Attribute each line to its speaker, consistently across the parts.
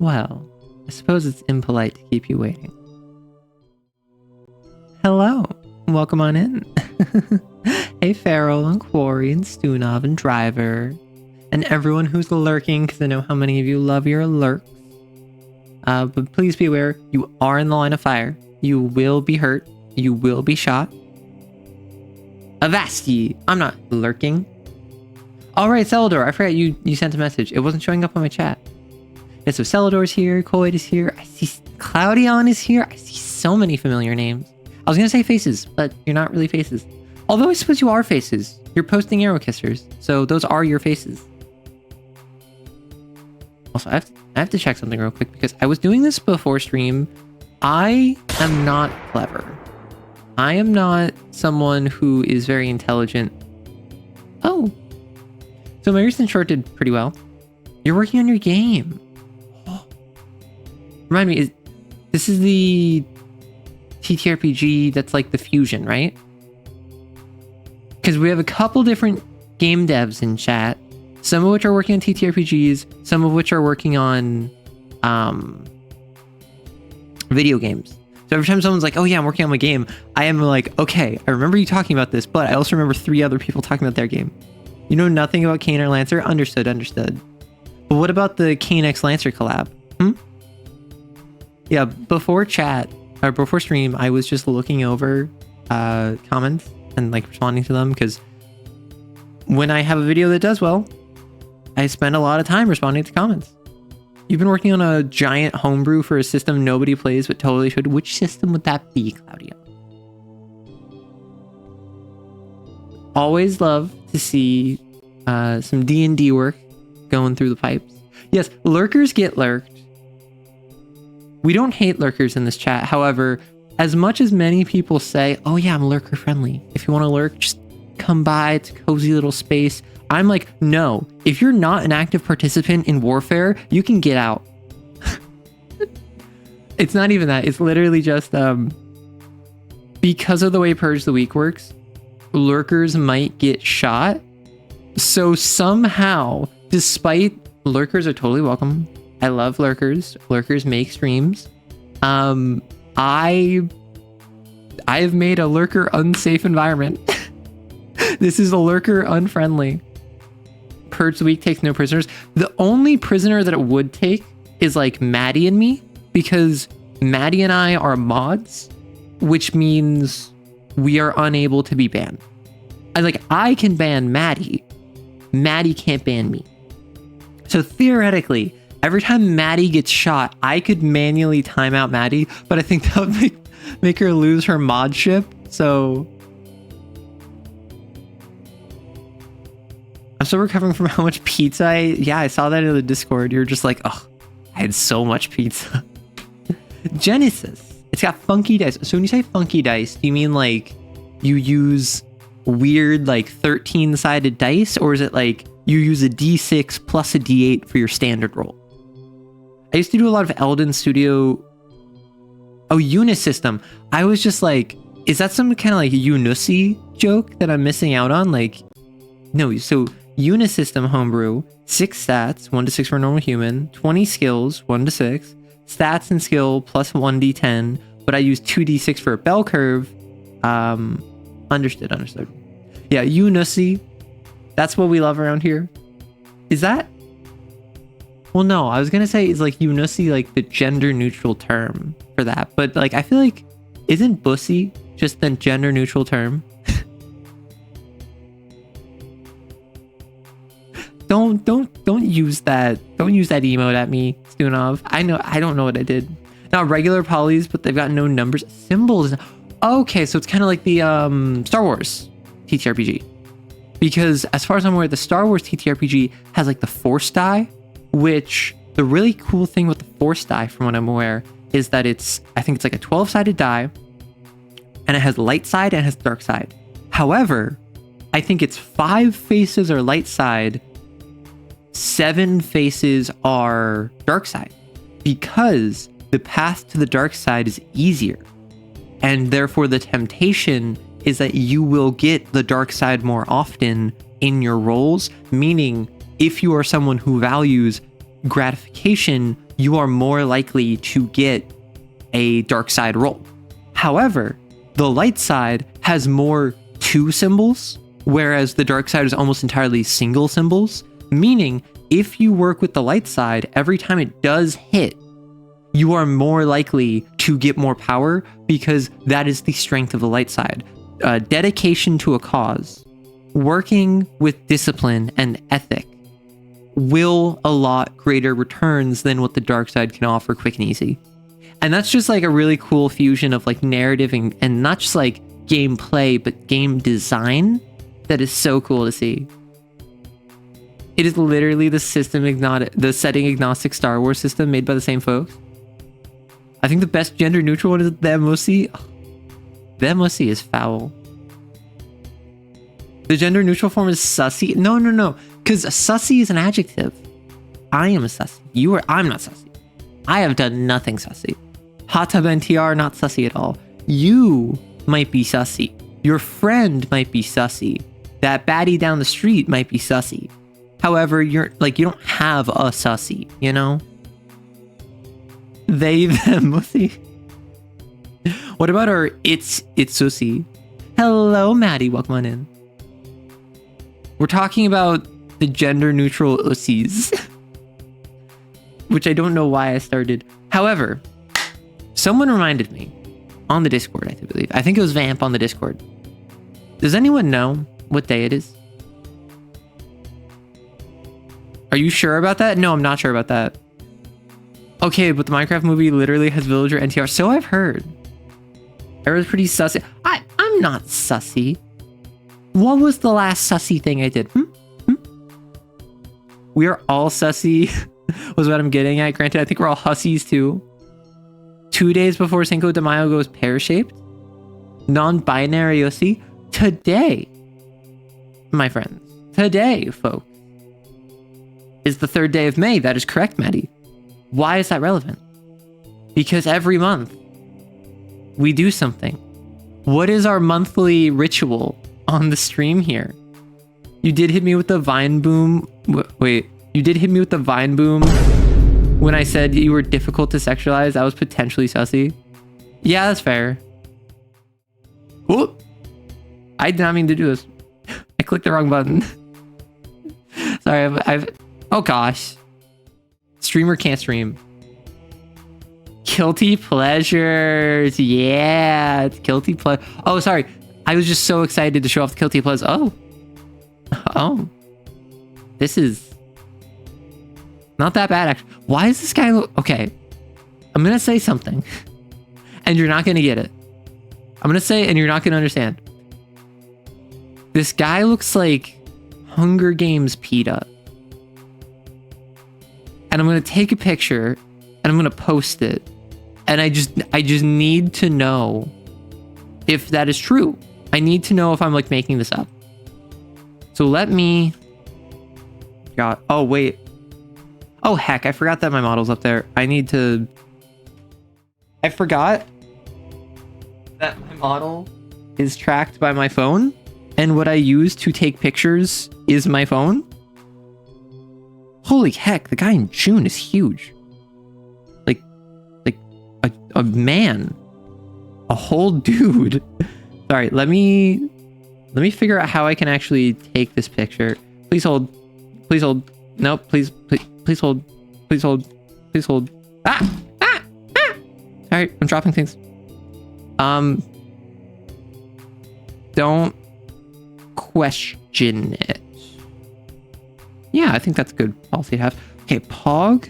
Speaker 1: Well, I suppose it's impolite to keep you waiting. Hello, welcome on in. Hey Farrell and Quarry and Stunov and Driver, and everyone who's lurking, because I know how many of you love your lurks. But please be aware, you are in the line of fire. You will be hurt. You will be shot. Avasti! I'm not lurking. Alright, Celador, I forgot you sent a message. It wasn't showing up on my chat. Yeah, so Celador's here, Colloid is here, I see Cloudion is here. I see so many familiar names. I was gonna say faces, but you're not really faces. Although I suppose you are faces. You're posting arrow kissers, so those are your faces. Also, I have to check something real quick because I was doing this before stream. I am not clever. I am not someone who is very intelligent. Oh. So my recent short did pretty well. You're working on your game. Oh. Remind me, this is the TTRPG that's like the fusion, right? Because we have a couple different game devs in chat. Some of which are working on TTRPGs, some of which are working on video games. So every time someone's like, oh yeah, I'm working on my game, I am like, okay, I remember you talking about this, but I also remember 3 other people talking about their game. You know nothing about Kane or Lancer? Understood. But what about the Kane X Lancer collab? Yeah, before stream, I was just looking over comments and like responding to them, because when I have a video that does well, I spend a lot of time responding to comments. You've been working on a giant homebrew for a system nobody plays but totally should. Which system would that be, Claudia? Always love to see some D&D work going through the pipes. Yes, lurkers get lurked. We don't hate lurkers in this chat. However, as much as many people say, oh yeah, I'm lurker friendly. If you want to lurk, just come by. It's a cozy little space. I'm like, no, if you're not an active participant in warfare, you can get out. It's not even that. It's literally just because of the way Purge the Week works, lurkers might get shot. So somehow, despite lurkers are totally welcome. I love lurkers. Lurkers make streams. I have made a lurker unsafe environment. This is a lurker unfriendly. Purge the Week takes no prisoners. The only prisoner that it would take is like Maddie and me, because Maddie and I are mods, which means we are unable to be banned. I can ban Maddie. Maddie can't ban me. So theoretically, every time Maddie gets shot, I could manually time out Maddie, but I think that would make her lose her modship. So I'm still recovering from how much pizza I saw that in the Discord. You're just like, oh, I had so much pizza. Genesis. It's got funky dice. So when you say funky dice, do you mean like you use weird like 13-sided dice, or is it like you use a D6 plus a D8 for your standard roll? I used to do a lot of Eldon Studio. Oh, Unisystem. I was just like, is that some kind of like Unusi joke that I'm missing out on? Like, no, so Unisystem homebrew, 6 stats, 1 to 6 for a normal human, 20 skills, 1 to 6, stats and skill plus 1d10, but I use 2d6 for a bell curve. Understood. Yeah, Unusi. That's what we love around here. Is that? Well, no, I was gonna say is like Unusi like the gender neutral term for that, but like I feel like isn't Bussy just the gender neutral term? Don't use that. Don't use that emote at me, Stunov. I don't know what I did. Now regular polys, but they've got no numbers. Symbols. Okay, so it's kind of like the Star Wars TTRPG. Because as far as I'm aware, the Star Wars TTRPG has like the Force die, which the really cool thing with the Force die, from what I'm aware, is that I think it's like a 12-sided die, and it has light side and it has dark side. However, I think it's 5 faces are light side, 7 faces are dark side, because the path to the dark side is easier. And therefore the temptation is that you will get the dark side more often in your rolls, meaning if you are someone who values gratification, you are more likely to get a dark side roll. However, the light side has more 2 symbols, whereas the dark side is almost entirely single symbols, meaning if you work with the light side, every time it does hit, you are more likely to get more power because that is the strength of the light side. Dedication to a cause, working with discipline and ethic will allot greater returns than what the dark side can offer quick and easy. And that's just like a really cool fusion of like narrative and not just like gameplay, but game design that is so cool to see. It is literally the setting agnostic Star Wars system made by the same folks. I think the best gender neutral one is the MOC. Oh, the MOC is foul. The gender neutral form is sussy. No. Because sussy is an adjective. I am a sussy. I'm not sussy. I have done nothing sussy. Hot tub NTR, not sussy at all. You might be sussy. Your friend might be sussy. That baddie down the street might be sussy. However, you don't have a sussy, you know? They, them, mussy. What about our it's sussy? Hello, Maddie, welcome on in. We're talking about the gender neutral ussies. Which I don't know why I started. However, someone reminded me on the Discord, I believe. I think it was Vamp on the Discord. Does anyone know what day it is? Are you sure about that? No, I'm not sure about that. Okay, but the Minecraft movie literally has villager NTR. So I've heard. I was pretty sussy. I'm not sussy. What was the last sussy thing I did? We are all sussy. Was what I'm getting at. Granted, I think we're all hussies too. 2 days before Cinco de Mayo goes pear-shaped. Non-binary Yossi. Today, my friends. Today, folks, is the 3rd day of May. That is correct, Maddie. Why is that relevant? Because every month, we do something. What is our monthly ritual on the stream here? You did hit me with the Vine boom. Wait. You did hit me with the Vine boom when I said you were difficult to sexualize. That was potentially sussy. Yeah, that's fair. Whoop. I did not mean to do this. I clicked the wrong button. Sorry, I've... Oh gosh. Streamer can't stream. Guilty pleasures. Yeah, it's guilty pleasure. Oh, sorry. I was just so excited to show off the guilty pleasures. Oh. This is... not that bad, actually. Why is this guy look... Okay. I'm going to say something. And you're not going to get it. I'm going to say it and you're not going to understand. This guy looks like Hunger Games PETA. And I'm going to take a picture and I'm going to post it. And I just need to know if that is true. I need to know if I'm like making this up. So let me... God. Oh, wait. Oh, heck, I forgot that my model's up there. I forgot that my model is tracked by my phone, and what I use to take pictures is my phone. Holy heck, the guy in June is huge. Like a man. A whole dude. Sorry, let me figure out how I can actually take this picture. Please hold. Please hold. No, please hold. Please hold. Please hold. Ah! Sorry, I'm dropping things. Don't question it. Yeah, I think that's a good policy to have. Okay, Pog.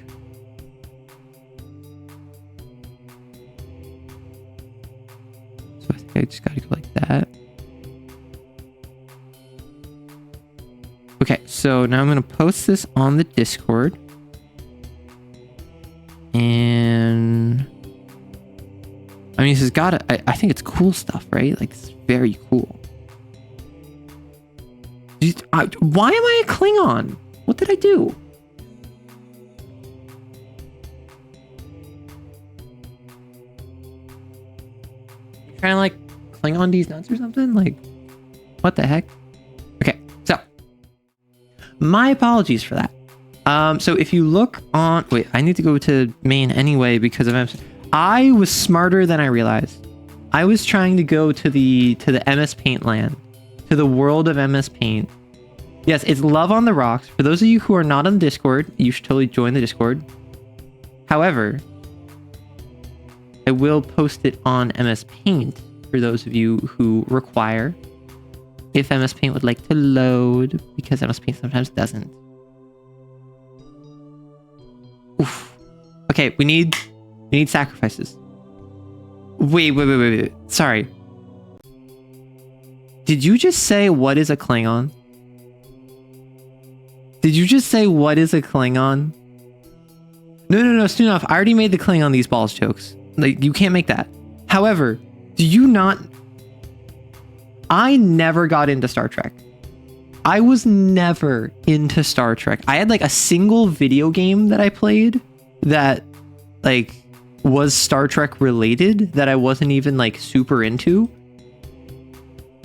Speaker 1: So I think I just gotta go like that. Okay, so now I'm gonna post this on the Discord. And I mean, this has got I think it's cool stuff, right? Like, it's very cool. Why am I a Klingon? What did I do? You trying to like Klingon these nuts or something? Like, what the heck? Okay, so my apologies for that. So if you look on, wait, I need to go to main anyway because of MS. I was smarter than I realized. I was trying to go to the MS Paint land, to the world of MS Paint. Yes, it's Love on the Rocks. For those of you who are not on the Discord, you should totally join the Discord. However, I will post it on MS Paint for those of you who require, if MS Paint would like to load, because MS Paint sometimes doesn't. Oof. Okay, we need sacrifices. Wait. Sorry. Did you just say what is a Klingon? Did you just say what is a Klingon? No, soon enough. I already made the Klingon these balls jokes. Like, you can't make that. However, do you not... I never got into Star Trek. I was never into Star Trek. I had like a single video game that I played that like was Star Trek related that I wasn't even like super into.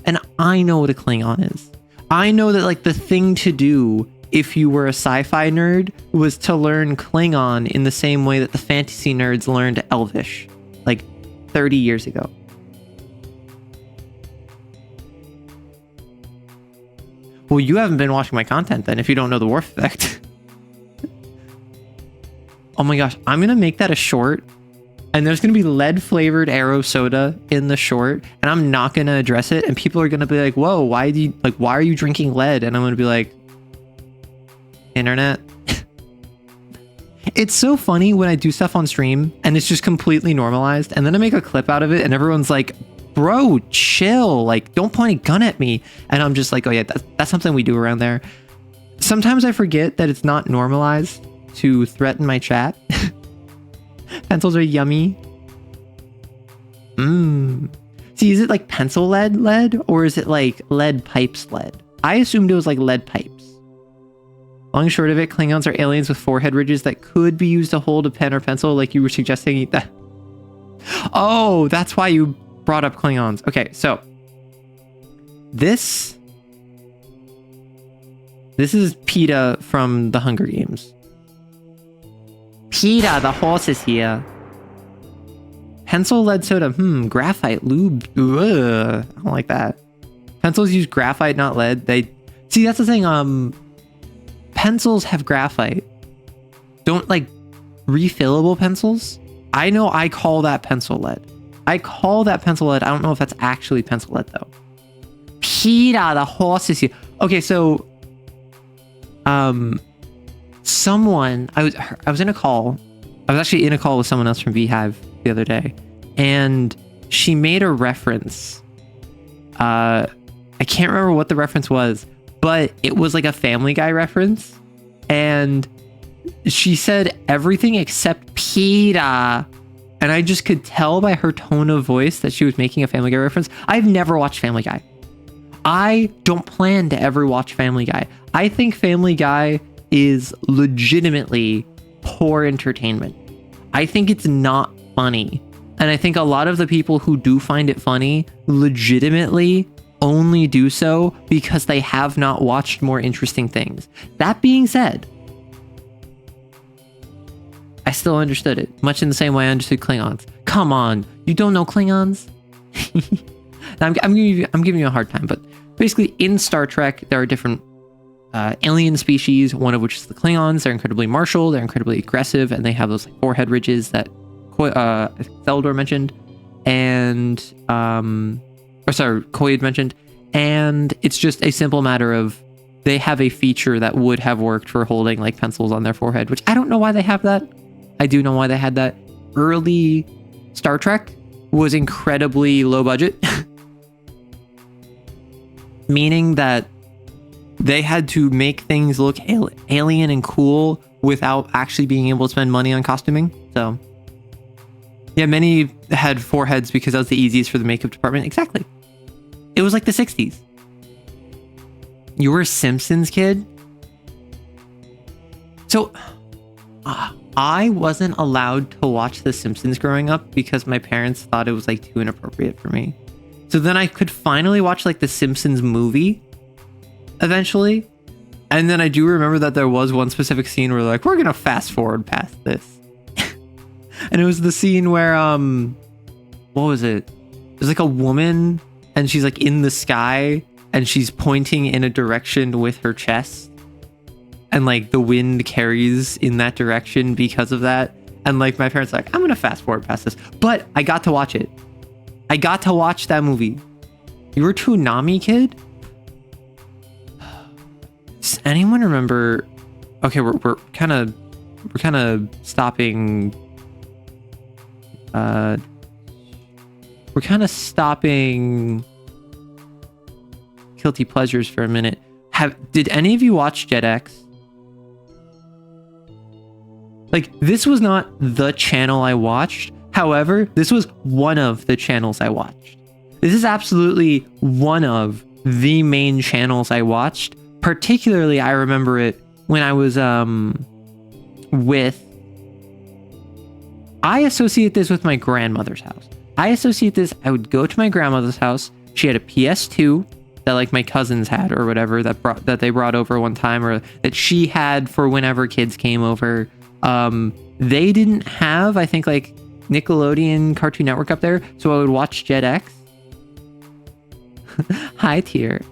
Speaker 1: And I know what a Klingon is. I know that like the thing to do if you were a sci-fi nerd was to learn Klingon in the same way that the fantasy nerds learned Elvish like 30 years ago. Well, you haven't been watching my content then if you don't know the Worf effect. Oh my gosh, I'm going to make that a short. And there's going to be lead flavored Aero soda in the short. And I'm not going to address it. And people are going to be like, whoa, why are you drinking lead? And I'm going to be like, internet. It's so funny when I do stuff on stream and it's just completely normalized. And then I make a clip out of it and everyone's like, bro, chill, like don't point a gun at me. And I'm just like, oh yeah, that's something we do around there. Sometimes I forget that it's not normalized to threaten my chat. Pencils are yummy. See, is it like pencil lead or is it like lead pipes lead? I assumed it was like lead pipes. Long and short of it, Klingons are aliens with forehead ridges that could be used to hold a pen or pencil, like you were suggesting. That. Oh, that's why you brought up Klingons. Okay, so this is PETA from the Hunger Games. PETA, the horse is here. Pencil lead soda. Graphite lube. Ugh, I don't like that. Pencils use graphite, not lead. See, that's the thing. Pencils have graphite. Don't like refillable pencils. I know I call that pencil lead. I don't know if that's actually pencil lead though. PETA, the horse is here. Okay, so someone I was in a call. I was actually in a call with someone else from Beehive the other day, and she made a reference. I can't remember what the reference was, but it was like a Family Guy reference, and she said everything except PETA. And I just could tell by her tone of voice that she was making a Family Guy reference. I've never watched Family Guy. I don't plan to ever watch Family Guy. I think Family Guy is legitimately poor entertainment. I think it's not funny. And I think a lot of the people who do find it funny legitimately only do so because they have not watched more interesting things. That being said, I still understood it, much in the same way I understood Klingons. Come on, you don't know Klingons? I'm giving you a hard time, but basically in Star Trek, there are different alien species, one of which is the Klingons. They're incredibly martial, they're incredibly aggressive, and they have those like, forehead ridges that Theldor mentioned, and Koid mentioned, and it's just a simple matter of they have a feature that would have worked for holding like pencils on their forehead, which I don't know why they have that. I do know why they had that. Early Star Trek was incredibly low budget, meaning that they had to make things look alien and cool without actually being able to spend money on costuming. So yeah, many had foreheads because that was the easiest for the makeup department. Exactly. It was like the 60s. You were a Simpsons kid? So I wasn't allowed to watch The Simpsons growing up because my parents thought it was like too inappropriate for me. So then I could finally watch like The Simpsons movie eventually. And then I do remember that there was one specific scene where like, we're gonna fast forward past this. And it was the scene where what was it? There's like a woman and she's like in the sky and she's pointing in a direction with her chest. And like the wind carries in that direction because of that. And like my parents are like, I'm gonna fast forward past this. But I got to watch it. I got to watch that movie. You were a Toonami kid? Does anyone remember? Okay, we're kind of stopping. We're kind of stopping guilty pleasures for a minute. Did any of you watch Jet X? Like, this was not the channel I watched. However, this was one of the channels I watched. This is absolutely one of the main channels I watched. Particularly, I remember it when I was I associate this with my grandmother's house. I would go to my grandmother's house. She had a PS2 that like my cousins had or whatever that they brought over one time, or that she had for whenever kids came over. They didn't have, I think, like Nickelodeon Cartoon Network up there, so I would watch Jet X. Hi, Tier.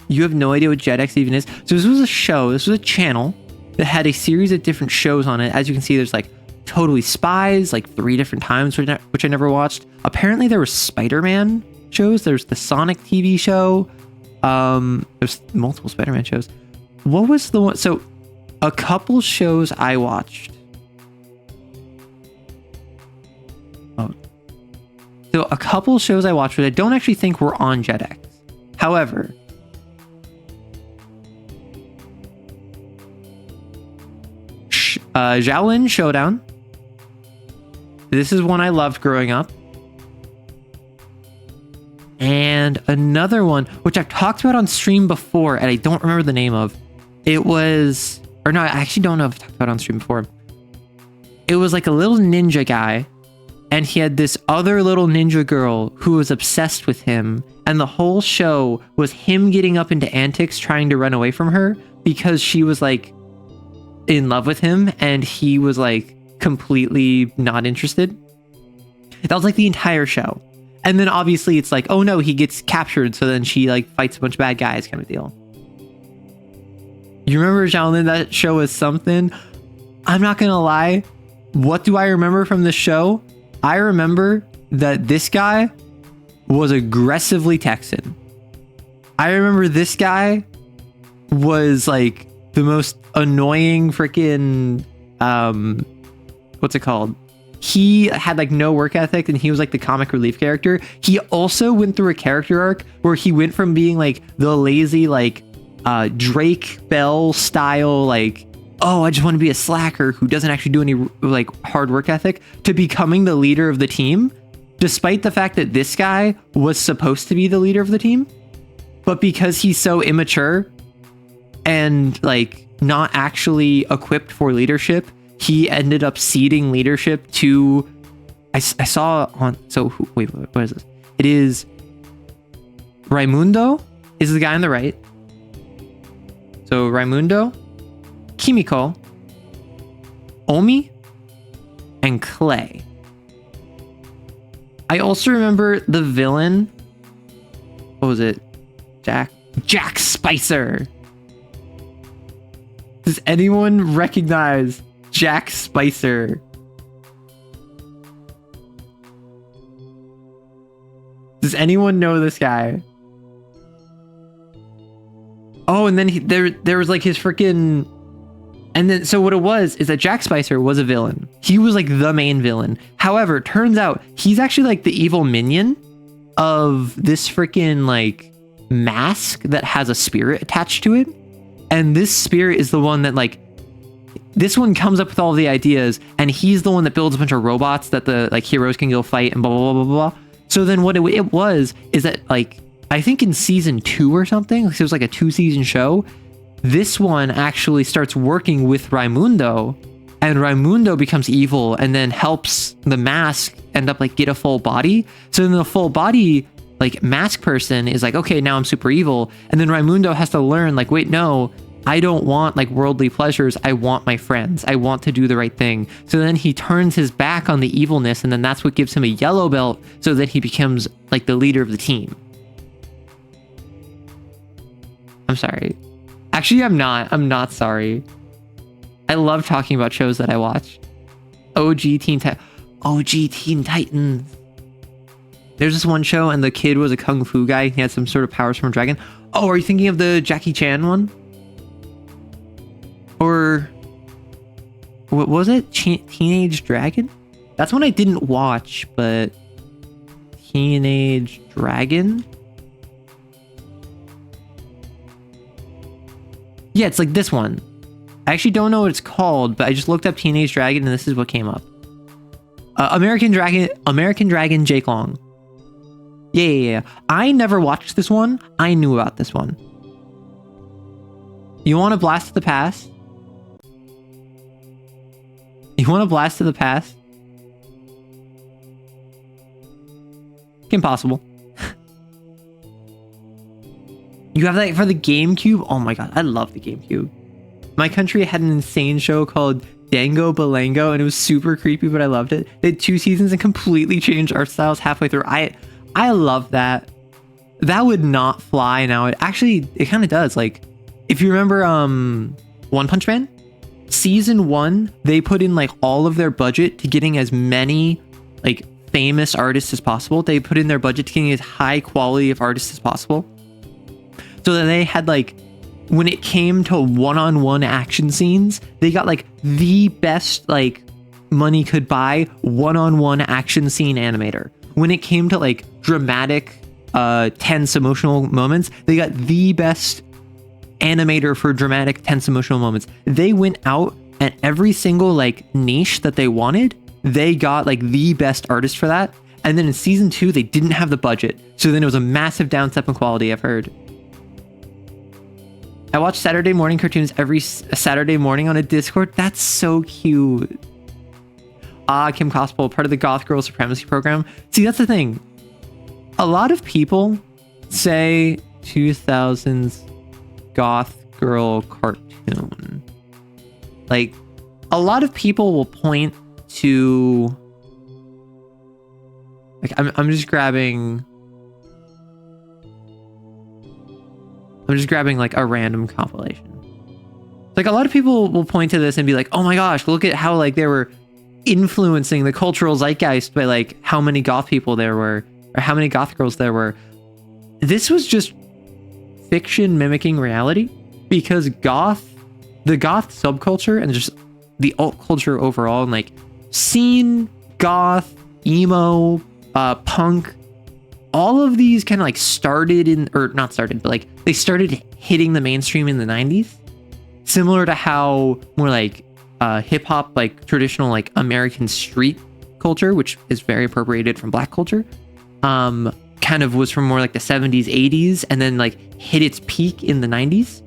Speaker 1: You have no idea what Jet X even is. So this was a show. This was a channel that had a series of different shows on it. As you can see, there's like Totally Spies, like 3 different times, which I never watched. Apparently, there were Spider-Man shows. There's the Sonic TV show. There's multiple Spider-Man shows. What was the one? So a couple shows I watched. So a couple shows I watched, but I don't actually think were on Jet X. However, Shaolin Showdown. This is one I loved growing up. And another one, which I've talked about on stream before, and I don't remember the name of. It was, or no, I actually don't know if I've talked about it on stream before. It was like a little ninja guy, and he had this other little ninja girl who was obsessed with him, and the whole show was him getting up into antics trying to run away from her because she was like in love with him and he was like completely not interested. That was like the entire show. And then obviously it's like, oh no, he gets captured, so then she like fights a bunch of bad guys kind of deal. You remember Shaolin? That show was something. I'm not gonna lie. What do I remember from this show? I remember that this guy was aggressively Texan. I remember this guy was like the most annoying freaking what's it called? He had like no work ethic and he was like the comic relief character. He also went through a character arc where he went from being like the lazy like Drake Bell style like, oh, I just want to be a slacker who doesn't actually do any like hard work ethic, to becoming the leader of the team, despite the fact that this guy was supposed to be the leader of the team. But because he's so immature and like not actually equipped for leadership, he ended up ceding leadership to, I saw on, so wait, what is this? It is Raimundo is the guy on the right. So Raimundo, Kimiko, Omi, and Clay. I also remember the villain. What was it? Jack Spicer. Does anyone recognize Jack Spicer? Does anyone know this guy? Oh, and then there was like his freaking, and then so what it was is that Jack Spicer was a villain. He was like the main villain. However, it turns out he's actually like the evil minion of this freaking like mask that has a spirit attached to it. And this spirit is the one that like, this one comes up with all the ideas, and he's the one that builds a bunch of robots that the like heroes can go fight and blah, blah, blah, blah, blah. So then what it was is that like, I think in season 2 or something, like it was like a 2-season show, this one actually starts working with Raimundo, and Raimundo becomes evil and then helps the mask end up like get a full body. So then the full body like Mask Person is like, okay, now I'm super evil, and then Raimundo has to learn like, wait, no, I don't want like worldly pleasures. I want my friends. I want to do the right thing. So then he turns his back on the evilness, and then that's what gives him a yellow belt, so that he becomes like the leader of the team. I'm sorry. Actually, I'm not sorry. I love talking about shows that I watch. OG Teen Titans. There's this one show, and the kid was a kung fu guy. He had some sort of powers from a dragon. Oh, are you thinking of the Jackie Chan one? Or what was it? Teenage Dragon? That's one I didn't watch, but Teenage Dragon? Yeah, it's like this one. I actually don't know what it's called, but I just looked up Teenage Dragon, and this is what came up. American Dragon Jake Long. Yeah. I never watched this one. I knew about this one. You want a blast to the past? You want a blast to the past? Impossible. You have that for the GameCube? Oh my god, I love the GameCube. My country had an insane show called Dango Balango, and it was super creepy, but I loved it. They had 2 seasons and completely changed art styles halfway through. I love that. That would not fly now. It kind of does. Like, if you remember One Punch Man, season 1, they put in like all of their budget to getting as many like famous artists as possible. They put in their budget to getting as high quality of artists as possible. So that they had like, when it came to one-on-one action scenes, they got like the best like money could buy one-on-one action scene animator. When it came to like dramatic, tense emotional moments, they got the best animator for dramatic, tense emotional moments. They went out and every single like niche that they wanted, they got like the best artist for that. And then in season 2, they didn't have the budget. So then it was a massive downstep in quality, I've heard. I watch Saturday morning cartoons every Saturday morning on a Discord. That's so cute. Kim Cospel, part of the Goth Girl Supremacy program. See, that's the thing. A lot of people say 2000s Goth Girl cartoon. Like, a lot of people will point to... Like, I'm just grabbing like a random compilation. Like, a lot of people will point to this and be like, oh my gosh, look at how like they were influencing the cultural zeitgeist by like how many goth people there were, or how many goth girls there were. This was just fiction mimicking reality, because the goth subculture and just the alt culture overall, and like scene, goth, emo, punk, all of these kind of like they started hitting the mainstream in the 90s, similar to how more like hip hop, like traditional like American street culture, which is very appropriated from black culture, kind of was from more like the 70s, 80s, and then like hit its peak in the 90s.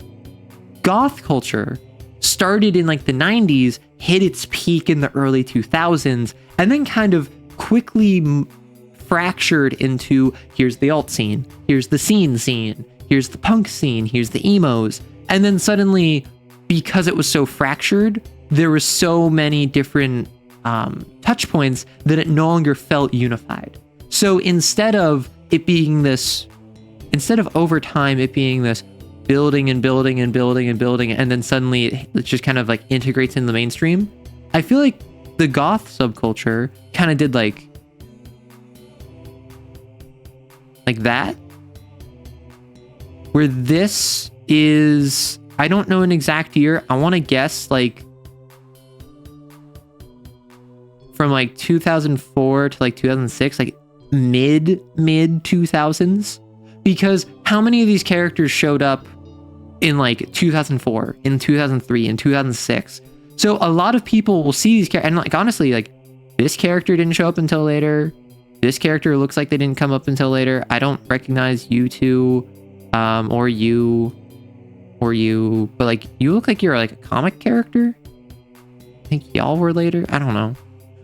Speaker 1: Goth culture started in like the 90s, hit its peak in the early 2000s, and then kind of quickly fractured into, here's the alt scene, here's the scene, here's the punk scene, here's the emos. And then suddenly, because it was so fractured, there were so many different touch points that it no longer felt unified. So instead of over time it being this building and building and building and building, and then suddenly it just kind of like integrates in the mainstream, I feel like the goth subculture kind of did like that, where this is, I don't know an exact year, I want to guess like from like 2004 to like 2006, like mid 2000s, because how many of these characters showed up in like 2004, in 2003, in 2006? So a lot of people will see these characters, and like honestly, like this character didn't show up until later. This character looks like they didn't come up until later. I don't recognize you two, or you, but like you look like you're like a comic character. I think y'all were later. I don't know.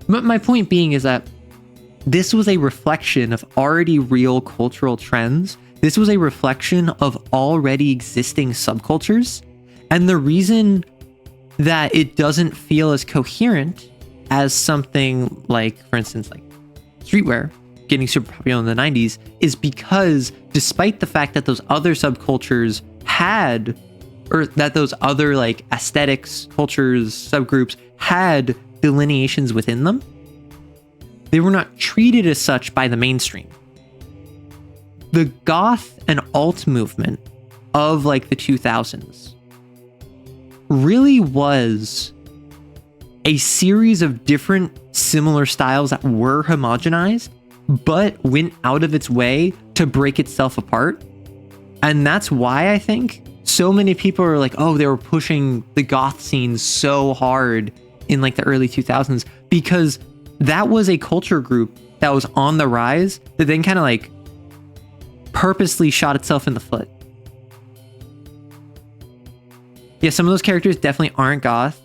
Speaker 1: But my point being is that this was a reflection of already real cultural trends. This was a reflection of already existing subcultures. And the reason that it doesn't feel as coherent as something like, for instance, like streetwear getting super popular in the 90s is because despite the fact that those other subcultures had, or that those other like aesthetics, cultures, subgroups had delineations within them, they were not treated as such by the mainstream. The goth and alt movement of like the 2000s really was a series of different similar styles that were homogenized, but went out of its way to break itself apart. And that's why I think so many people are like, oh, they were pushing the goth scene so hard in like the early 2000s, because that was a culture group that was on the rise that then kind of like purposely shot itself in the foot. Yeah, some of those characters definitely aren't goth.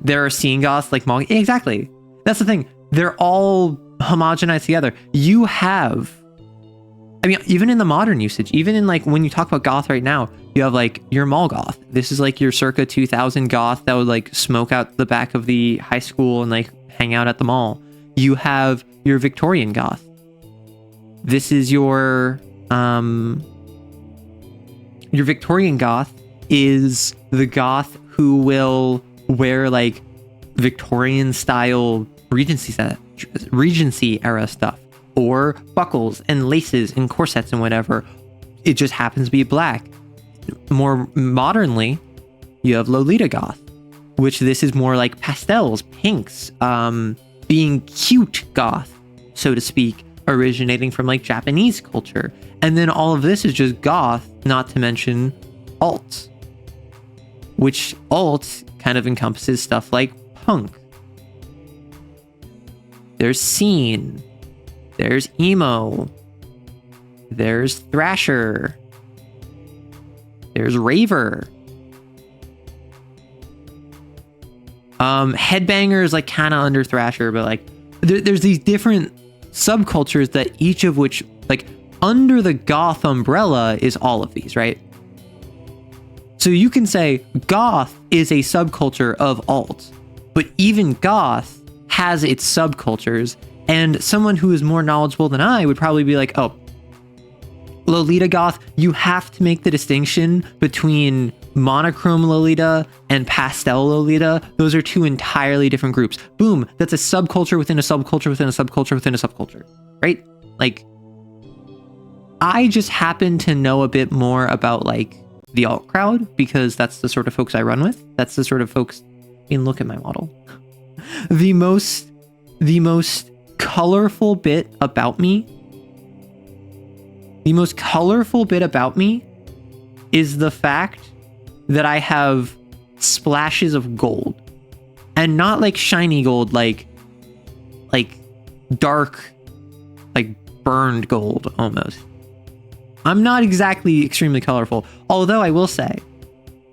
Speaker 1: There are scene goths like Molly. Exactly. That's the thing. They're all homogenized together. You have, I mean, even in the modern usage, even in like when you talk about goth right now, you have like your mall goth. This is like your circa 2000 goth that would like smoke out the back of the high school and like hang out at the mall. You have your Victorian goth. This is your Victorian goth is the goth who will wear like Victorian style Regency era stuff, or buckles and laces and corsets and whatever. It just happens to be black. More modernly, you have Lolita goth, which this is more like pastels, pinks, being cute goth, so to speak, originating from like Japanese culture. And then all of this is just goth, not to mention alt, which alt kind of encompasses stuff like punk. There's scene, there's emo, there's thrasher, there's raver. Headbanger is like kind of under thrasher, but like there's these different subcultures that each of which, like under the goth umbrella is all of these, right? So you can say goth is a subculture of alt, but even goth has its subcultures, and someone who is more knowledgeable than I would probably be like, oh, Lolita goth, you have to make the distinction between monochrome Lolita and pastel Lolita. Those are two entirely different groups. Boom, that's a subculture within a subculture within a subculture within a subculture, right? Like, I just happen to know a bit more about like the alt crowd because that's the sort of folks I run with. That's the sort of folks, I mean, look at my model. The most colorful bit about me, is the fact that I have splashes of gold, and not like shiny gold, like dark, like burned gold almost. I'm not exactly extremely colorful, although I will say,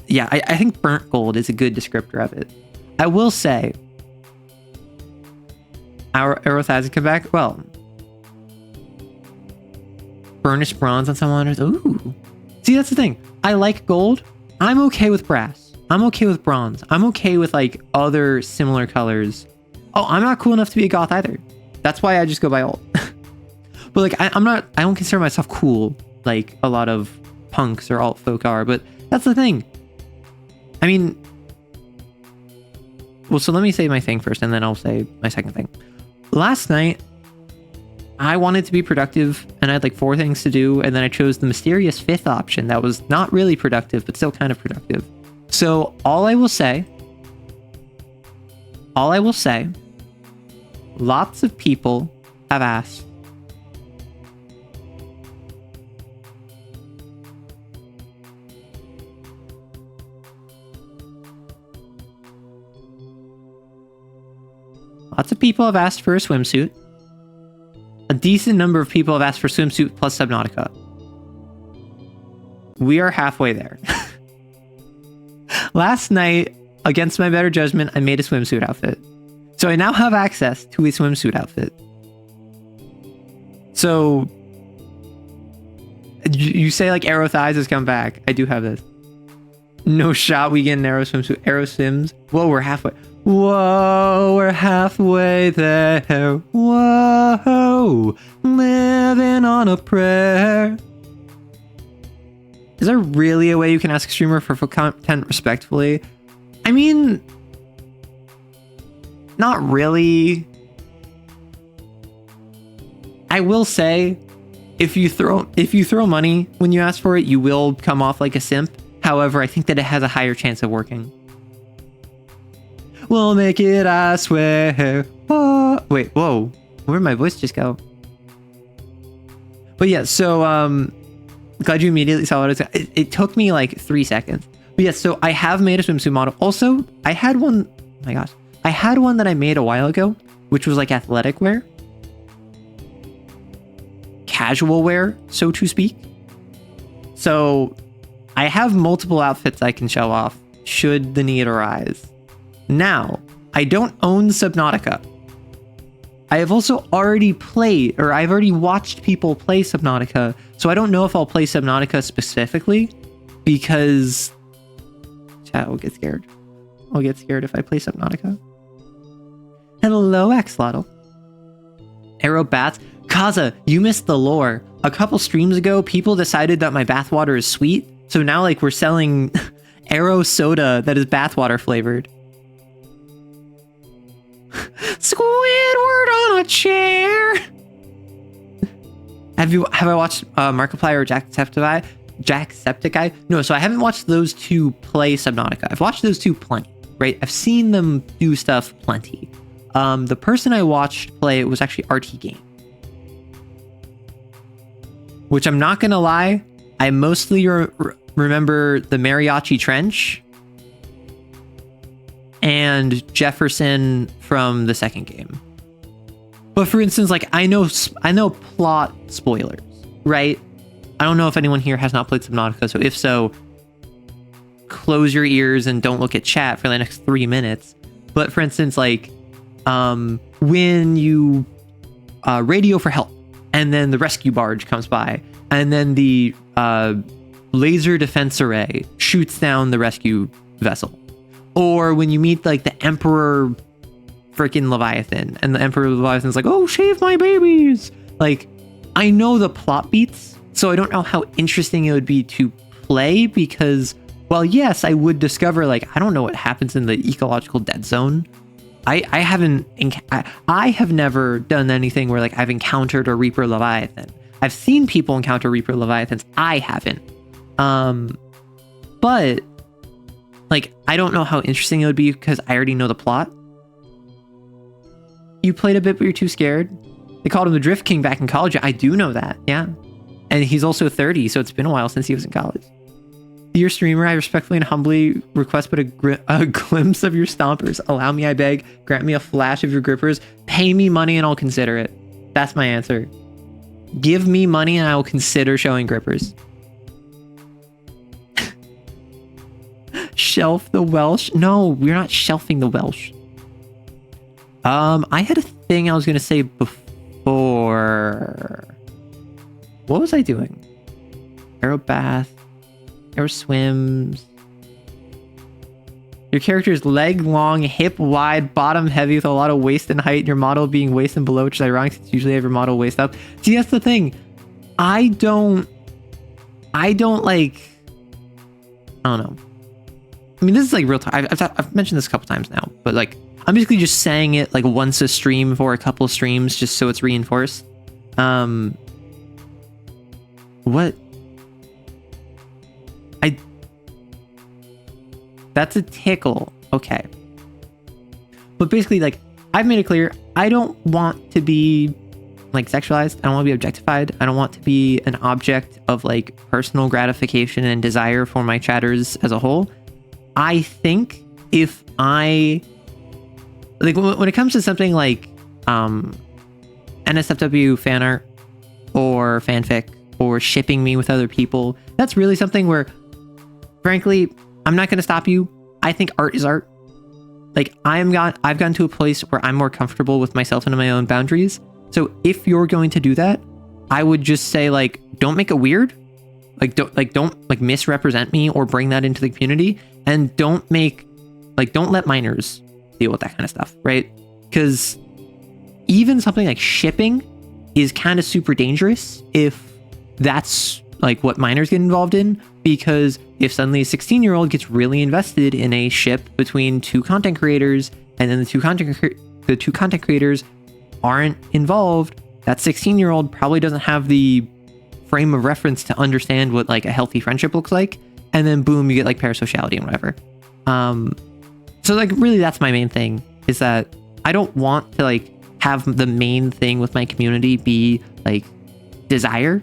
Speaker 1: yeah, I think burnt gold is a good descriptor of it. I will say, our Aeroth hasn't come back. Well, burnished bronze on someone. Ooh. See, that's the thing. I like gold. I'm okay with brass. I'm okay with bronze. I'm okay with like other similar colors. Oh, I'm not cool enough to be a goth either. That's why I just go by alt. But like, I don't consider myself cool like a lot of punks or alt folk are, but that's the thing. I mean, well, so let me say my thing first and then I'll say my second thing. Last night, I wanted to be productive and I had like 4 things to do, and then I chose the mysterious 5th option that was not really productive, but still kind of productive. So all I will say, lots of people have asked, for a swimsuit. A decent number of people have asked for swimsuit plus Subnautica. We are halfway there. Last night, against my better judgment, I made a swimsuit outfit. So I now have access to a swimsuit outfit. So you say like Arrow Thighs has come back. I do have this. No shot we get an Arrow swimsuit. Arrow Sims. Whoa, we're halfway. Whoa, we're halfway there. Whoa, living on a prayer. Is there really a way you can ask a streamer for content respectfully? I mean, not really. I will say, if you throw money when you ask for it, you will come off like a simp. However, I think that it has a higher chance of working. We'll make it, I swear. Oh, wait, whoa. Where'd my voice just go? But yeah, so glad you immediately saw what it took me like 3 seconds. But yeah, so I have made a swimsuit model. Also, I had one, oh my gosh. I had one that I made a while ago, which was like athletic wear. Casual wear, so to speak. So I have multiple outfits I can show off should the need arise. Now, I don't own Subnautica. I have also already played, or I've already watched people play Subnautica, so I don't know if I'll play Subnautica specifically, because chat will get scared. I'll get scared if I play Subnautica. Hello, Axolotl. Arrow Bats. Kaza, you missed the lore. A couple streams ago, people decided that my bathwater is sweet, so now like we're selling Arrow soda that is bathwater flavored. Squidward on a chair. Have I watched Markiplier or Jacksepticeye? No, so I haven't watched those two play Subnautica. I've watched those two plenty, right? I've seen them do stuff plenty. The person I watched play it was actually RT Game. Which I'm not gonna lie, I mostly remember the Mariachi Trench and Jefferson from the second game. But for instance, like I know plot spoilers, right? I don't know if anyone here has not played Subnautica, so if so, close your ears and don't look at chat for the next 3 minutes. But for instance, like when you radio for help, and then the rescue barge comes by, and then the laser defense array shoots down the rescue vessel. Or when you meet like the Emperor freaking Leviathan, and the Emperor Leviathan's like, oh, shave my babies. Like, I know the plot beats, so I don't know how interesting it would be to play, because, well, yes, I would discover, like, I don't know what happens in the ecological dead zone. I have never done anything where like I've encountered a Reaper Leviathan. I've seen people encounter Reaper Leviathans. I haven't. But like I don't know how interesting it would be because I already know the plot. You played a bit, but you're too scared. They called him the Drift King back in college. I do know that, yeah. And he's also 30, so it's been a while since he was in college. Dear streamer, I respectfully and humbly request but a glimpse of your stompers. Allow me, I beg. Grant me a flash of your grippers. Pay me money and I'll consider it. That's my answer. Give me money and I will consider showing grippers. Shelf the Welsh? No, we're not shelving the Welsh. I had a thing I was gonna say before. What was I doing? Arrow bath. Arrow swims. Your character is leg long, hip wide, bottom heavy with a lot of waist and height. Your model being waist and below, which is ironic since usually have your model waist up. See, that's the thing. I don't like, I don't know. I mean, this is like real time. I've mentioned this a couple times now, but like, I'm basically just saying it like once a stream for a couple of streams, just so it's reinforced. What? That's a tickle. Okay. But basically, like, I've made it clear, I don't want to be, like, sexualized. I don't want to be objectified. I don't want to be an object of, like, personal gratification and desire for my chatters as a whole. I think if I... Like, when it comes to something like NSFW fan art or fanfic or shipping me with other people, that's really something where, frankly... I'm not going to stop you. I think art is art. Like I've gotten to a place where I'm more comfortable with myself and my own boundaries. So if you're going to do that, I would just say like, don't make it weird. Don't misrepresent me or bring that into the community, and don't let minors deal with that kind of stuff, right? Because even something like shipping is kind of super dangerous if that's like what minors get involved in, because if suddenly a 16-year-old gets really invested in a ship between two content creators, and then the two content creators aren't involved, that 16-year-old probably doesn't have the frame of reference to understand what like a healthy friendship looks like, and then boom, you get like parasociality and whatever. So like really that's my main thing, is that I don't want to like have the main thing with my community be like desire.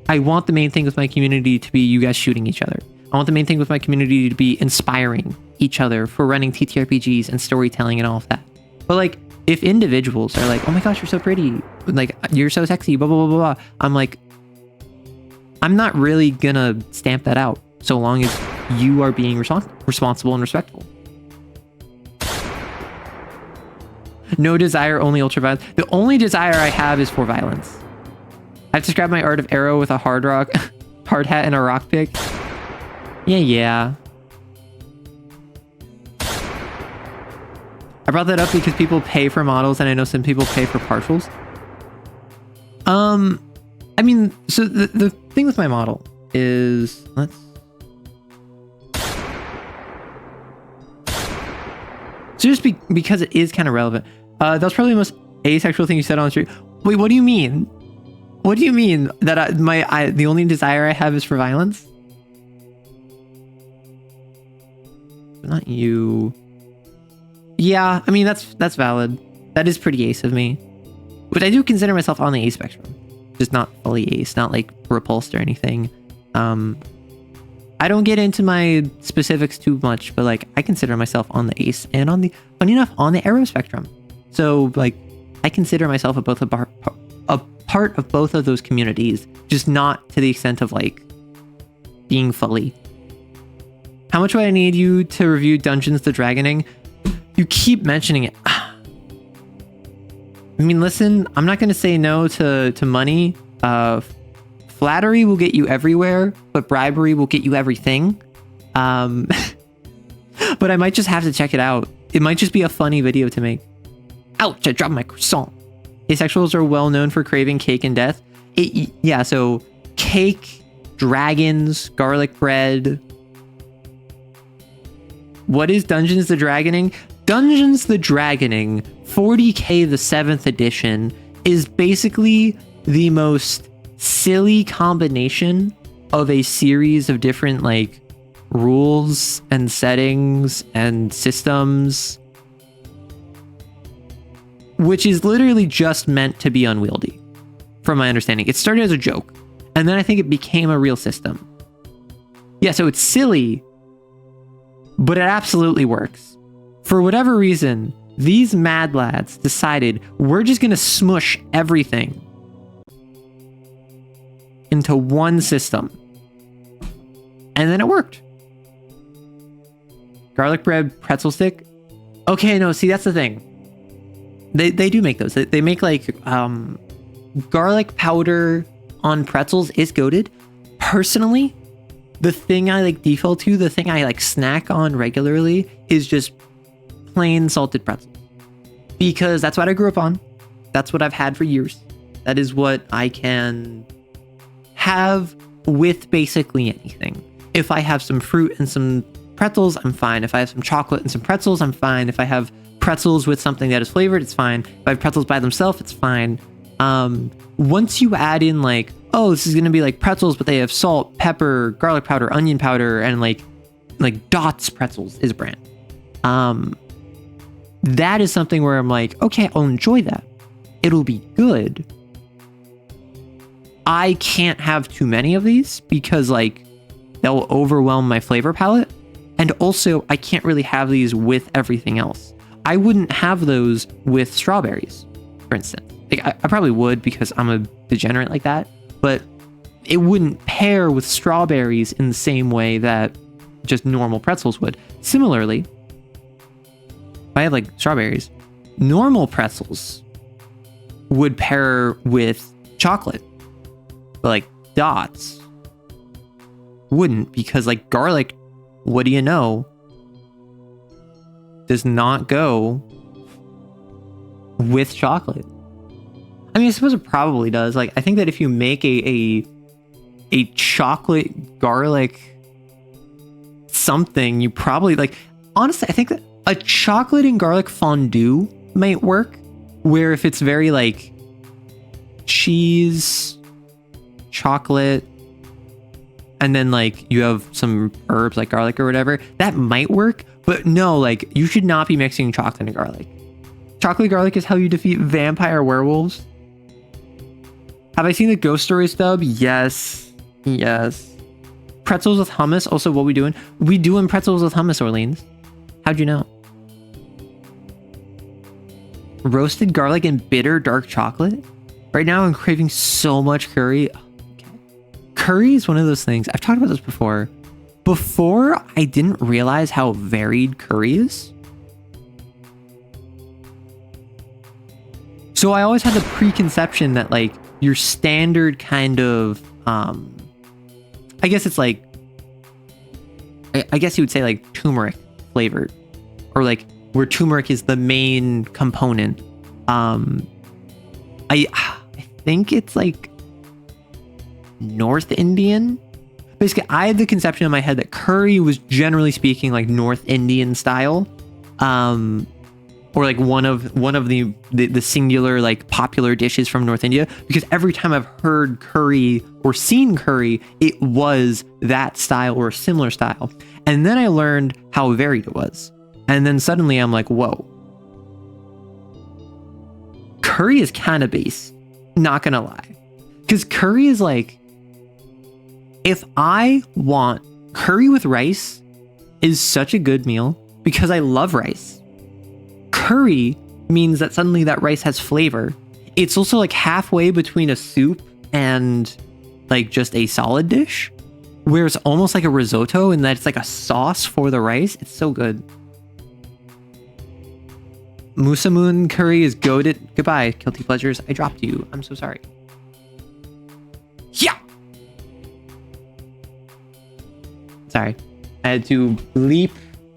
Speaker 1: I want the main thing with my community to be you guys shooting each other. I want the main thing with my community to be inspiring each other for running TTRPGs and storytelling and all of that. But like, if individuals are like, oh my gosh, you're so pretty, like you're so sexy, blah, blah, blah, blah, I'm like, I'm not really gonna stamp that out so long as you are being responsible and respectful. No desire, only ultraviolence. The only desire I have is for violence. I've described my art of arrow with a hard hat and a rock pick. Yeah. I brought that up because people pay for models, and I know some people pay for partials. I mean, so the thing with my model is, so just because it is kind of relevant. That was probably the most asexual thing you said on the street. Wait, what do you mean? What do you mean that the only desire I have is for violence? Not you. Yeah, I mean that's valid. That is pretty ace of me. But I do consider myself on the ace spectrum, just not fully ace, not like repulsed or anything. I don't get into my specifics too much, but like I consider myself on the ace and on the, funny enough, on the arrow spectrum. So like I consider myself a part of both of those communities, just not to the extent of like being fully. How much would I need you to review Dungeons the Dragoning? You keep mentioning it. I mean, listen, I'm not going to say no to money. Flattery will get you everywhere, but bribery will get you everything. But I might just have to check it out. It might just be a funny video to make. Ouch, I dropped my croissant. Asexuals are well known for craving cake and death. Yeah, so cake, dragons, garlic bread. What is Dungeons the Dragoning? Dungeons the Dragoning 40K the 7th edition is basically the most silly combination of a series of different like rules and settings and systems, which is literally just meant to be unwieldy, from my understanding. It started as a joke, and then I think it became a real system. Yeah, so it's silly, but it absolutely works. For whatever reason, these mad lads decided we're just gonna smush everything into one system. And then it worked. Garlic bread, pretzel stick. Okay, no, see, that's the thing. They do make those. They make like garlic powder on pretzels is goated. Personally, the thing I like default to, the thing I like snack on regularly is just plain salted pretzels. Because that's what I grew up on. That's what I've had for years. That is what I can have with basically anything. If I have some fruit and some pretzels, I'm fine. If I have some chocolate and some pretzels, I'm fine. If I have pretzels with something that is flavored, it's fine. If I have pretzels by themselves, it's fine. Once you add in like, oh, this is gonna be like pretzels, but they have salt, pepper, garlic powder, onion powder, and like Dots Pretzels is a brand. That is something where I'm like, okay, I'll enjoy that. It'll be good. I can't have too many of these because like they'll overwhelm my flavor palette. And also I can't really have these with everything else. I wouldn't have those with strawberries, for instance. Like I probably would because I'm a degenerate like that, but it wouldn't pair with strawberries in the same way that just normal pretzels would. Similarly, if I have like strawberries, normal pretzels would pair with chocolate. but like dots wouldn't, because like garlic, what do you know, does not go with chocolate. I mean, I suppose it probably does. Like, I think that if you make a chocolate garlic something, you probably like, honestly, I think that a chocolate and garlic fondue might work, where if it's very like cheese, chocolate, and then like you have some herbs like garlic or whatever, that might work. But no, like you should not be mixing chocolate and garlic. Chocolate garlic is how you defeat vampire werewolves. Have I seen the Ghost Story stub? Yes. Yes. Pretzels with hummus. Also, what we doing? We doing pretzels with hummus, Orleans. How'd you know? Roasted garlic and bitter dark chocolate. Right now, I'm craving so much curry. Okay. Curry is one of those things. I've talked about this before. Before, I didn't realize how varied curry is. So I always had the preconception that like your standard kind of, I guess it's like, I guess you would say like turmeric flavored, or like where turmeric is the main component. I think it's like North Indian. Basically, I had the conception in my head that curry was generally speaking like North Indian style, or like one of the singular like popular dishes from North India. Because every time I've heard curry or seen curry, it was that style or a similar style. And then I learned how varied it was, and then suddenly I'm like, whoa, curry is kind of base. Not gonna lie, because curry is like, if I want curry with rice is such a good meal because I love rice. Curry means that suddenly that rice has flavor. It's also like halfway between a soup and like just a solid dish, where it's almost like a risotto in that it's like a sauce for the rice. It's so good. Musamun curry is goated. Goodbye, guilty pleasures. I dropped you. I'm so sorry. Yeah. Sorry. I had to leap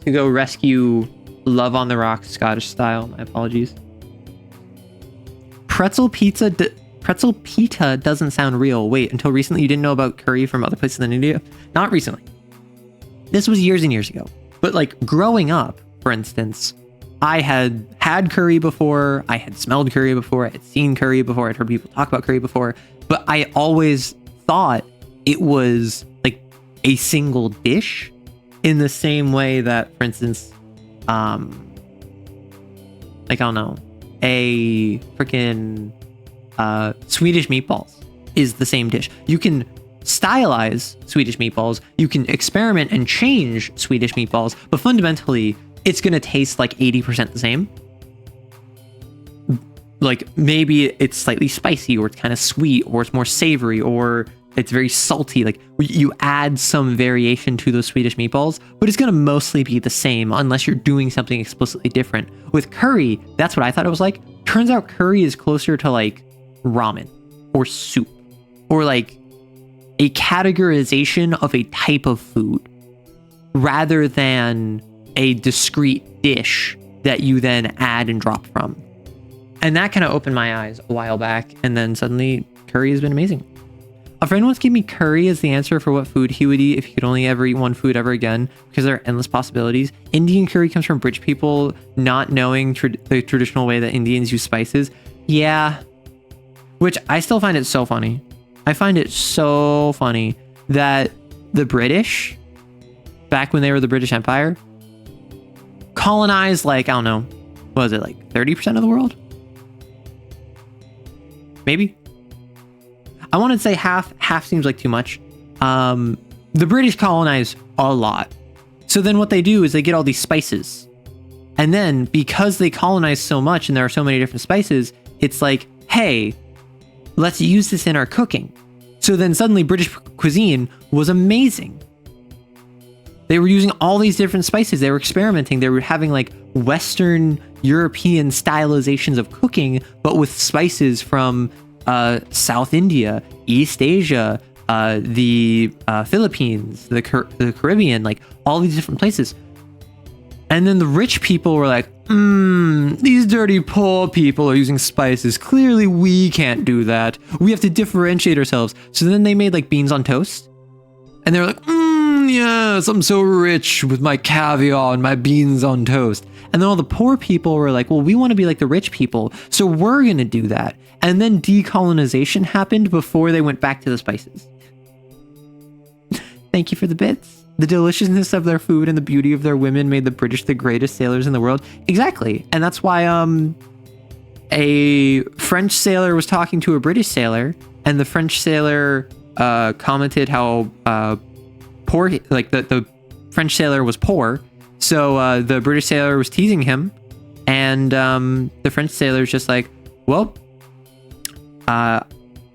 Speaker 1: to go rescue Love on the Rocks Scottish style. My apologies. Pretzel pita doesn't sound real. Wait, until recently you didn't know about curry from other places in India? Not recently. This was years and years ago. But like growing up, for instance, I had had curry before, I had smelled curry before, I had seen curry before, I'd heard people talk about curry before, but I always thought it was like a single dish, in the same way that, for instance, like, I don't know, a freaking Swedish meatballs is the same dish. You can stylize Swedish meatballs, you can experiment and change Swedish meatballs, but fundamentally, it's going to taste like 80% the same. Like maybe it's slightly spicy, or it's kind of sweet, or it's more savory, or it's very salty. Like you add some variation to those Swedish meatballs, but it's going to mostly be the same unless you're doing something explicitly different. With curry, that's what I thought it was like. Turns out curry is closer to like ramen or soup, or like a categorization of a type of food rather than a discrete dish that you then add and drop from. And that kind of opened my eyes a while back, and then suddenly curry has been amazing. A friend once gave me curry as the answer for what food he would eat if he could only ever eat one food ever again, because there are endless possibilities. Indian curry comes from British people not knowing the traditional way that Indians use spices. Yeah. Which I still find it so funny. I find it so funny that the British, back when they were the British Empire, colonized like, I don't know, what was it, like 30% of the world? Maybe. I want to say half seems like too much. The British colonize a lot. So then what they do is they get all these spices. And then because they colonize so much and there are so many different spices, it's like, hey, let's use this in our cooking. So then suddenly British cuisine was amazing. They were using all these different spices. They were experimenting. They were having like Western European stylizations of cooking, but with spices from South India, East Asia, the Philippines, the Caribbean, like all these different places. And then the rich people were like, these dirty poor people are using spices. Clearly we can't do that. We have to differentiate ourselves. So then they made like beans on toast. And they were like, yes, I'm so rich with my caviar and my beans on toast. And then all the poor people were like, well, we want to be like the rich people, so we're going to do that. And then decolonization happened before they went back to the spices. Thank you for the bits. The deliciousness of their food and the beauty of their women made the British the greatest sailors in the world. Exactly. And that's why a French sailor was talking to a British sailor, and the French sailor commented how poor, like the French sailor was poor. So the British sailor was teasing him, and the French sailor's just like, well,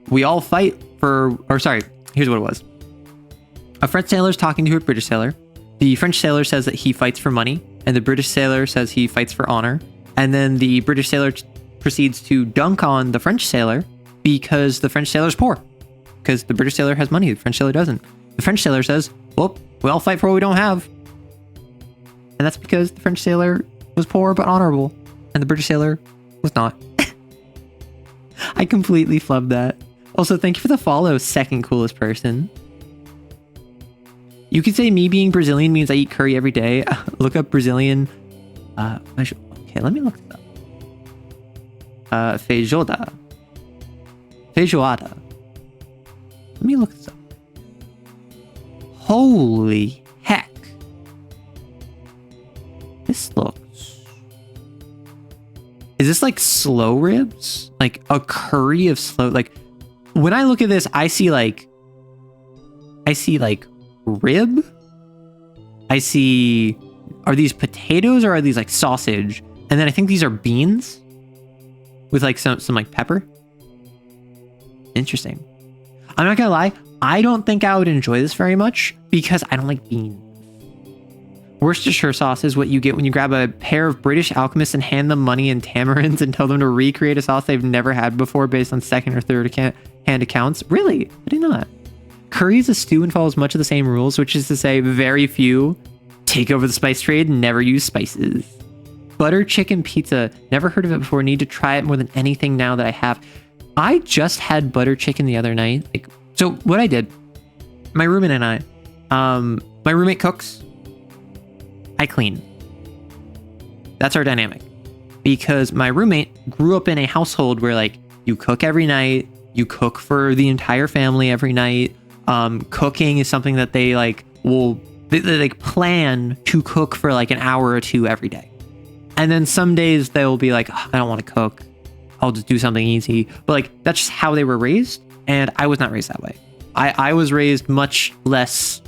Speaker 1: we all fight for, or sorry, here's what it was. A French sailor's talking to a British sailor. The French sailor says that he fights for money, and the British sailor says he fights for honor. And then the British sailor proceeds to dunk on the French sailor because the French sailor's poor. Because the British sailor has money, the French sailor doesn't. The French sailor says, well, we all fight for what we don't have. And that's because the French sailor was poor but honorable, and the British sailor was not. I completely flubbed that. Also, thank you for the follow, second coolest person. You could say me being Brazilian means I eat curry every day. Look up Brazilian. Okay, let me look this up. Feijoada. Feijoada. Let me look this up. Holy heck. This looks... Is this like slow ribs? Like a curry of slow... Like, when I look at this, I see like rib. I see... Are these potatoes or are these like sausage? And then I think these are beans with like some like pepper. Interesting. I'm not gonna lie, I don't think I would enjoy this very much because I don't like beans. Worcestershire sauce is what you get when you grab a pair of British alchemists and hand them money and tamarinds and tell them to recreate a sauce they've never had before based on second or third hand accounts. Really? I did not. Curry is a stew and follows much of the same rules, which is to say very few take over the spice trade and never use spices. Butter chicken pizza. Never heard of it before. Need to try it more than anything now that I have. I just had butter chicken the other night. Like, so what I did, my roommate and I, my roommate cooks, I clean. That's our dynamic. Because my roommate grew up in a household where like you cook every night, you cook for the entire family every night. Cooking is something that they like they like plan to cook for like an hour or two every day. And then some days they'll be like, oh, I don't want to cook. I'll just do something easy. But like, that's just how they were raised. And I was not raised that way. I was raised much less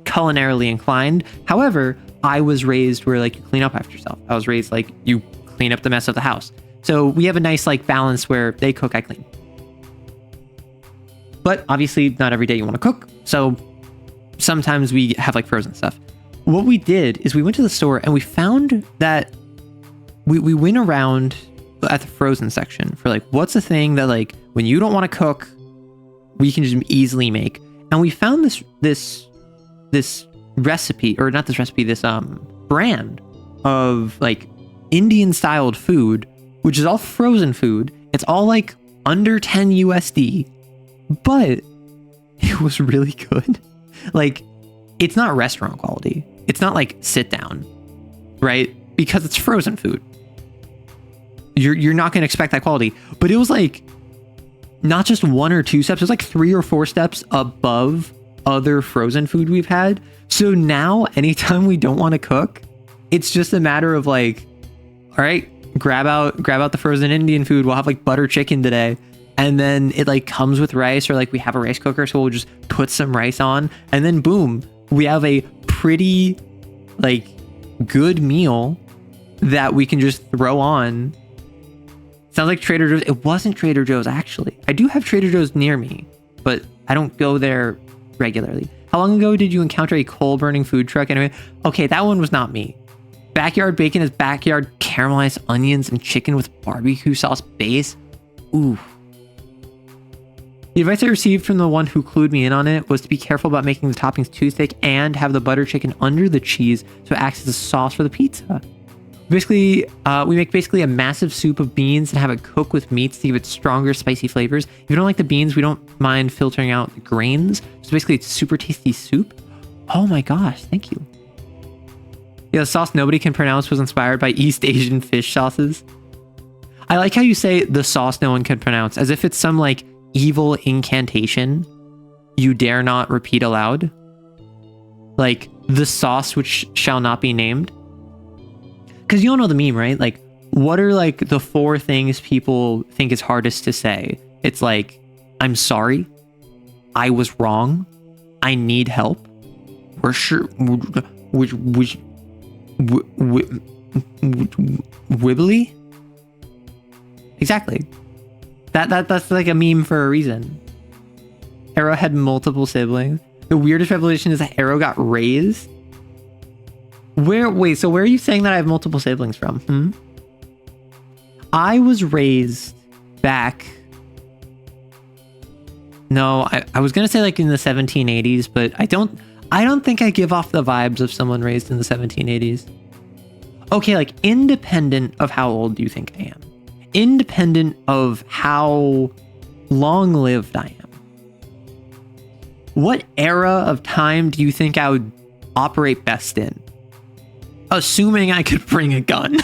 Speaker 1: culinarily inclined. However, I was raised where like you clean up after yourself. I was raised like you clean up the mess of the house. So we have a nice like balance where they cook, I clean. But obviously not every day you want to cook. So sometimes we have like frozen stuff. What we did is we went to the store and we found that we went around at the frozen section for like, what's the thing that like, when you don't want to cook, we can just easily make. And we found this recipe, or not this recipe, this brand of like Indian styled food, which is all frozen food. It's all like under 10 USD, but it was really good. Like, it's not restaurant quality. It's not like sit down, right? Because it's frozen food. You're not going to expect that quality, but it was like not just 1 or 2 steps. It was like 3 or 4 steps above other frozen food we've had. So now anytime we don't want to cook, it's just a matter of like, all right, grab out the frozen Indian food. We'll have like butter chicken today. And then it like comes with rice, or like we have a rice cooker. So we'll just put some rice on, and then boom, we have a pretty like good meal that we can just throw on. Sounds like Trader Joe's. It wasn't Trader Joe's, actually. I do have Trader Joe's near me, but I don't go there regularly. How long ago did you encounter a coal-burning food truck anyway? Okay, that one was not me. Backyard bacon is backyard caramelized onions and chicken with barbecue sauce base. Ooh. The advice I received from the one who clued me in on it was to be careful about making the toppings too thick and have the butter chicken under the cheese so it acts as a sauce for the pizza. Basically, we make basically a massive soup of beans and have it cook with meats to give it stronger, spicy flavors. If you don't like the beans, we don't mind filtering out the grains. So basically, it's super tasty soup. Oh my gosh, thank you. Yeah, the sauce nobody can pronounce was inspired by East Asian fish sauces. I like how you say the sauce no one can pronounce, as if it's some like evil incantation you dare not repeat aloud. Like the sauce which shall not be named. Because you all know the meme, right? Like, what are like the 4 things people think is hardest to say? It's like, I'm sorry, I was wrong, I need help, we're sure, wibbly. Exactly. That's like a meme for a reason. Arrow had multiple siblings. The weirdest revelation is that Arrow got raised. Wait, so where are you saying that I have multiple siblings from? I was raised back. No, I was gonna say like in the 1780s, but I don't think I give off the vibes of someone raised in the 1780s. Okay, like independent of how old you think I am. Independent of how long-lived I am. What era of time do you think I would operate best in? Assuming I could bring a gun.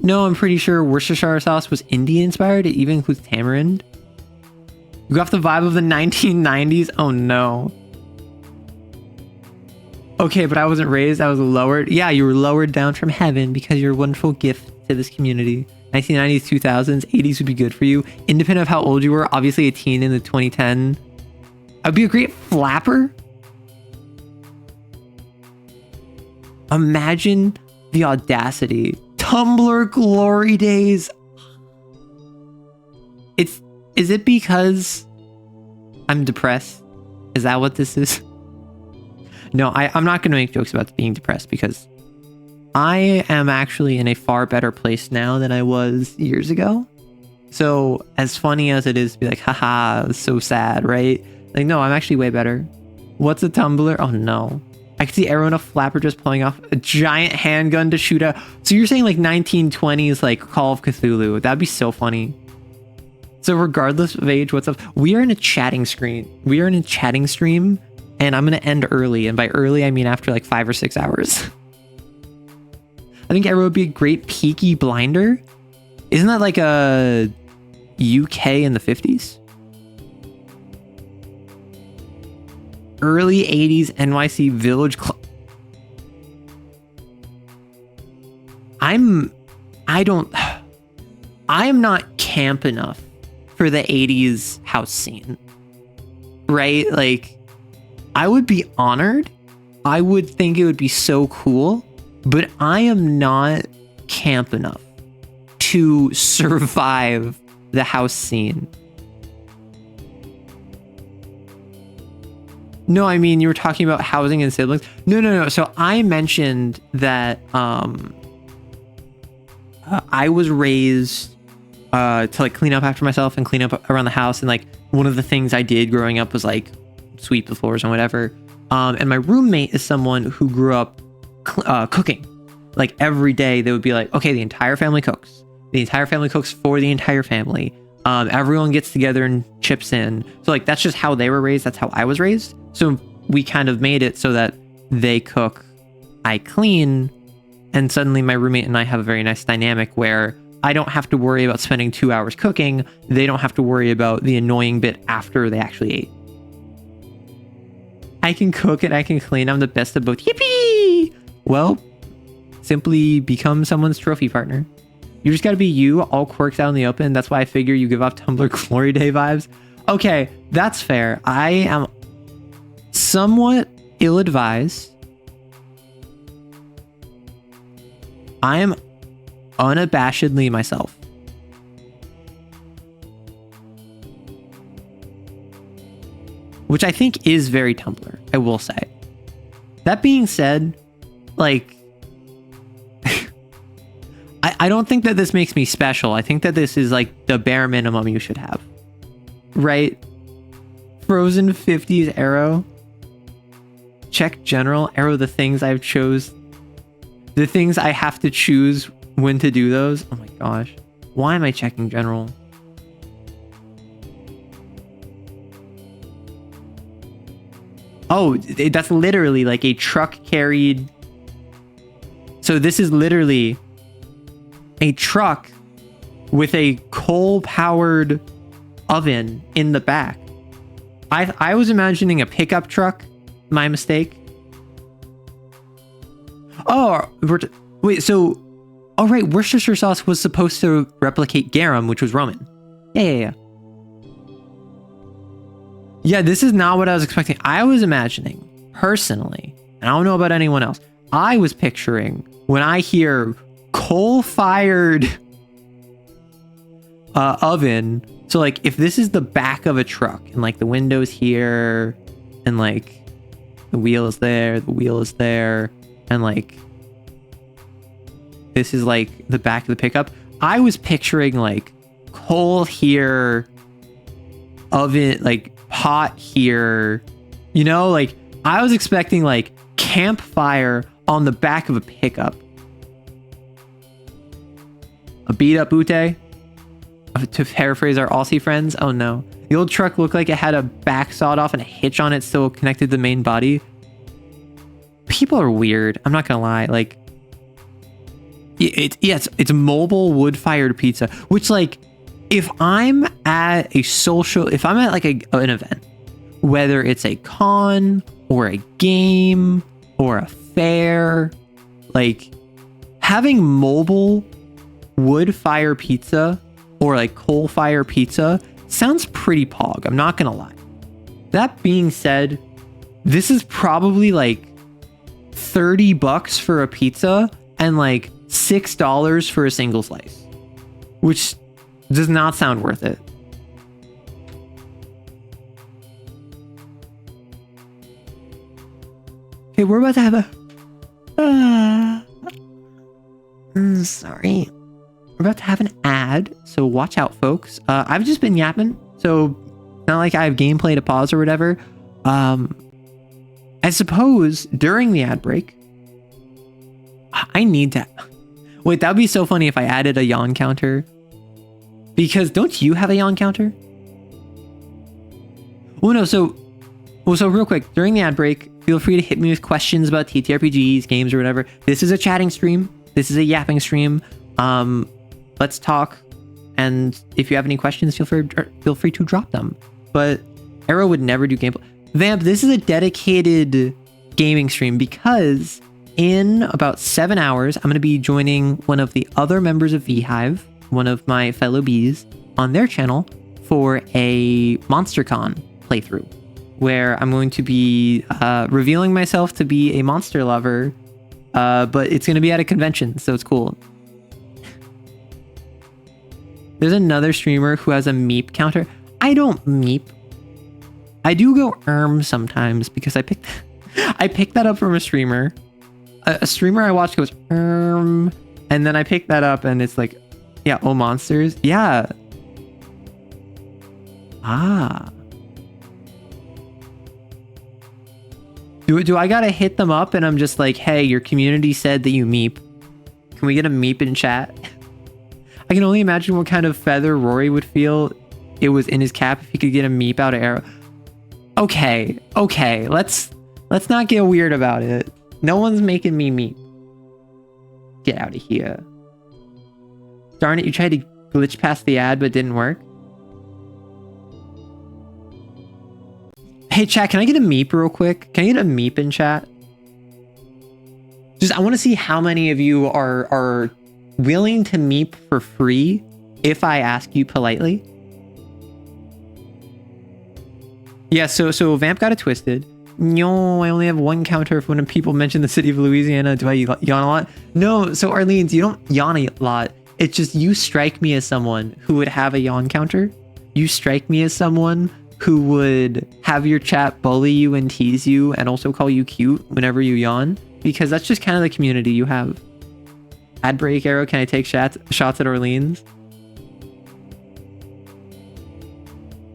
Speaker 1: No, I'm pretty sure Worcestershire sauce was Indian-inspired. It even includes tamarind. You got the vibe of the 1990s? Oh no. Okay, but I wasn't raised. I was lowered. Yeah, you were lowered down from heaven because you're a wonderful gift to this community. 1990s, 2000s, 80s would be good for you. Independent of how old you were, obviously a teen in the 2010. I'd be a great flapper. Imagine the audacity. Tumblr glory days. Is it because I'm depressed? Is that what this is? No, I'm not going to make jokes about being depressed because I am actually in a far better place now than I was years ago. So as funny as it is to be like, haha, so sad, right? Like, no, I'm actually way better. What's a Tumblr? Oh no. I could see Arrow and a flapper just pulling off a giant handgun to shoot out. So you're saying like 1920s, like Call of Cthulhu. That'd be so funny. So regardless of age, what's up? We are in a chatting screen. We are in a chatting stream. And I'm going to end early. And by early, I mean after like 5 or 6 hours. I think Arrow would be a great Peaky Blinder. Isn't that like a UK in the 50s? Early 80s NYC Village Club. I am not camp enough for the 80s house scene. Right? Like, I would be honored. I would think it would be so cool, but I am not camp enough to survive the house scene. No, I mean, you were talking about housing and siblings. No. So I mentioned that I was raised to like clean up after myself and clean up around the house. And like one of the things I did growing up was like sweep the floors and whatever. And my roommate is someone who grew up cooking. Like every day they would be like, okay, the entire family cooks. The entire family cooks for the entire family. Everyone gets together and chips in. So like, that's just how they were raised. That's how I was raised. So we kind of made it so that they cook, I clean. And suddenly my roommate and I have a very nice dynamic where I don't have to worry about spending 2 hours cooking. They don't have to worry about the annoying bit after they actually ate. I can cook and I can clean. I'm the best of both. Yippee! Well, simply become someone's trophy partner. You just got to be you, all quirks out in the open. That's why I figure you give off Tumblr Glory Day vibes. Okay, that's fair. I am somewhat ill-advised. I am unabashedly myself. Which I think is very Tumblr, I will say. That being said, like, I don't think that this makes me special. I think that this is like the bare minimum you should have. Right? Frozen 50s arrow. Check general. Arrow the things I've chose. The things I have to choose when to do those. Oh my gosh. Why am I checking general? Oh, that's literally like a truck carried. So this is literally a truck with a coal-powered oven in the back. I was imagining a pickup truck. My mistake. Oh, wait, so... Oh, right, Worcestershire sauce was supposed to replicate garum, which was Roman. Yeah. Yeah, this is not what I was expecting. I was imagining, personally, and I don't know about anyone else, I was picturing, when I hear coal-fired oven, so like if this is the back of a truck, and like the window's here, and like the wheel is there, and like this is like the back of the pickup, I was picturing like coal here, oven, like pot here, you know, like I was expecting like campfire on the back of a pickup. A beat up Butte, to paraphrase our Aussie friends. Oh no, the old truck looked like it had a back sawed off and a hitch on it still connected to the main body. People are weird, I'm not gonna lie. Like it's mobile wood-fired pizza, which like if I'm at a social, if I'm at like an event, whether it's a con or a game or a fair, like having mobile wood-fire pizza or like coal-fire pizza sounds pretty pog, I'm not gonna lie. That being said, this is probably like $30 for a pizza and like $6 for a single slice, which does not sound worth it. Okay, we're about to have a sorry, we're about to have an ad, so watch out, folks. I've just been yapping, so not like I have gameplay to pause or whatever. I suppose during the ad break, I need to... Wait, that would be so funny if I added a yawn counter. Because don't you have a yawn counter? Well, no, so real quick, during the ad break, feel free to hit me with questions about TTRPGs, games, or whatever. This is a chatting stream. This is a yapping stream. Let's talk. And if you have any questions, feel free to drop them. But Arrow would never do gameplay. Vamp, this is a dedicated gaming stream because in about 7 hours, I'm going to be joining one of the other members of VHive, one of my fellow bees, on their channel for a MonsterCon playthrough, where I'm going to be revealing myself to be a monster lover, but it's going to be at a convention, so it's cool. There's another streamer who has a meep counter. I don't meep. I do go sometimes because I picked that up from a streamer. A streamer I watched goes and then I picked that up and it's like, yeah, oh monsters. Yeah. Ah. Do I gotta hit them up and I'm just like, hey, your community said that you meep. Can we get a meep in chat? I can only imagine what kind of feather Rory would feel it was in his cap if he could get a meep out of Arrow. Okay, let's not get weird about it. No one's making me meep. Get out of here. Darn it, you tried to glitch past the ad but didn't work. Hey chat, can I get a meep real quick? Can I get a meep in chat? I want to see how many of you are willing to meep for free if I ask you politely. Yeah, so Vamp got it twisted. No, I only have one counter for when people mention the city of Louisiana. Do I yawn a lot? No, so Arlene's, you don't yawn a lot. It's just you strike me as someone who would have a yawn counter. You strike me as someone who would have your chat bully you and tease you and also call you cute whenever you yawn, because that's just kind of the community you have. Ad break arrow. Can I take shots at Orleans?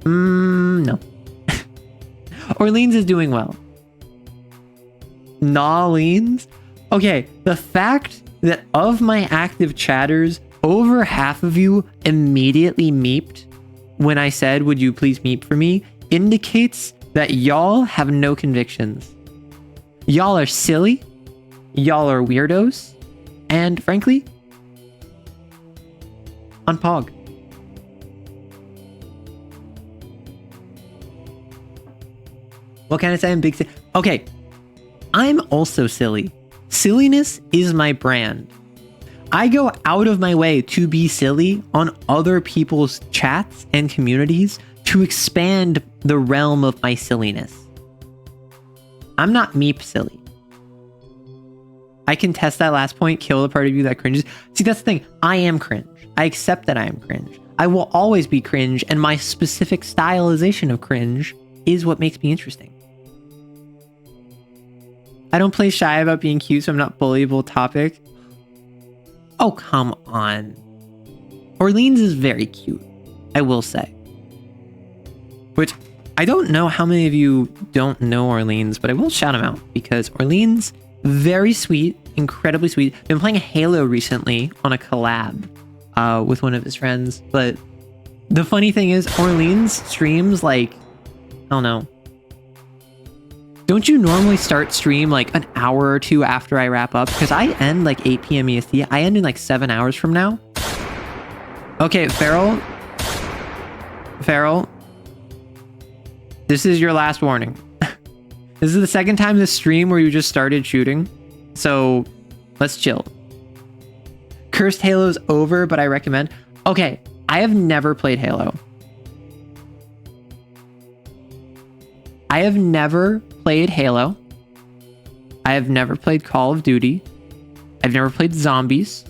Speaker 1: No. Orleans is doing well. Orleans? Okay, the fact that of my active chatters, over half of you immediately meeped when I said, would you please meep for me, indicates that y'all have no convictions. Y'all are silly. Y'all are weirdos. And frankly, on Pog. What can I say? I'm big. Okay, I'm also silly. Silliness is my brand. I go out of my way to be silly on other people's chats and communities to expand the realm of my silliness. I'm not meep silly. I can test that last point, kill the part of you that cringes. See, that's the thing. I am cringe. I accept that I am cringe. I will always be cringe, and my specific stylization of cringe is what makes me interesting. I don't play shy about being cute, so I'm not bullyable topic. Oh, come on. Orleans is very cute, I will say. Which, I don't know how many of you don't know Orleans, but I will shout him out because Orleans, very sweet, incredibly sweet. Been playing Halo recently on a collab with one of his friends, but the funny thing is Orleans streams like, I don't know. Don't you normally start stream like an hour or two after I wrap up? Because I end like 8 p.m. EST. I end in like 7 hours from now. Okay, Farrell. This is your last warning. This is the second time this stream where you just started shooting. So let's chill. Cursed Halo's over, but I recommend. Okay, I have never played Halo. I have never played Halo. I have never played Call of Duty. I've never played Zombies.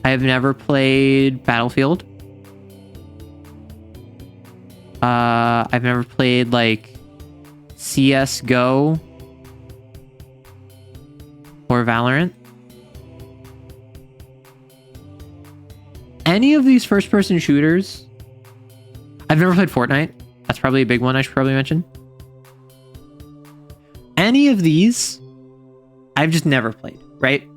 Speaker 1: I have never played Battlefield. I've never played like CS:GO or Valorant. Any of these first-person shooters. I've never played Fortnite. That's probably a big one I should probably mention. Any of these, I've just never played, right?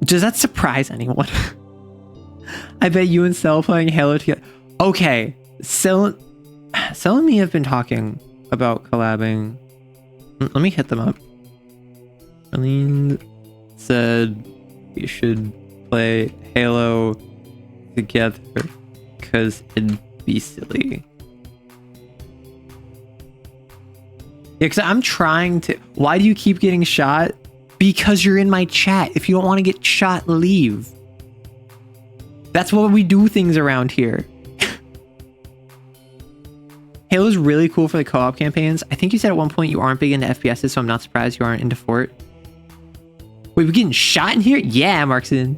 Speaker 1: Does that surprise anyone? I bet you and Cell playing Halo together. Okay, Cell and me have been talking about collabing. Let me hit them up. Arlene said we should play Halo together because it'd be silly. Yeah, because I'm trying to... Why do you keep getting shot? Because you're in my chat. If you don't want to get shot, leave. That's what we do things around here. Halo's really cool for the co-op campaigns. I think you said at one point you aren't big into FPSs, so I'm not surprised you aren't into Fort. Wait, we're getting shot in here? Yeah, Markson.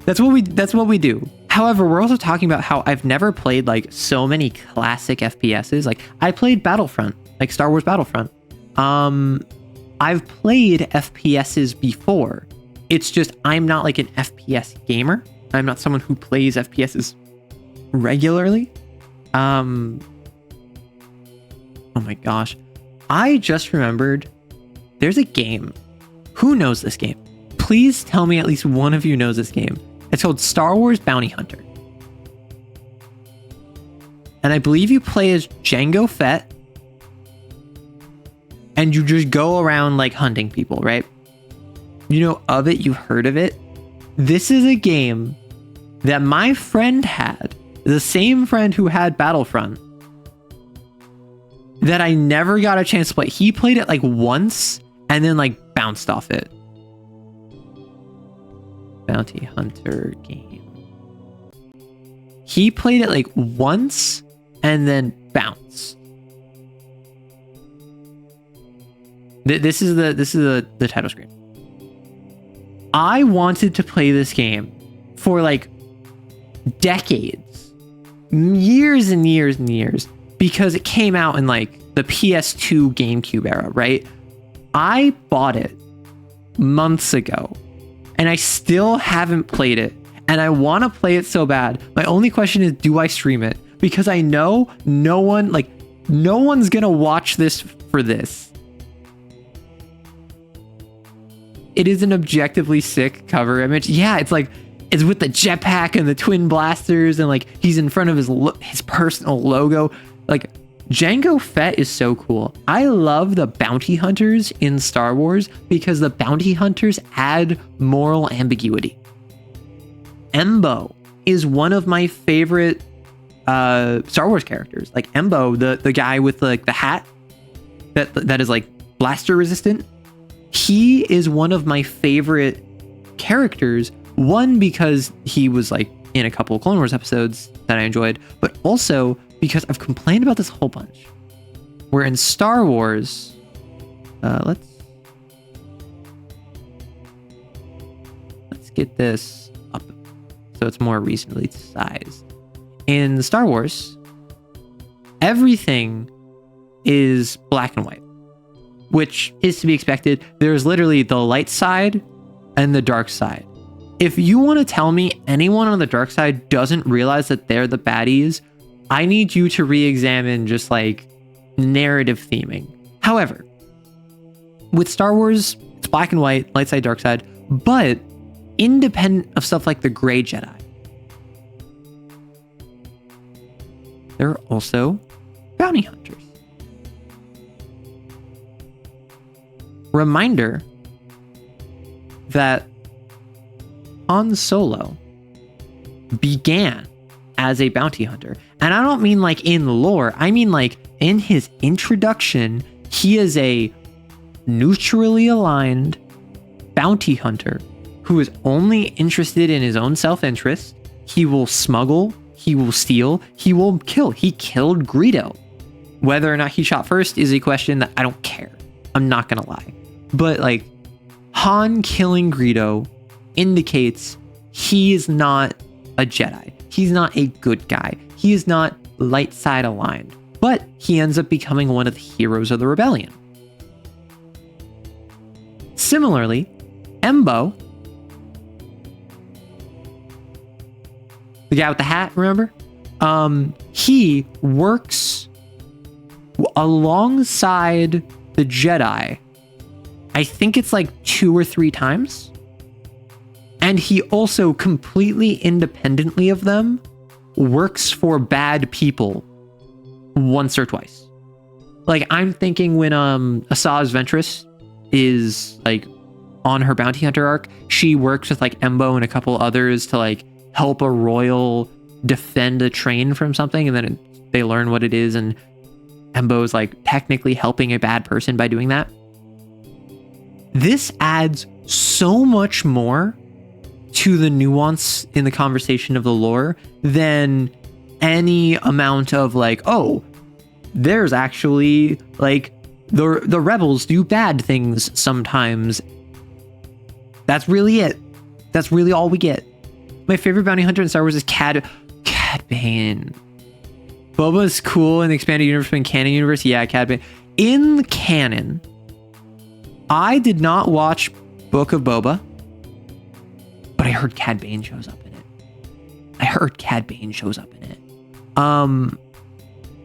Speaker 1: That's what we do. However, we're also talking about how I've never played like so many classic FPSs. Like I played Battlefront. Like Star Wars Battlefront. I've played FPSs before. It's just I'm not like an FPS gamer. I'm not someone who plays FPSs regularly. Oh my gosh. I just remembered there's a game. Who knows this game? Please tell me at least one of you knows this game. It's called Star Wars Bounty Hunter. And I believe you play as Jango Fett. And you just go around like hunting people, right? You know of it, you've heard of it. This is a game that my friend had, the same friend who had Battlefront, that I never got a chance to play. He played it like once and then like bounced off it. Bounty Hunter game. He played it like once and then bounced. This is the title screen. I wanted to play this game for like decades, years and years and years, because it came out in like the PS2 GameCube era, right? I bought it months ago, and I still haven't played it. And I want to play it so bad. My only question is, do I stream it? Because I know no one's gonna watch this for this. It is an objectively sick cover image. Yeah, it's with the jetpack and the twin blasters, and like he's in front of his personal logo. Like, Jango Fett is so cool. I love the bounty hunters in Star Wars because the bounty hunters add moral ambiguity. Embo is one of my favorite Star Wars characters. Like Embo, the guy with like the hat that is like blaster resistant. He is one of my favorite characters. One, because he was like in a couple of Clone Wars episodes that I enjoyed, but also because I've complained about this a whole bunch. Where in Star Wars, let's get this up so it's more reasonably sized. In Star Wars, everything is black and white, which is to be expected. There's literally the light side and the dark side. If you want to tell me anyone on the dark side doesn't realize that they're the baddies, I need you to re-examine just like narrative theming. However, with Star Wars, it's black and white, light side, dark side, but independent of stuff like the Gray Jedi, there are also bounty hunters. Reminder that Han Solo began as a bounty hunter. And I don't mean like in lore, I mean like in his introduction, he is a neutrally aligned bounty hunter who is only interested in his own self-interest. He will smuggle, he will steal, he will kill. He killed Greedo. Whether or not he shot first is a question that I don't care. I'm not gonna lie. But like, Han killing Greedo indicates he is not a Jedi. He's not a good guy. He is not light side aligned. But he ends up becoming one of the heroes of the rebellion. Similarly, Embo, the guy with the hat, remember? He works alongside the Jedi. I think it's like 2 or 3 times. And he also completely independently of them works for bad people once or twice. Like, I'm thinking when Asajj Ventress is like on her bounty hunter arc, she works with like Embo and a couple others to like help a royal defend a train from something, and then they learn what it is, and Embo's like technically helping a bad person by doing that. This adds so much more to the nuance in the conversation of the lore than any amount of like, oh, there's actually like the rebels do bad things sometimes. That's really it. That's really all we get. My favorite bounty hunter in Star Wars is Cad Bane. Boba's cool in the expanded universe, but in canon universe, yeah, Cad Bane. In canon, I did not watch Book of Boba, but I heard Cad Bane shows up in it.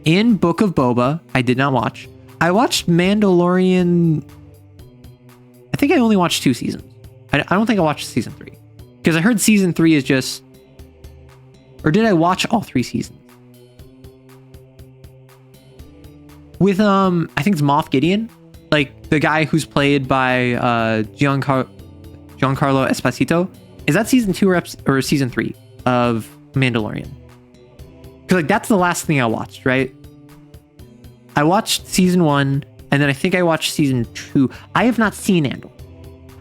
Speaker 1: In Book of Boba, I did not watch. I watched Mandalorian. I think I only watched 2 seasons. I don't think I watched season 3. Because I heard season 3 is just... Or did I watch all 3 seasons? With, I think it's Moff Gideon. Like, the guy who's played by Giancarlo Esposito. Is that season 2 or season 3 of Mandalorian? Because, like, that's the last thing I watched, right? I watched season 1, and then I think I watched season 2. I have not seen Andor.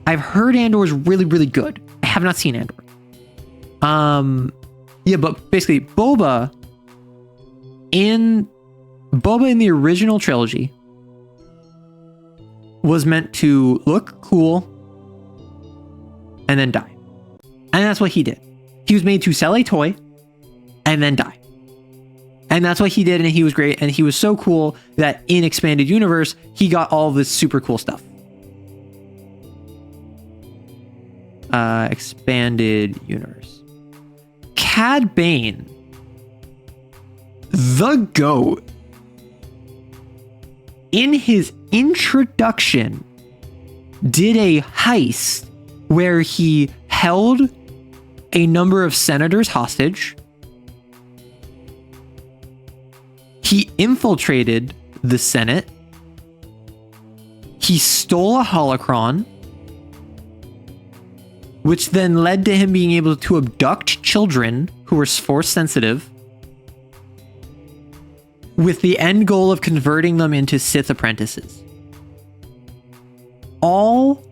Speaker 1: I've heard Andor is really, really good. I have not seen Andor. Yeah, but basically, Boba in the original trilogy was meant to look cool and then die. And that's what he did. He was made to sell a toy and then die. And that's what he did, and he was great, and he was so cool that in Expanded Universe, he got all this super cool stuff. expanded universe. Cad Bane, the GOAT, in his introduction, did a heist where he held a number of senators hostage. He infiltrated the Senate. He stole a holocron, which then led to him being able to abduct children who were force sensitive, with the end goal of converting them into Sith apprentices. All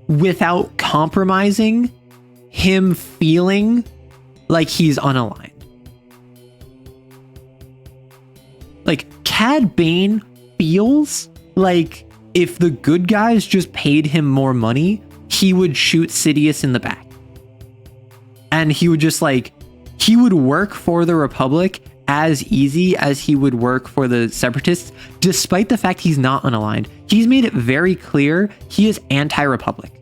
Speaker 1: without compromising him feeling like he's unaligned. Like, Cad Bane feels like if the good guys just paid him more money, he would shoot Sidious in the back. And he would just he would work for the Republic as easy as he would work for the Separatists, despite the fact he's not unaligned. He's made it very clear he is anti-Republic.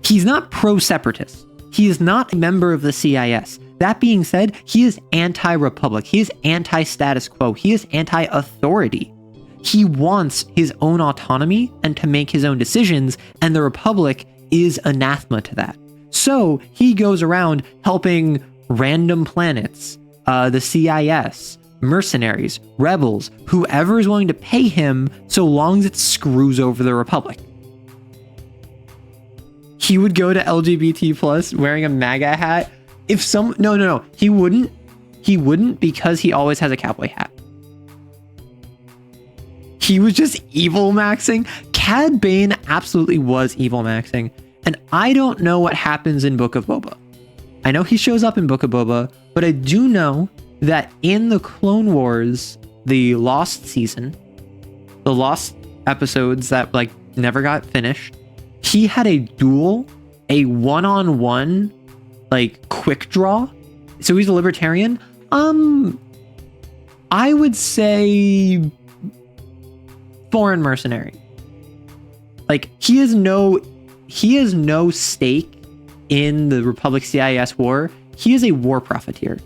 Speaker 1: He's not pro-Separatist. He is not a member of the CIS. That being said, he is anti-Republic. He is anti-status quo. He is anti-authority. He wants his own autonomy and to make his own decisions, and the Republic is anathema to that. So he goes around helping random planets, the CIS, mercenaries, rebels, whoever is willing to pay him, so long as it screws over the Republic. He would go to LGBT plus wearing a MAGA hat. If some, no, he wouldn't because he always has a cowboy hat. He was just evil maxing. Cad Bane absolutely was evil maxing. And I don't know what happens in Book of Boba. I know he shows up in Book of Boba, but I do know that in the Clone Wars, the Lost season, the Lost episodes that never got finished, he had a duel, a one-on-one, quick draw. So he's a libertarian. I would say foreign mercenary. He has no stake in the Republic CIS war. He is a war profiteer.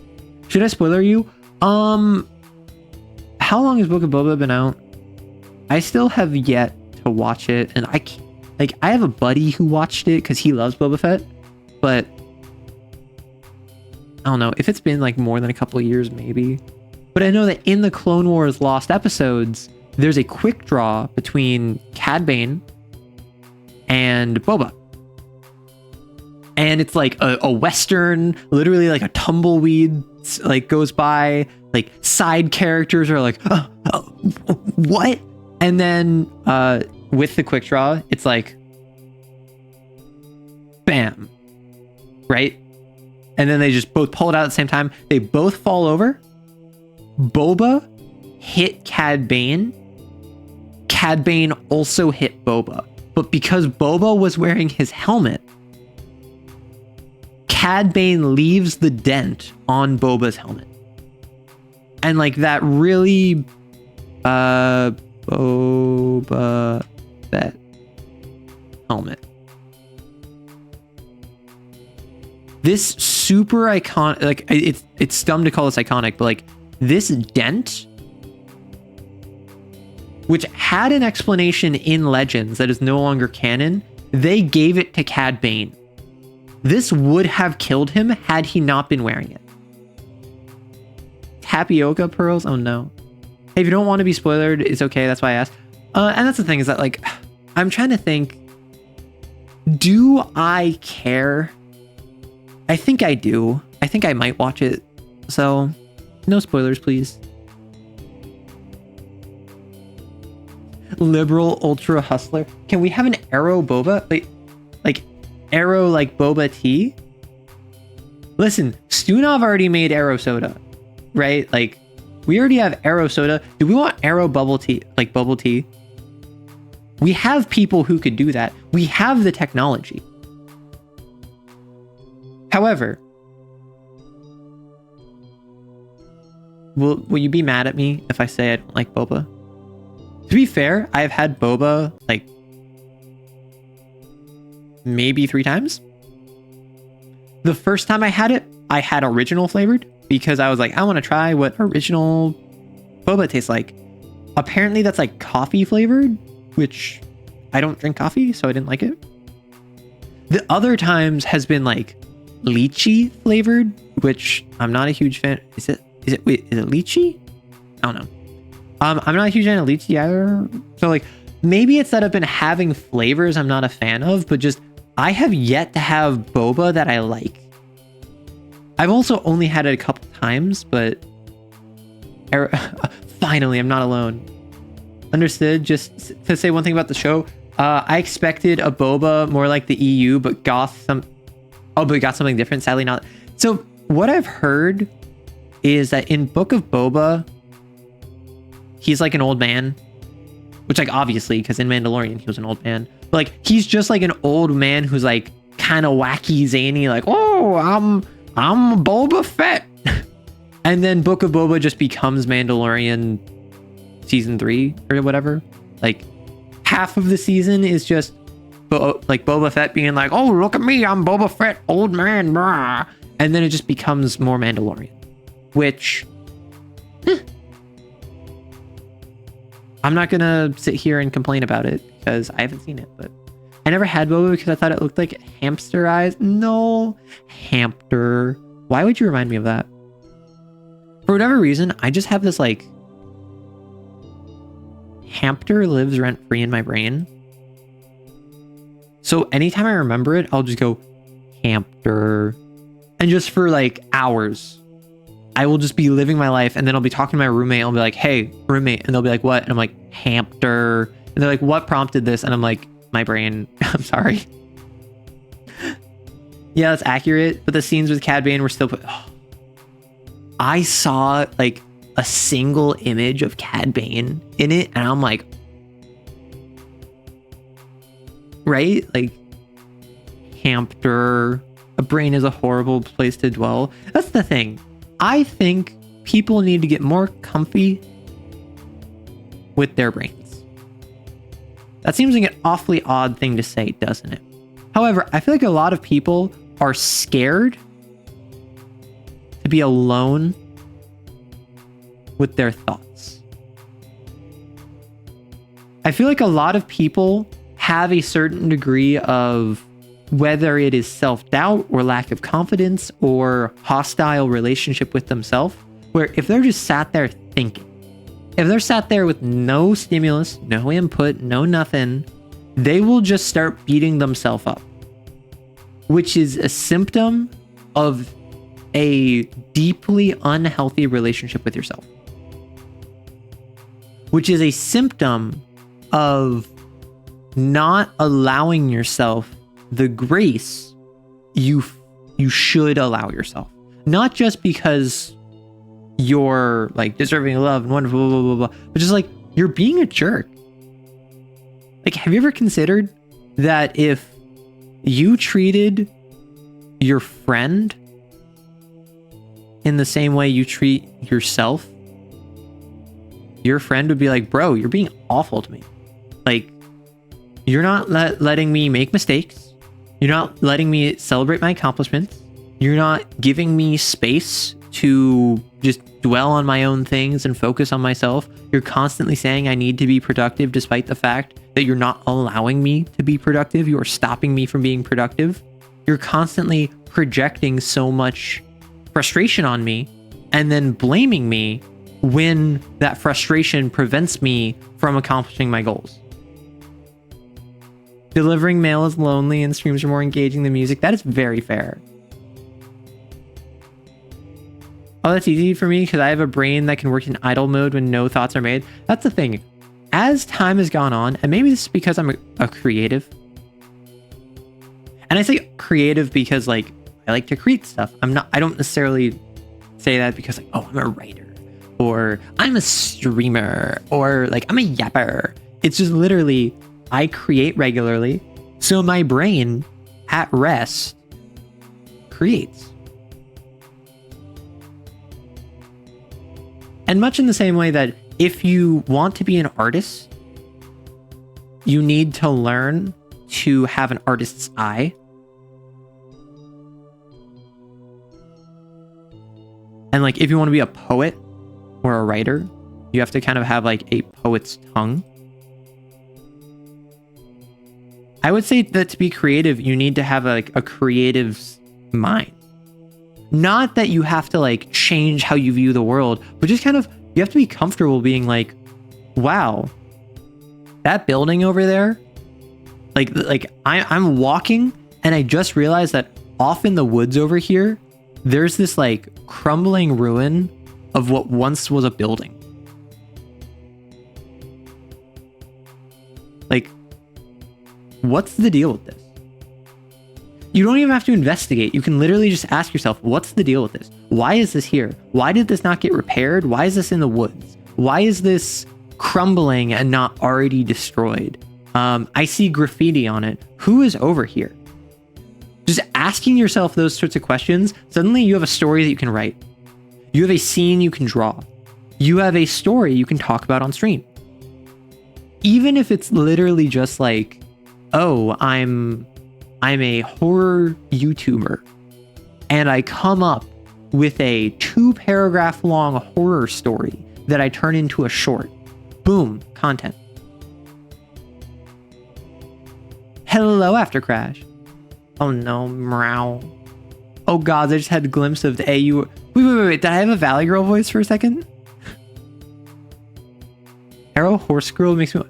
Speaker 1: Should I spoiler you? How long has Book of Boba been out? I still have yet to watch it, and I have a buddy who watched it because he loves Boba Fett, but I don't know if it's been more than a couple of years, maybe. But I know that in the Clone Wars Lost episodes, there's a quick draw between Cad Bane and Boba. And it's a Western, literally a tumbleweed goes by, side characters are what? And then with the quick draw, it's bam, right? And then they just both pull it out at the same time. They both fall over. Boba hit Cad Bane. Cad Bane also hit Boba. But because Boba was wearing his helmet, Cad Bane leaves the dent on Boba's helmet. And that really Boba Fett helmet. This super iconic, it's dumb to call this iconic, but this dent, which had an explanation in Legends that is no longer canon, they gave it to Cad Bane. This would have killed him had he not been wearing it. Tapioca pearls? Oh no. Hey, if you don't want to be spoiled, it's okay. That's why I asked. And that's the thing is that I'm trying to think, do I care? I think I do. I think I might watch it. So, no spoilers, please. Liberal ultra hustler. Can we have an Arrow Boba? Arrow Boba tea? Listen, Stunov already made Arrow soda, right? We already have Arrow soda. Do we want Arrow bubble tea? Bubble tea? We have people who could do that. We have the technology. However, will you be mad at me if I say I don't like boba? To be fair, I've had boba maybe 3 times. The first time I had original flavored because I was like, I want to try what original boba tastes like. Apparently that's like coffee flavored, which I don't drink coffee, so I didn't like it. The other times has been like lychee flavored, which I'm not a huge fan. Is it lychee? I don't know. I'm not a huge fan of lychee either. So like maybe it's that I've been having flavors I'm not a fan of, but just I have yet to have boba that I like. I've also only had it a couple times, but finally I'm not alone. Understood. Just to say one thing about the show, I expected a boba more like the EU, but got something different. Sadly not. So what I've heard is that in Book of Boba, he's like an old man, which like obviously because in Mandalorian he was an old man, but like he's just like an old man who's like kind of wacky, zany, like, oh, I'm Boba Fett. And then Book of Boba just becomes Mandalorian season 3 or whatever. Like half of the season is just like Boba Fett being like, oh, look at me, I'm Boba Fett, old man, brah. And then it just becomes more Mandalorian, which I'm not gonna sit here and complain about it because I haven't seen it, but I never had boba because I thought it looked like hamster eyes. No, hamster. Why would you remind me of that? For whatever reason, I just have this like hamster lives rent free in my brain. So anytime I remember it, I'll just go hamster. And just for like hours, I will just be living my life, and then I'll be talking to my roommate. I'll be like, hey, roommate. And they'll be like, what? And I'm like, hamster. And they're like, what prompted this? And I'm like, my brain. I'm sorry. Yeah, that's accurate. But the scenes with Cad Bane were still I saw like a single image of Cad Bane in it, and I'm like, right? Like, hamster. A brain is a horrible place to dwell. That's the thing. I think people need to get more comfy with their brains. That seems like an awfully odd thing to say, doesn't it? However, I feel like a lot of people are scared to be alone with their thoughts. I feel like a lot of people have a certain degree of, whether it is self-doubt or lack of confidence or hostile relationship with themselves, where if they're just sat there thinking, if they're sat there with no stimulus, no input, no nothing, they will just start beating themselves up, which is a symptom of a deeply unhealthy relationship with yourself, which is a symptom of not allowing yourself the grace you should allow yourself. Not just because you're like deserving of love and wonderful, blah, blah, blah, blah, but just like you're being a jerk. Like, have you ever considered that if you treated your friend in the same way you treat yourself, your friend would be like, bro, you're being awful to me. Like, you're not letting me make mistakes. You're not letting me celebrate my accomplishments. You're not giving me space to just dwell on my own things and focus on myself. You're constantly saying I need to be productive despite the fact that you're not allowing me to be productive. You are stopping me from being productive. You're constantly projecting so much frustration on me and then blaming me when that frustration prevents me from accomplishing my goals. Delivering mail is lonely and streams are more engaging than music. That is very fair. Oh, that's easy for me because I have a brain that can work in idle mode when no thoughts are made. That's the thing. As time has gone on, and maybe this is because I'm a creative. And I say creative because like I like to create stuff. I don't necessarily say that because like, oh, I'm a writer or I'm a streamer or like I'm a yapper. It's just literally I create regularly, so my brain at rest creates. And much in the same way that if you want to be an artist, you need to learn to have an artist's eye. And like, if you want to be a poet or a writer, you have to kind of have like a poet's tongue. I would say that to be creative, you need to have like a creative's mind. Not that you have to like change how you view the world, but just kind of, you have to be comfortable being like, wow, that building over there, I'm walking and I just realized that off in the woods over here, there's this like crumbling ruin of what once was a building. Like, what's the deal with this? You don't even have to investigate. You can literally just ask yourself, what's the deal with this? Why is this here? Why did this not get repaired? Why is this in the woods? Why is this crumbling and not already destroyed? I see graffiti on it. Who is over here? Just asking yourself those sorts of questions, suddenly you have a story that you can write. You have a scene you can draw. You have a story you can talk about on stream. Even if it's literally just like, oh, I'm a horror YouTuber and I come up with a 2-paragraph long horror story that I turn into a short. Boom, content. Hello, After Crash. Oh no, meow. Oh god, I just had a glimpse of the AU. Wait. Did I have a Valley Girl voice for a second? Arrow Horse Girl makes me...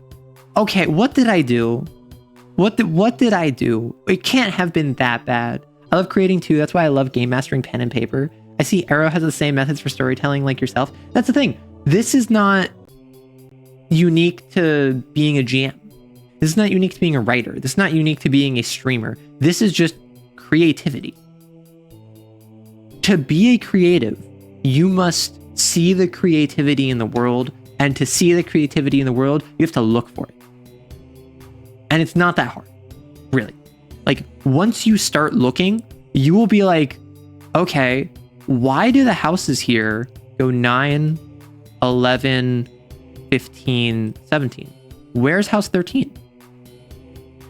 Speaker 1: Okay, what did I do? What did I do? It can't have been that bad. I love creating too. That's why I love game mastering pen and paper. I see Arrow has the same methods for storytelling like yourself. That's the thing. This is not unique to being a GM. This is not unique to being a writer. This is not unique to being a streamer. This is just creativity. To be a creative, you must see the creativity in the world, and to see the creativity in the world, you have to look for it. And it's not that hard, really. Like, once you start looking, you will be like, okay, why do the houses here go 9, 11, 15, 17? Where's house 13?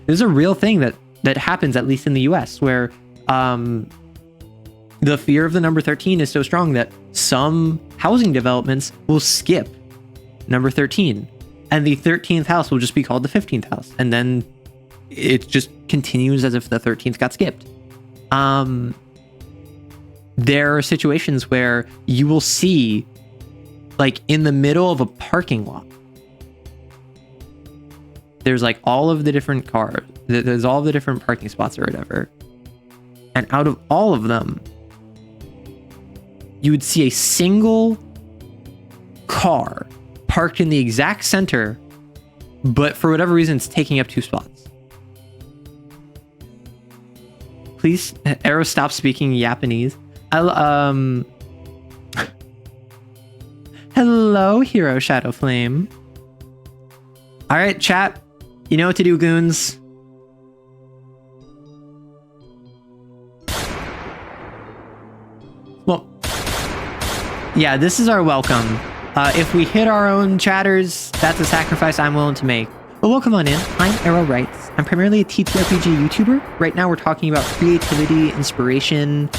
Speaker 1: This is a real thing that happens, at least in the US, where the fear of the number 13 is so strong that some housing developments will skip number 13. And the 13th house will just be called the 15th house. And then it just continues as if the 13th got skipped. There are situations where you will see, like, in the middle of a parking lot, there's like all of the different cars, there's all the different parking spots or whatever. And out of all of them, you would see a single car parked in the exact center, but for whatever reason, it's taking up 2 spots. Please, Arrow, stop speaking Japanese. Hello, Hero Shadow Flame. All right, chat. You know what to do, goons. Well, yeah, this is our welcome. If we hit our own chatters, that's a sacrifice I'm willing to make. But welcome on in. I'm Arrow Writes. I'm primarily a TTRPG YouTuber. Right now we're talking about creativity, inspiration,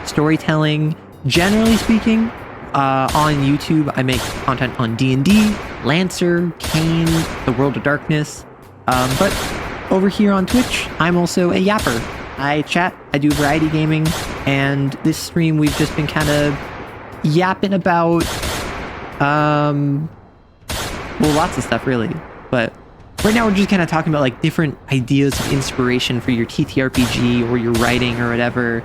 Speaker 1: storytelling. Generally speaking, on YouTube, I make content on D&D, Lancer, Kane, The World of Darkness. But over here on Twitch, I'm also a yapper. I chat, I do variety gaming, and this stream we've just been kind of yapping about, well, lots of stuff really. But right now we're just kind of talking about like different ideas of inspiration for your TTRPG or your writing or whatever.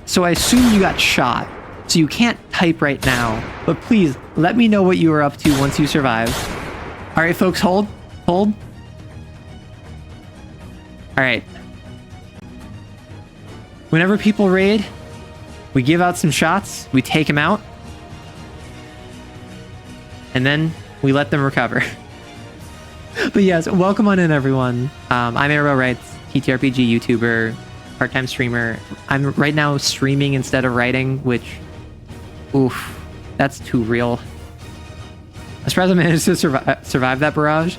Speaker 1: So I assume you got shot, so you can't type right now, but please let me know what you are up to once you survive. All right, folks, hold. All right. Whenever people raid, we give out some shots, we take them out, and then we let them recover. But yes, welcome on in, everyone. I'm Arrow Writes, TTRPG YouTuber, part-time streamer. I'm right now streaming instead of writing, which, oof, that's too real. I'm surprised I managed to survive that barrage.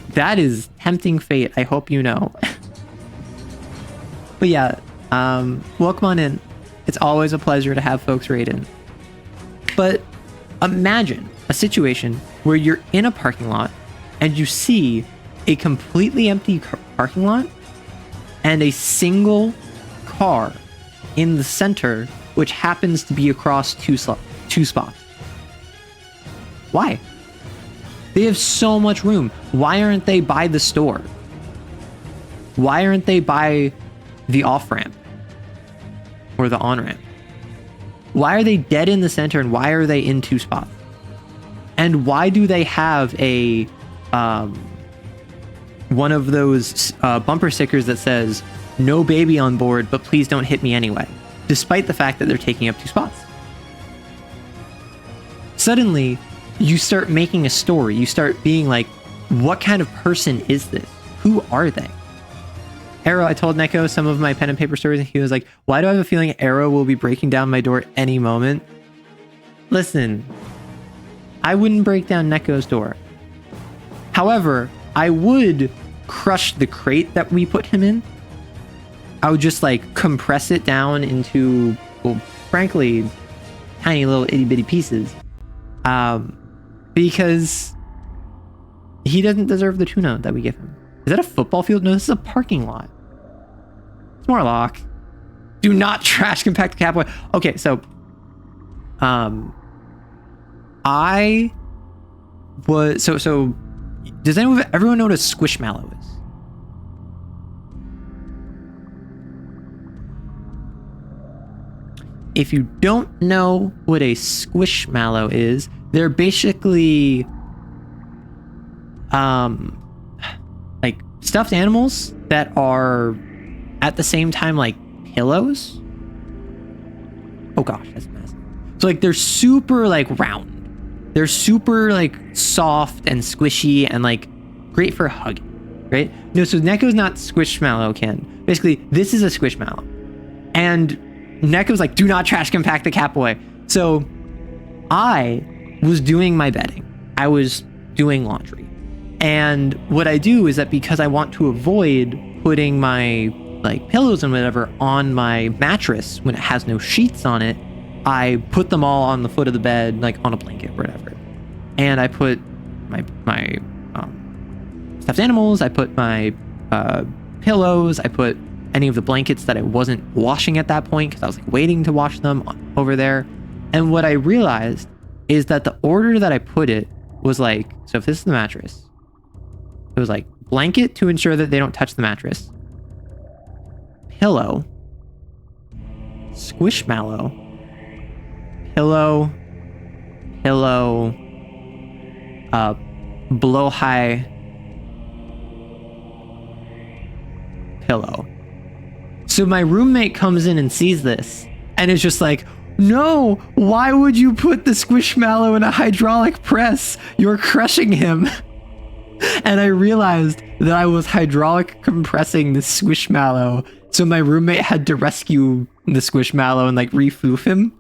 Speaker 1: That is 10 tempting fate, I hope you know. But yeah, welcome on in. It's always a pleasure to have folks raid in. But imagine a situation where you're in a parking lot and you see a completely empty parking lot and a single car in the center, which happens to be across two spots. Why? They have so much room. Why aren't they by the store? Why aren't they by the off-ramp or the on-ramp? Why are they dead in the center, and why are they in two spots? And why do they have a one of those bumper stickers that says "No baby on board, but please don't hit me anyway," despite the fact that they're taking up two spots? Suddenly, you start making a story. You start being like, what kind of person is this? Who are they? Arrow, I told Neko some of my pen and paper stories, and he was like, why do I have a feeling Arrow will be breaking down my door any moment? Listen, I wouldn't break down Neko's door. However, I would crush the crate that we put him in. I would just like compress it down into, well, frankly, tiny little itty bitty pieces. Because he doesn't deserve the tuna that we give him. Is that a football field? No, this is a parking lot. It's more lock. Do not trash compact the Catboy. Okay, so I was so does everyone know what a squishmallow is? If you don't know what a squishmallow is, they're basically like stuffed animals that are at the same time like pillows. Oh gosh, that's massive. So like they're super like round. They're super like soft and squishy and like great for hugging, right? No, so Neko's not squishmallow, Ken. Basically, this is a squishmallow. And Neko's like, do not trash compact the Catboy. So I was doing my bedding. I was doing laundry. And what I do is that because I want to avoid putting my like pillows and whatever on my mattress when it has no sheets on it, I put them all on the foot of the bed, like on a blanket or whatever. And I put my stuffed animals, I put my pillows, I put any of the blankets that I wasn't washing at that point because I was like waiting to wash them over there. And what I realized is that the order that I put it was like, so if this is the mattress, it was like blanket to ensure that they don't touch the mattress, pillow, squishmallow, pillow, blow high, pillow. So my roommate comes in and sees this and is just like, no, why would you put the squishmallow in a hydraulic press? You're crushing him. And I realized that I was hydraulic compressing the squishmallow. So my roommate had to rescue the squishmallow and like refoof him.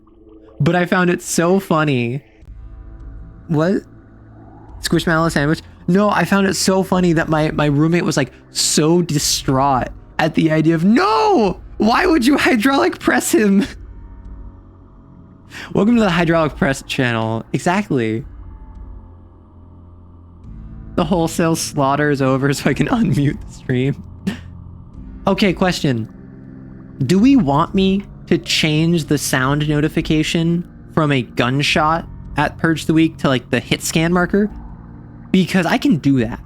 Speaker 1: But I found it so funny. What? Squishmallow sandwich? No, I found it so funny that my roommate was like so distraught at the idea of, no, why would you hydraulic press him? Welcome to the hydraulic press channel. Exactly. The wholesale slaughter is over so I can unmute the stream. Okay, question. Do we want me to change the sound notification from a gunshot at Purge the Week to like the hit scan marker? Because I can do that.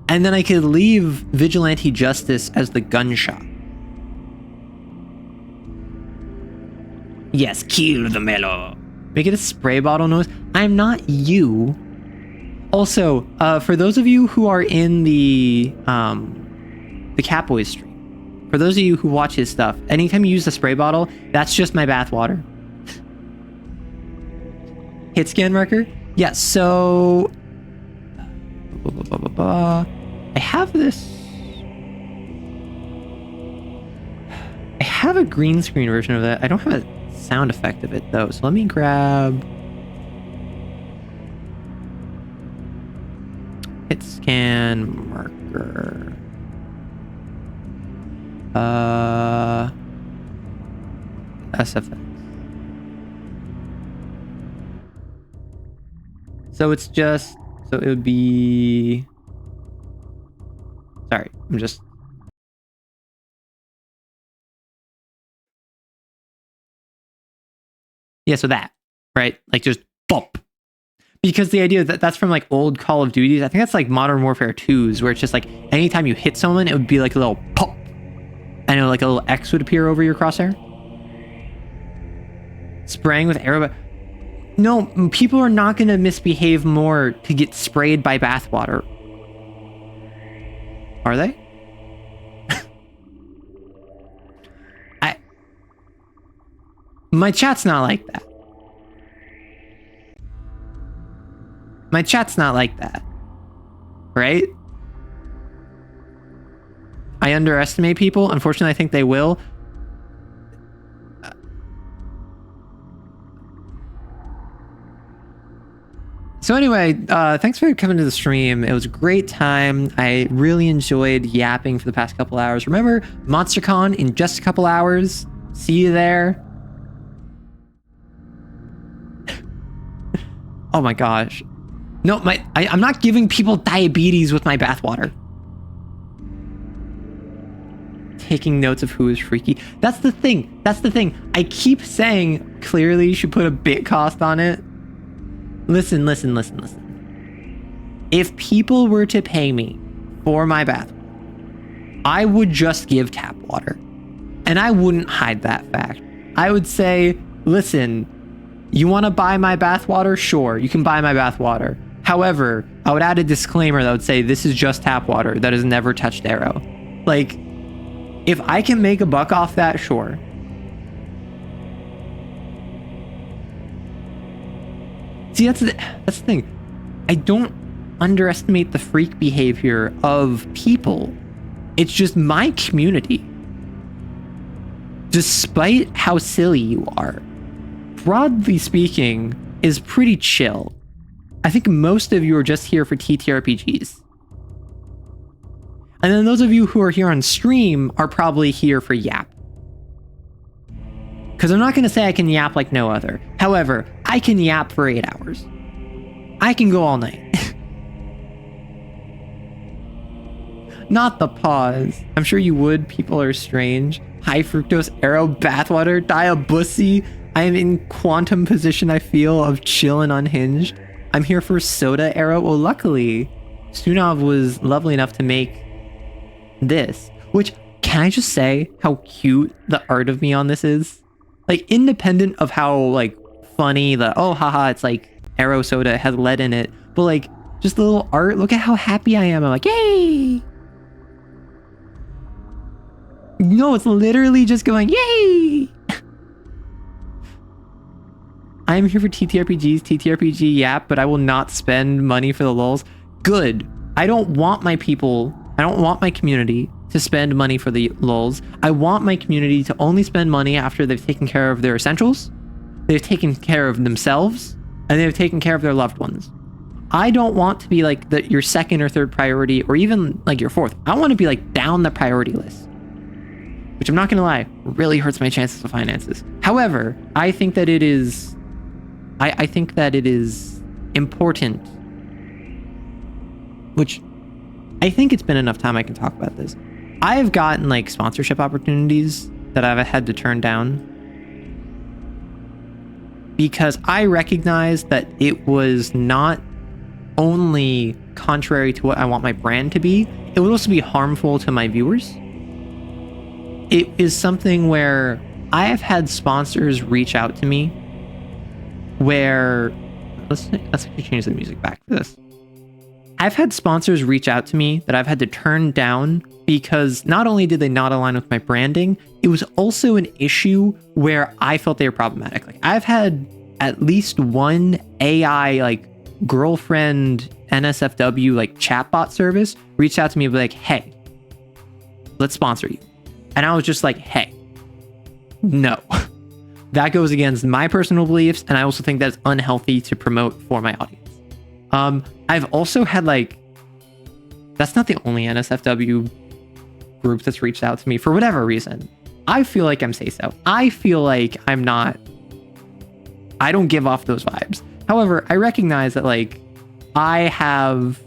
Speaker 1: And then I could leave Vigilante Justice as the gunshot. Yes, kill the mellow. Make it a spray bottle noise. I'm not you. Also, for those of you who are in the Catboy stream, for those of you who watch his stuff, anytime you use the spray bottle, that's just my bath water. Hit scan marker? Yeah, so I have this. I have a green screen version of that. I don't have a sound effect of it though. So let me grab hit scan. can marker. SFX. So it's just, so it would be, sorry, I'm just, yeah, so that, right? Like just bump. Because the idea that that's from like old Call of Duties, I think that's like Modern Warfare 2's, where it's just like anytime you hit someone, it would be like a little pop. I know, like a little X would appear over your crosshair. Spraying with arrow. No, people are not going to misbehave more to get sprayed by bathwater. Are they? My chat's not like that. My chat's not like that. Right? I underestimate people. Unfortunately, I think they will. So anyway, thanks for coming to the stream. It was a great time. I really enjoyed yapping for the past couple hours. Remember, MonsterCon in just a couple hours. See you there. Oh my gosh. No, I'm not giving people diabetes with my bathwater. Taking notes of who is freaky. That's the thing. That's the thing. I keep saying clearly you should put a bit cost on it. Listen. If people were to pay me for my bath, I would just give tap water. And I wouldn't hide that fact. I would say, listen, you want to buy my bathwater? Sure, you can buy my bathwater. However, I would add a disclaimer that would say this is just tap water that has never touched Arrow. Like, if I can make a buck off that, sure. See, that's the thing. I don't underestimate the freak behavior of people. It's just my community. Despite how silly you are, broadly speaking, is pretty chill. I think most of you are just here for TTRPGs. And then those of you who are here on stream are probably here for yap. Because I'm not going to say I can yap like no other. However, I can yap for 8 hours. I can go all night. Not the pause. I'm sure you would. People are strange. High fructose Arrow bathwater. Diabussy. I am in quantum position, I feel, of chill and unhinged. I'm here for soda Arrow. Well, luckily, Sunov was lovely enough to make this. Which, can I just say how cute the art of me on this is? Like, independent of how, like, funny the, oh, haha, it's like Arrow soda has lead in it. But, like, just the little art. Look at how happy I am. I'm like, yay! No, it's literally just going, yay! I'm here for TTRPG yap, but I will not spend money for the lulz. Good. I don't want my people, I don't want my community to spend money for the lulz. I want my community to only spend money after they've taken care of their essentials, they've taken care of themselves, and they've taken care of their loved ones. I don't want to be like your second or third priority, or even like your fourth. I want to be like down the priority list. Which, I'm not going to lie, really hurts my chances of finances. However, I think that it is... I think that it is important, which I think it's been enough time I can talk about this. I have gotten like sponsorship opportunities that I've had to turn down because I recognize that it was not only contrary to what I want my brand to be, it would also be harmful to my viewers. It is something where I have had sponsors reach out to me where, let's actually change the music back for this. I've had sponsors reach out to me that I've had to turn down because not only did they not align with my branding, it was also an issue where I felt they were problematic. Like, I've had at least one AI, like, girlfriend NSFW, like, chatbot service reach out to me and be like, hey, let's sponsor you. And I was just like, hey, no. That goes against my personal beliefs, and I also think that's unhealthy to promote for my audience. I've also had like that's not the only NSFW group that's reached out to me for whatever reason. I feel like I'm say-so. I feel like I'm not, I don't give off those vibes. However, I recognize that like I have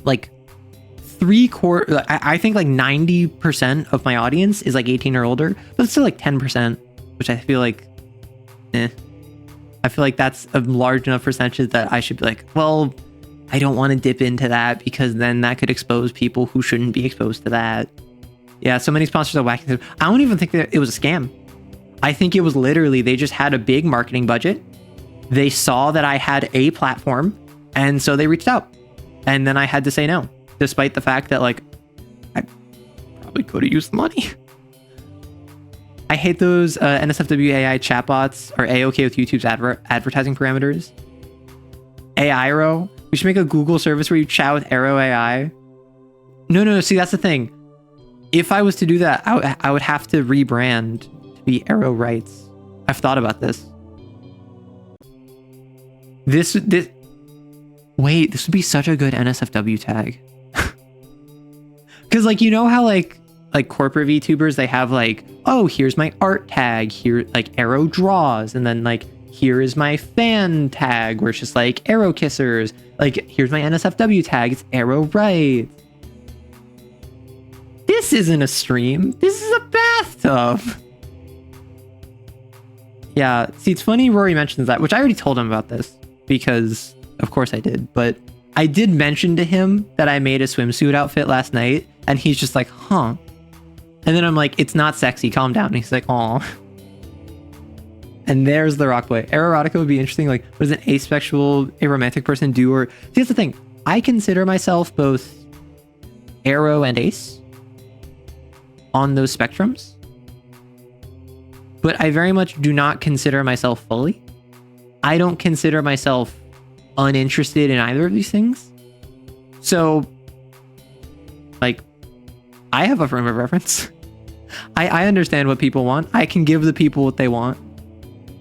Speaker 1: like I think like 90% of my audience is like 18 or older, but it's still like 10%, which I feel like, I feel like that's a large enough percentage that I should be like, well, I don't want to dip into that because then that could expose people who shouldn't be exposed to that. Yeah, so many sponsors are whacking. I don't even think that it was a scam. I think it was literally, they just had a big marketing budget. They saw that I had a platform, and so they reached out. And then I had to say no, despite the fact that like, I probably could have used the money. I hate those NSFW AI chatbots are A-okay with YouTube's advertising parameters. AIRO. We should make a Google service where you chat with Arrow AI. No. See, that's the thing. If I was to do that, I would have to rebrand to be Arrow Rights. I've thought about this. This would be such a good NSFW tag. Because like, you know how like corporate VTubers, they have like, oh, here's my art tag, here like Arrow draws, and then like here is my fan tag where it's just like Arrow kissers. Like here's my NSFW tag, it's Arrow Right. This isn't a stream, this is a bathtub. Yeah, see, it's funny Rory mentions that, which I already told him about this because of course I did, but I did mention to him that I made a swimsuit outfit last night, and he's just like, huh. And then I'm like, it's not sexy, calm down. And he's like, aw. And there's the rock boy. Erotica would be interesting. Like, what does an asexual, aromantic person do? Or, see, that's the thing. I consider myself both aro and ace on those spectrums. But I very much do not consider myself fully. I don't consider myself uninterested in either of these things. So, like, I have a frame of reference. I understand what people want. I can give the people what they want.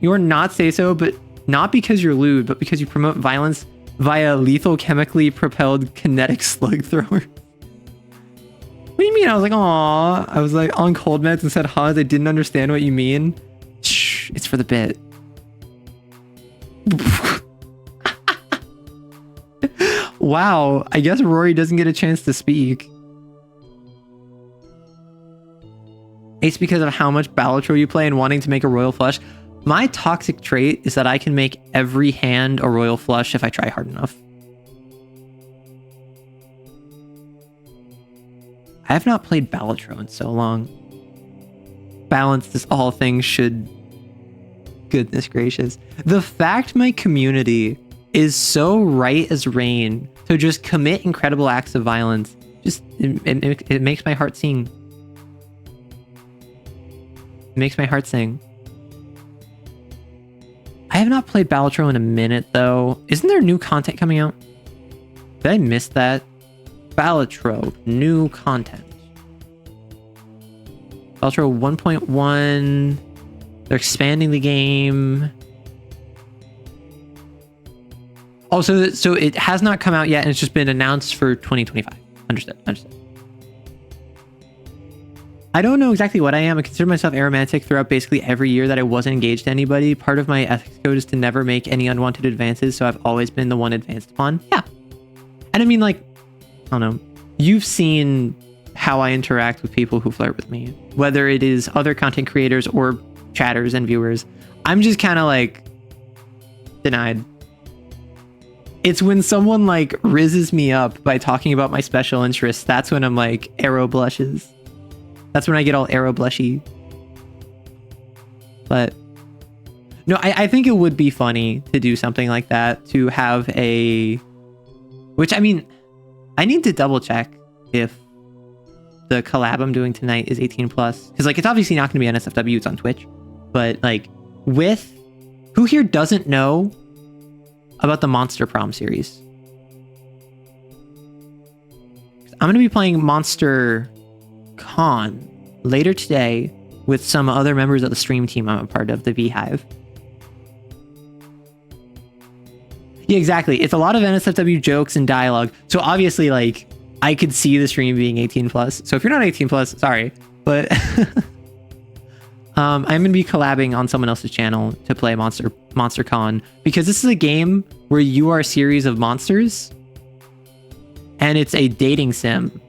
Speaker 1: You're not say-so, but not because you're lewd, but because you promote violence via lethal chemically propelled kinetic slug thrower. What do you mean? I was like, aw. I was like on cold meds and said, Hans, I didn't understand what you mean. Shh, it's for the bit. Wow, I guess Rory doesn't get a chance to speak. Ace because of how much Balatro you play and wanting to make a royal flush. My toxic trait is that I can make every hand a royal flush if I try hard enough. I have not played Balatro in so long. Balance as all things should. Goodness gracious. The fact my community is so right as rain to just commit incredible acts of violence, just it makes my heart sing. It makes my heart sing. I have not played Balatro in a minute, though. Isn't there new content coming out? Did I miss that? Balatro, new content. Balatro 1.1. They're expanding the game. Oh, so it has not come out yet, and it's just been announced for 2025. Understood. I don't know exactly what I am. I consider myself aromantic throughout basically every year that I wasn't engaged to anybody. Part of my ethics code is to never make any unwanted advances, so I've always been the one advanced upon. Yeah. And I mean, like, I don't know. You've seen how I interact with people who flirt with me, whether it is other content creators or chatters and viewers. I'm just kind of like denied. It's when someone like rizzes me up by talking about my special interests. That's when I'm like, arrow blushes. That's when I get all arrow blushy. But no, I think it would be funny to do something like that, to have a, which I mean, I need to double check if the collab I'm doing tonight is 18 plus. Because like, it's obviously not going to be NSFW, it's on Twitch. But like, with, who here doesn't know about the Monster Prom series? I'm going to be playing Monster Con later today with some other members of the stream team I'm a part of, the Beehive. Yeah, exactly. It's a lot of NSFW jokes and dialogue. So obviously, like, I could see the stream being 18 plus. So if you're not 18 plus, sorry, but I'm gonna be collabing on someone else's channel to play Monster Con, because this is a game where you are a series of monsters, and it's a dating sim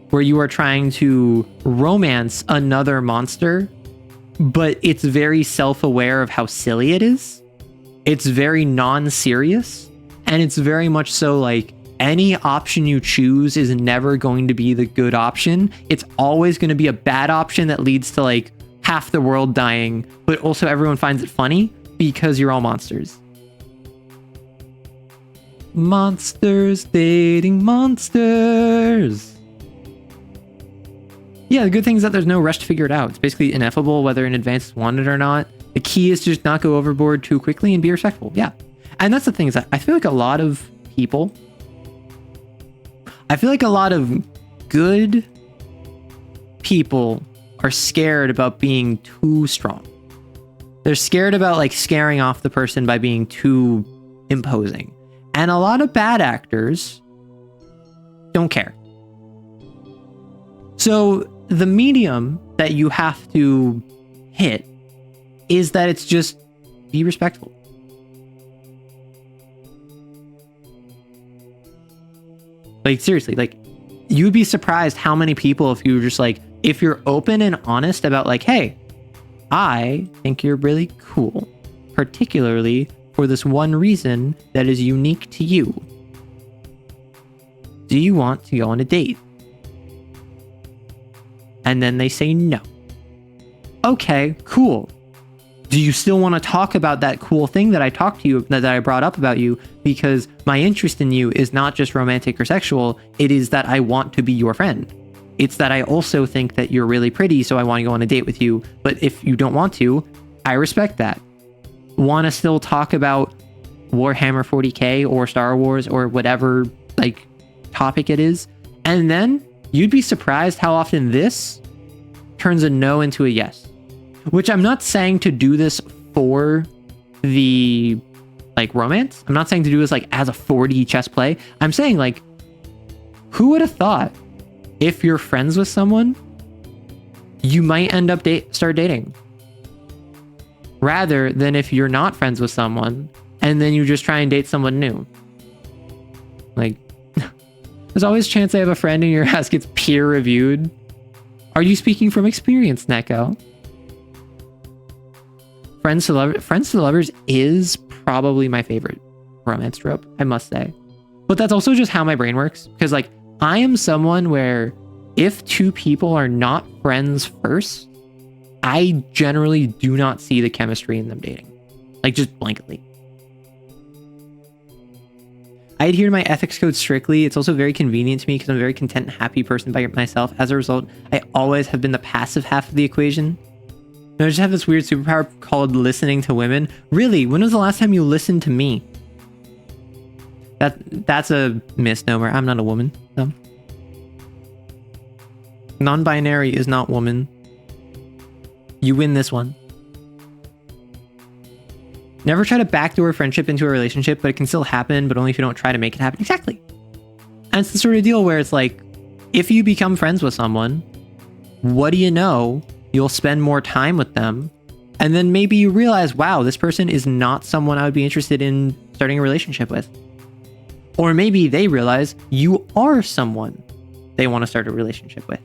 Speaker 1: where you are trying to romance another monster, but it's very self-aware of how silly it is. It's very non-serious, and it's very much so like any option you choose is never going to be the good option. It's always going to be a bad option that leads to like half the world dying, but also everyone finds it funny because you're all monsters. Monsters dating monsters. Yeah, the good thing is that there's no rush to figure it out. It's basically ineffable whether an advance is wanted or not. The key is to just not go overboard too quickly and be respectful. Yeah. And that's the thing, is that I feel like a lot of people, I feel like a lot of good people are scared about being too strong. They're scared about like scaring off the person by being too imposing. And a lot of bad actors don't care. So the medium that you have to hit is that it's just be respectful. Like, seriously, like, you'd be surprised how many people, if you were just like, if you're open and honest about like, hey, I think you're really cool, particularly for this one reason that is unique to you. Do you want to go on a date? And then they say no. Okay, cool. Do you still want to talk about that cool thing that I talked to you, that I brought up about you? Because my interest in you is not just romantic or sexual. It is that I want to be your friend. It's that I also think that you're really pretty, so I want to go on a date with you. But if you don't want to, I respect that. Want to still talk about Warhammer 40k or Star Wars or whatever like topic it is? And then you'd be surprised how often this turns a no into a yes. Which I'm not saying to do this for the like romance. I'm not saying to do this like as a 4D chess play. I'm saying like, who would have thought if you're friends with someone, you might end up start dating, rather than if you're not friends with someone and then you just try and date someone new. Like, there's always a chance I have a friend and your ass gets peer reviewed. Are you speaking from experience, Neko? Friends to Lovers is probably my favorite romance trope, I must say. But that's also just how my brain works. Because like, I am someone where if two people are not friends first, I generally do not see the chemistry in them dating. Like, just blankly. I adhere to my ethics code strictly. It's also very convenient to me because I'm a very content and happy person by myself. As a result, I always have been the passive half of the equation. I just have this weird superpower called listening to women. Really? When was the last time you listened to me? That's a misnomer. I'm not a woman. So. Non-binary is not woman. You win this one. Never try to backdoor a friendship into a relationship, but it can still happen, but only if you don't try to make it happen. Exactly. And it's the sort of deal where it's like, if you become friends with someone, what do you know? You'll spend more time with them. And then maybe you realize, wow, this person is not someone I would be interested in starting a relationship with. Or maybe they realize you are someone they want to start a relationship with.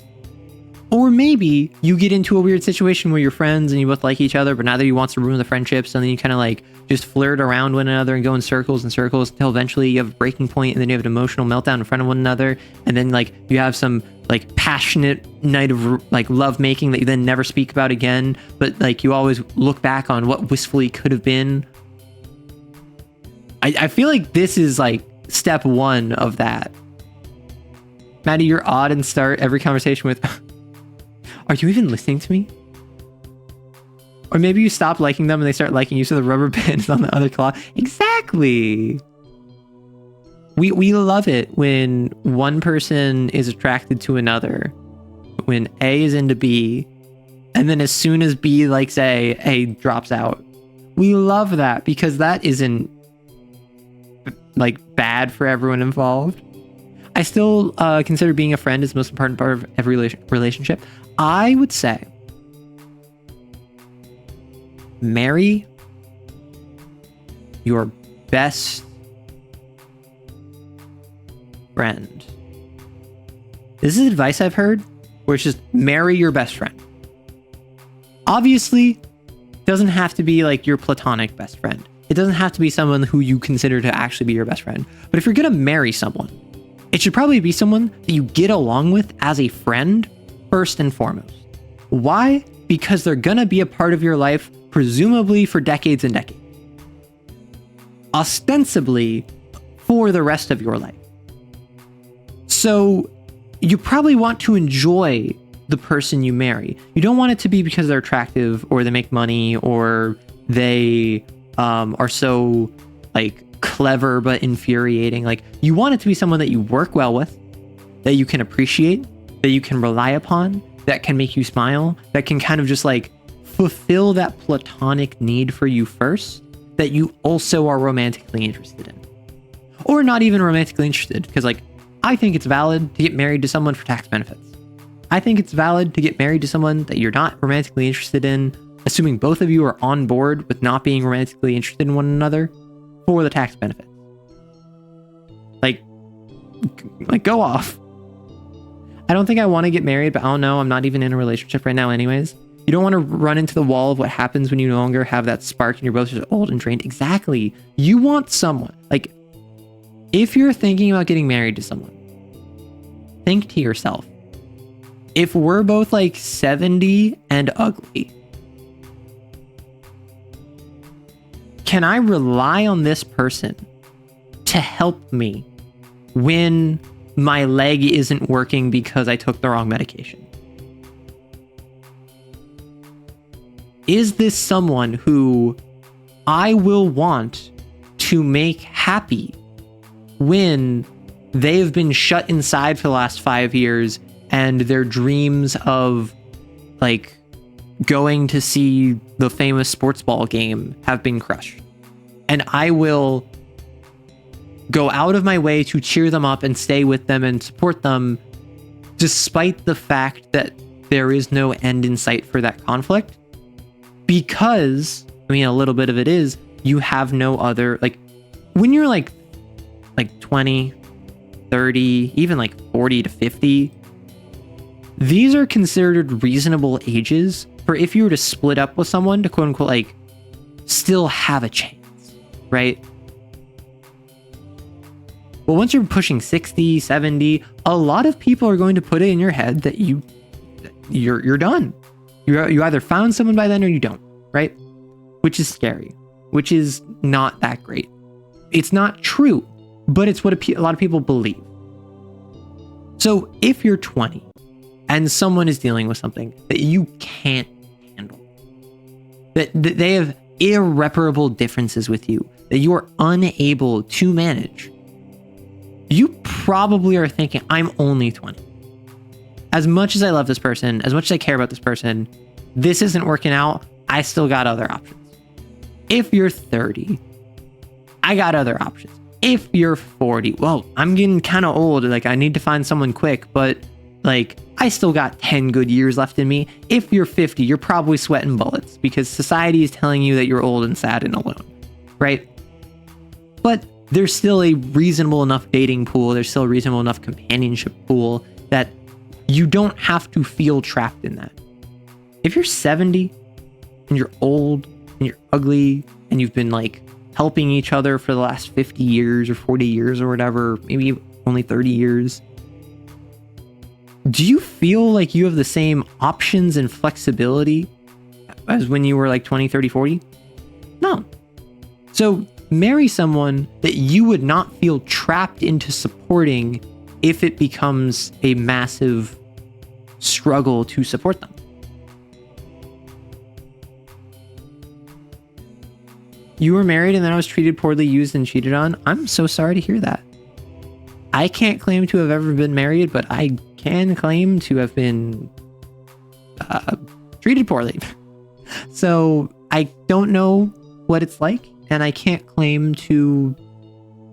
Speaker 1: Or maybe you get into a weird situation where you're friends and you both like each other, but neither of you wants to ruin the friendships. And then you kind of like just flirt around one another and go in circles and circles until eventually you have a breaking point and then you have an emotional meltdown in front of one another. And then like you have some like passionate night of like love making that you then never speak about again. But like you always look back on what wistfully could have been. I feel like this is like step one of that. Maddie, you're odd and start every conversation with, are you even listening to me? Or maybe you stop liking them and they start liking you, so the rubber band is on the other claw. Exactly. We love it when one person is attracted to another. When A is into B, and then as soon as B likes A drops out. We love that because that isn't like bad for everyone involved. I still consider being a friend is the most important part of every relationship. I would say marry your best friend. This is advice I've heard, where it's just marry your best friend. Obviously, it doesn't have to be like your platonic best friend. It doesn't have to be someone who you consider to actually be your best friend. But if you're going to marry someone, it should probably be someone that you get along with as a friend first and foremost. Why? Because they're going to be a part of your life, presumably for decades and decades. Ostensibly for the rest of your life. So you probably want to enjoy the person you marry. You don't want it to be because they're attractive or they make money or they are so like clever but infuriating. Like, you want it to be someone that you work well with, that you can appreciate, that you can rely upon, that can make you smile, that can kind of just like fulfill that platonic need for you first, that you also are romantically interested in. Or not even romantically interested, because like, I think it's valid to get married to someone for tax benefits. I think it's valid to get married to someone that you're not romantically interested in, assuming both of you are on board with not being romantically interested in one another for the tax benefits. Like go off. I don't think I want to get married, but I don't know. I'm not even in a relationship right now anyways. You don't want to run into the wall of what happens when you no longer have that spark and you're both just old and drained. Exactly. You want someone, like, if you're thinking about getting married to someone, think to yourself, if we're both like 70 and ugly, can I rely on this person to help me when my leg isn't working because I took the wrong medication? Is this someone who I will want to make happy when they've been shut inside for the last 5 years and their dreams of like going to see the famous sports ball game have been crushed? And I will go out of my way to cheer them up and stay with them and support them, despite the fact that there is no end in sight for that conflict. Because, I mean, a little bit of it is, you have no other, like, when you're like 20, 30, even like 40 to 50, these are considered reasonable ages for if you were to split up with someone to quote unquote, like, still have a chance, right? But once you're pushing 60, 70, a lot of people are going to put it in your head that you're done. You either found someone by then or you don't, right? Which is scary, which is not that great. It's not true, but it's what a lot of people believe. So if you're 20 and someone is dealing with something that you can't handle, that they have irreparable differences with you, that you are unable to manage, you probably are thinking, I'm only 20. As much as I love this person, as much as I care about this person, this isn't working out. I still got other options. If you're 30, I got other options. If you're 40, well, I'm getting kind of old. Like, I need to find someone quick, but like, I still got 10 good years left in me. If you're 50, you're probably sweating bullets because society is telling you that you're old and sad and alone, right? But there's still a reasonable enough dating pool. There's still a reasonable enough companionship pool that you don't have to feel trapped in that. If you're 70 and you're old and you're ugly and you've been like helping each other for the last 50 years or 40 years or whatever, maybe only 30 years, do you feel like you have the same options and flexibility as when you were like 20, 30, 40? No. So marry someone that you would not feel trapped into supporting if it becomes a massive struggle to support them. You were married and then I was treated poorly, used, and cheated on. I'm so sorry to hear that. I can't claim to have ever been married, but I can claim to have been treated poorly. So I don't know what it's like, and I can't claim to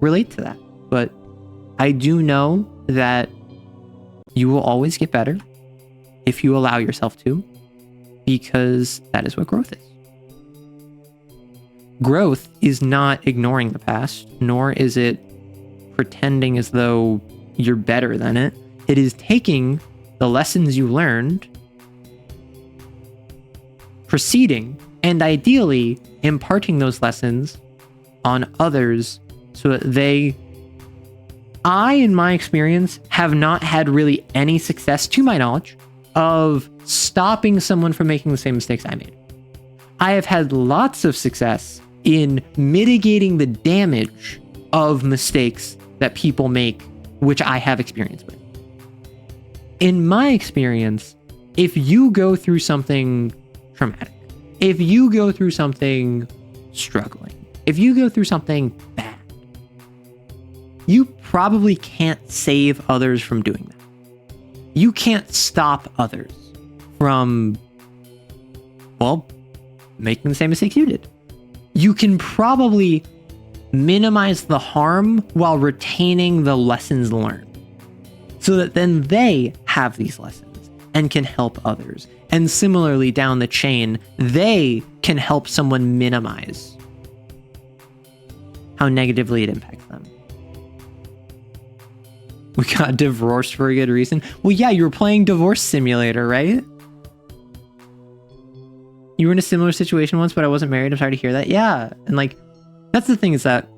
Speaker 1: relate to that. But I do know that you will always get better if you allow yourself to, because that is what growth is. Growth is not ignoring the past, nor is it pretending as though you're better than it. It is taking the lessons you learned, proceeding, and ideally imparting those lessons on others so that I, in my experience, have not had really any success, to my knowledge, of stopping someone from making the same mistakes I made. I have had lots of success in mitigating the damage of mistakes that people make, which I have experience with. In my experience, if you go through something traumatic, if you go through something struggling, if you go through something bad, you probably can't save others from doing that. You can't stop others from, well, making the same mistakes you did. You can probably minimize the harm while retaining the lessons learned, so that then they have these lessons and can help others. And similarly, down the chain, they can help someone minimize how negatively it impacts them. We got divorced for a good reason. Well, yeah, you were playing Divorce Simulator, right? You were in a similar situation once, but I wasn't married. I'm sorry to hear that. Yeah. And like, that's the thing, is that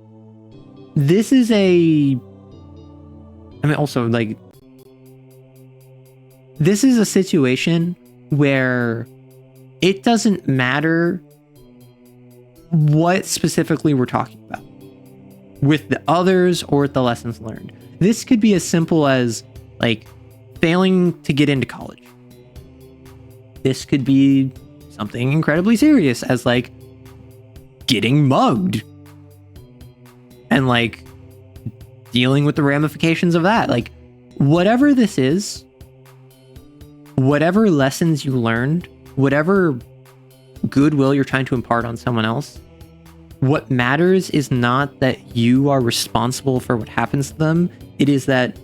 Speaker 1: this is also like, this is a situation where it doesn't matter what specifically we're talking about with the others or with the lessons learned. This could be as simple as like failing to get into college. This could be something incredibly serious as like getting mugged and like dealing with the ramifications of that. Like, whatever this is, whatever lessons you learned, whatever goodwill you're trying to impart on someone else, what matters is not that you are responsible for what happens to them. It is that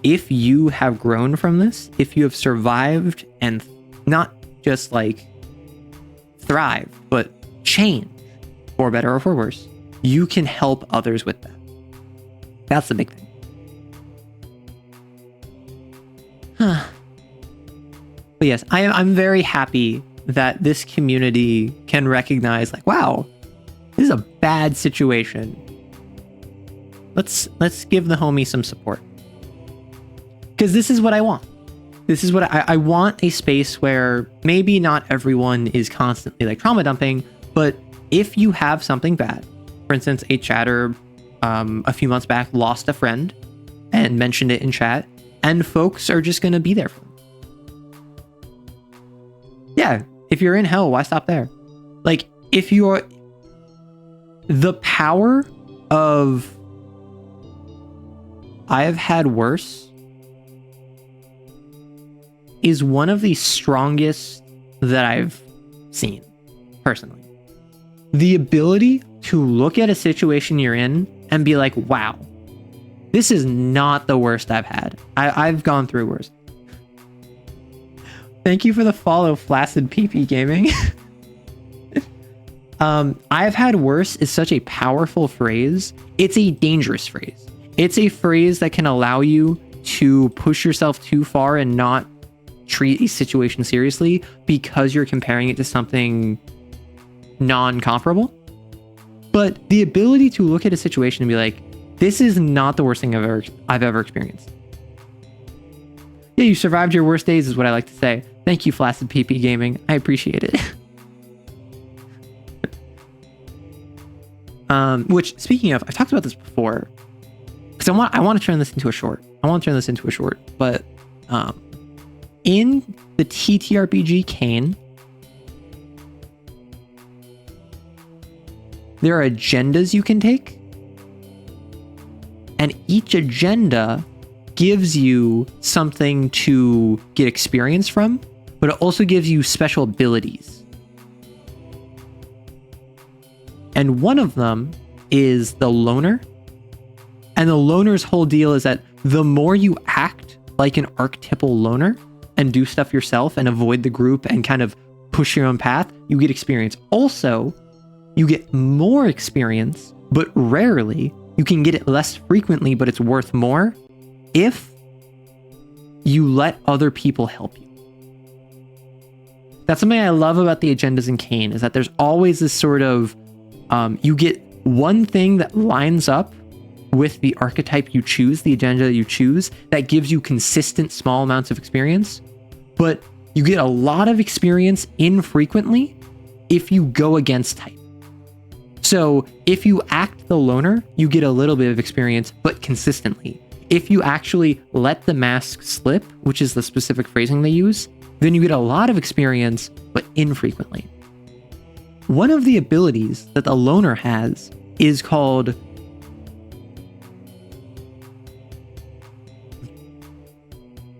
Speaker 1: if you have grown from this, if you have survived and not just like thrive, but change for better or for worse, you can help others with that. That's the big thing. But yes, I'm very happy that this community can recognize like, wow, this is a bad situation. Let's give the homie some support. Because this is what I want. This is what I want, a space where maybe not everyone is constantly like trauma dumping, but if you have something bad, for instance, a chatter a few months back lost a friend and mentioned it in chat, and folks are just going to be there for them. Yeah, if you're in hell, why stop there? Like, if you're... The power of... I have had worse is one of the strongest that I've seen, personally. The ability to look at a situation you're in and be like, wow, this is not the worst I've had. I've gone through worse. Thank you for the follow, Flaccid PP Gaming. I've had worse is such a powerful phrase. It's a dangerous phrase. It's a phrase that can allow you to push yourself too far and not treat a situation seriously because you're comparing it to something non-comparable. But the ability to look at a situation and be like, this is not the worst thing I've ever experienced. Yeah, you survived your worst days is what I like to say. Thank you, Flaccid PP Gaming. I appreciate it. Which, speaking of, I've talked about this before, because I want to turn this into a short. But in the TTRPG Kane, there are agendas you can take, and each agenda gives you something to get experience from, but it also gives you special abilities. And one of them is the loner. And the loner's whole deal is that the more you act like an archetypal loner and do stuff yourself and avoid the group and kind of push your own path, you get experience. Also, you get more experience, but rarely. You can get it less frequently, but it's worth more if you let other people help you. That's something I love about the agendas in Kane, is that there's always this sort of, you get one thing that lines up with the archetype you choose, the agenda that you choose, that gives you consistent small amounts of experience, but you get a lot of experience infrequently if you go against type. So if you act the loner, you get a little bit of experience, but consistently. If you actually let the mask slip, which is the specific phrasing they use, then you get a lot of experience, but infrequently. One of the abilities that the loner has is called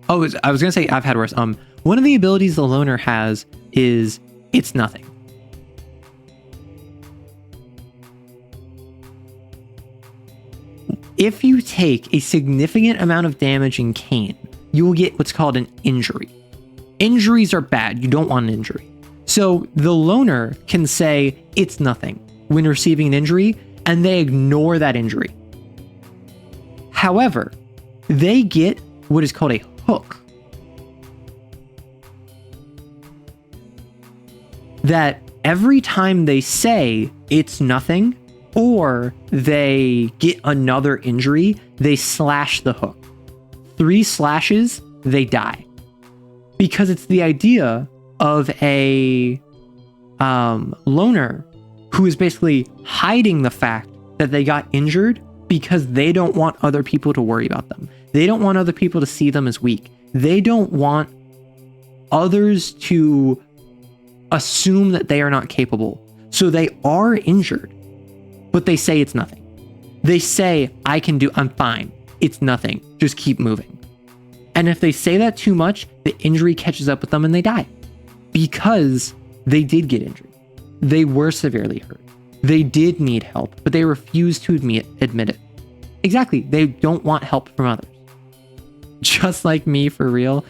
Speaker 1: I was going to say I've had worse. One of the abilities the loner has is it's nothing. If you take a significant amount of damage in Kane, you will get what's called an injury. Injuries are bad. You don't want an injury. So the loner can say it's nothing when receiving an injury, and they ignore that injury. However, they get what is called a hook. That every time they say it's nothing, or they get another injury, they slash the hook. 3 slashes, they die. Because it's the idea of a loner who is basically hiding the fact that they got injured because they don't want other people to worry about them. They don't want other people to see them as weak. They don't want others to assume that they are not capable. So they are injured, but they say it's nothing. They say, I'm fine. It's nothing. Just keep moving. And if they say that too much, the injury catches up with them and they die. Because they did get injured. They were severely hurt. They did need help, but they refused to admit it. Exactly. They don't want help from others. Just like me, for real.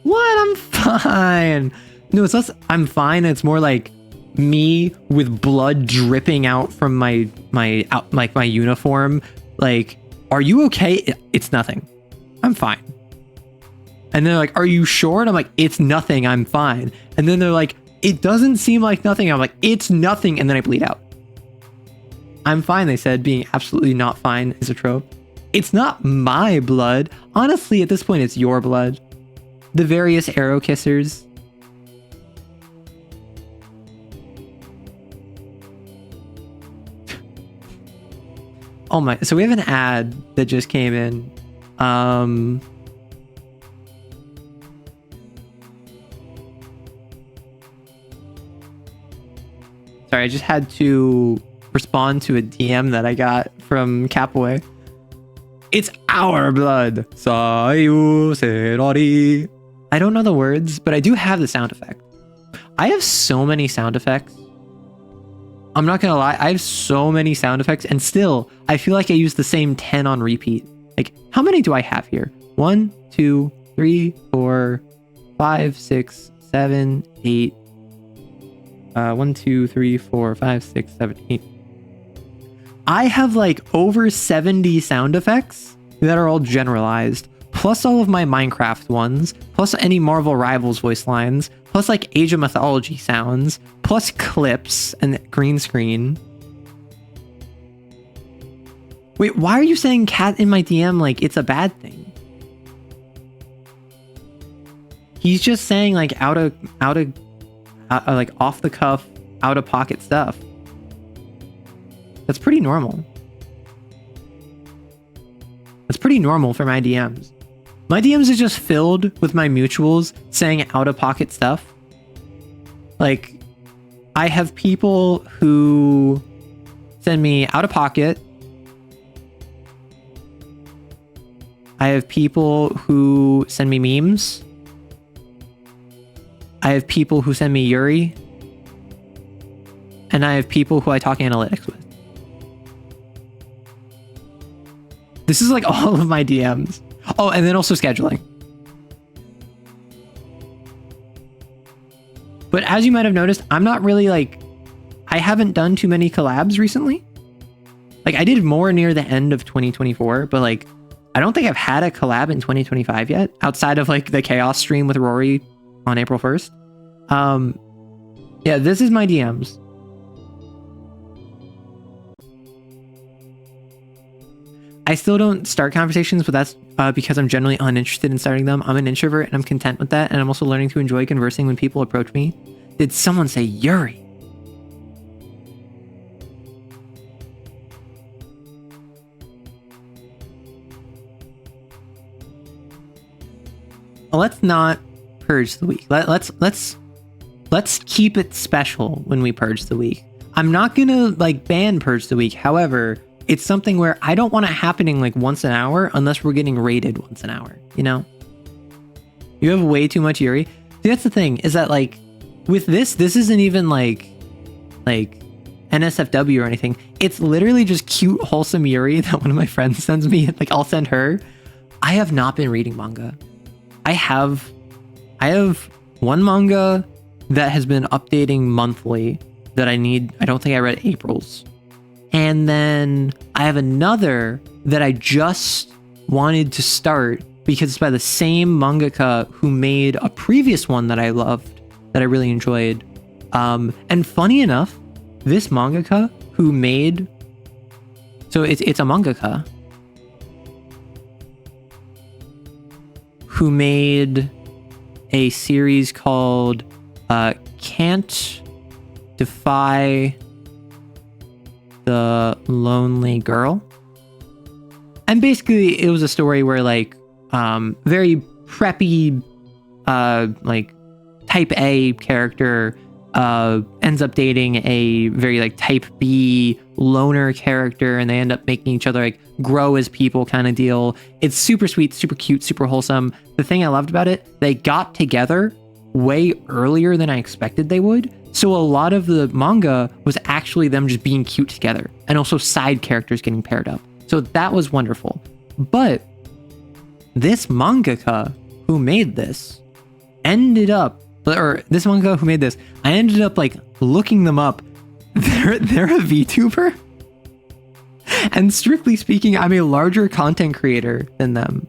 Speaker 1: What? I'm fine. No, it's less I'm fine. It's more like me with blood dripping out from my uniform. Like, are you okay? It's nothing. I'm fine. And they're like, are you sure? And I'm like, it's nothing. I'm fine. And then they're like, it doesn't seem like nothing. I'm like, it's nothing. And then I bleed out. I'm fine, they said. Being absolutely not fine is a trope. It's not my blood. Honestly, at this point, it's your blood. The various arrow kissers. Oh my, so we have an ad that just came in. Sorry, I just had to respond to a DM that I got from Capaway. It's our blood. Sayu serori. I don't know the words, but I do have the sound effect. I have so many sound effects. I'm not gonna lie, I have so many sound effects, and still, I feel like I use the same 10 on repeat. Like, how many do I have here? 1, 2, 3, 4, 5, 6, 7, 8. 1, 2, 3, 4, 5, 6, 7, 8. I have like over 70 sound effects that are all generalized, plus all of my Minecraft ones, plus any Marvel Rivals voice lines, plus like Age of Mythology sounds, plus clips and green screen. Wait, why are you saying cat in my DM like it's a bad thing? He's just saying like like off the cuff, out of pocket stuff. That's pretty normal. That's pretty normal for my DMs. My DMs is just filled with my mutuals saying out of pocket stuff. Like, I have people who send me out of pocket. I have people who send me memes. I have people who send me Yuri. And I have people who I talk analytics with. This is like all of my DMs. Oh, and then also scheduling. But as you might have noticed, I'm not really like, I haven't done too many collabs recently. Like I did more near the end of 2024, but like, I don't think I've had a collab in 2025 yet, outside of like the Chaos stream with Rory on April 1st. Yeah, this is my DMs. I still don't start conversations, but that's because I'm generally uninterested in starting them. I'm an introvert and I'm content with that. And I'm also learning to enjoy conversing when people approach me. Did someone say Yuri? Let's not purge the week. Let's keep it special when we purge the week. I'm not gonna like ban purge the week. However, it's something where I don't want it happening like once an hour unless we're getting raided once an hour, you know? You have way too much Yuri. See, that's the thing, is that like with this isn't even like NSFW or anything. It's literally just cute, wholesome Yuri that one of my friends sends me. Like I'll send her. I have not been reading manga. I have one manga that has been updating monthly that I don't think I read April's. And then I have another that I just wanted to start because it's by the same mangaka who made a previous one that I loved, that I really enjoyed. And funny enough, this mangaka who made, so it's a mangaka who made a series called Can't Defy the Lonely Girl. And basically it was a story where like very preppy like type A character ends up dating a very like type B loner character, and they end up making each other like grow as people kind of deal. It's super sweet, super cute, super wholesome. The thing I loved about it, they got together way earlier than I expected they would. So a lot of the manga was actually them just being cute together, and also side characters getting paired up. So that was wonderful. But this mangaka who made this ended up, or this mangaka who made this, I ended up like looking them up. They're a VTuber. And strictly speaking, I'm a larger content creator than them.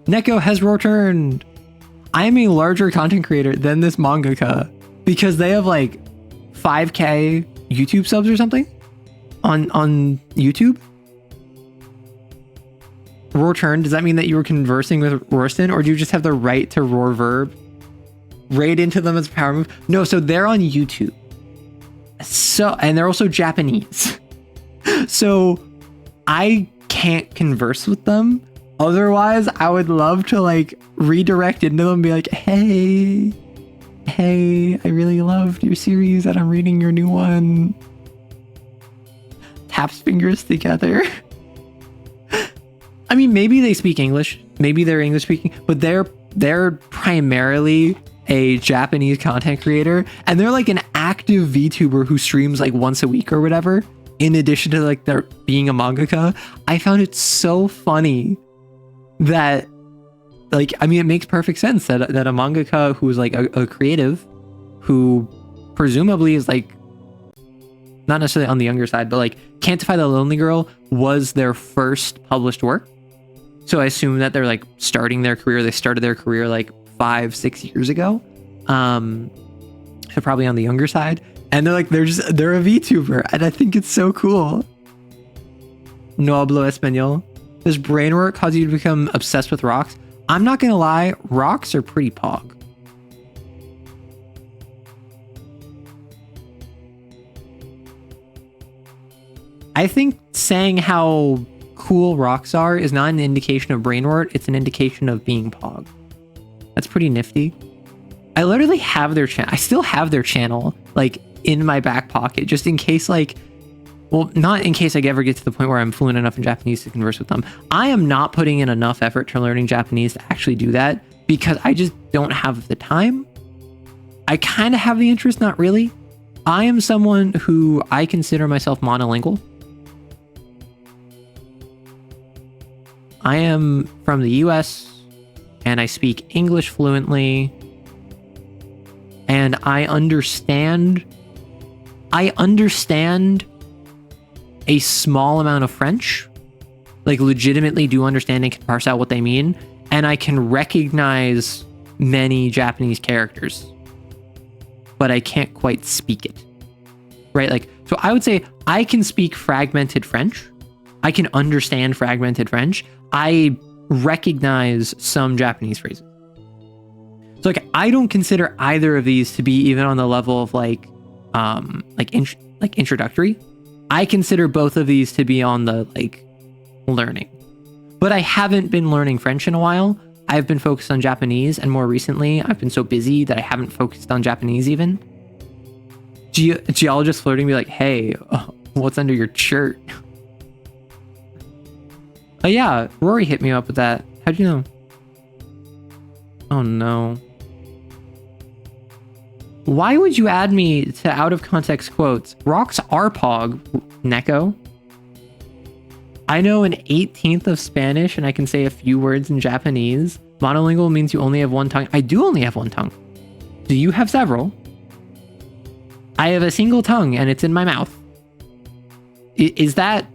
Speaker 1: Neko has returned. I'm a larger content creator than this mangaka because they have like 5K YouTube subs or something on YouTube. Returned, does that mean that you were conversing with Rorston, or do you just have the right to roar verb? Raid into them as a power move? No, so they're on YouTube. So, and they're also Japanese. So I can't converse with them. Otherwise, I would love to like redirect into them and be like, hey, I really loved your series and I'm reading your new one. Taps fingers together. I mean, maybe they speak English. Maybe they're English speaking, but they're primarily a Japanese content creator, and they're like an active VTuber who streams like once a week or whatever, in addition to like their being a mangaka. I found it so funny that, like, I mean, it makes perfect sense that a mangaka who's like a creative, who presumably is like not necessarily on the younger side, but like Can't Defy the Lonely Girl was their first published work. So I assume that they're like starting their career. They started their career like 5-6 years ago. So probably on the younger side. And they're like, they're a VTuber. And I think it's so cool. No hablo español. Does brain work cause you to become obsessed with rocks? I'm not gonna lie, rocks are pretty pog. I think saying how cool rocks are is not an indication of brain rot, it's an indication of being pog. That's pretty nifty. I literally have their channel. I still have their channel like in my back pocket, just in case, like, well, not in case I ever get to the point where I'm fluent enough in Japanese to converse with them. I am not putting in enough effort to learning Japanese to actually do that because I just don't have the time. I kind of have the interest, not really. I am someone who I consider myself monolingual. I am from the US and I speak English fluently. And I understand a small amount of French. Like legitimately do understand and can parse out what they mean. And I can recognize many Japanese characters, but I can't quite speak it. Right? Like, so I would say I can speak fragmented French. I can understand fragmented French. I recognize some Japanese phrases. So like, I don't consider either of these to be even on the level of like introductory. I consider both of these to be on the like learning. But I haven't been learning French in a while. I've been focused on Japanese, and more recently, I've been so busy that I haven't focused on Japanese even. Geologists flirting me like, hey, what's under your shirt? Oh yeah, Rory hit me up with that. How'd you know? Oh no. Why would you add me to out of context quotes? Rocks are pog, Neko. I know an 18th of Spanish and I can say a few words in Japanese. Monolingual means you only have one tongue. I do only have one tongue. Do you have several? I have a single tongue and it's in my mouth. Is that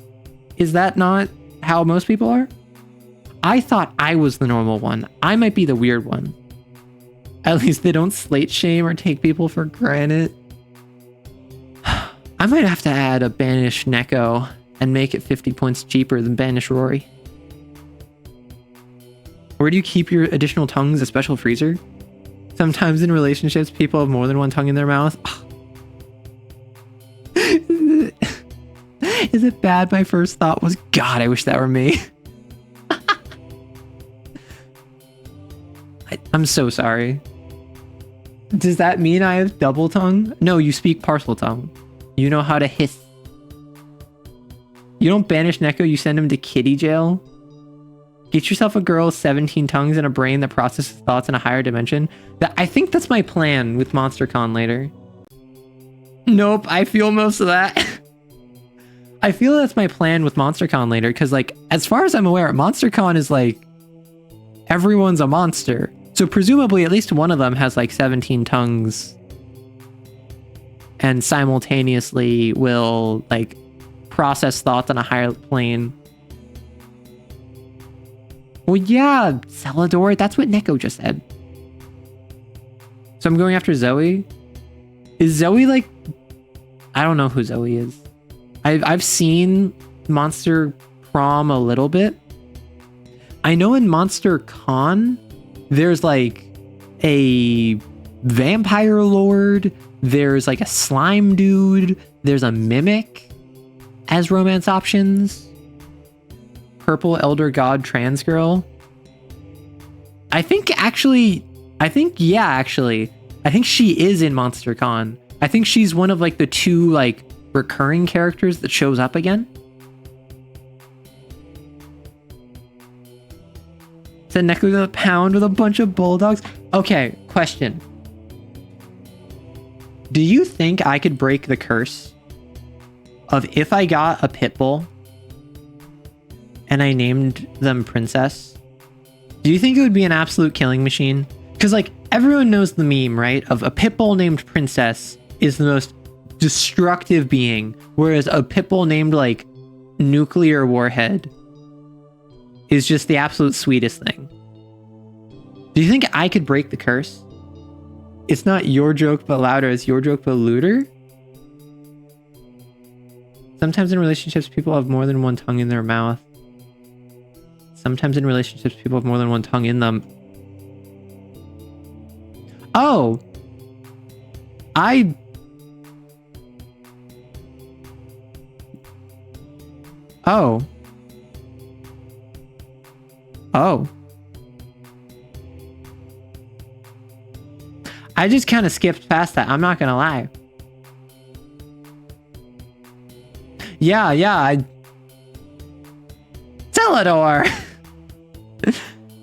Speaker 1: not how most people are? I thought I was the normal one. I might be the weird one. At least they don't slate shame or take people for granted. I might have to add a Banish Neko and make it 50 points cheaper than Banish Rory. Where do you keep your additional tongues? A special freezer? Sometimes in relationships, people have more than one tongue in their mouth. Is it bad? My first thought was, God, I wish that were me. I'm so sorry. Does that mean I have double tongue? No, you speak parcel tongue. You know how to hiss. You don't banish Neko, you send him to kitty jail. Get yourself a girl with 17 tongues and a brain that processes thoughts in a higher dimension. I think that's my plan with MonsterCon later. Nope, I feel most of that. I feel that's my plan with MonsterCon later, because like, as far as I'm aware, MonsterCon is like, everyone's a monster. So presumably at least one of them has like 17 tongues and simultaneously will like process thoughts on a higher plane. Well, yeah, Celador, that's what Neko just said. So I'm going after Zoe. Is Zoe like... I don't know who Zoe is. I've seen Monster Prom a little bit. I know in Monster Con, there's like a vampire lord, there's like a slime dude, there's a mimic as romance options. Purple elder god trans girl. I think she is in MonsterCon. I think she's one of like the two like recurring characters that shows up again. Said Neko the pound with a bunch of bulldogs. Okay, question. Do you think I could break the curse of if I got a pit bull and I named them Princess? Do you think it would be an absolute killing machine? Because like everyone knows the meme, right? Of a pit bull named Princess is the most destructive being, whereas a pit bull named like Nuclear Warhead is just the absolute sweetest thing. Do you think I could break the curse? It's not your joke but louder, it's your joke but looter? Sometimes in relationships, people have more than one tongue in their mouth. Sometimes in relationships, people have more than one tongue in them. Oh! Oh. I just kind of skipped past that, I'm not gonna lie. Yeah, Celador!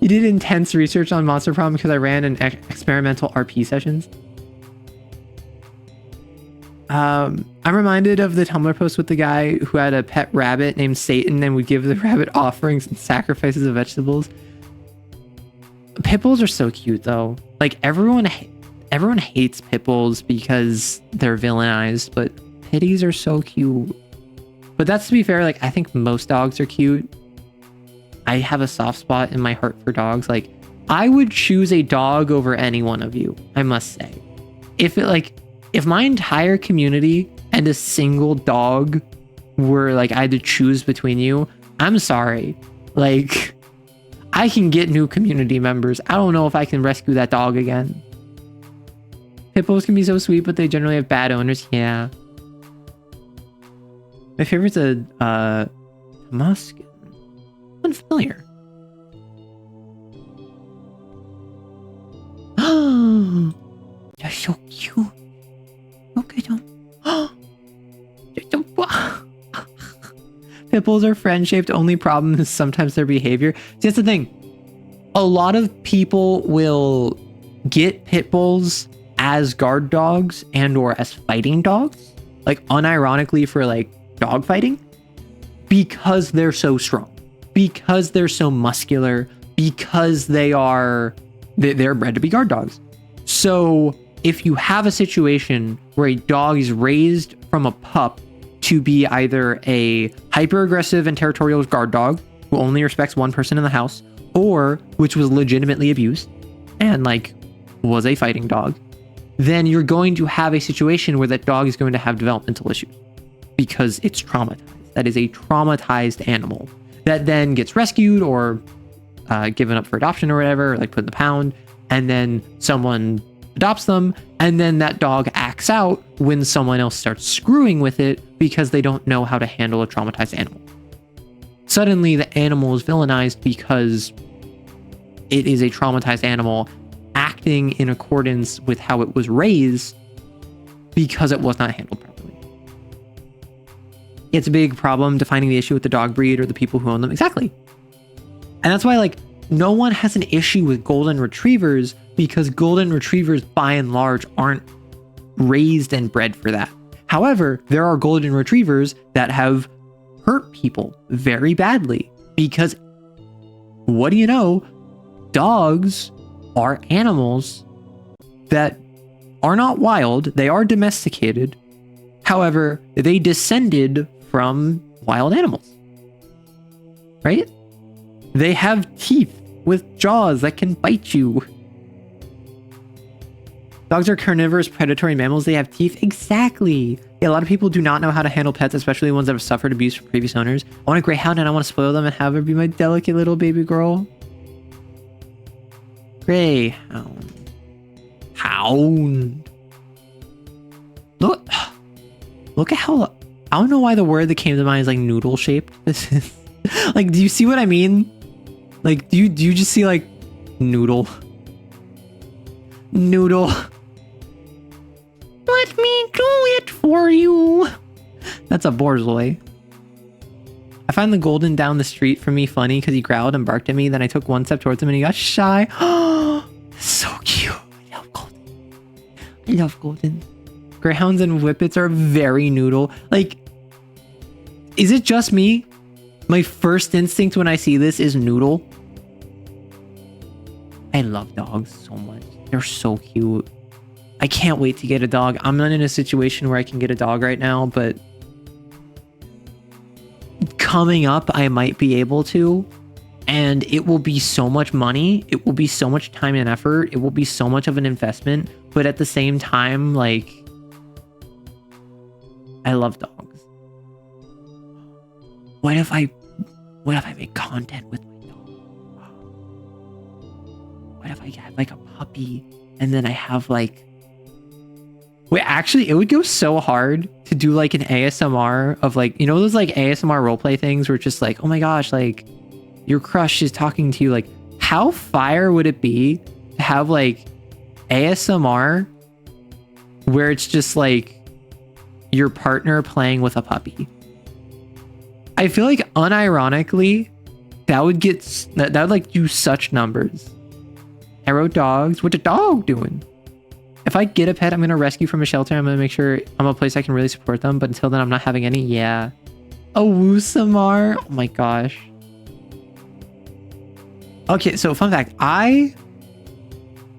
Speaker 1: You did intense research on Monster Problem because I ran an experimental RP sessions. I'm reminded of the Tumblr post with the guy who had a pet rabbit named Satan and would give the rabbit offerings and sacrifices of vegetables. Pit bulls are so cute though. Like everyone hates pit bulls because they're villainized, but pitties are so cute. But that's to be fair, like I think most dogs are cute. I have a soft spot in my heart for dogs. Like I would choose a dog over any one of you, I must say. If my entire community and a single dog were like I had to choose between you, I'm sorry. Like I can get new community members. I don't know if I can rescue that dog again. Pit bulls can be so sweet, but they generally have bad owners. Yeah. My favorite's a musket. Unfamiliar. They're so cute. Look at them. Pit bulls are friend-shaped. Only problem is sometimes their behavior. See, that's the thing. A lot of people will get pit bulls as guard dogs and or as fighting dogs, like unironically for like dog fighting, because they're so strong, because they're so muscular, because they're bred to be guard dogs. So if you have a situation where a dog is raised from a pup to be either a hyper-aggressive and territorial guard dog who only respects one person in the house, or which was legitimately abused and like was a fighting dog, then you're going to have a situation where that dog is going to have developmental issues because it's traumatized. That is a traumatized animal that then gets rescued or given up for adoption or whatever, or like put in the pound, and then someone adopts them, and then that dog acts out when someone else starts screwing with it because they don't know how to handle a traumatized animal. Suddenly the animal is villainized because it is a traumatized animal acting in accordance with how it was raised because it was not handled properly. It's a big problem defining the issue with the dog breed or the people who own them. Exactly. And that's why like no one has an issue with golden retrievers, because golden retrievers by and large aren't raised and bred for that. However, there are golden retrievers that have hurt people very badly because what do you know? Dogs are animals that are not wild. They are domesticated. However, they descended from wild animals, right? They have teeth with jaws that can bite you. Dogs are carnivorous, predatory mammals. They have teeth. Exactly. Yeah, a lot of people do not know how to handle pets, especially ones that have suffered abuse from previous owners. I want a greyhound and I want to spoil them and have her be my delicate little baby girl. Greyhound. Hound. Look at how... I don't know why the word that came to mind is like noodle shaped. This is... Like, do you see what I mean? Like, do you just see like noodle? Noodle. Let me do it for you. That's a borzoi. I find the golden down the street from me funny because he growled and barked at me. Then I took one step towards him and he got shy. So cute. I love golden. I love golden. Greyhounds and whippets are very noodle. Like, is it just me? My first instinct when I see this is noodle. I love dogs so much. They're so cute. I can't wait to get a dog. I'm not in a situation where I can get a dog right now, but coming up, I might be able to. And it will be so much money. It will be so much time and effort. It will be so much of an investment. But at the same time, like, I love dogs. What if I make content with my dog? What if I get like a puppy and then I have like... Wait, actually, it would go so hard to do like an ASMR of like, you know, those like ASMR roleplay things where it's just like, oh my gosh, like your crush is talking to you. Like, how fire would it be to have like ASMR where it's just like your partner playing with a puppy? I feel like unironically, that would that would like do such numbers. I wrote dogs. What's a dog doing? If I get a pet, I'm gonna rescue from a shelter. I'm gonna make sure I'm a place I can really support them. But until then, I'm not having any. Yeah. A Woosamar. Oh my gosh. Okay, so fun fact. I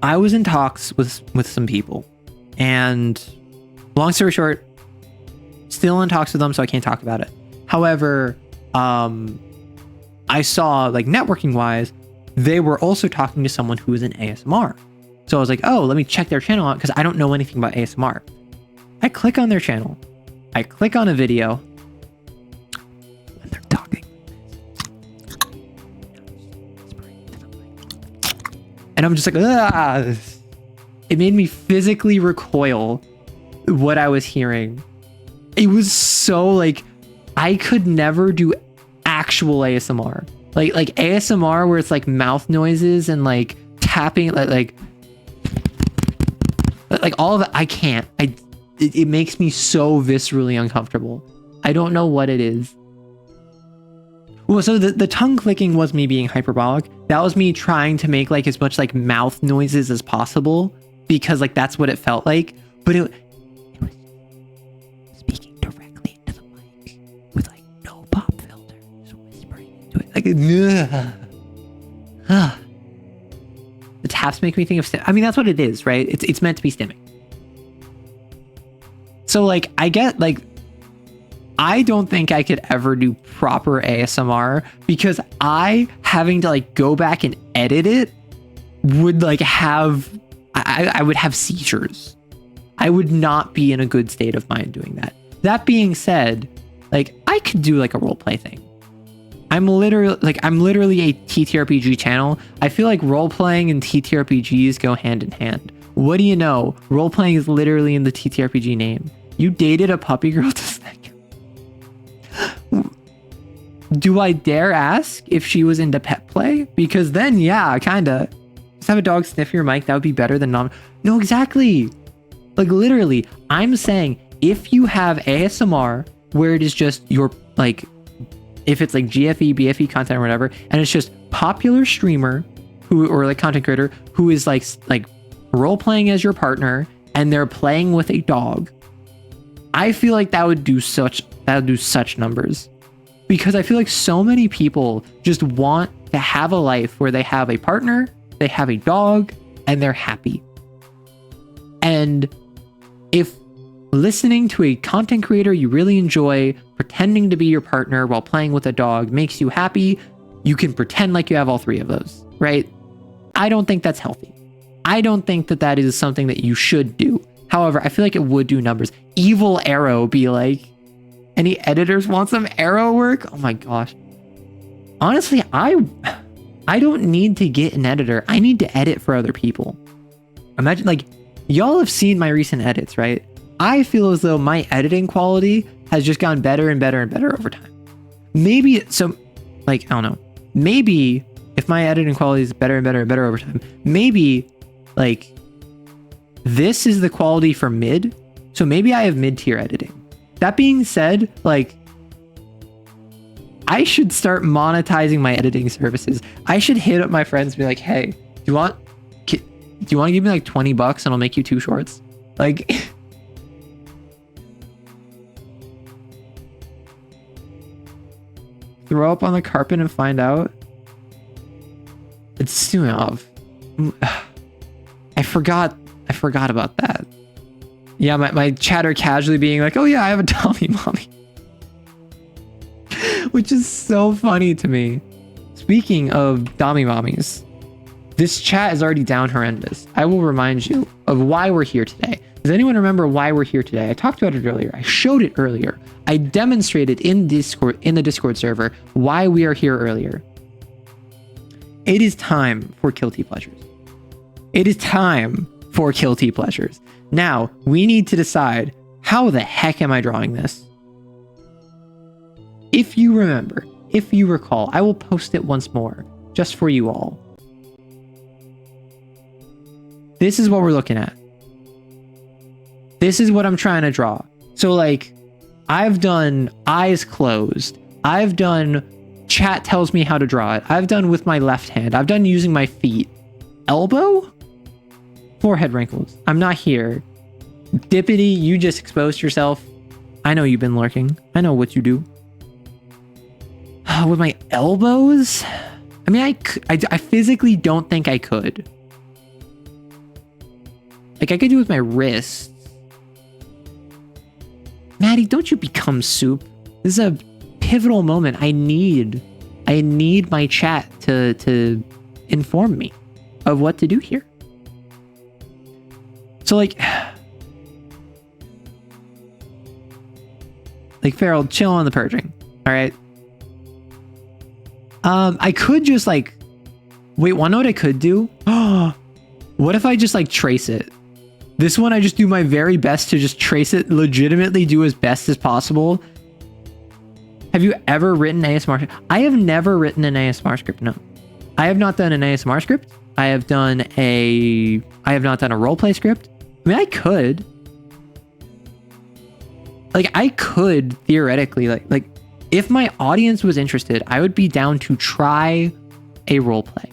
Speaker 1: was in talks with some people, and long story short, still in talks with them, so I can't talk about it. However, I saw, like, networking wise, they were also talking to someone who was in ASMR. So I was like, oh, let me check their channel out because I don't know anything about ASMR. I click on their channel. I click on a video. And they're talking. And I'm just like, ah. It made me physically recoil what I was hearing. It was so, like, I could never do actual ASMR. Like ASMR where it's like mouth noises and like tapping, like all of it. I can't. It makes me so viscerally uncomfortable. I don't know what it is. Well, so the tongue clicking was me being hyperbolic. That was me trying to make like as much like mouth noises as possible because like that's what it felt like. But it was speaking directly into the mic with like no pop filter, just whispering into it. Like, the taps make me think of I mean, that's what it is, right? It's meant to be stimming. So like, I get like, I don't think I could ever do proper ASMR because having to like go back and edit it would like I would have seizures. I would not be in a good state of mind doing that. That being said, like I could do like a roleplay thing. I'm literally a TTRPG channel. I feel like roleplaying and TTRPGs go hand in hand. What do you know? Roleplaying is literally in the TTRPG name. You dated a puppy girl to snack. Do I dare ask if she was into pet play? Because then, yeah, kinda. Just have a dog sniff your mic. That would be better than non. No, exactly. Like literally, I'm saying if you have ASMR where it is just your like, if it's like GFE, BFE content or whatever, and it's just popular streamer who or like content creator who is like role playing as your partner and they're playing with a dog, I feel like that would do such numbers. Because I feel like so many people just want to have a life where they have a partner, they have a dog, and they're happy. And if listening to a content creator you really enjoy pretending to be your partner while playing with a dog makes you happy, you can pretend like you have all three of those, right? I don't think that's healthy. I don't think that that is something that you should do. However, I feel like it would do numbers. Evil Arrow be like, any editors want some Arrow work? Oh my gosh. Honestly, I don't need to get an editor. I need to edit for other people. Imagine, like, y'all have seen my recent edits, right? I feel as though my editing quality has just gotten better and better and better over time. Maybe, so, like, I don't know. Maybe if my editing quality is better and better and better over time, maybe, like, this is the quality for mid. So maybe I have mid-tier editing. That being said, like, I should start monetizing my editing services. I should hit up my friends and be like, hey, do you want to give me like $20 and I'll make you 2 shorts? Like, throw up on the carpet and find out. It's Stunov. I forgot about that. Yeah, my chatter casually being like, oh yeah, I have a Tommy Mommy. Which is so funny to me. Speaking of Dommy Mommies, this chat is already down horrendous. I will remind you of why we're here today. Does anyone remember why we're here today? I talked about it earlier. I showed it earlier. I demonstrated in the Discord server why we are here earlier. It is time for guilty pleasures. It is time for guilty pleasures. Now, we need to decide, how the heck am I drawing this? If you remember, if you recall, I will post it once more, just for you all. This is what we're looking at. This is what I'm trying to draw. So, like, I've done eyes closed. I've done chat tells me how to draw it. I've done with my left hand. I've done using my feet. Elbow? Forehead wrinkles. I'm not here. Dippity, you just exposed yourself. I know you've been lurking. I know what you do. With my elbows? I mean, I physically don't think I could. Like, I could do it with my wrists. Maddie, don't you become soup. This is a pivotal moment. I need my chat to inform me of what to do here. So like Farrell, chill on the purging. All right. I could just like, wait, wanna know what I could do? What if I just like trace it? This one, I just do my very best to just trace it, legitimately do as best as possible. Have you ever written ASMR? I have never written an ASMR script, no. I have not done an ASMR script. I have not done a roleplay script. I mean, I could. Like, I could theoretically, like, if my audience was interested, I would be down to try a roleplay.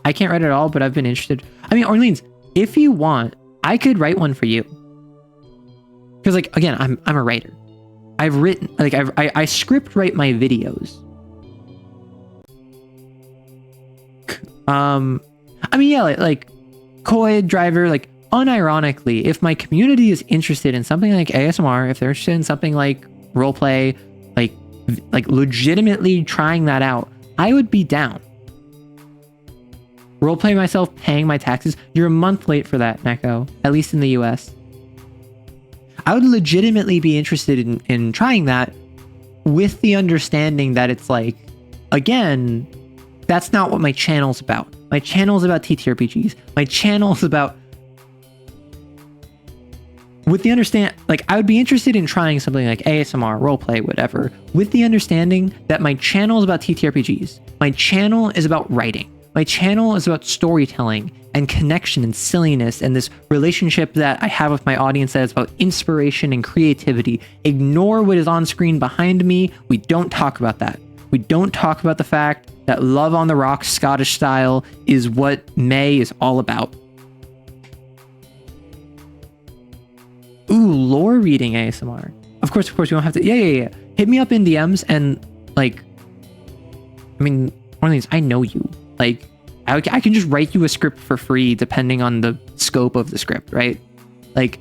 Speaker 1: I can't write it all, but I've been interested. I mean, Orleans, if you want, I could write one for you. Because, like, again, I'm a writer. I've written, like, I script write my videos. I mean, yeah, like Koi Driver, like, unironically, if my community is interested in something like ASMR, if they're interested in something like roleplay, like legitimately trying that out, I would be down. Roleplay myself paying my taxes. You're a month late for that, Neko, at least in the US. I would legitimately be interested in trying that, with the understanding that it's like, again, that's not what my channel's about. My channel's about TTRPGs. My channel's about, with the understand, like, I would be interested in trying something like ASMR, roleplay, whatever, with the understanding that my channel is about TTRPGs. My channel is about writing. My channel is about storytelling and connection and silliness and this relationship that I have with my audience that is about inspiration and creativity. Ignore what is on screen behind me. We don't talk about that. We don't talk about the fact that Love on the Rocks Scottish style is what May is all about. Ooh, lore reading ASMR. Of course, you don't have to. Yeah. Hit me up in DMs and, like, I mean, one of these, I know you. Like, I can just write you a script for free depending on the scope of the script, right? Like,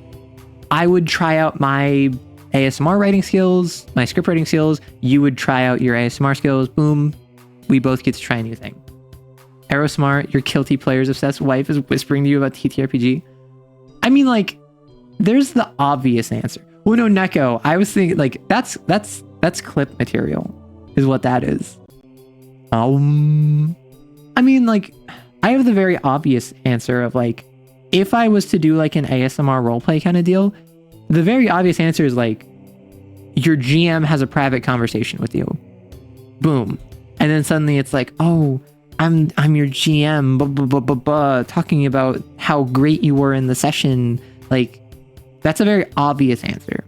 Speaker 1: I would try out my ASMR writing skills, my script writing skills. You would try out your ASMR skills. Boom. We both get to try a new thing. Aerosmart, your guilty players obsessed wife is whispering to you about TTRPG. I mean, like, there's the obvious answer. Well, no, Neko, I was thinking, like, that's clip material is what that is. I mean, like, I have the very obvious answer of, like, if I was to do like an ASMR roleplay kind of deal, the very obvious answer is like, your GM has a private conversation with you. Boom. And then suddenly it's like, oh, I'm your GM, blah, blah, blah, talking about how great you were in the session. Like, that's a very obvious answer.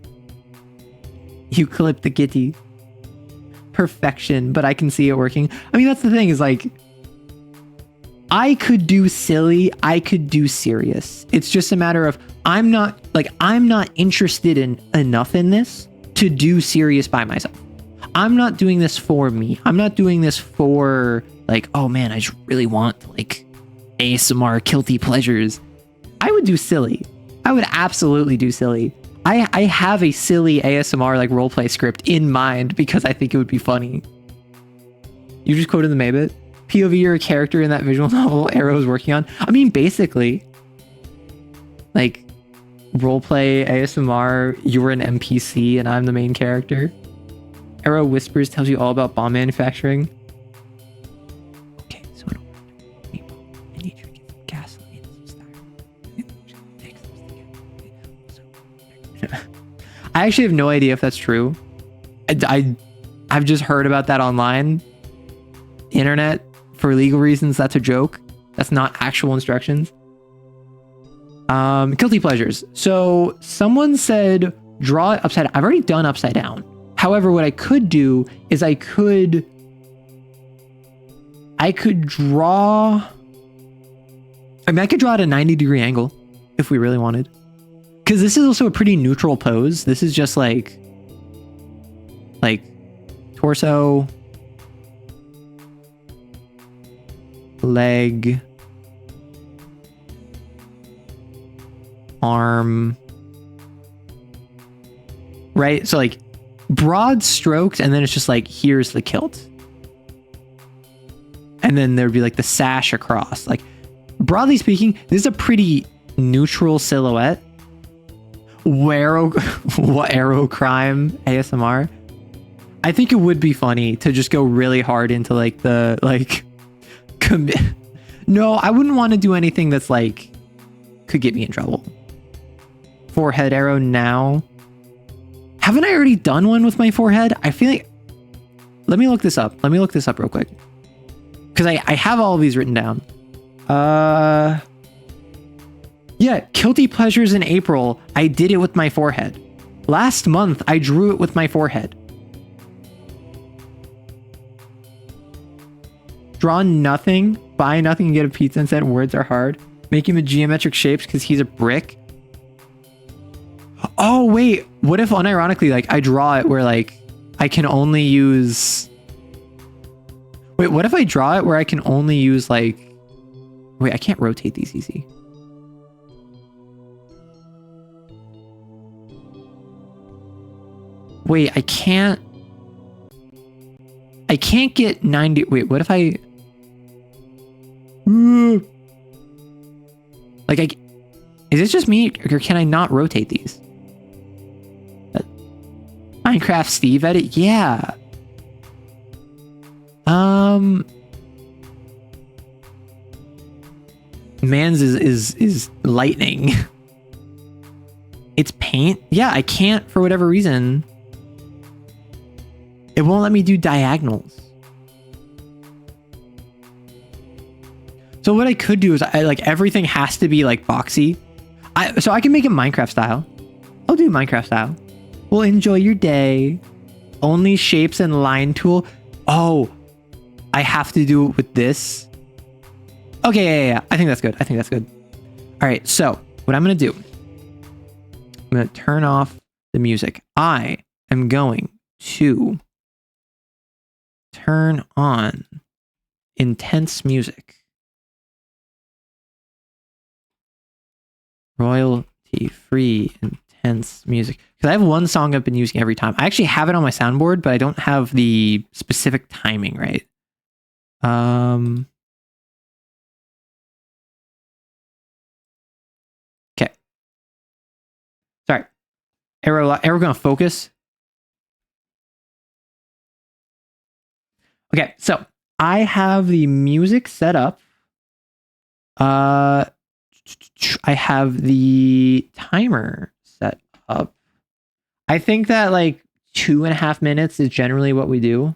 Speaker 1: You clip the kitty. Perfection, but I can see it working. I mean, that's the thing, is like, I could do silly, I could do serious. It's just a matter of, I'm not interested in enough in this to do serious by myself. I'm not doing this for me. I'm not doing this for, like, oh man, I just really want, like, ASMR guilty pleasures. I would do silly. I would absolutely do silly. I have a silly ASMR, like, roleplay script in mind because I think it would be funny. You just quoted the Maybit. POV, you're a character in that visual novel Arrow is working on. I mean, basically, like, roleplay ASMR, you're an NPC and I'm the main character. Arrow Whispers tells you all about bomb manufacturing. Okay, so in order to make people, I need you to get some gasoline and some styrofoam. I actually have no idea if that's true. I've just heard about that online. Internet, for legal reasons, that's a joke. That's not actual instructions. Guilty pleasures. So someone said draw it upside down. I've already done upside down. However, what I could do is I could draw. I mean, I could draw at a 90-degree angle if we really wanted. Because this is also a pretty neutral pose. This is just like torso, leg, arm, right? So like broad strokes, and then it's just like, here's the kilt. And then there'd be like the sash across. Like, broadly speaking, this is a pretty neutral silhouette. Aerocrime ASMR. I think it would be funny to just go really hard into like the commit. No, I wouldn't want to do anything that's like could get me in trouble. Forehead arrow now. Haven't I already done one with my forehead? I feel like. Let me look this up. Let me look this up real quick. Because I have all of these written down. Yeah, Guilty Pleasures in April. I did it with my forehead. Last month, I drew it with my forehead. Draw nothing, buy nothing, and get a pizza instead. Words are hard. Make him a geometric shapes because he's a brick. Oh, wait. What if unironically, like, I draw it where, like, I can only use... Wait, what if I draw it where I can only use, like... Wait, I can't rotate these easy. Wait, I can't get 90... Wait, what if I... Like, is this just me, or can I not rotate these? Minecraft Steve edit? Yeah. Man's is lightning. It's paint? Yeah, I can't for whatever reason. It won't let me do diagonals. So what I could do is I like everything has to be like boxy. So I can make it Minecraft style. I'll do Minecraft style. Well, enjoy your day. Only shapes and line tool. Oh, I have to do it with this. Okay, yeah. I think that's good. I think that's good. All right, so what I'm going to do, I'm going to turn off the music. I am going to turn on intense music. Royalty-free intense music. Because I have one song I've been using every time. I actually have it on my soundboard, but I don't have the specific timing right. Okay. Sorry. Arrow gonna focus. Okay, so I have the music set up. I have the timer set up. I think that like 2.5 minutes is generally what we do.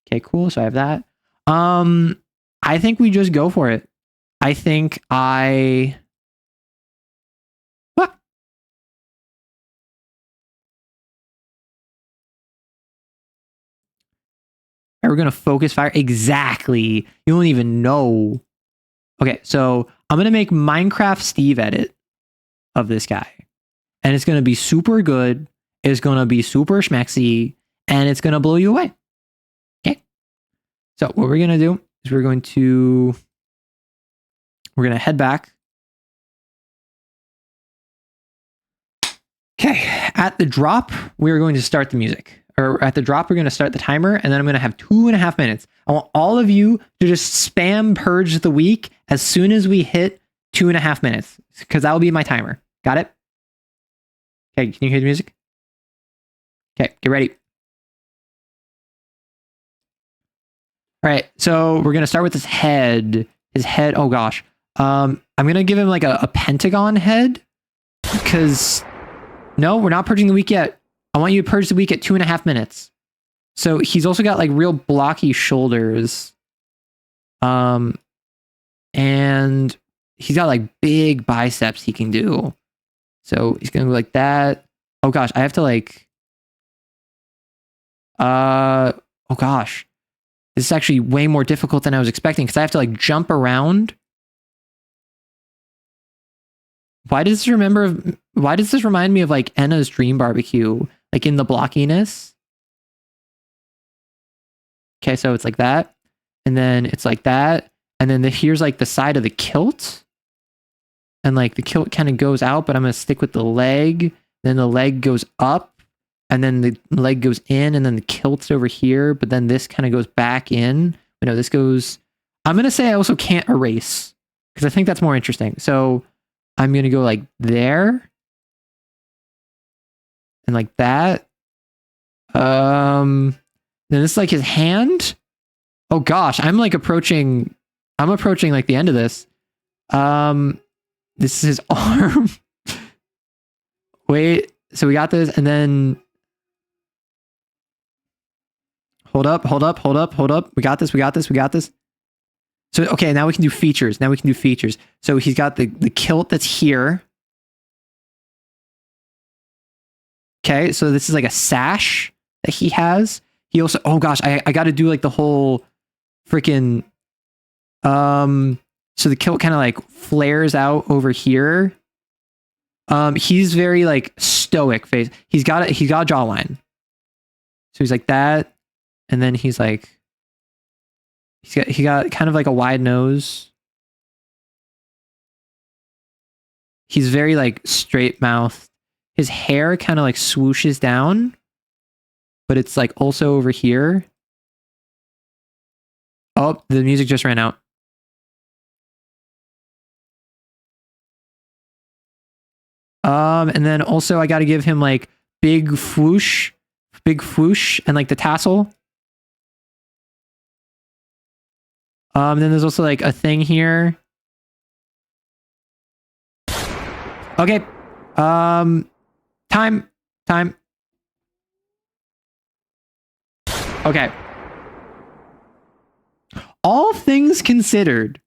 Speaker 1: Okay, cool. So I have that. I think we just go for it. I think what? We're gonna focus fire. Exactly. You don't even know. Okay, so I'm gonna make Minecraft Steve edit of this guy. And it's gonna be super good. It's gonna be super schmexy, and it's gonna blow you away. Okay. So what we're gonna do is we're gonna head back. Okay, at the drop, we're going to start the music. Or at the drop, we're going to start the timer, and then I'm going to have 2.5 minutes. I want all of you to just spam purge the week as soon as we hit 2.5 minutes, because that will be my timer. Got it? Okay, can you hear the music? Okay, get ready. All right, so we're going to start with his head. His head, oh gosh. I'm going to give him like a pentagon head, because... No, we're not purging the week yet. I want you to purge the week at 2.5 minutes. So he's also got like real blocky shoulders. And he's got like big biceps he can do. So he's gonna go like that. Oh gosh, I have to like oh gosh. This is actually way more difficult than I was expecting, because I have to like jump around Why does this remind me of like Enna's Dream Barbecue, like in the blockiness? Okay, so it's like that, and then it's like that, and then here's like the side of the kilt, and like the kilt kind of goes out, but I'm gonna stick with the leg. Then the leg goes up, and then the leg goes in, and then the kilt's over here, but then this kind of goes back in. But no, this goes. I'm gonna say I also can't erase because I think that's more interesting. So I'm gonna go like there, and like that. Then this is like his hand. Oh gosh, I'm approaching like the end of this. This is his arm. Wait, so we got this, and then hold up. We got this. So okay, now we can do features. So he's got the kilt that's here. Okay, so this is like a sash that he has. He also, oh gosh, I got to do like the whole freaking, so the kilt kind of like flares out over here. He's very like stoic face. He's got a jawline. So he's like that, and then he's like, he got kind of like a wide nose. He's very like straight mouthed. His hair kind of like swooshes down, but it's like also over here. Oh, the music just ran out. And then also I got to give him like big whoosh, and like the tassel. Then there's also like a thing here. Okay. Time. Okay. All things considered.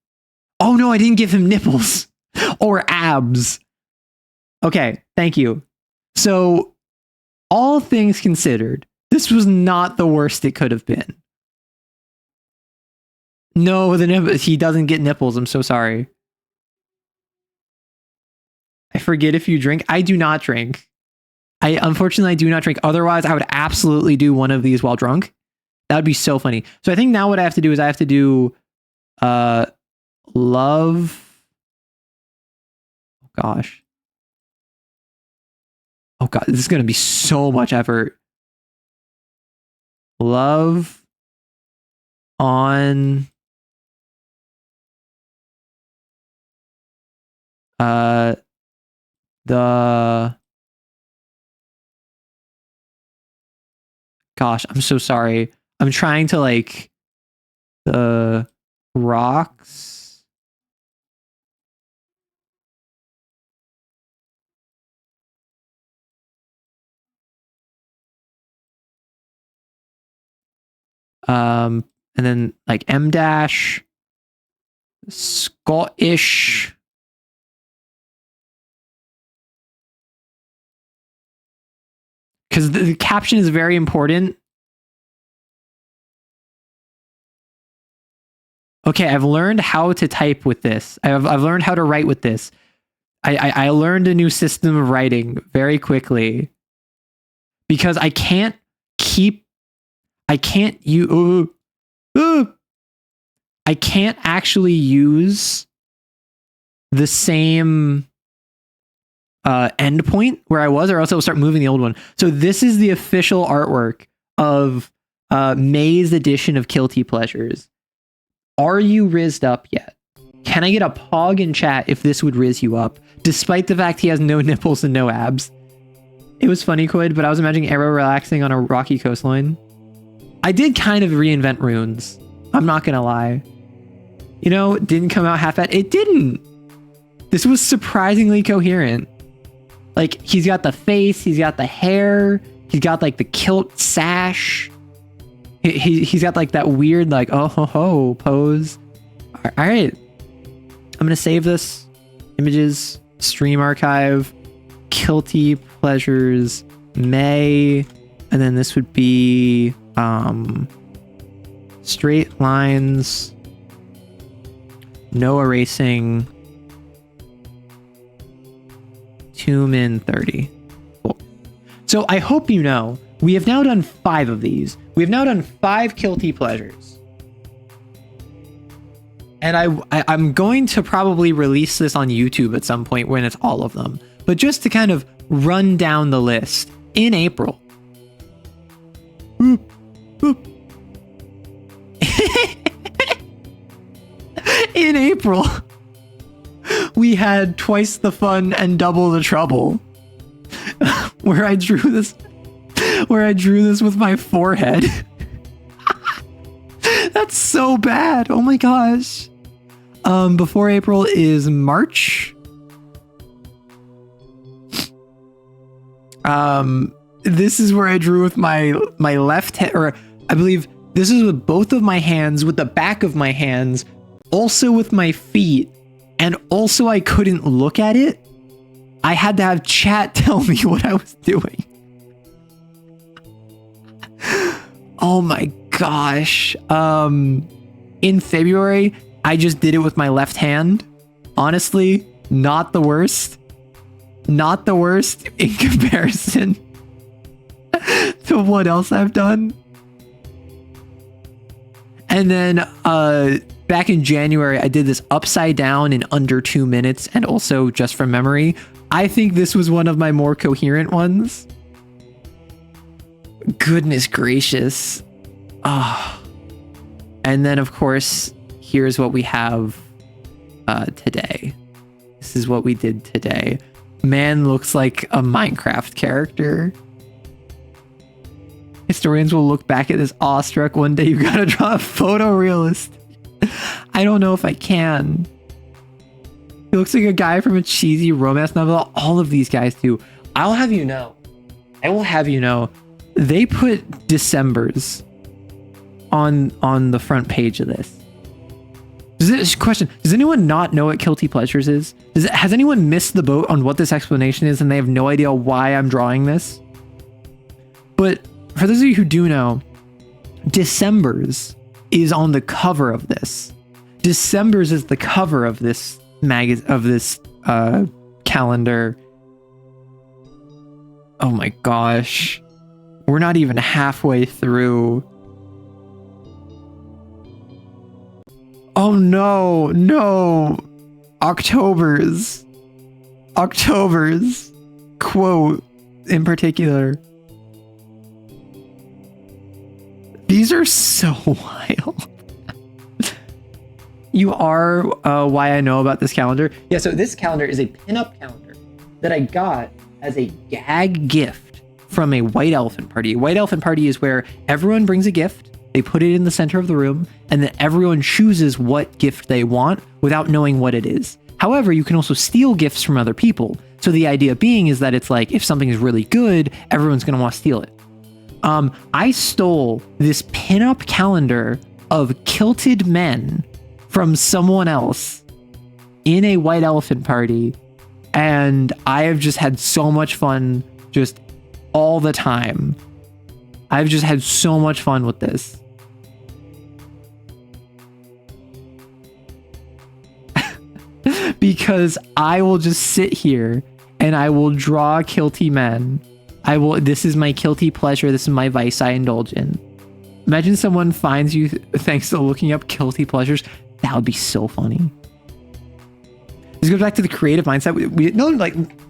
Speaker 1: Oh no, I didn't give him nipples or abs. Okay, thank you. So, all things considered, this was not the worst it could have been. No, he doesn't get nipples. I'm so sorry. I forget if you drink. I do not drink. Unfortunately, I do not drink. Otherwise, I would absolutely do one of these while drunk. That would be so funny. So I think now what I have to do is I have to do love. Oh gosh. Oh god, this is going to be so much effort. Love on the gosh, I'm so sorry. I'm trying to like the rocks. And then like M dash Scottish. Because the caption is very important. Okay, I've learned how to type with this. I've learned how to write with this. I learned a new system of writing very quickly. Because I can't actually use the same endpoint where I was, or else it will start moving the old one. So this is the official artwork of May's edition of Guilty Pleasures. Are you rizzed up yet? Can I get a pog in chat if this would rizz you up, despite the fact he has no nipples and no abs? It was funny, Quid, but I was imagining Arrow relaxing on a rocky coastline. I did kind of reinvent runes. I'm not gonna lie. You know, it didn't come out half-at. It didn't. This was surprisingly coherent. Like, he's got the face, he's got the hair, he's got like the kilt sash. He's got like that weird like oh ho ho pose. All right, I'm gonna save this. Images, stream archive, Guilty Pleasures, May, and then this would be straight lines, no erasing. Tomb in 30. Cool. So I hope you know, we have now done 5 of these. We have now done 5 guilty pleasures. And I'm going to probably release this on YouTube at some point when it's all of them. But just to kind of run down the list, in April. In April, we had Twice the Fun and Double the Trouble, where I drew this with my forehead. That's so bad. Oh my gosh. Before April is March. This is where I drew with my left hand, or I believe this is with both of my hands, with the back of my hands, also with my feet, and also I couldn't look at it. I had to have chat tell me what I was doing. Oh my gosh. In February, I just did it with my left hand. Honestly, not the worst. Not the worst in comparison to what else I've done. And then back in January, I did this upside down in under 2 minutes, and also just from memory. I think this was one of my more coherent ones. Goodness gracious. Oh. And then, of course, here's what we have today. This is what we did today. Man looks like a Minecraft character. Historians will look back at this awestruck one day. You gotta draw a photorealist. I don't know if I can. He looks like a guy from a cheesy romance novel. All of these guys do. I will have you know, they put Decembers on the front page of this. Does anyone not know what Guilty Pleasures is? Has anyone missed the boat on what this explanation is and they have no idea why I'm drawing this? But for those of you who do know, Decembers is on the cover of this. Decembers is the cover of this calendar. Oh my gosh. We're not even halfway through. Oh no. October's quote in particular. These are so wild. You are why I know about this calendar. Yeah, so this calendar is a pinup calendar that I got as a gag gift from a white elephant party. A white elephant party is where everyone brings a gift, they put it in the center of the room, and then everyone chooses what gift they want without knowing what it is. However, you can also steal gifts from other people. So the idea being is that it's like, if something is really good, everyone's going to want to steal it. I stole this pinup calendar of kilted men from someone else in a white elephant party, and I have just had so much fun just all the time. I've just had so much fun with this. Because I will just sit here and I will draw kilty men. This is my guilty pleasure. This is my vice I indulge in. Imagine someone finds you thanks to looking up guilty pleasures. That would be so funny. This goes back to the creative mindset.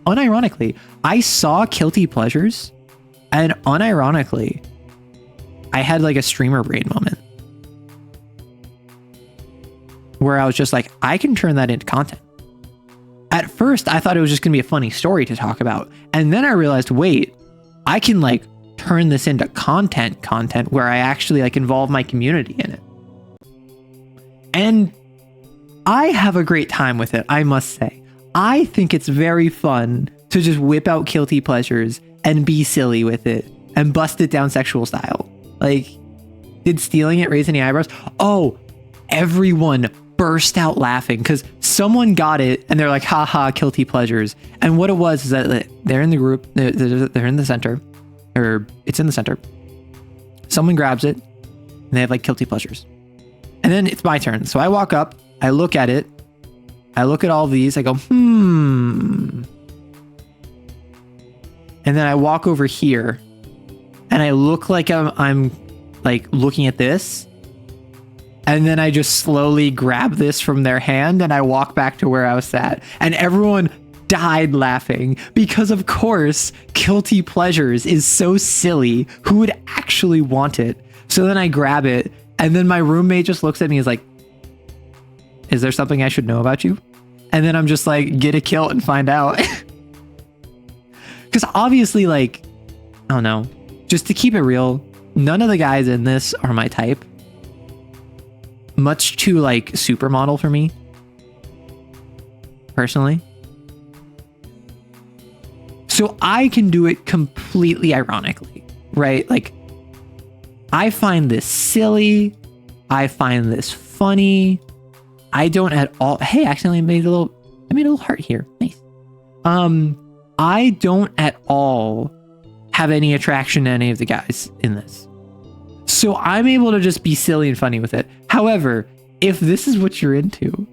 Speaker 1: Unironically, I saw guilty pleasures, and unironically, I had like a streamer brain moment where I was just like, I can turn that into content. At first, I thought it was just going to be a funny story to talk about. And then I realized, wait, I can like turn this into content where I actually like involve my community in it. And I have a great time with it, I must say. I think it's very fun to just whip out guilty pleasures and be silly with it and bust it down sexual style. Like, did stealing it raise any eyebrows? Oh, everyone burst out laughing because someone got it and they're like, haha, guilty pleasures. And what it was is that they're in the group, they're in the center, or it's in the center. Someone grabs it and they have like guilty pleasures. And then it's my turn. So I walk up, I look at it, I look at all of these, I go, and then I walk over here, and I look like I'm like looking at this, and then I just slowly grab this from their hand and I walk back to where I was sat, and everyone died laughing because of course guilty pleasures is so silly. Who would actually want it? So then I grab it, and then my roommate just looks at me and is like, is there something I should know about you? And then I'm just like, get a kilt and find out. Because obviously, like, I don't know, just to keep it real, none of the guys in this are my type. Much too like supermodel for me, personally. So I can do it completely ironically, right? Like, I find this silly. I find this funny. I don't at all. Hey, actually, I made a little heart here. Nice. I don't at all have any attraction to any of the guys in this. So I'm able to just be silly and funny with it. However, if this is what you're into,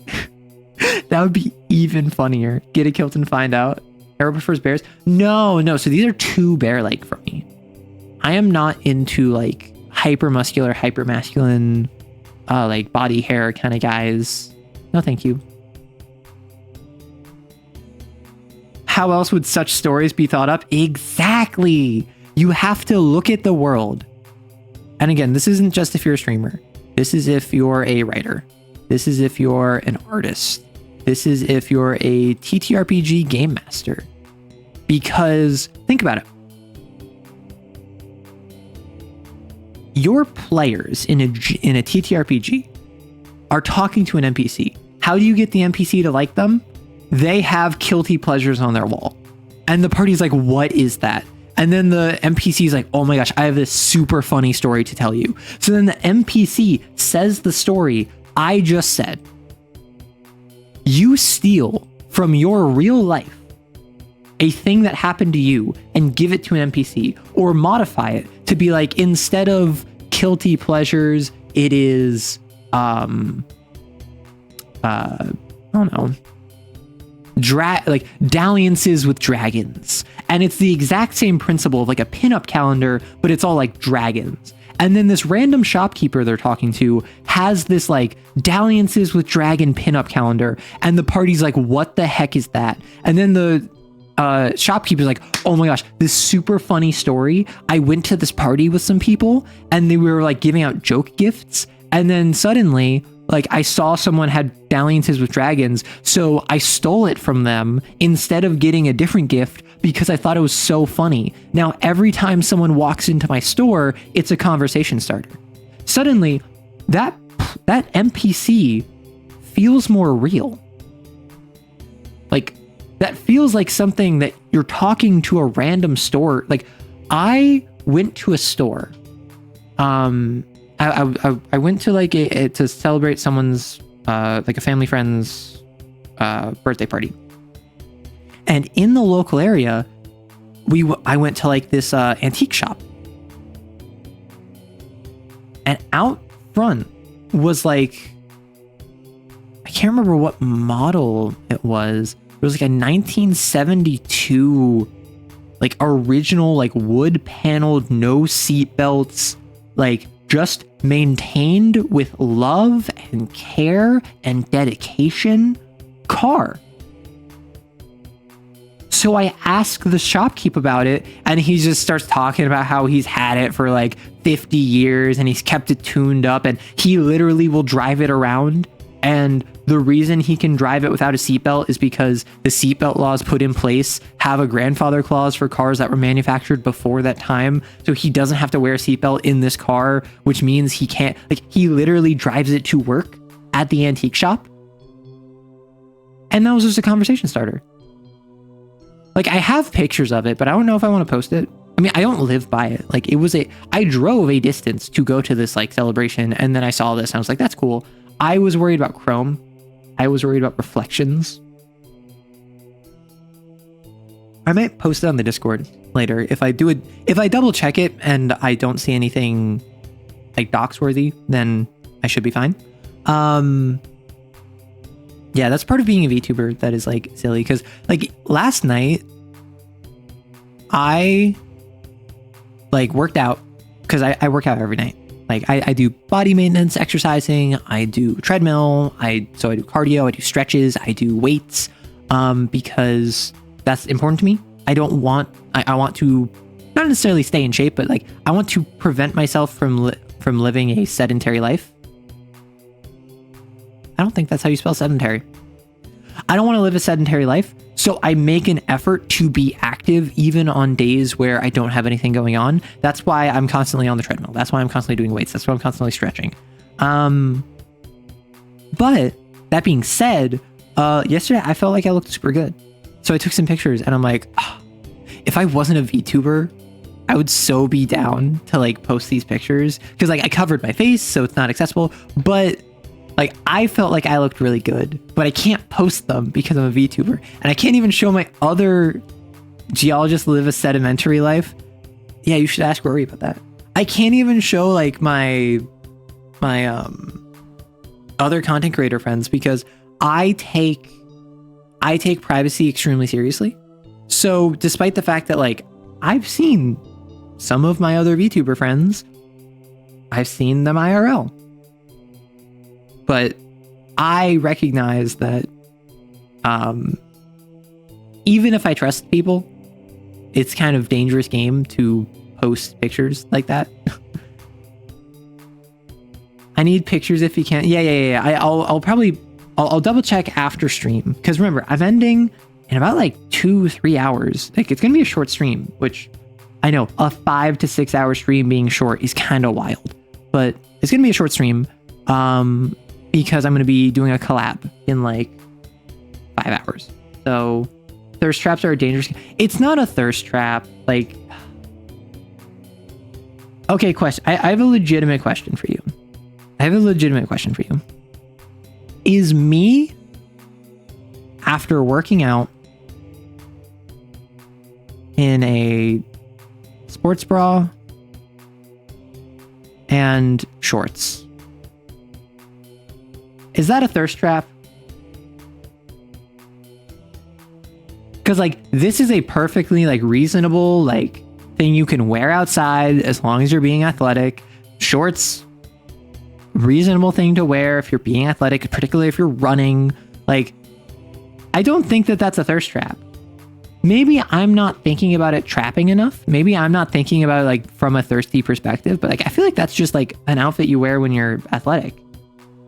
Speaker 1: that would be even funnier. Get a kilt and find out. Arrow prefers bears? No. So these are too bear-like for me. I am not into like hyper muscular, hyper masculine, like body hair kind of guys. No, thank you. How else would such stories be thought up? Exactly. You have to look at the world. And again, this isn't just if you're a streamer. This is if you're a writer. This is if you're an artist. This is if you're a TTRPG game master. Because think about it. Your players in a TTRPG are talking to an NPC. How do you get the NPC to like them? They have guilty pleasures on their wall. And the party's like, what is that? And then the NPC's like, oh my gosh, I have this super funny story to tell you. So then the NPC says the story I just said. You steal from your real life a thing that happened to you and give it to an NPC, or modify it to be like, instead of guilty pleasures, it is, I don't know, like dalliances with dragons. And it's the exact same principle of like a pinup calendar, but it's all like dragons. And then this random shopkeeper they're talking to has this like dalliances with dragon pinup calendar, and the party's like, what the heck is that? And then the shopkeeper's like, oh my gosh, this super funny story. I went to this party with some people and they were like giving out joke gifts, and then suddenly like I saw someone had dalliances with dragons, so I stole it from them instead of getting a different gift because I thought it was so funny. Now every time someone walks into my store, it's a conversation starter. Suddenly that NPC feels more real. Like, that feels like something that you're talking to a random store. Like, I went to a store. I went to like to celebrate someone's like a family friend's birthday party, and in the local area, I went to like this antique shop, and out front was like, I can't remember what model it was. It was like a 1972 like original like wood paneled, no seat belts, like just maintained with love and care and dedication car. So I ask the shopkeep about it, and he just starts talking about how he's had it for like 50 years and he's kept it tuned up, and he literally will drive it around. And the reason he can drive it without a seatbelt is because the seatbelt laws put in place have a grandfather clause for cars that were manufactured before that time. So he doesn't have to wear a seatbelt in this car, which means he can't, like, he literally drives it to work at the antique shop. And that was just a conversation starter. Like, I have pictures of it, but I don't know if I want to post it. I mean, I don't live by it. Like, I drove a distance to go to this like celebration, and then I saw this and I was like, that's cool. I was worried about chrome. I was worried about reflections. I might post it on the Discord later. If I double check it and I don't see anything like docs worthy, then I should be fine. Yeah, that's part of being a VTuber that is like silly, because like last night I like worked out because I work out every night. Like I do body maintenance, exercising, I do treadmill, I do cardio, I do stretches, I do weights, because that's important to me. I want to not necessarily stay in shape, but like I want to prevent myself from living a sedentary life. I don't think that's how you spell sedentary. I don't want to live a sedentary life, so I make an effort to be active even on days where I don't have anything going on. That's why I'm constantly on the treadmill. That's why I'm constantly doing weights. That's why I'm constantly stretching. But that being said, yesterday I felt like I looked super good. So I took some pictures and I'm like, oh, if I wasn't a VTuber, I would so be down to like post these pictures because like I covered my face, so it's not accessible, but like I felt like I looked really good, but I can't post them because I'm a VTuber, and I can't even show my other geologists live a sedimentary life. Yeah, you should ask Rory about that. I can't even show like my other content creator friends because I take privacy extremely seriously. So despite the fact that like I've seen some of my other VTuber friends, I've seen them IRL. But I recognize that even if I trust people, it's kind of dangerous game to post pictures like that. I need pictures if you can. Yeah. I'll double check after stream. Because remember, I'm ending in about like 2-3 hours. Like it's going to be a short stream, which I know a 5 to 6 hour stream being short is kind of wild. But it's going to be a short stream. Because I'm going to be doing a collab in like 5 hours. So thirst traps are a dangerous. It's not a thirst trap. Like, okay, question. I have a legitimate question for you. Is me after working out in a sports bra and shorts, is that a thirst trap? Because like this is a perfectly like reasonable like thing you can wear outside as long as you're being athletic. Shorts, reasonable thing to wear if you're being athletic, particularly if you're running. Like, I don't think that that's a thirst trap. Maybe I'm not thinking about it trapping enough. Maybe I'm not thinking about it like from a thirsty perspective, but like I feel like that's just like an outfit you wear when you're athletic.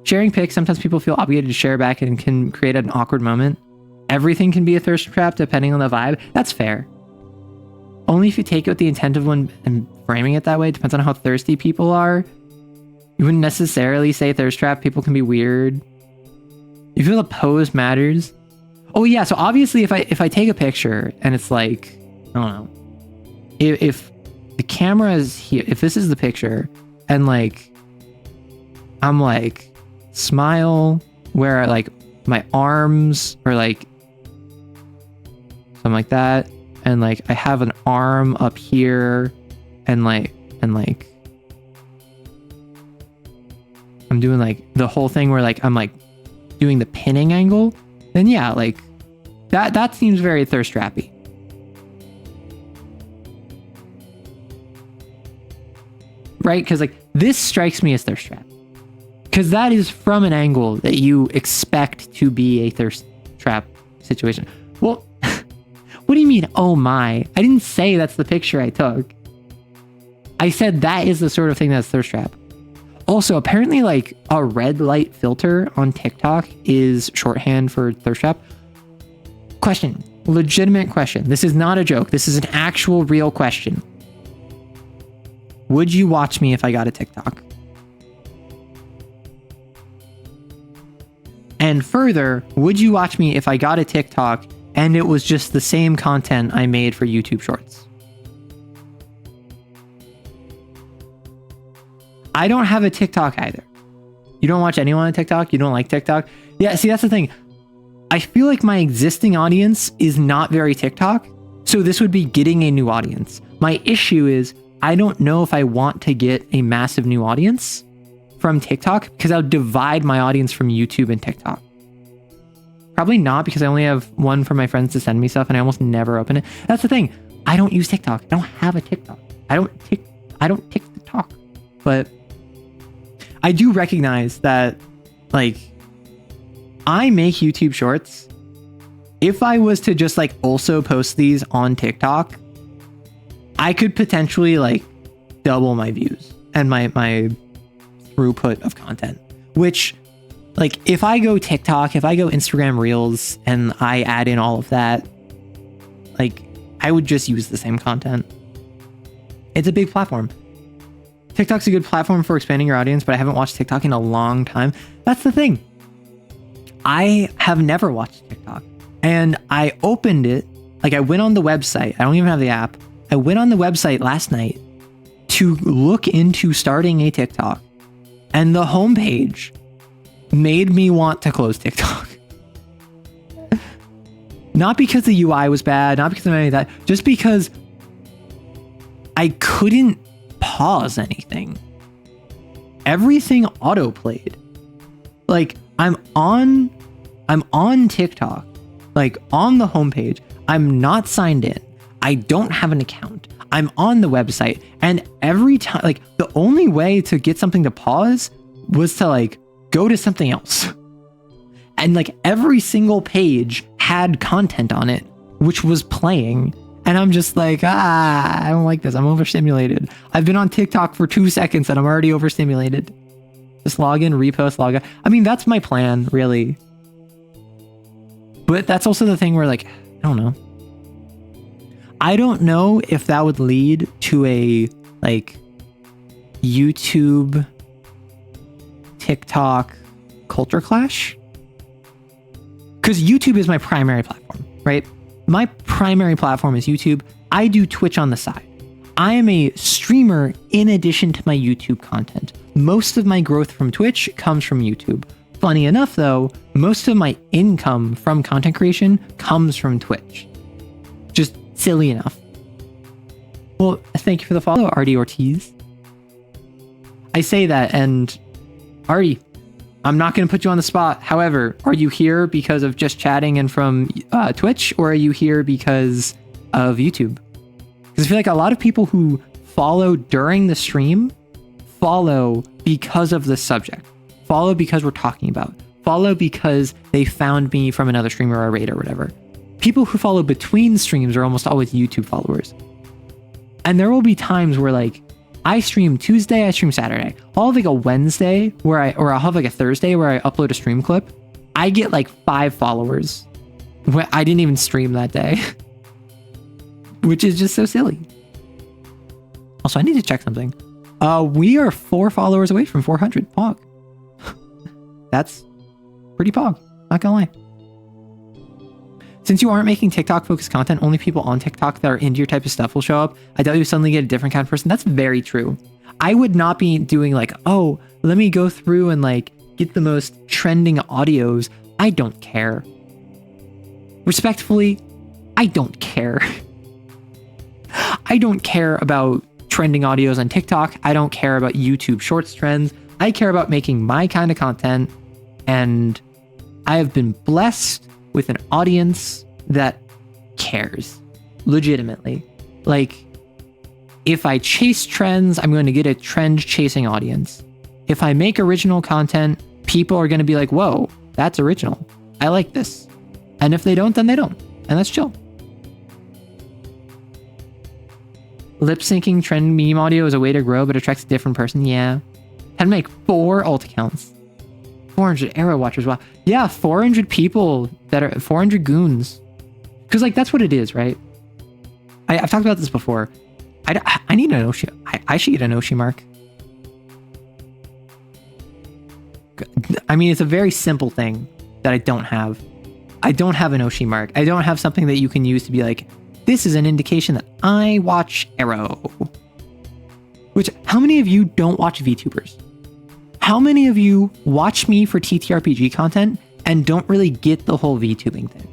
Speaker 1: Sharing pics, sometimes people feel obligated to share back and can create an awkward moment. Everything can be a thirst trap depending on the vibe. That's fair. Only if you take it with the intent of one and framing it that way. It depends on how thirsty people are. You wouldn't necessarily say thirst trap. People can be weird. You feel the pose matters. Oh yeah, so obviously if I take a picture and it's like, I don't know, if the camera is here, if this is the picture and like I'm like smile where like my arms are like something like that, and like I have an arm up here and like I'm doing like the whole thing where like I'm like doing the pinning angle, then yeah, like that seems very thirst trappy. Right? Because like this strikes me as thirst trap. Because that is from an angle that you expect to be a thirst trap situation. Well, what do you mean, oh my? I didn't say that's the picture I took. I said that is the sort of thing that's thirst trap. Also, apparently like a red light filter on TikTok is shorthand for thirst trap. Question, legitimate question. This is not a joke. This is an actual real question. Would you watch me if I got a TikTok? And further, would you watch me if I got a TikTok and it was just the same content I made for YouTube Shorts? I don't have a TikTok either. You don't watch anyone on TikTok? You don't like TikTok? Yeah, see, that's the thing. I feel like my existing audience is not very TikTok, so this would be getting a new audience. My issue is I don't know if I want to get a massive new audience from TikTok because I'll divide my audience from YouTube and TikTok. Probably not, because I only have one for my friends to send me stuff and I almost never open it. That's the thing. I don't use TikTok. I don't have a TikTok. I don't tick the talk. But I do recognize that, like, I make YouTube shorts. If I was to just like also post these on TikTok, I could potentially like double my views and my throughput of content, which, like, if I go TikTok, if I go Instagram Reels and I add in all of that, like, I would just use the same content. It's a big platform. TikTok's a good platform for expanding your audience, but I haven't watched TikTok in a long time. That's the thing. I have never watched TikTok, and I opened it, like, I went on the website. I don't even have the app. I went on the website last night to look into starting a TikTok, and the homepage made me want to close TikTok. Not because the UI was bad, not because of any of that, just because I couldn't pause anything. Everything autoplayed. Like, I'm on TikTok, like, on the homepage. I'm not signed in. I don't have an account. I'm on the website, and every time, like, the only way to get something to pause was to like go to something else. And like every single page had content on it, which was playing. And I'm just like, I don't like this. I'm overstimulated. I've been on TikTok for 2 seconds and I'm already overstimulated. Just log in, repost, log out. I mean, that's my plan, really. But that's also the thing where, like, I don't know. I don't know if that would lead to a, like, YouTube, TikTok culture clash. Because YouTube is my primary platform, right? My primary platform is YouTube. I do Twitch on the side. I am a streamer in addition to my YouTube content. Most of my growth from Twitch comes from YouTube. Funny enough, though, most of my income from content creation comes from Twitch. Just silly enough. Well, thank you for the follow, Artie Ortiz. I say that, and Artie, I'm not going to put you on the spot. However, are you here because of just chatting and from Twitch, or are you here because of YouTube? Because I feel like a lot of people who follow during the stream follow because of the subject, follow because we're talking about, follow because they found me from another streamer or a raid or whatever. People who follow between streams are almost always YouTube followers. And there will be times where, like, I stream Tuesday, I stream Saturday. I'll have like a Wednesday or I'll have like a Thursday where I upload a stream clip. I get like 5 followers when I didn't even stream that day, which is just so silly. Also, I need to check something. We are 4 followers away from 400. Pog. That's pretty pog. Not gonna lie. Since you aren't making TikTok focused content, only people on TikTok that are into your type of stuff will show up. I doubt you suddenly get a different kind of person. That's very true. I would not be doing like, oh, let me go through and like get the most trending audios. I don't care. Respectfully, I don't care. I don't care about trending audios on TikTok. I don't care about YouTube Shorts trends. I care about making my kind of content. And I have been blessed with an audience that cares legitimately. Like, if I chase trends, I'm going to get a trend chasing audience. If I make original content, people are going to be like, whoa, that's original. I like this. And if they don't, then they don't. And that's chill. Lip syncing trend meme audio is a way to grow, but attracts a different person. Yeah. Had to make 4 alt accounts. 400 arrow watchers. Wow. Yeah, 400 people that are 400 goons. Because, like, that's what it is, right? I've talked about this before. I need an Oshi. I should get an Oshi mark. I mean, it's a very simple thing that I don't have. I don't have an Oshi mark. I don't have something that you can use to be like, this is an indication that I watch Arrow. Which, how many of you don't watch VTubers? How many of you watch me for TTRPG content and don't really get the whole VTubing thing?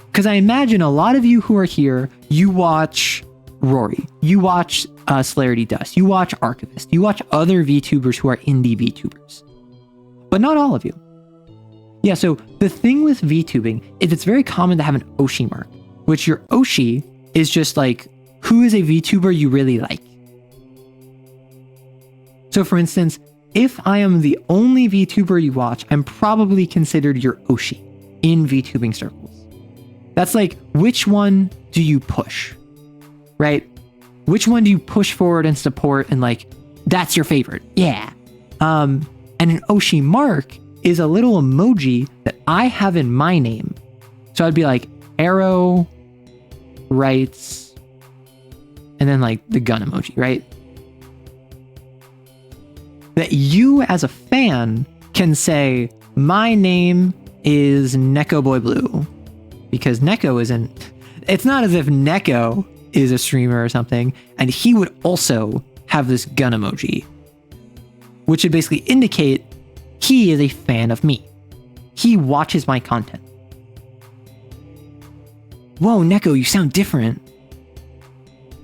Speaker 1: Because I imagine a lot of you who are here, you watch Rory, you watch Celerity Dust, you watch Archivist, you watch other VTubers who are indie VTubers. But not all of you. Yeah, so the thing with VTubing is it's very common to have an Oshi mark, which your Oshi is just like, who is a VTuber you really like? So for instance, if I am the only VTuber you watch, I'm probably considered your Oshi in VTubing circles. That's like, which one do you push, right? Which one do you push forward and support and like, that's your favorite? Yeah. And an Oshi mark is a little emoji that I have in my name. So I'd be like, arrow, writes, and then like the gun emoji, right? That you as a fan can say, my name is Neko Boy Blue, because Neko isn't, it's not as if Neko is a streamer or something, and he would also have this gun emoji, which would basically indicate he is a fan of me. He watches my content. Whoa, Neko, you sound different.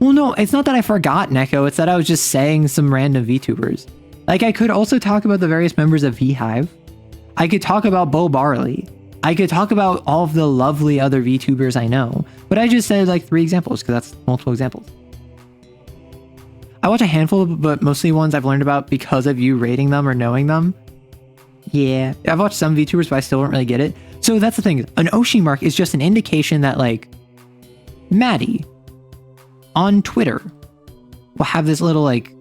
Speaker 1: Well, no, it's not that I forgot Neko, it's that I was just saying some random VTubers. Like, I could also talk about the various members of VHive. I could talk about Bo Barley. I could talk about all of the lovely other VTubers I know. But I just said like 3 examples because that's multiple examples. I watch a handful, but mostly ones I've learned about because of you rating them or knowing them. Yeah, I've watched some VTubers, but I still don't really get it. So that's the thing. An Oshi mark is just an indication that like Maddie on Twitter will have this little like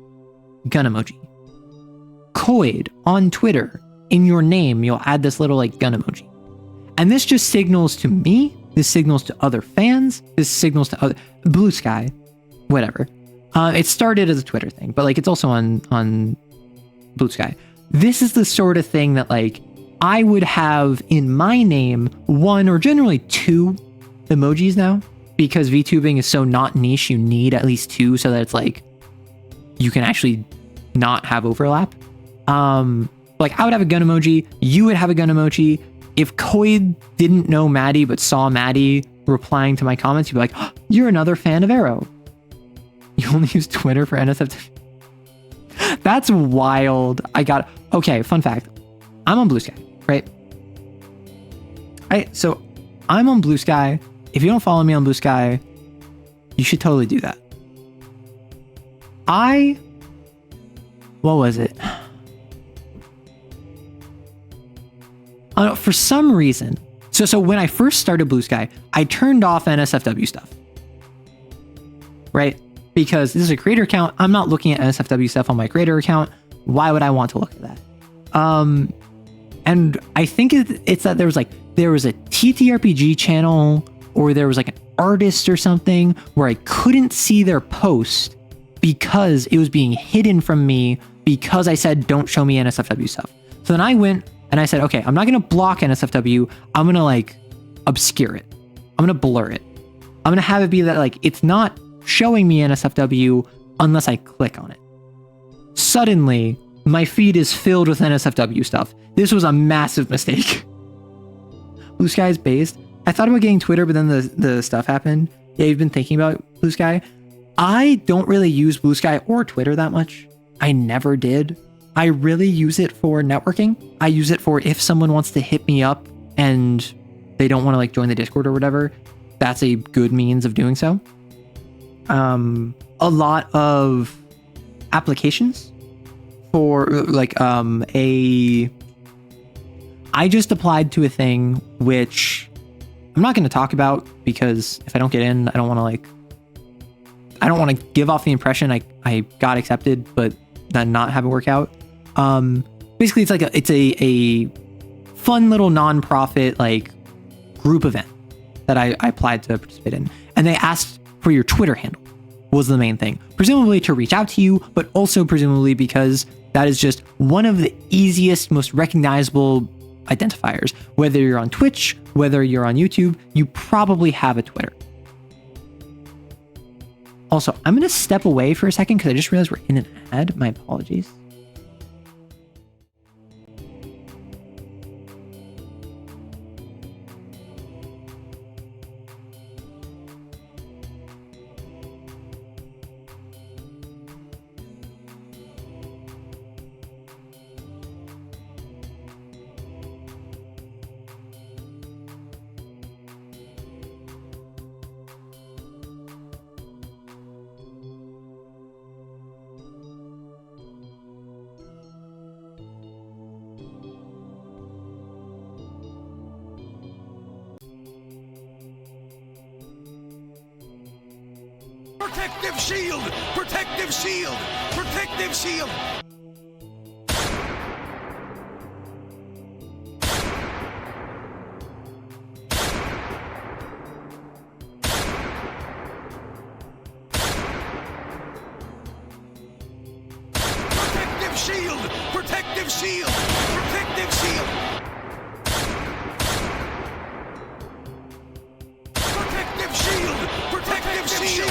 Speaker 1: gun emoji. Koid on Twitter, in your name, you'll add this little like gun emoji. And this just signals to me, this signals to other fans, this signals to other Blue Sky, whatever. It started as a Twitter thing, but like it's also on Blue Sky. This is the sort of thing that like I would have in my name 1 or generally 2 emojis now, because VTubing is so not niche, you need at least 2 so that it's like you can actually not have overlap. Like I would have a gun emoji, you would have a gun emoji. If Koid didn't know Maddie but saw Maddie replying to my comments, you'd be like, oh, you're another fan of Arrow. You only use Twitter for NSFW. That's wild. Okay, fun fact. I'm on Blue Sky, right? So I'm on Blue Sky. If you don't follow me on Blue Sky, you should totally do that. What was it? For some reason, so when I first started Blue Sky, I turned off NSFW stuff, right? Because this is a creator account. I'm not looking at NSFW stuff on my creator account. Why would I want to look at that? And I think it's that there was a TTRPG channel, or there was like an artist or something where I couldn't see their post because it was being hidden from me because I said, don't show me NSFW stuff. So then I went and I said, okay, I'm not going to block NSFW. I'm going to like obscure it. I'm going to blur it. I'm going to have it be that like, it's not showing me NSFW unless I click on it. Suddenly, my feed is filled with NSFW stuff. This was a massive mistake. Blue Sky is based. I thought about getting Twitter, but then the stuff happened. Yeah, you've been thinking about Blue Sky. I don't really use Blue Sky or Twitter that much. I never did. I really use it for networking. I use it for if someone wants to hit me up and they don't want to like join the Discord or whatever. That's a good means of doing so. A lot of applications for like I just applied to a thing which I'm not going to talk about because if I don't get in, I don't want to give off the impression I got accepted, but then not have it work out. Basically it's a fun little nonprofit like group event that I applied to participate in. And they asked for your Twitter handle was the main thing, presumably to reach out to you, but also presumably because that is just one of the easiest, most recognizable identifiers. Whether you're on Twitch, whether you're on YouTube, you probably have a Twitter. Also, I'm going to step away for a second because I just realized we're in an ad. My apologies.
Speaker 2: Protective shield! Protective shield! Protective shield! Protective shield! Protective shield! Protective shield! Protective shield! Protective shield!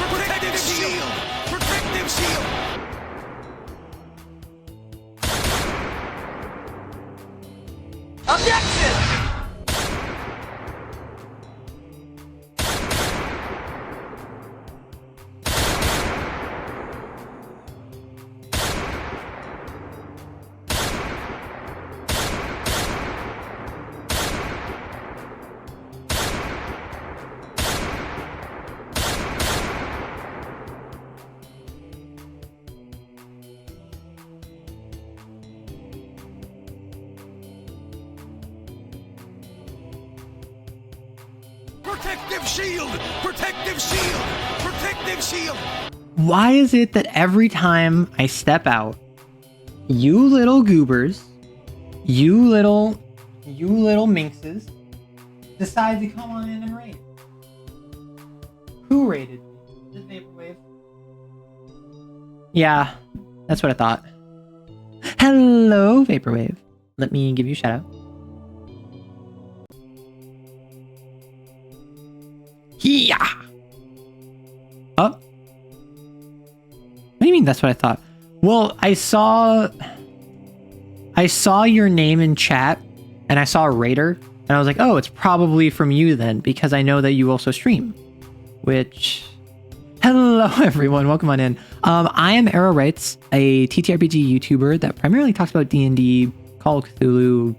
Speaker 2: Protective shield! Protective shield! Objection! Protective shield! Protective shield! Protective shield!
Speaker 1: Why is it that every time I step out, you little goobers, you little minxes, decide to come on in and raid? Who raided me? Is it Vaporwave? Yeah, that's what I thought. Hello, Vaporwave. Let me give you a shout out. Yeah. Oh. What do you mean that's what I thought? Well, I saw your name in chat and I saw a raider and I was like, oh, it's probably from you then because I know that you also stream. Which, hello everyone, welcome on in. I am Arrow Writes, a TTRPG YouTuber that primarily talks about D&D, Call of Cthulhu,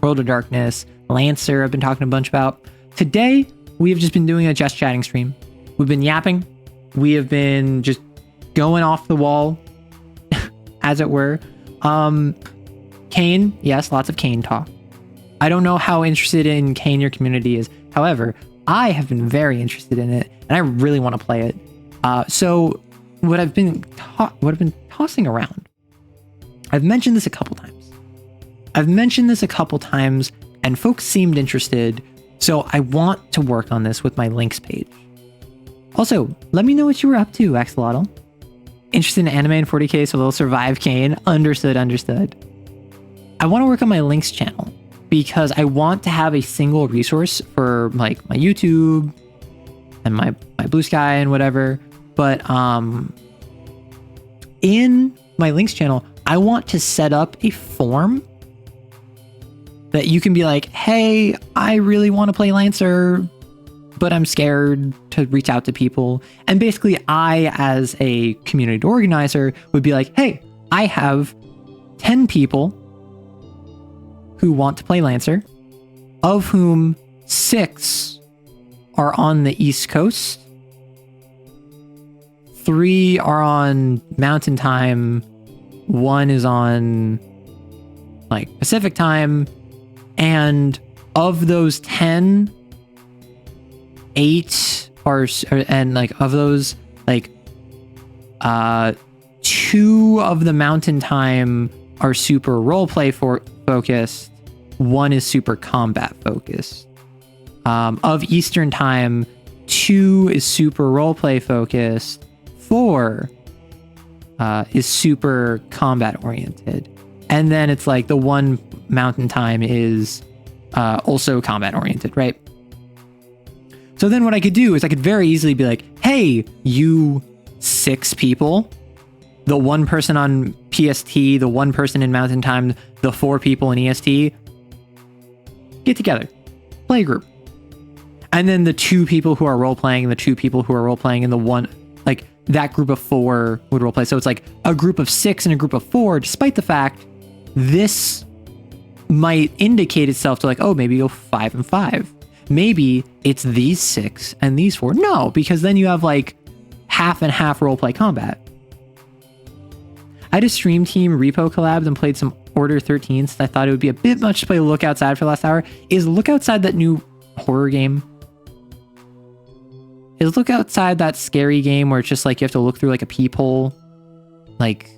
Speaker 1: World of Darkness, Lancer I've been talking a bunch about. Today, we have just been doing a just chatting stream. We've been yapping. We have been just going off the wall, as it were. Kane, yes, lots of Kane talk. I don't know how interested in Kane your community is. However, I have been very interested in it, and I really want to play it. So what I've been tossing around, I've mentioned this a couple times, and folks seemed interested. So I want to work on this with my links page. Also, let me know what you were up to, Axolotl. Interested in anime and 40k, so they'll survive Kane. Understood. I want to work on my links channel because I want to have a single resource for like my YouTube and my Blue Sky and whatever. But in my links channel, I want to set up a form that you can be like, hey, I really want to play Lancer, but I'm scared to reach out to people. And basically, I, as a community organizer, would be like, hey, I have 10 people who want to play Lancer, of whom 6 are on the East Coast, 3 are on Mountain Time, 1 is on like Pacific Time, and of those 10, 8 are, and like of those, like 2 of the Mountain Time are super roleplay focused, 1 is super combat focused. Of Eastern Time, 2 is super roleplay focused, 4 is super combat oriented. And then it's like the 1 Mountain Time is also combat oriented, right? So then what I could do is I could very easily be like, hey, you 6 people, the 1 person on PST, the 1 person in Mountain Time, the 4 people in EST, get together, play a group. And then the 2 people who are role-playing and the 2 people who are role-playing and the 1, like that group of 4 would role-play. So it's like a group of 6 and a group of 4, despite the fact this might indicate itself to like, oh, maybe go 5 and 5. Maybe it's these 6 and these 4. No, because then you have like half and half roleplay combat. I had a stream team repo collabed and played some Order 13, since I thought it would be a bit much to play Look Outside for the last hour. Is Look Outside that new horror game? is look outside that scary game where it's just like you have to look through like a peephole. Like,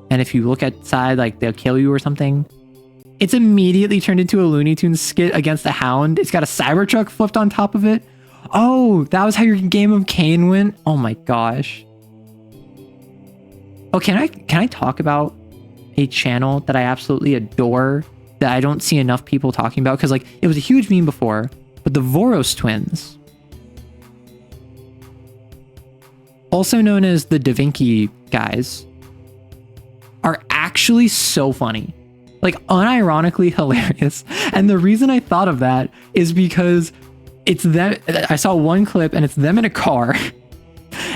Speaker 1: and if you look outside, like they'll kill you or something. It's immediately turned into a Looney Tunes skit against a hound. It's got a Cybertruck flipped on top of it. Oh, that was how your game of Cain went? Oh my gosh. Oh, can I talk about a channel that I absolutely adore that I don't see enough people talking about? Because like it was a huge meme before, but the Voros twins, also known as the Da Vinci guys, are actually so funny. Like unironically hilarious. And the reason I thought of that is because it's them. I saw one clip and it's them in a car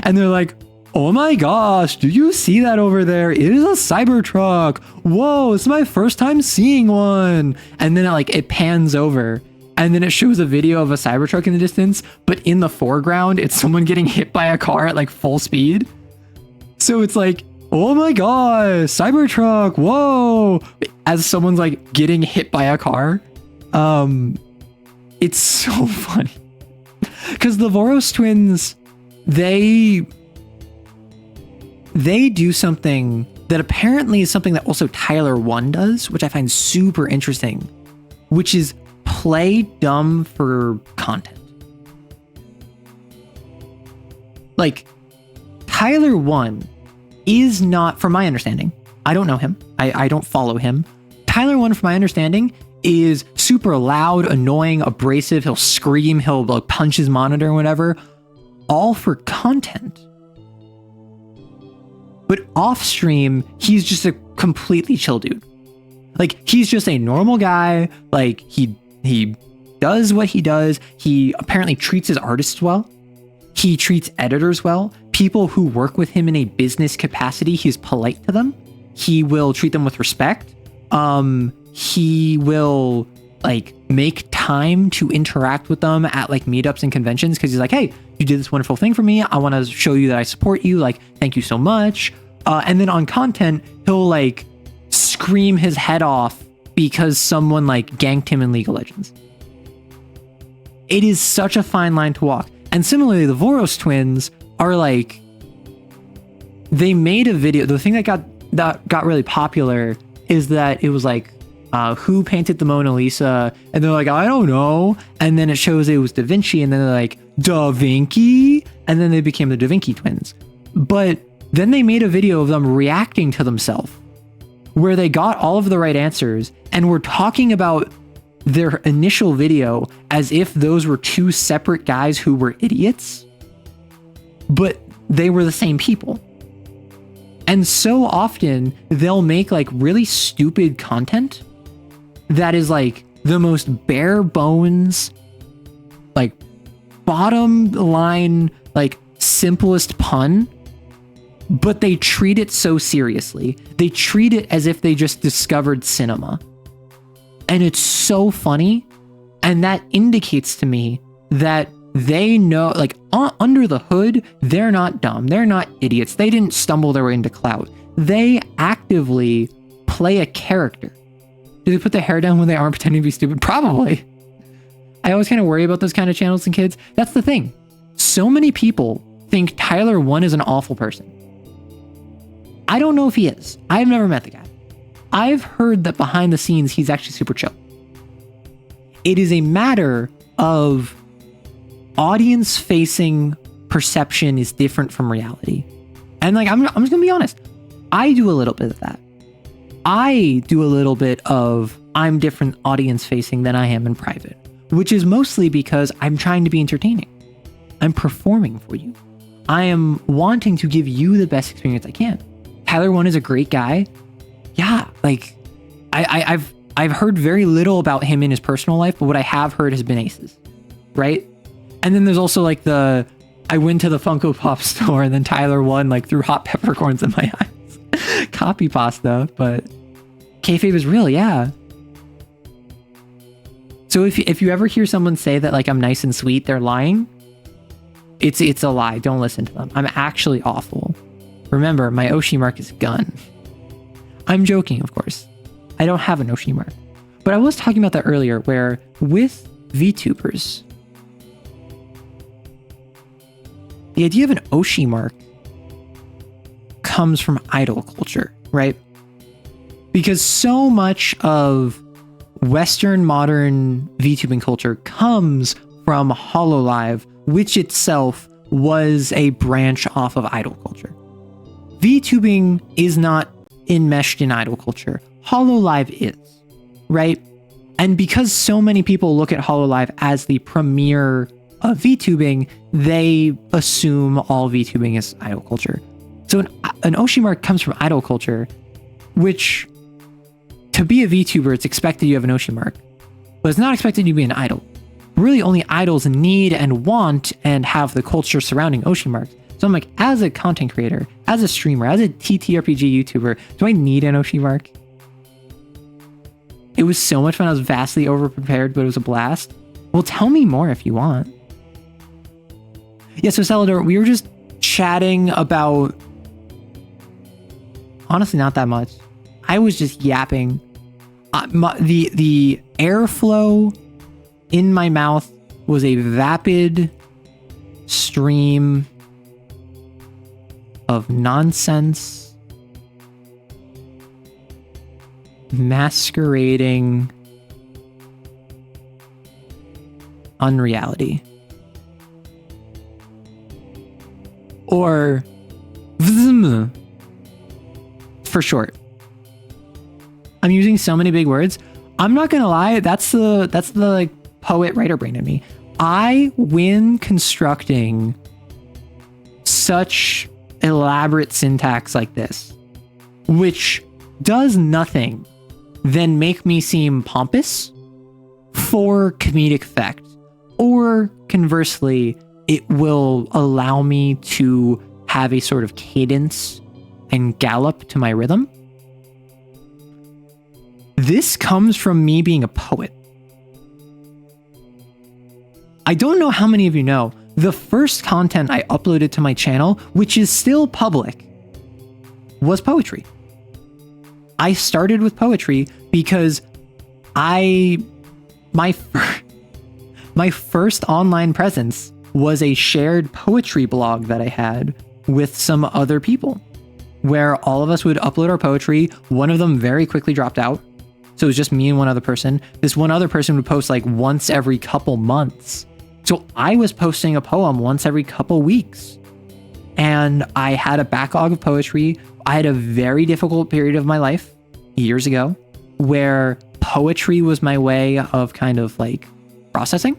Speaker 1: and they're like, oh my gosh, do you see that over there? It is a Cybertruck. Whoa, it's my first time seeing one. And then it pans over and then it shows a video of a Cybertruck in the distance, but in the foreground, it's someone getting hit by a car at like full speed. So it's like, oh my gosh, Cybertruck, whoa, as someone's like getting hit by a car. It's so funny because the Voros twins, they do something that apparently is something that also Tyler1 does, which I find super interesting, which is play dumb for content. Like Tyler1 is not, from my understanding, I don't know him. I don't follow him. Tyler1, from my understanding, is super loud, annoying, abrasive. He'll scream, he'll like punch his monitor or whatever, all for content. But off stream, he's just a completely chill dude. Like he's just a normal guy. Like he does what he does. He apparently treats his artists well. He treats editors well. People who work with him in a business capacity, he's polite to them. He will treat them with respect. He will like make time to interact with them at like meetups and conventions because he's like, hey, you did this wonderful thing for me. I want to show you that I support you. Like, thank you so much. And then on content, he'll like scream his head off because someone like ganked him in League of Legends. It is such a fine line to walk. And similarly, the Voros twins are like, they made a video. The thing that got really popular is that it was like, who painted the Mona Lisa? And they're like, I don't know. And then it shows it was Da Vinci. And then they're like, Da Vinci? And then they became the Da Vinci twins. But then they made a video of them reacting to themselves where they got all of the right answers and were talking about their initial video as if those were two separate guys who were idiots, but they were the same people. And so often they'll make like really stupid content that is like the most bare bones, like bottom line, like simplest pun, but they treat it so seriously. They treat it as if they just discovered cinema. And it's so funny. And that indicates to me that they know, like under the hood, they're not dumb. They're not idiots. They didn't stumble their way into clout. They actively play a character. Do they put their hair down when they aren't pretending to be stupid? Probably. I always kind of worry about those kind of channels and kids. That's the thing. So many people think Tyler1 is an awful person. I don't know if he is. I've never met the guy. I've heard that behind the scenes, he's actually super chill. It is a matter of audience-facing perception is different from reality. And like, I'm just gonna be honest. I do a little bit of that. I do a little bit of I'm different audience-facing than I am in private, which is mostly because I'm trying to be entertaining. I'm performing for you. I am wanting to give you the best experience I can. Tyler1 is a great guy. Yeah, like I've heard very little about him in his personal life, but what I have heard has been aces, right? And then there's also like I went to the Funko Pop store and then Tyler1 like threw hot peppercorns in my eyes. Copy pasta, but kayfabe is real, yeah. So if you ever hear someone say that like I'm nice and sweet, they're lying. It's a lie. Don't listen to them. I'm actually awful. Remember, my Oshi mark is gun. I'm joking, of course. I don't have an Oshi mark. But I was talking about that earlier, where with VTubers, the idea of an Oshi mark comes from idol culture, right? Because so much of Western modern VTubing culture comes from Hololive, which itself was a branch off of idol culture. VTubing is not enmeshed in idol culture. Hololive is, right? And because so many people look at Hololive as the premier of VTubing, they assume all VTubing is idol culture. So an Oshi mark comes from idol culture, which to be a VTuber, it's expected you have an Oshi mark, but it's not expected you to be an idol. Really, only idols need and want and have the culture surrounding Oshi marks. So I'm like, as a content creator, as a streamer, as a TTRPG YouTuber, do I need an Oshi mark? It was so much fun. I was vastly overprepared, but it was a blast. Well, tell me more if you want. Yeah, so Celador, we were just chatting about... Honestly, not that much. I was just yapping. The airflow in my mouth was a vapid stream of nonsense masquerading unreality. Or VZM for short. I'm using so many big words. I'm not gonna lie, that's the like poet writer brain in me. I win constructing such elaborate syntax like this, which does nothing than make me seem pompous for comedic effect, or conversely, it will allow me to have a sort of cadence and gallop to my rhythm. This comes from me being a poet. I don't know how many of you know, the first content I uploaded to my channel, which is still public, was poetry. I started with poetry because my first online presence was a shared poetry blog that I had with some other people, where all of us would upload our poetry. One of them very quickly dropped out. So it was just me and one other person. This one other person would post like once every couple months. So I was posting a poem once every couple weeks. And I had a backlog of poetry. I had a very difficult period of my life years ago where poetry was my way of kind of like processing.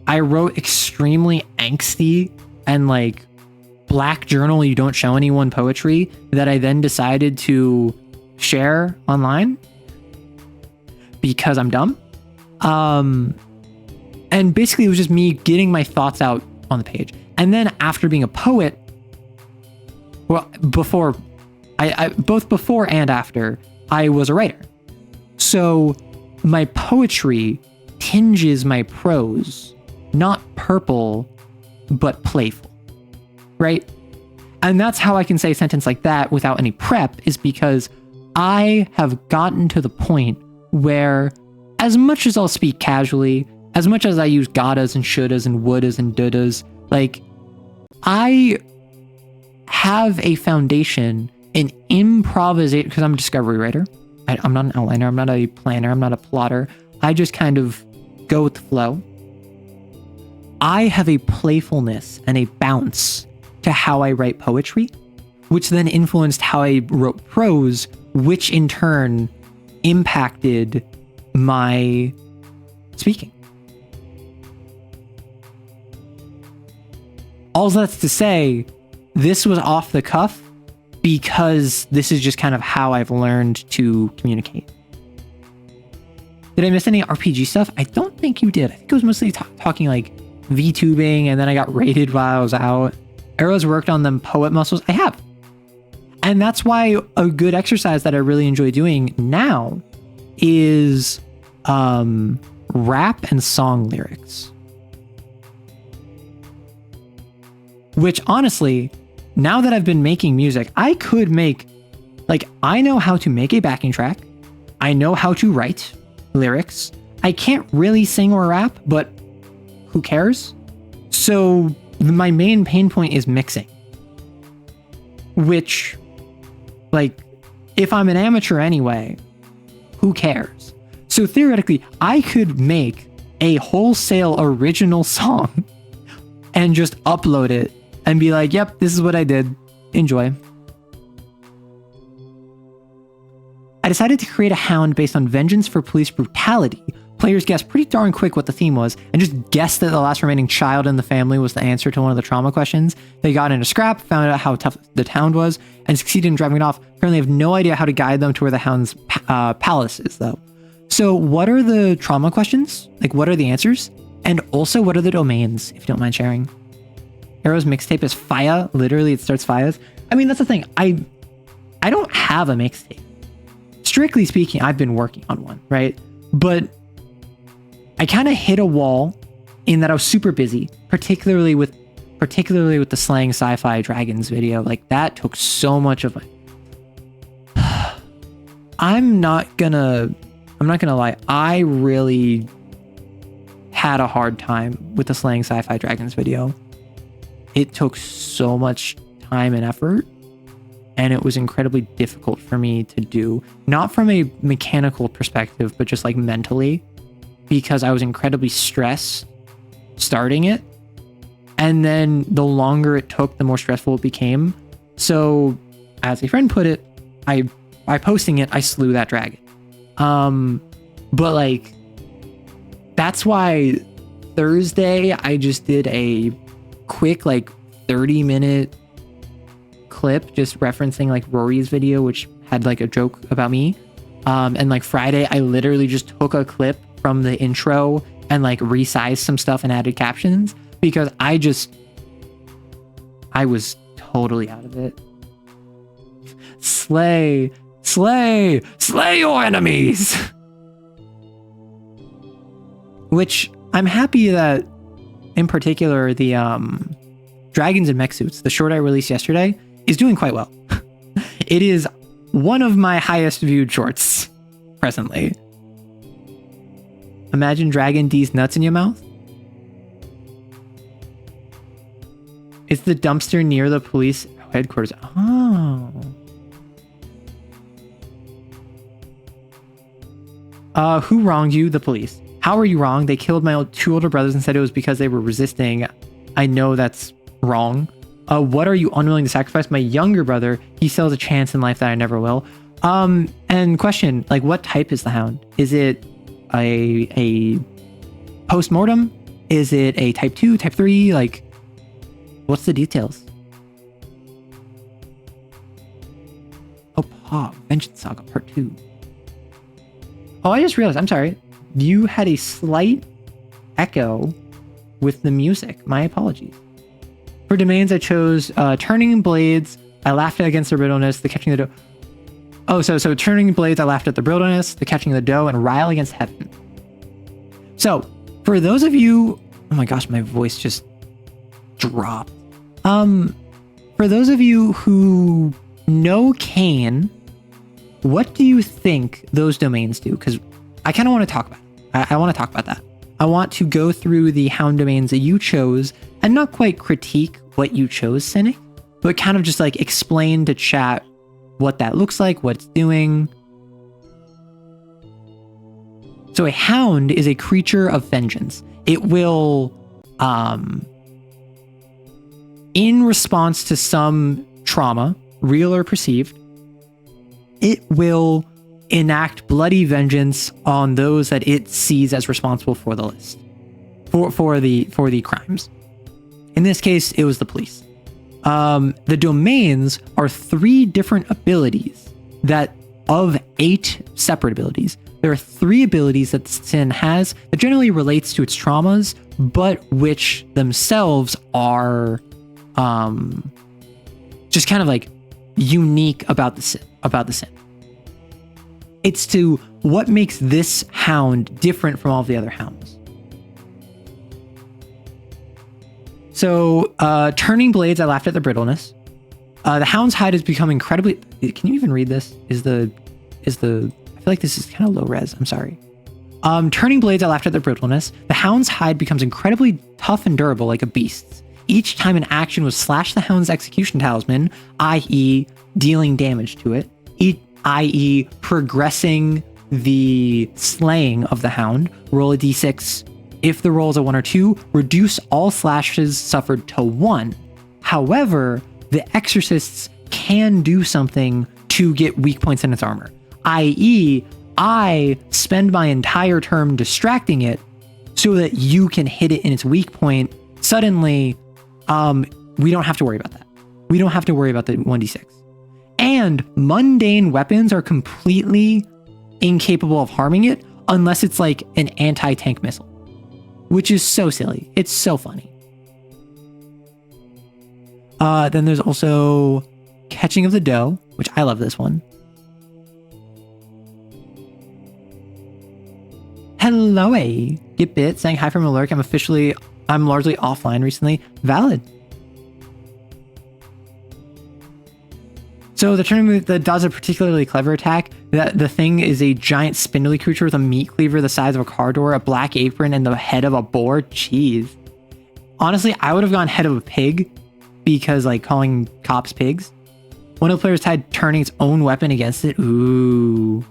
Speaker 1: I wrote extremely angsty and like black journal you don't show anyone poetry that I then decided to share online because I'm dumb. And basically it was just me getting my thoughts out on the page. And then after being a poet, well, before both before and after, I was a writer. So my poetry tinges my prose, not purple, but playful, right? And that's how I can say a sentence like that without any prep, is because I have gotten to the point where, as much as I'll speak casually, as much as I use gottas and shouldas and wouldas and dudas, like, I have a foundation in improvisation, because I'm a discovery writer. I'm not an outliner, I'm not a planner, I'm not a plotter. I just kind of go with the flow. I have a playfulness and a bounce to how I write poetry, which then influenced how I wrote prose, which in turn impacted my speaking. All that's to say, this was off the cuff because this is just kind of how I've learned to communicate. Did I miss any RPG stuff? I don't think you did. I think it was mostly talking like VTubing, and then I got raided while I was out. Arrows worked on them poet muscles. I have. And that's why a good exercise that I really enjoy doing now is rap and song lyrics. Which honestly, now that I've been making music, I could make, like, I know how to make a backing track. I know how to write lyrics. I can't really sing or rap, but who cares? So my main pain point is mixing, which, like, if I'm an amateur anyway, who cares? So theoretically, I could make a wholesale original song and just upload it and be like, yep, this is what I did. Enjoy. I decided to create a hound based on vengeance for police brutality. Players guessed pretty darn quick what the theme was and just guessed that the last remaining child in the family was the answer to one of the trauma questions. They got in a scrap, found out how tough the town was, and succeeded in driving it off. Currently have no idea how to guide them to where the hound's palace is, though. So what are the trauma questions? Like, what are the answers? And also, what are the domains, if you don't mind sharing? Arrow's mixtape is fire. Literally, it starts fires. I mean, that's the thing. I don't have a mixtape. Strictly speaking, I've been working on one, right? But I kind of hit a wall in that I was super busy, particularly with the Slaying Sci-Fi Dragons video. Like, that took so much of my... I'm not gonna lie. I really had a hard time with the Slaying Sci-Fi Dragons video. It took so much time and effort, and it was incredibly difficult for me to do, not from a mechanical perspective, but just like mentally, because I was incredibly stressed starting it. And then the longer it took, the more stressful it became. So as a friend put it, by posting it, I slew that dragon. But like, that's why Thursday, I just did a quick, like 30-minute clip just referencing like Rory's video, which had like a joke about me. And like Friday, I literally just took a clip from the intro and like resized some stuff and added captions because I was totally out of it. Slay your enemies. Which I'm happy that in particular the Dragons and Mech Suits, the short I released yesterday, is doing quite well. It is one of my highest viewed shorts presently. Imagine Dragon D's nuts in your mouth. Is the dumpster near the police headquarters? Oh. Who wronged you? The police. How are you wrong? They killed my two older brothers and said it was because they were resisting. I know that's wrong. What are you unwilling to sacrifice? My younger brother, he still has a chance in life that I never will. And question, like, what type is the hound? Is it a post-mortem? Is it a type 2, type 3? Like, what's the details? Oh, Paw, Vengeance Saga Part 2. Oh, I just realized, I'm sorry. You had a slight echo with the music. My apologies. For domains, I chose Turning Blades. I laughed against the brittleness, the catching the dough. Oh, so Turning Blades, I laughed at the brittleness, the catching the dough, and Rile against heaven. So, for those of you... Oh my gosh, my voice just dropped. For those of you who know Kane, what do you think those domains do? Because I kind of want to talk about it. I want to talk about that. I want to go through the hound domains that you chose and not quite critique what you chose, Cynic, but kind of just like explain to chat what that looks like, what it's doing. So a hound is a creature of vengeance. It will, in response to some trauma, real or perceived, it will enact bloody vengeance on those that it sees as responsible for the list, for the crimes. In this case, it was the police. The domains are 3 different abilities that, of 8 separate abilities, there are 3 abilities that Sin has that generally relates to its traumas, but which themselves are just kind of like unique about the Sin. It's to what makes this hound different from all of the other hounds. So, Turning Blades, I laughed at the brittleness. The hound's hide has become incredibly... Can you even read this? I feel like this is kind of low res. I'm sorry. Turning blades out after their brittleness, the hound's hide becomes incredibly tough and durable like a beast's. Each time an action would slash the hound's execution talisman, i.e. dealing damage to it, i.e. progressing the slaying of the hound, roll a d6. If the roll is a 1 or 2, reduce all slashes suffered to 1. However, the exorcists can do something to get weak points in its armor, i.e. I spend my entire turn distracting it so that you can hit it in its weak point. Suddenly, we don't have to worry about that. We don't have to worry about the 1d6. And mundane weapons are completely incapable of harming it unless it's like an anti-tank missile, which is so silly. It's so funny. Then there's also Catching of the Doe, which I love this one. Hello, Get Bit saying hi from a lurk. I'm largely offline recently. Valid. So the tournament that does a particularly clever attack, that the thing is a giant spindly creature with a meat cleaver the size of a car door, a black apron, and the head of a boar. Jeez. Honestly, I would have gone head of a pig because like calling cops pigs. One of the players tried turning its own weapon against it. Ooh.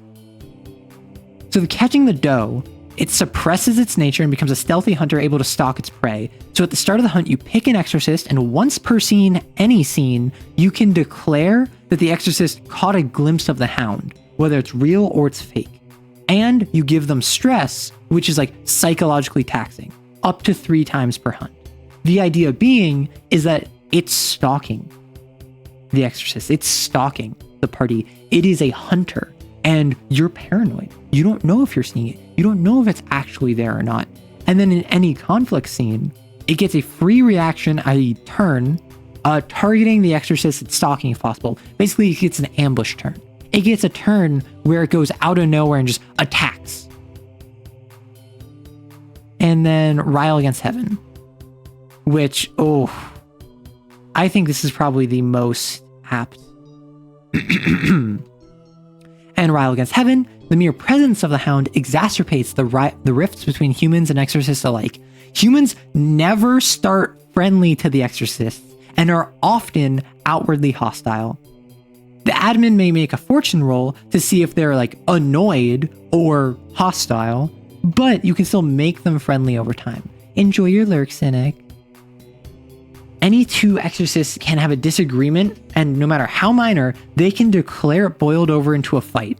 Speaker 1: So the Catching the Doe, it suppresses its nature and becomes a stealthy hunter able to stalk its prey. So at the start of the hunt, you pick an exorcist, and once per scene, any scene, you can declare that the exorcist caught a glimpse of the hound, whether it's real or it's fake. And you give them stress, which is like psychologically taxing, up to 3 times per hunt. The idea being is that it's stalking the exorcist. It's stalking the party. It is a hunter. And you're paranoid. You don't know if you're seeing it. You don't know if it's actually there or not. And then in any conflict scene, it gets a free reaction, i.e. turn, targeting the exorcist it's stalking if possible. Basically, it gets an ambush turn. It gets a turn where it goes out of nowhere and just attacks. And then Rile Against Heaven, which, I think this is probably the most apt. And Rile Against Heaven, the mere presence of the hound exacerbates the rifts between humans and exorcists alike. Humans never start friendly to the exorcists and are often outwardly hostile. The admin may make a fortune roll to see if they're like annoyed or hostile, but you can still make them friendly over time. Enjoy your lurk, Cynic. Any 2 exorcists can have a disagreement, and no matter how minor, they can declare it boiled over into a fight,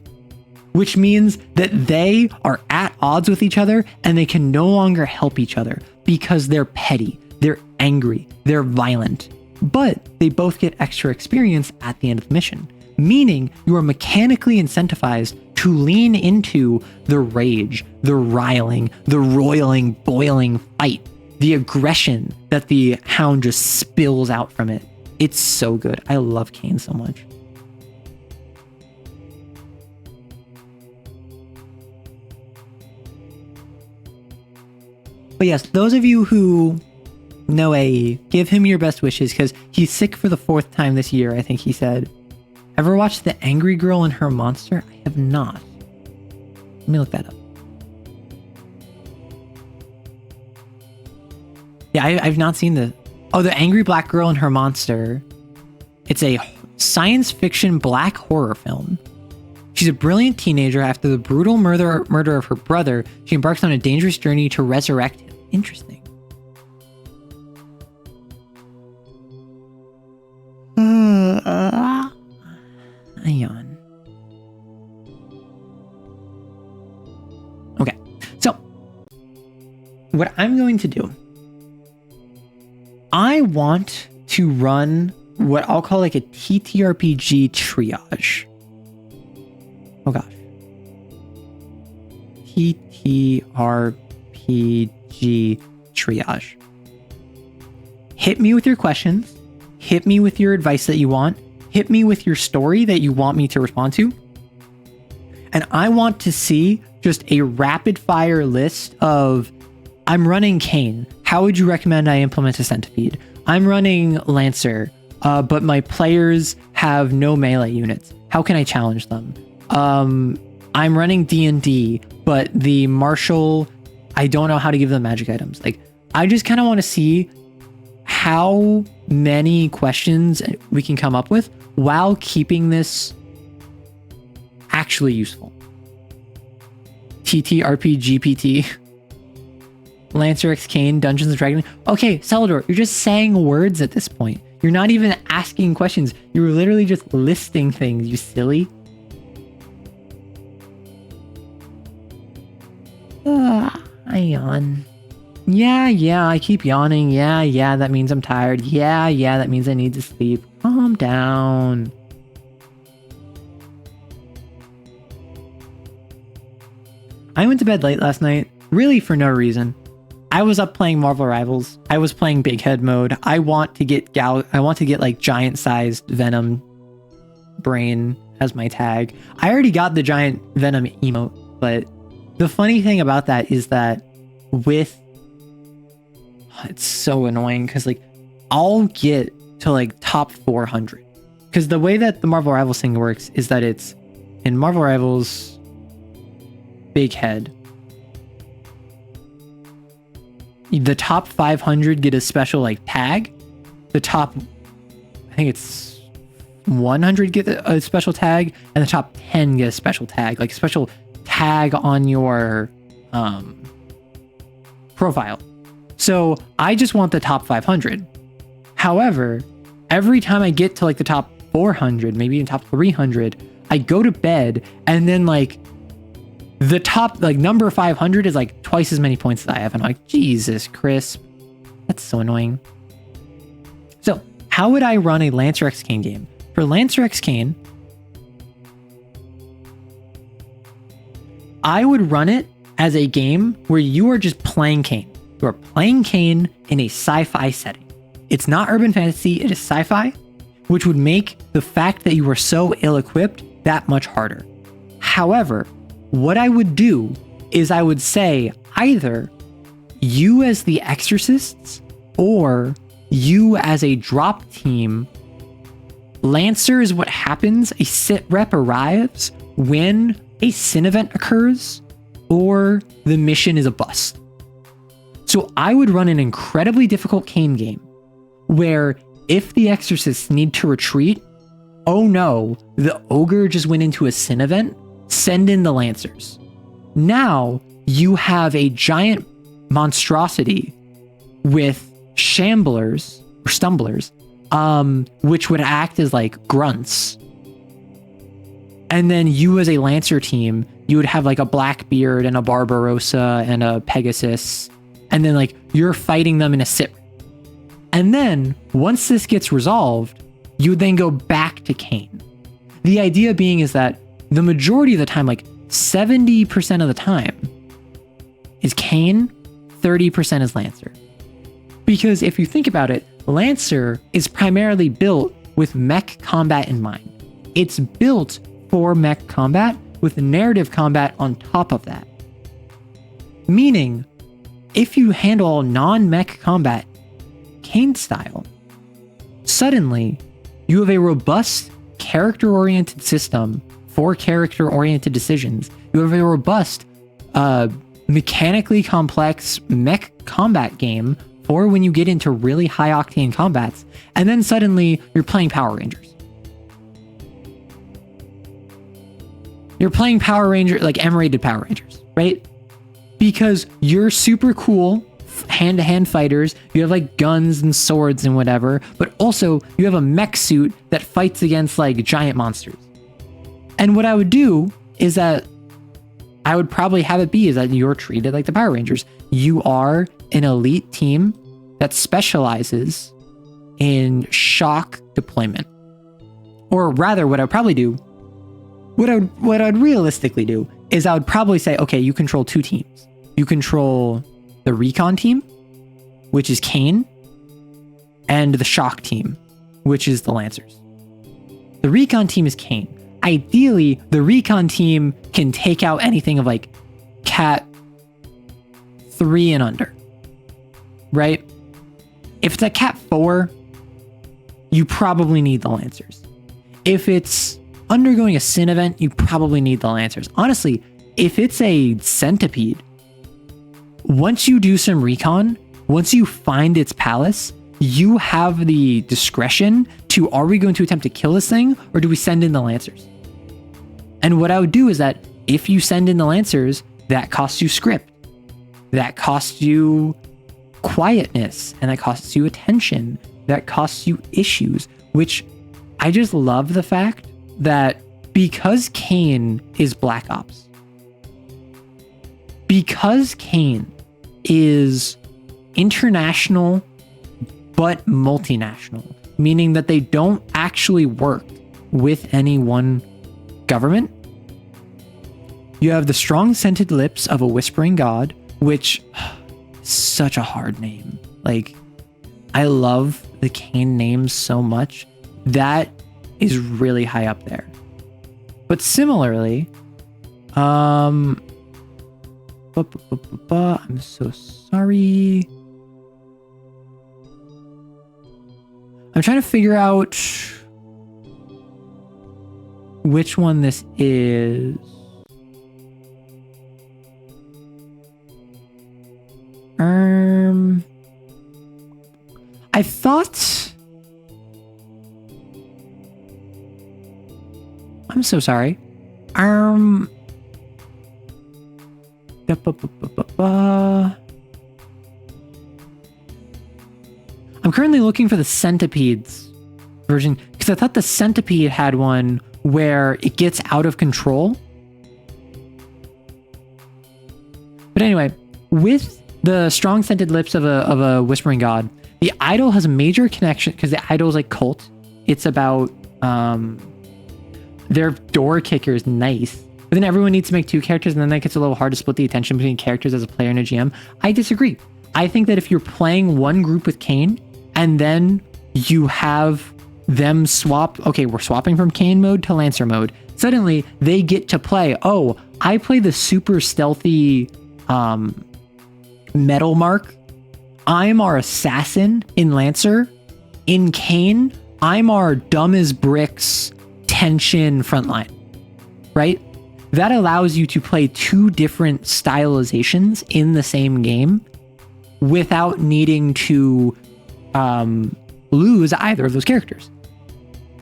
Speaker 1: which means that they are at odds with each other and they can no longer help each other because they're petty, they're angry, they're violent. But they both get extra experience at the end of the mission, meaning you are mechanically incentivized to lean into the rage, the riling, the roiling, boiling fight. The aggression that the hound just spills out from it. It's so good. I love Kane so much. But yes, those of you who know AE, give him your best wishes because he's sick for the 4th time this year, I think he said. Ever watched The Angry Girl and Her Monster? I have not. Let me look that up. Yeah, I've not seen the Angry Black Girl and Her Monster. It's a science fiction black horror film. She's a brilliant teenager. After the brutal murder of her brother, she embarks on a dangerous journey to resurrect him. Interesting. Ion. Okay, so what I'm going to do, I want to run what I'll call like a TTRPG triage. Oh gosh. TTRPG triage. Hit me with your questions. Hit me with your advice that you want. Hit me with your story that you want me to respond to. And I want to see just a rapid fire list of, I'm running Kane. How would you recommend I implement a centipede? I'm running Lancer, but my players have no melee units. How can I challenge them? I'm running D&D, but the martial, I don't know how to give them magic items. Like, I just kind of want to see how many questions we can come up with while keeping this actually useful. TTRPGPT. Lancer X Kane, Dungeons and Dragons. Okay, Celador, you're just saying words at this point. You're not even asking questions. You're literally just listing things, you silly. I yawn. Yeah, I keep yawning. Yeah, that means I'm tired. Yeah, that means I need to sleep. Calm down. I went to bed late last night, really for no reason. I was up playing Marvel Rivals. I was playing Big Head mode. I want to get like giant-sized Venom brain as my tag. I already got the giant Venom emote, but the funny thing about that is that it's so annoying because like I'll get to like top 400 because the way that the Marvel Rivals thing works is that it's in Marvel Rivals Big Head. The top 500 get a special like tag. The top, I think it's 100 get a special tag, and the top 10 get a special tag, like a special tag on your profile. So I just want the top 500. However, every time I get to like the top 400, maybe even top 300, I go to bed and then like the top like number 500 is like twice as many points that I have. And I'm like, Jesus, Chris, that's so annoying. So how would I run a Lancer X Kane game? For Lancer X Kane, I would run it as a game where you are just playing Kane. You are playing Kane in a sci-fi setting. It's not urban fantasy, it is sci-fi, which would make the fact that you are so ill-equipped that much harder. However, what I would do is I would say either you as the Exorcists or you as a drop team. Lancer is what happens. A sit rep arrives when a sin event occurs or the mission is a bust. So I would run an incredibly difficult Kane game where if the Exorcists need to retreat, oh no, the Ogre just went into a sin event, send in the Lancers. Now you have a giant monstrosity with shamblers or stumblers, which would act as like grunts. And then you as a Lancer team, you would have like a Blackbeard and a Barbarossa and a Pegasus. And then like you're fighting them in a sit. And then once this gets resolved, you would then go back to Kane. The idea being is that the majority of the time, like 70% of the time, is Kane, 30% is Lancer. Because if you think about it, Lancer is primarily built with mech combat in mind. It's built for mech combat with narrative combat on top of that. Meaning, if you handle non-mech combat Kane style, suddenly you have a robust character-oriented system for character-oriented decisions. You have a robust, mechanically complex mech combat game for when you get into really high-octane combats, and then suddenly you're playing Power Rangers. You're playing Power Rangers, like M-rated Power Rangers, right? Because you're super cool hand-to-hand fighters, you have like guns and swords and whatever, but also you have a mech suit that fights against like giant monsters. And what I would do is that I would probably have it be is that you're treated like the Power Rangers. You are an elite team that specializes in shock deployment. Or rather, what I would probably do, what I'd realistically do is I would probably say, okay, you control two teams. You control the recon team, which is Kane, and the shock team, which is the Lancers. The recon team is Kane. Ideally, the recon team can take out anything of like Cat 3 and under, right? If it's a Cat 4, you probably need the Lancers. If it's undergoing a sin event, you probably need the Lancers. Honestly, if it's a centipede, once you do some recon, once you find its palace, you have the discretion to, are we going to attempt to kill this thing or do we send in the Lancers? And what I would do is that if you send in the Lancers, that costs you script, that costs you quietness, and that costs you attention, that costs you issues, which I just love the fact that because Kane is Black Ops, because Kane is international but multinational, meaning that they don't actually work with any one government. You have the strong scented lips of a whispering god, which is such a hard name. Like, I love the Kane names so much. That is really high up there. But similarly, I'm so sorry. I'm trying to figure out which one this is. I thought... I'm so sorry. I'm currently looking for the centipedes version because I thought the centipede had one where it gets out of control. But anyway, with the strong scented lips of a whispering god, the idol has a major connection because the idol is like cult. It's about their door kicker is nice, but then everyone needs to make two characters, and then that gets a little hard to split the attention between characters as a player and a GM. I disagree. I think that if you're playing one group with Kane and then you have them swap, okay, we're swapping from Kane mode to Lancer mode, suddenly they get to play, oh, I play the super stealthy metal mark. I'm our assassin in Lancer. In Kane, I'm our dumb as bricks tension frontline, right? That allows you to play two different stylizations in the same game without needing to lose either of those characters.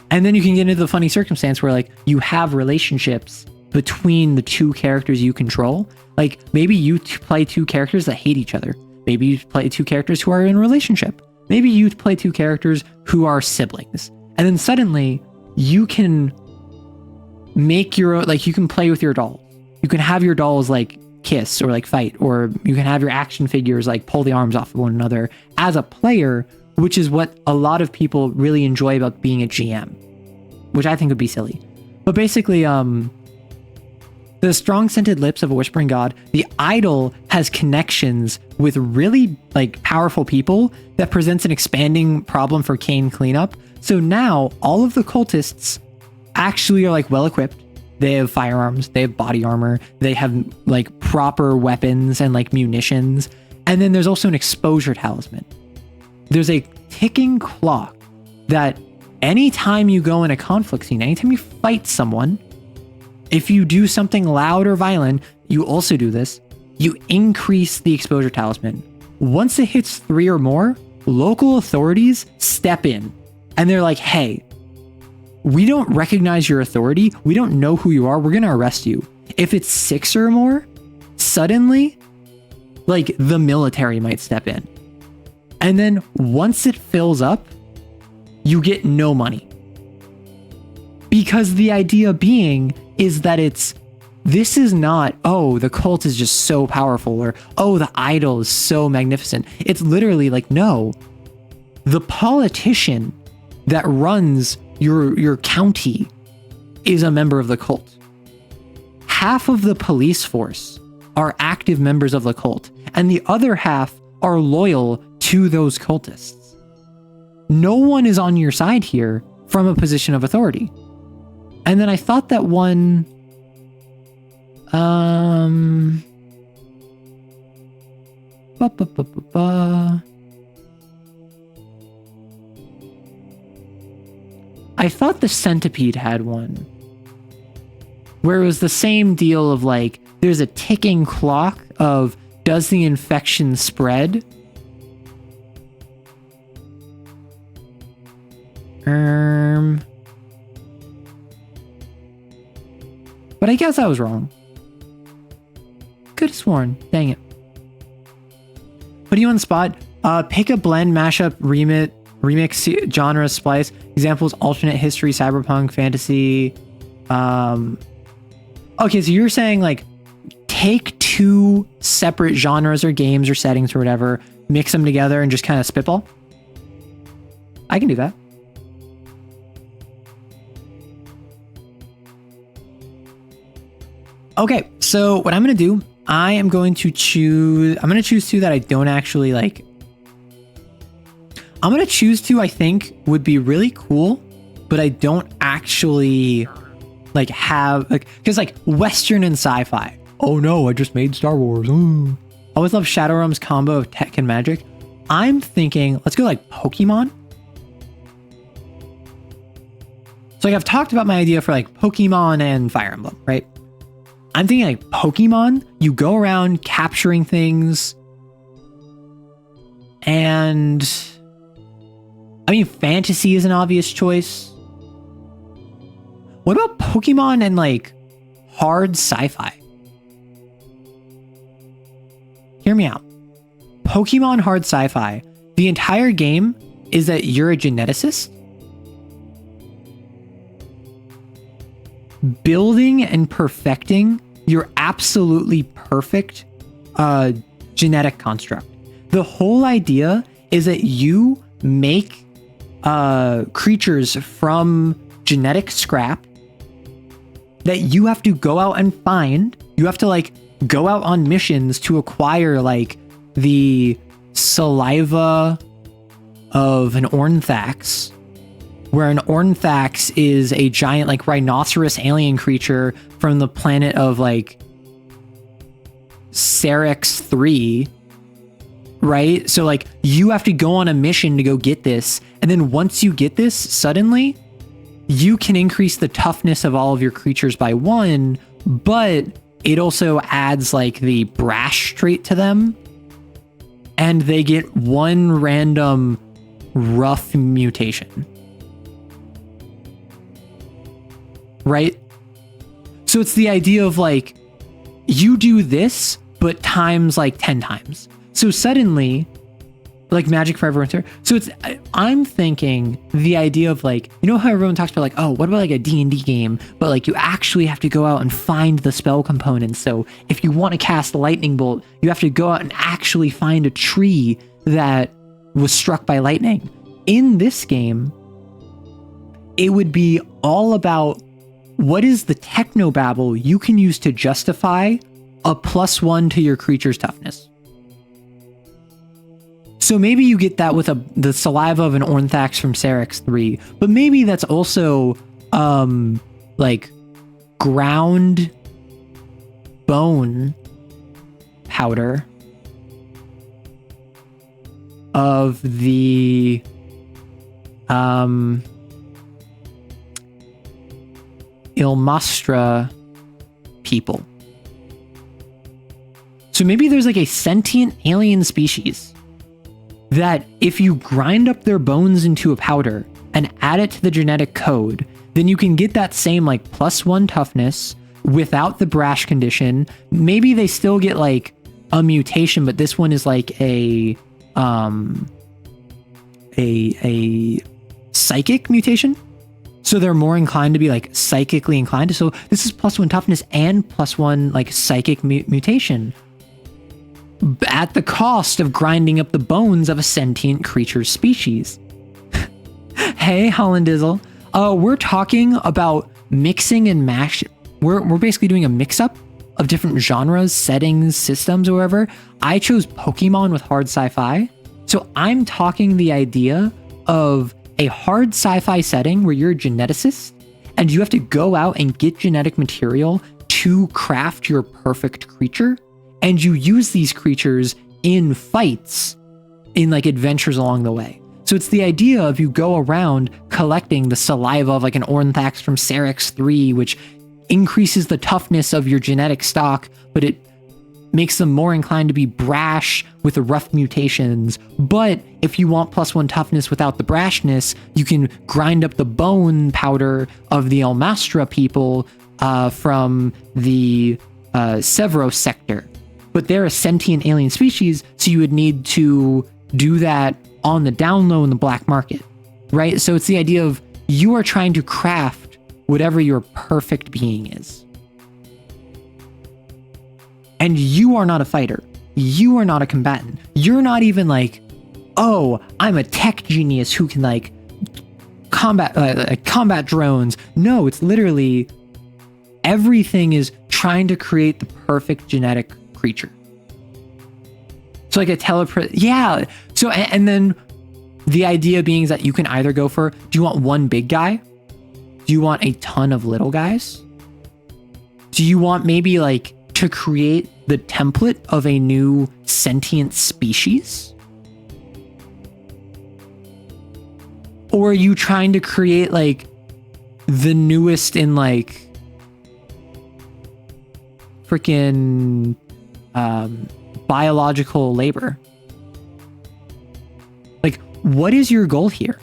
Speaker 1: And then you can get into the funny circumstance where like you have relationships between the two characters you control. Like maybe you play two characters that hate each other. Maybe you play two characters who are in a relationship. Maybe you play two characters who are siblings. And then suddenly you can make your own, like you can play with your dolls. You can have your dolls like kiss or like fight, or you can have your action figures like pull the arms off of one another as a player, which is what a lot of people really enjoy about being a GM, which I think would be silly. But basically, the strong scented lips of a whispering god, the idol has connections with really like powerful people that presents an expanding problem for Kane cleanup. So now all of the cultists actually are like well equipped. They have firearms, they have body armor, they have like proper weapons and like munitions. And then there's also an exposure talisman. There's a ticking clock that anytime you go in a conflict scene, anytime you fight someone, if you do something loud or violent, you also do this, you increase the exposure talisman. Once it hits 3 or more, local authorities step in and they're like, hey, we don't recognize your authority. We don't know who you are. We're going to arrest you. If it's 6 or more, suddenly, like the military might step in. And then once it fills up, you get no money. Because the idea being is that this is not, oh, the cult is just so powerful, or, oh, the idol is so magnificent. It's literally like, no, the politician that runs your county is a member of the cult. Half of the police force are active members of the cult, and the other half are loyal to those cultists. No one is on your side here from a position of authority. And then I thought that one, I thought the centipede had one where it was the same deal of like, there's a ticking clock of, does the infection spread? But I guess I was wrong. Could have sworn. Dang it. Put you on the spot. Pick a blend, mashup, remix, genre, splice. Examples: alternate history, cyberpunk, fantasy. Okay, so you're saying like take two separate genres or games or settings or whatever, mix them together and just kind of spitball? I can do that. Okay, so what I'm going to do, I'm going to choose two that I don't actually like. I'm going to choose two I think would be really cool, but I don't actually like have, like, because like Western and sci-fi. Oh no, I just made Star Wars. Ooh. I always love Shadowrun's combo of tech and magic. I'm thinking, let's go like Pokemon. So like I've talked about my idea for like Pokemon and Fire Emblem, right? I'm thinking like Pokemon, you go around capturing things. And I mean, fantasy is an obvious choice. What about Pokemon and like hard sci-fi? Hear me out. Pokemon hard sci-fi. The entire game is that you're a geneticist. Building and perfecting your absolutely perfect genetic construct. The whole idea is that you make creatures from genetic scrap that you have to go out and find. You have to like go out on missions to acquire like the saliva of an Ornithax, where an Ornithax is a giant like rhinoceros alien creature from the planet of like Cerex 3, right? So like you have to go on a mission to go get this, and then once you get this, suddenly you can increase the toughness of all of your creatures by 1, but it also adds like the brash trait to them, and they get 1 random rough mutation. Right? So it's the idea of like, you do this, but times like 10 times. So suddenly, like Magic Forever Winter. So it's, I'm thinking the idea of like, you know how everyone talks about like, oh, what about like a D&D game? But like you actually have to go out and find the spell components. So if you want to cast Lightning Bolt, you have to go out and actually find a tree that was struck by lightning. In this game, it would be all about what is the technobabble you can use to justify a +1 to your creature's toughness. So maybe you get that with the saliva of an Ornithax from Cerex 3, but maybe that's also like ground bone powder of the Ilmastra people. So maybe there's like a sentient alien species that if you grind up their bones into a powder and add it to the genetic code, then you can get that same like +1 toughness without the brash condition. Maybe they still get like a mutation, but this one is like a psychic mutation. So they're more inclined to be like psychically inclined. So this is +1 toughness and +1 like psychic mutation, at the cost of grinding up the bones of a sentient creature species. Hey, Hollandizzle. We're talking about mixing and mash. We're basically doing a mix-up of different genres, settings, systems, or whatever. I chose Pokemon with hard sci-fi. So I'm talking the idea of a hard sci-fi setting where you're a geneticist and you have to go out and get genetic material to craft your perfect creature. And you use these creatures in fights, in like adventures along the way. So it's the idea of you go around collecting the saliva of like an Ornithax from Cerex 3, which increases the toughness of your genetic stock, but it makes them more inclined to be brash with the rough mutations. But if you want +1 toughness without the brashness, you can grind up the bone powder of the El Mastra people from the Severos sector. But they're a sentient alien species, so you would need to do that on the down low in the black market, right? So it's the idea of you are trying to craft whatever your perfect being is. And you are not a fighter. You are not a combatant. You're not even like, oh, I'm a tech genius who can like combat drones. No, it's literally everything is trying to create the perfect genetic creature. So like a yeah. So, and then the idea being is that you can either go for, do you want one big guy? Do you want a ton of little guys? Do you want maybe like to create the template of a new sentient species? Or are you trying to create like the newest in like freaking biological labor? Like, what is your goal here?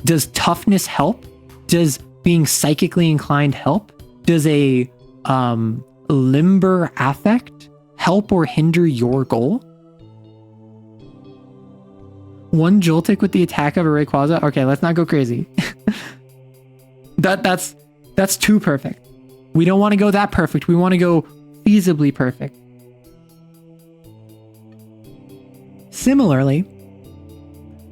Speaker 1: Does toughness help? Does being psychically inclined help? Does a limber affect help or hinder your goal? One Joltik with the attack of a Rayquaza? Okay, let's not go crazy. That's too perfect. We don't want to go that perfect. We want to go feasibly perfect. Similarly,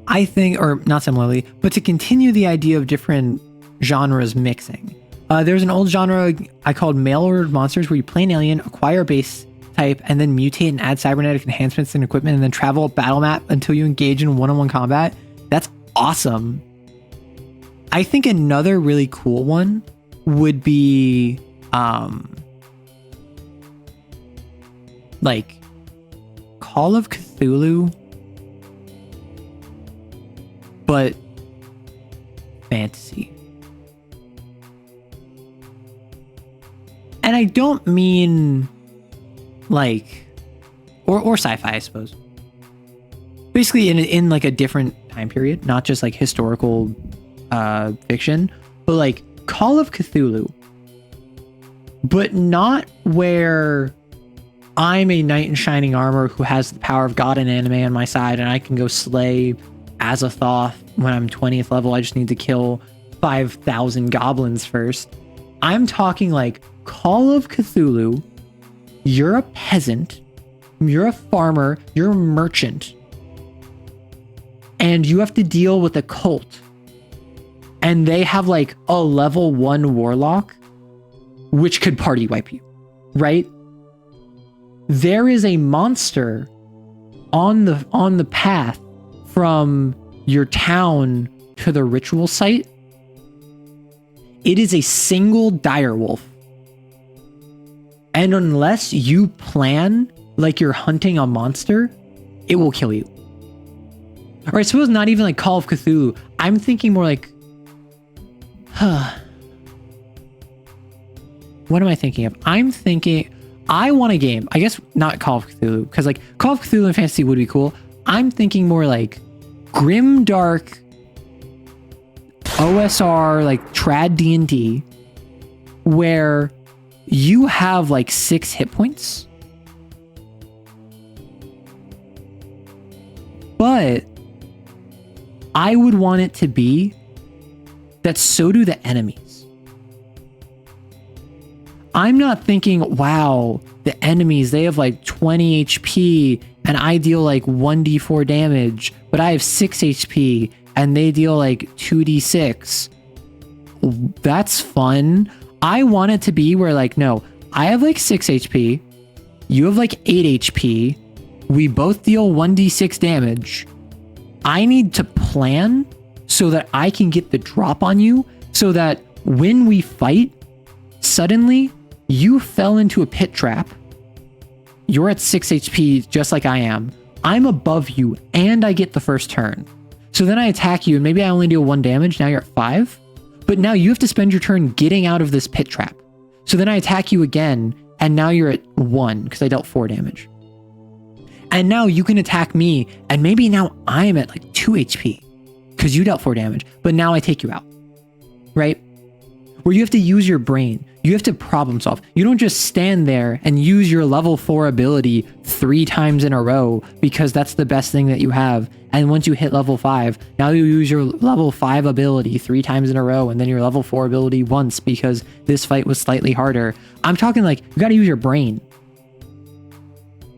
Speaker 1: I think, or not similarly, but to continue the idea of different genres mixing. There's an old genre I called mail-ordered monsters where you play an alien, acquire a base type, and then mutate and add cybernetic enhancements and equipment, and then travel a battle map until you engage in one-on-one combat. That's awesome. I think another really cool one would be like Call of Cthulhu, but fantasy. And I don't mean like, or sci-fi, I suppose. Basically in like a different time period, not just like historical fiction, but like Call of Cthulhu, but not where I'm a knight in shining armor who has the power of God and anime on my side, and I can go slay Azathoth when I'm 20th level. I just need to kill 5,000 goblins first. I'm talking like Call of Cthulhu. You're a peasant, you're a farmer, you're a merchant, and you have to deal with a cult. And they have like a level 1 warlock, which could party wipe you, right? There is a monster on the path from your town to the ritual site. It is a single direwolf. And unless you plan like you're hunting a monster, it will kill you. Or I suppose not even like Call of Cthulhu. I'm thinking more like, what am I thinking of? I'm thinking, I want a game. I guess not Call of Cthulhu, because like Call of Cthulhu and fantasy would be cool. I'm thinking more like grim dark OSR, like trad D&D, where you have like 6 hit points, but I would want it to be that so do the enemies. I'm not thinking, wow, the enemies, they have like 20 HP and I deal like 1d4 damage, but I have 6 HP and they deal like 2d6. That's fun. I want it to be where like, no, I have like 6 HP, you have like 8 HP, we both deal 1d6 damage. I need to plan so that I can get the drop on you, so that when we fight, suddenly you fell into a pit trap. You're at 6 HP just like I am. I'm above you and I get the first turn. So then I attack you and maybe I only deal 1 damage. Now you're at 5. But now you have to spend your turn getting out of this pit trap. So then I attack you again, and now you're at 1 because I dealt 4 damage. And now you can attack me, and maybe now I'm at like 2 HP because you dealt 4 damage, but now I take you out, right? Where you have to use your brain. You have to problem solve. You don't just stand there and use your level 4 ability 3 times in a row because that's the best thing that you have. And once you hit level 5, now you use your level 5 ability 3 times in a row and then your level 4 ability once because this fight was slightly harder. I'm talking like you got to use your brain.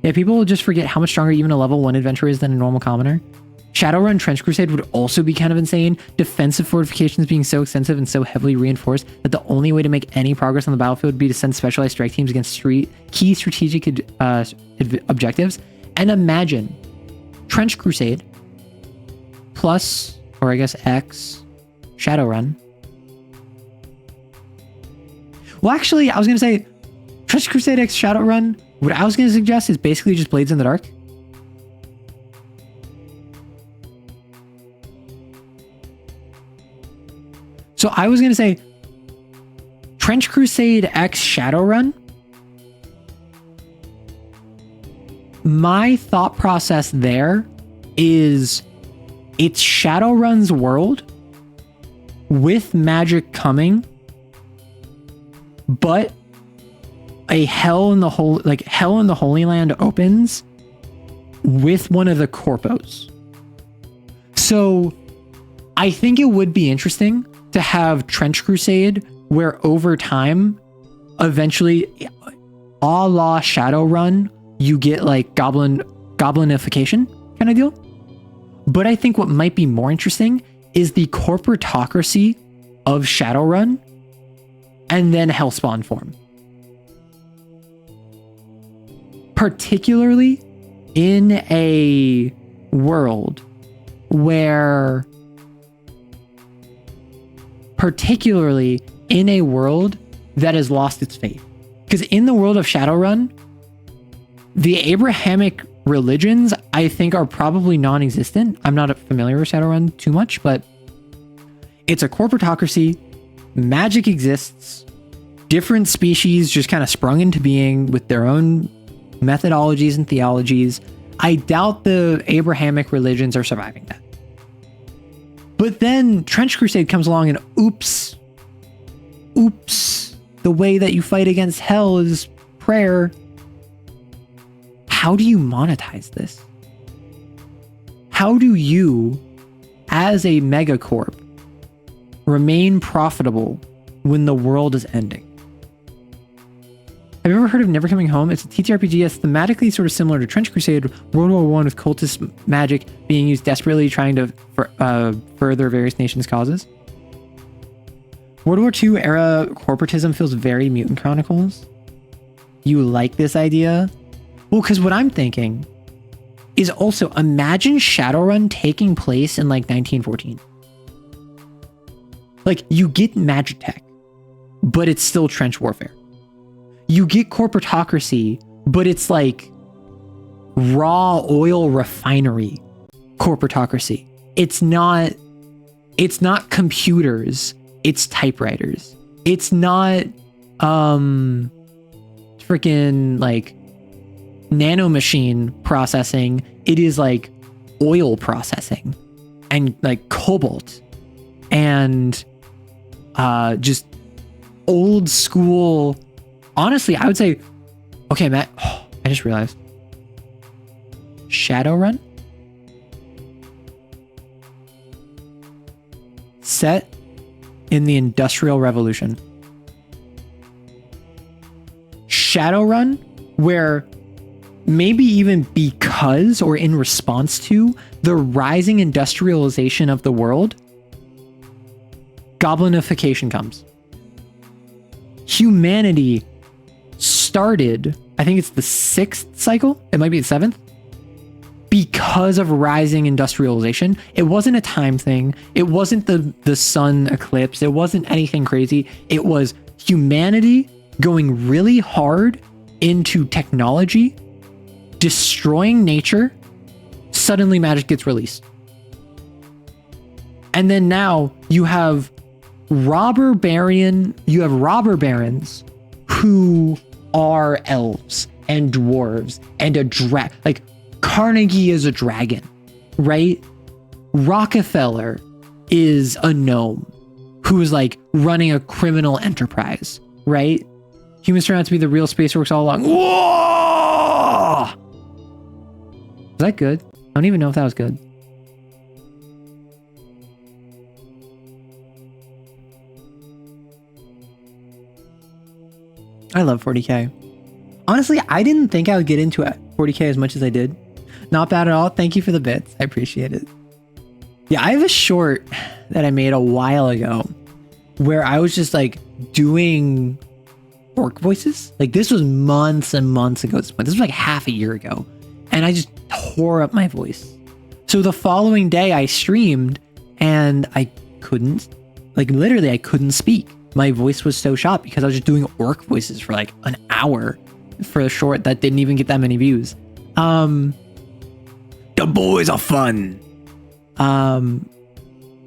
Speaker 1: Yeah, people will just forget how much stronger even a level 1 adventurer is than a normal commoner. Shadowrun Trench Crusade would also be kind of insane. Defensive fortifications being so extensive and so heavily reinforced that the only way to make any progress on the battlefield would be to send specialized strike teams against key strategic objectives. And imagine Trench Crusade plus, or I guess X, Shadowrun. Well, actually, I was going to say Trench Crusade X Shadowrun. What I was going to suggest is basically just Blades in the Dark. So I was going to say Trench Crusade X Shadowrun. My thought process there is it's Shadowrun's world with magic coming, but a Hell in the Holy Land opens with one of the corpos. So I think it would be interesting to have Trench Crusade where over time, eventually, a la Shadowrun, you get like goblinification kind of deal. But I think what might be more interesting is the corporatocracy of Shadowrun and then Hellspawn form. Particularly in a world where that has lost its faith. Because in the world of Shadowrun, the Abrahamic religions, I think, are probably non-existent. I'm not familiar with Shadowrun too much, but it's a corporatocracy. Magic exists. Different species just kind of sprung into being with their own methodologies and theologies. I doubt the Abrahamic religions are surviving that. But then Trench Crusade comes along and oops, the way that you fight against hell is prayer. How do you monetize this? How do you, as a megacorp, remain profitable when the world is ending? Have you ever heard of Never Coming Home? It's a TTRPG that's thematically sort of similar to Trench Crusade, World War I with cultist magic being used desperately trying to further various nations' causes. World War II era corporatism feels very Mutant Chronicles. You like this idea? Well, because what I'm thinking is also imagine Shadowrun taking place in like 1914. Like you get magic tech, but it's still trench warfare. You get corporatocracy, but it's like raw oil refinery corporatocracy. It's not computers, it's typewriters. It's not freaking like nanomachine processing. It is like oil processing and like cobalt and just old school. Honestly, I would say, okay, Matt, I just realized. Shadowrun? Set in the Industrial Revolution. Shadowrun, where maybe even because or in response to the rising industrialization of the world, goblinification comes. Humanity started, I think it's the 6th cycle, it might be the 7th, because of rising industrialization. It wasn't a time thing. It wasn't the sun eclipse. It wasn't anything crazy. It was humanity going really hard into technology, destroying nature. Suddenly magic gets released. And then now you have robber baron, you have robber barons who are elves and dwarves and like Carnegie is a dragon, right? Rockefeller is a gnome who is like running a criminal enterprise, right? Humans turn out to be the real space orcs all along. Whoa! Was that good? I don't even know if that was good. I love 40K. Honestly, I didn't think I would get into 40K as much as I did. Not bad at all. Thank you for the bits. I appreciate it. Yeah, I have a short that I made a while ago where I was just like doing orc voices. Like this was months and months ago. This was like half a year ago. And I just tore up my voice. So the following day I streamed and I couldn't, like literally I couldn't speak. My voice was so shot because I was just doing orc voices for like an hour for a short that didn't even get that many views. The boys are fun.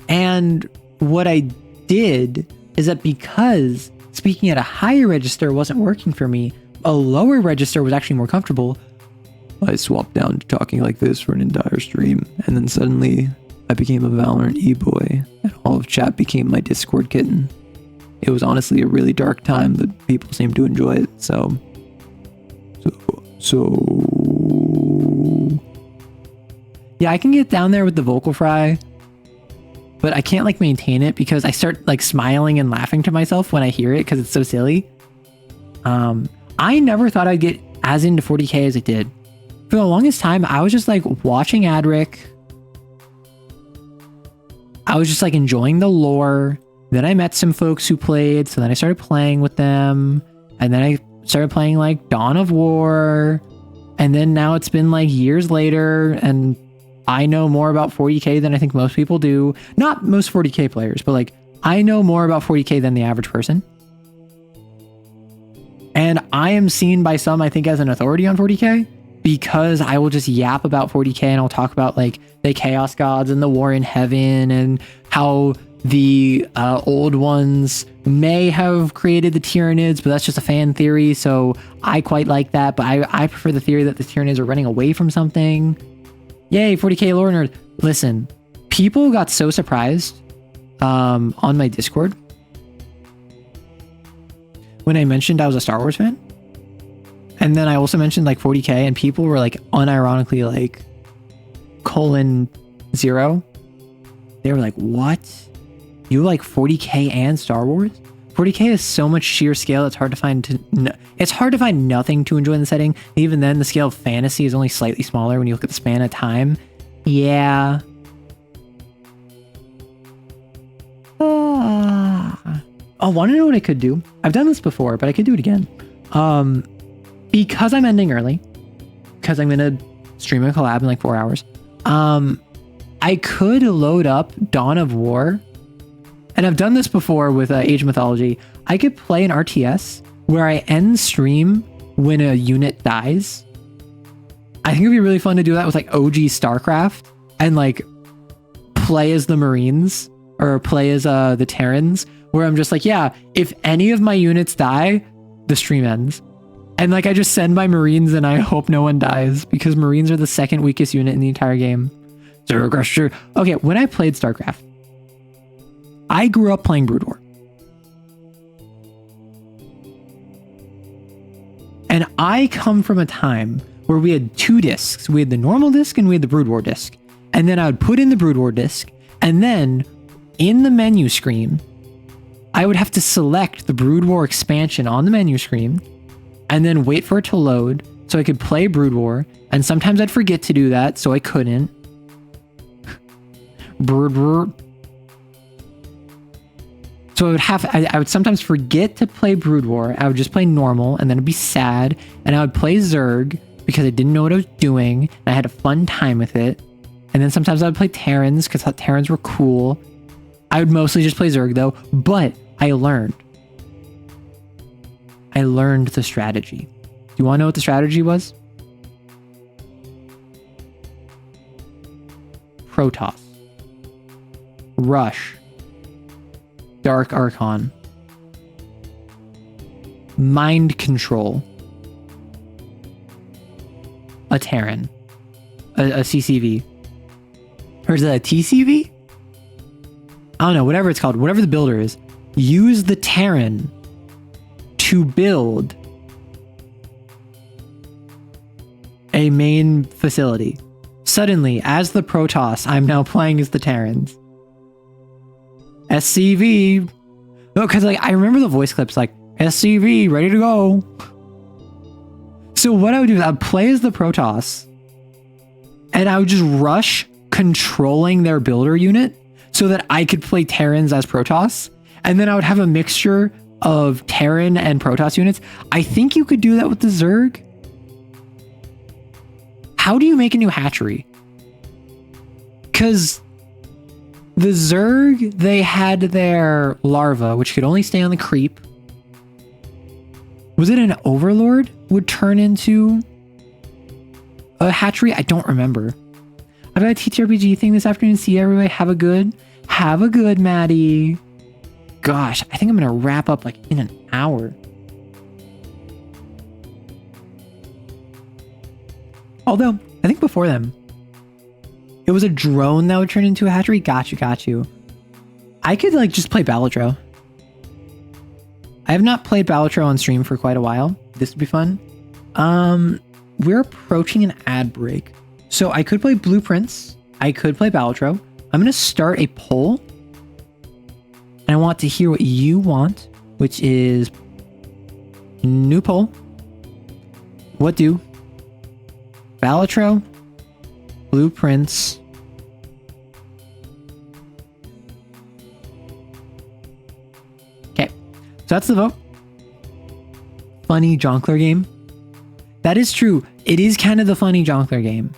Speaker 1: And what I did is that because speaking at a higher register wasn't working for me, a lower register was actually more comfortable. I swapped down to talking like this for an entire stream, and then suddenly I became a Valorant e-boy, and all of chat became my Discord kitten. It was honestly a really dark time, but people seemed to enjoy it, so yeah, I can get down there with the vocal fry, but I can't like maintain it because I start like smiling and laughing to myself when I hear it because it's so silly. I never thought I'd get as into 40K as I did. For the longest time, I was just like watching Adric. I was just like enjoying the lore. Then I met some folks who played, so then I started playing with them. And then I started playing like Dawn of War. And then now it's been like years later, and I know more about 40K than I think most people do. Not most 40K players, but like I know more about 40K than the average person. And I am seen by some, I think, as an authority on 40K because I will just yap about 40K and I'll talk about like the Chaos Gods and the War in Heaven and how the old ones may have created the Tyranids, but that's just a fan theory. So I quite like that, but I prefer the theory that the Tyranids are running away from something. Yay, 40K lore nerd. Listen, people got so surprised on my Discord when I mentioned I was a Star Wars fan. And then I also mentioned like 40K, and people were like unironically like :0. They were like, what? You like 40K and Star Wars? 40K is so much sheer scale, it's hard to find it's hard to find nothing to enjoy in the setting. Even then, the scale of fantasy is only slightly smaller when you look at the span of time. Yeah. I want to know what I could do. I've done this before, but I could do it again. Because I'm ending early, because I'm going to stream a collab in like 4 hours, I could load up Dawn of War. And I've done this before with Age of Mythology. I could play an RTS where I end stream when a unit dies. I think it'd be really fun to do that with like OG StarCraft and like play as the Marines or play as the Terrans, where I'm just like, yeah, if any of my units die, the stream ends. And like I just send my Marines and I hope no one dies because Marines are the second weakest unit in the entire game. Okay, when I played StarCraft, I grew up playing Brood War. And I come from a time where we had 2 discs. We had the normal disc and we had the Brood War disc. And then I would put in the Brood War disc, and then in the menu screen, I would have to select the Brood War expansion on the menu screen and then wait for it to load so I could play Brood War. And sometimes I'd forget to do that, so I couldn't. Brood War. So I would sometimes forget to play Brood War. I would just play normal, and then it'd be sad. And I would play Zerg because I didn't know what I was doing, and I had a fun time with it. And then sometimes I would play Terrans because I thought Terrans were cool. I would mostly just play Zerg though, but I learned the strategy. Do you want to know what the strategy was? Protoss. Rush. Dark Archon. Mind Control. A Terran. A CCV. Or is it a TCV? I don't know, whatever it's called, whatever the builder is. Use the Terran to build a main facility. Suddenly, as the Protoss, I'm now playing as the Terrans. SCV. No, because like I remember the voice clips like SCV, ready to go. So what I would do is I'd play as the Protoss and I would just rush controlling their builder unit so that I could play Terrans as Protoss. And then I would have a mixture of Terran and Protoss units. I think you could do that with the Zerg. How do you make a new hatchery? Because the Zerg, they had their larva, which could only stay on the creep. Was it an Overlord would turn into a hatchery? I don't remember. I've got a TTRPG thing this afternoon. See you, everybody. Have a good, Maddie. Gosh, I think I'm going to wrap up like in an hour. Although, I think before them, it was a drone that would turn into a hatchery. Got you. I could like just play Balatro. I have not played Balatro on stream for quite a while. This would be fun. We're approaching an ad break. So I could play Blueprints. I could play Balatro. I'm going to start a poll. And I want to hear what you want, which is new poll. What do Balatro, Blueprints, okay, so that's the vote. Funny Jonkler game. That is true. It is kind of the funny Jonkler game.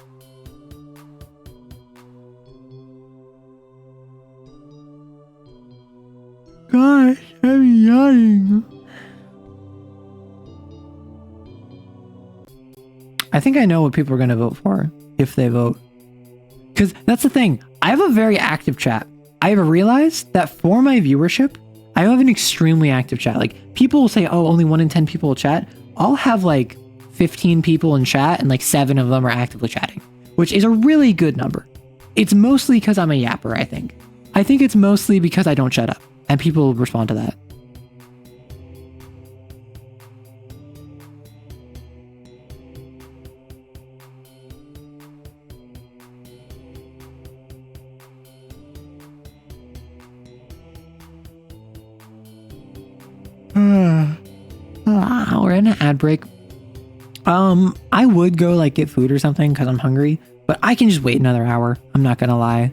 Speaker 1: Gosh, I'm yawning. I think I know what people are going to vote for if they vote. Because that's the thing. I have a very active chat. I have realized that for my viewership, I have an extremely active chat. Like people will say, oh, only 1 in 10 people will chat. I'll have like 15 people in chat and like 7 of them are actively chatting, which is a really good number. It's mostly because I'm a yapper, I think. I think it's mostly because I don't shut up and people respond to that. We're in an ad break. I would go like get food or something because I'm hungry, but I can just wait another hour. I'm not gonna lie.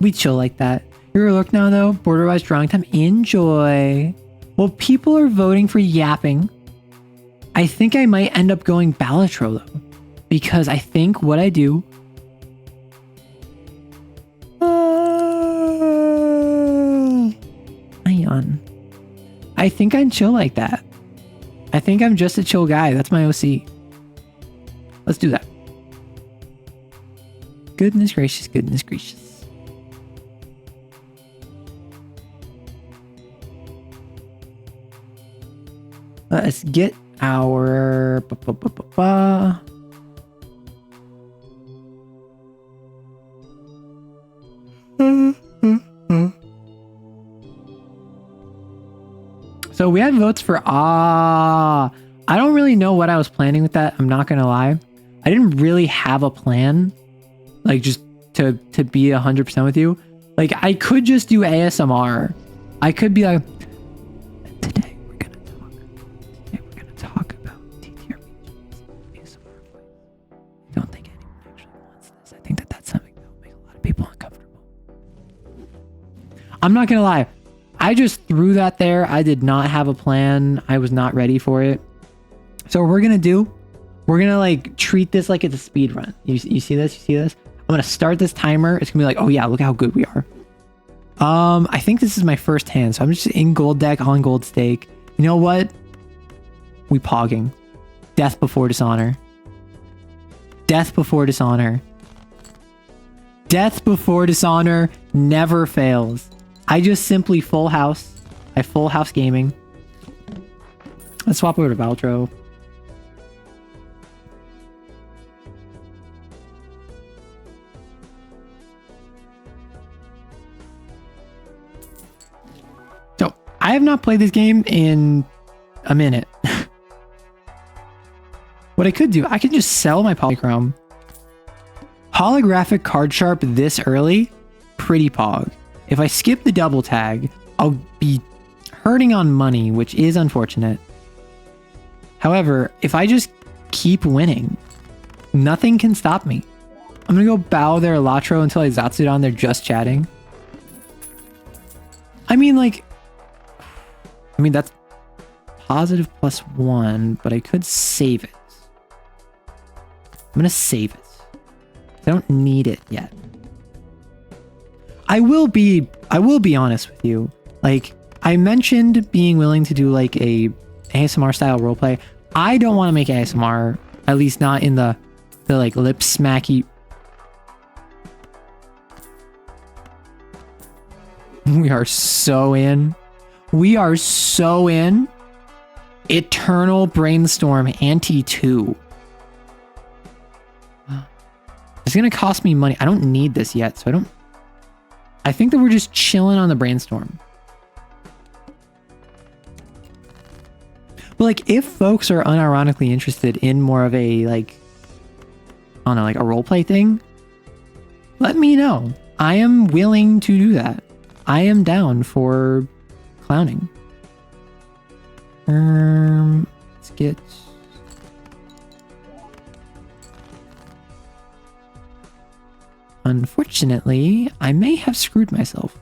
Speaker 1: We chill like that. You're look now though. Border-wise drawing time. Enjoy. Well, people are voting for yapping. I think I might end up going Balatro though, because I think what I do. I think I'm chill like that. I think I'm just a chill guy. That's my OC. Let's do that. Goodness gracious, goodness gracious. Let's get our... So we had votes for I don't really know what I was planning with that. I'm not gonna lie. I didn't really have a plan, like just to be 100% with you. Like I could just do ASMR. I could be like, today we're gonna talk about TTRPGs, ASMR. I don't think anyone actually wants this. I think that's something that will make a lot of people uncomfortable. I'm not gonna lie. I just threw that there. I did not have a plan. I was not ready for it. So what we're going to do, we're going to like treat this like it's a speed run. You see this? You see this? I'm going to start this timer. It's going to be like, oh yeah, look how good we are. I think this is my first hand. So I'm just in gold deck on gold stake. You know what? We pogging. Death before dishonor. Death before dishonor. Death before dishonor never fails. I just simply full house. I full house gaming. Let's swap over to Valtro. So I have not played this game in a minute. What I could do, I could just sell my polychrome. Holographic card sharp this early, pretty pog. If I skip the double tag, I'll be hurting on money, which is unfortunate. However, if I just keep winning, nothing can stop me. I'm gonna go bow their Latro until I Zatusdan, they're just chatting. I mean, that's positive +1, but I could save it. I'm gonna save it. I don't need it yet. I will be honest with you. Like, I mentioned being willing to do like a ASMR style roleplay. I don't want to make ASMR, at least not in the like lip smacky. We are so in. We are so in. Eternal Brainstorm Anti 2. It's gonna cost me money. I don't need this yet, so I think that we're just chilling on the brainstorm. But like, if folks are unironically interested in more of a like, I don't know, like a roleplay thing, let me know. I am willing to do that. I am down for clowning. Let's get. Unfortunately, I may have screwed myself.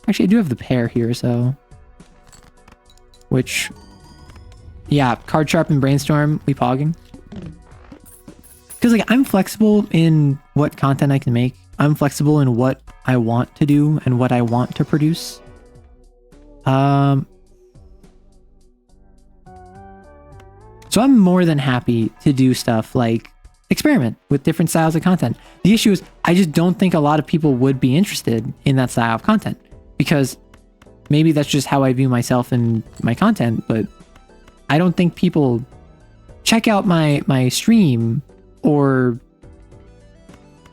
Speaker 1: Actually, I do have the pair here, so. Which, yeah, card sharp and brainstorm, we pogging. Because like, I'm flexible in what content I can make. I'm flexible in what I want to do and what I want to produce. So I'm more than happy to do stuff like experiment with different styles of content. The issue is I just don't think a lot of people would be interested in that style of content, because maybe that's just how I view myself and my content, but I don't think people check out my stream, or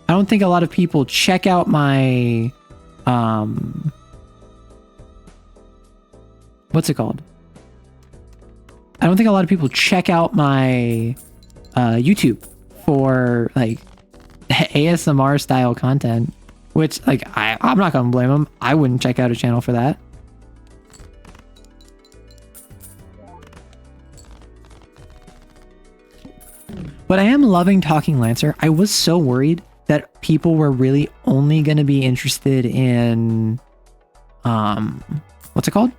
Speaker 1: I don't think a lot of people check out my what's it called? I don't think a lot of people check out my YouTube for like ASMR style content, which like I'm not gonna blame them. I wouldn't check out a channel for that. But I am loving Talking Lancer. I was so worried that people were really only gonna be interested in what's it called?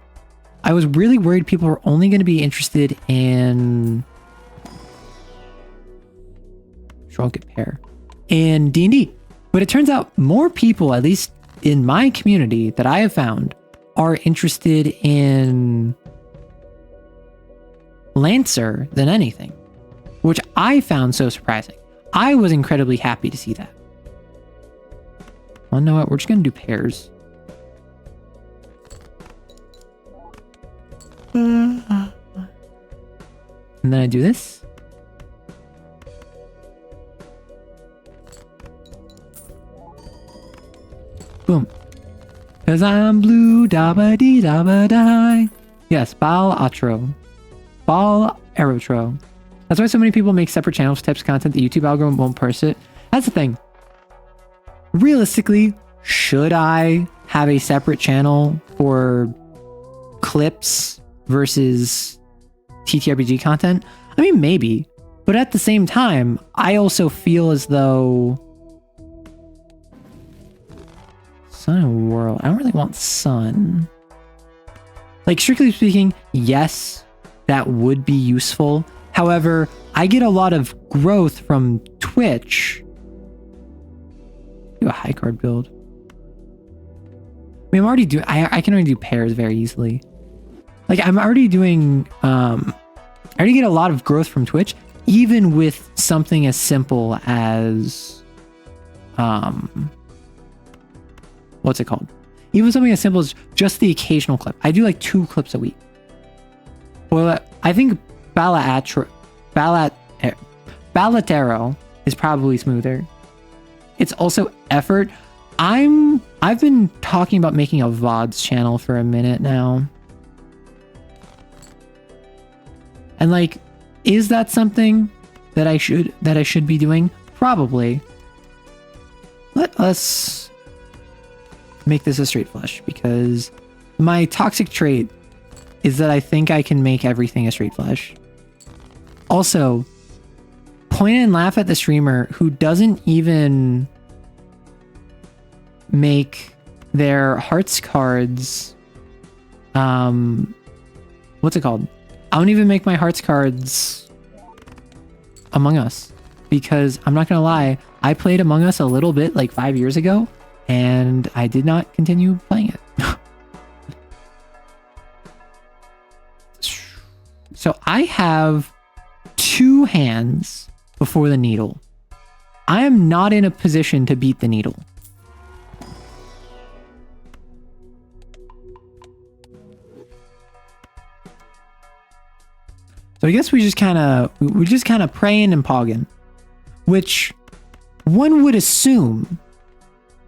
Speaker 1: I was really worried people were only going to be interested in... Sure, I'll get pair. In D&D. But it turns out more people, at least in my community that I have found, are interested in Lancer than anything. Which I found so surprising. I was incredibly happy to see that. Well, you know what? We're just going to do pairs. And then I do this. Boom. Cause I'm blue, dabba dee dabba die. Yes, Bal Atro. Bal Aerotro. That's why so many people make separate channels for types of content. The YouTube algorithm won't parse it. That's the thing. Realistically, should I have a separate channel for clips versus TTRPG content? I mean, maybe. But at the same time, I also feel as though... Sun and World. I don't really want Sun. Like, strictly speaking, yes, that would be useful. However, I get a lot of growth from Twitch. Do a high card build. I mean, I'm already doing... I can already do pairs very easily. Like, I'm already doing... I already get a lot of growth from Twitch, even with something as simple as... what's it called? Even something as simple as just the occasional clip. I do like 2 clips a week. Well, I think Balatero is probably smoother. It's also effort. I've been talking about making a VODs channel for a minute now. And like, is that something that I should be doing? Probably. Let us make this a straight flush, because my toxic trait is that I think I can make everything a straight flush. Also, point and laugh at the streamer who doesn't even make their hearts cards. What's it called? I don't even make my hearts cards Among Us, because I'm not gonna lie, I played Among Us a little bit like 5 years ago, and I did not continue playing it. So I have 2 hands before the needle. I am not in a position to beat the needle. So I guess we just kind of praying and pogging, which one would assume,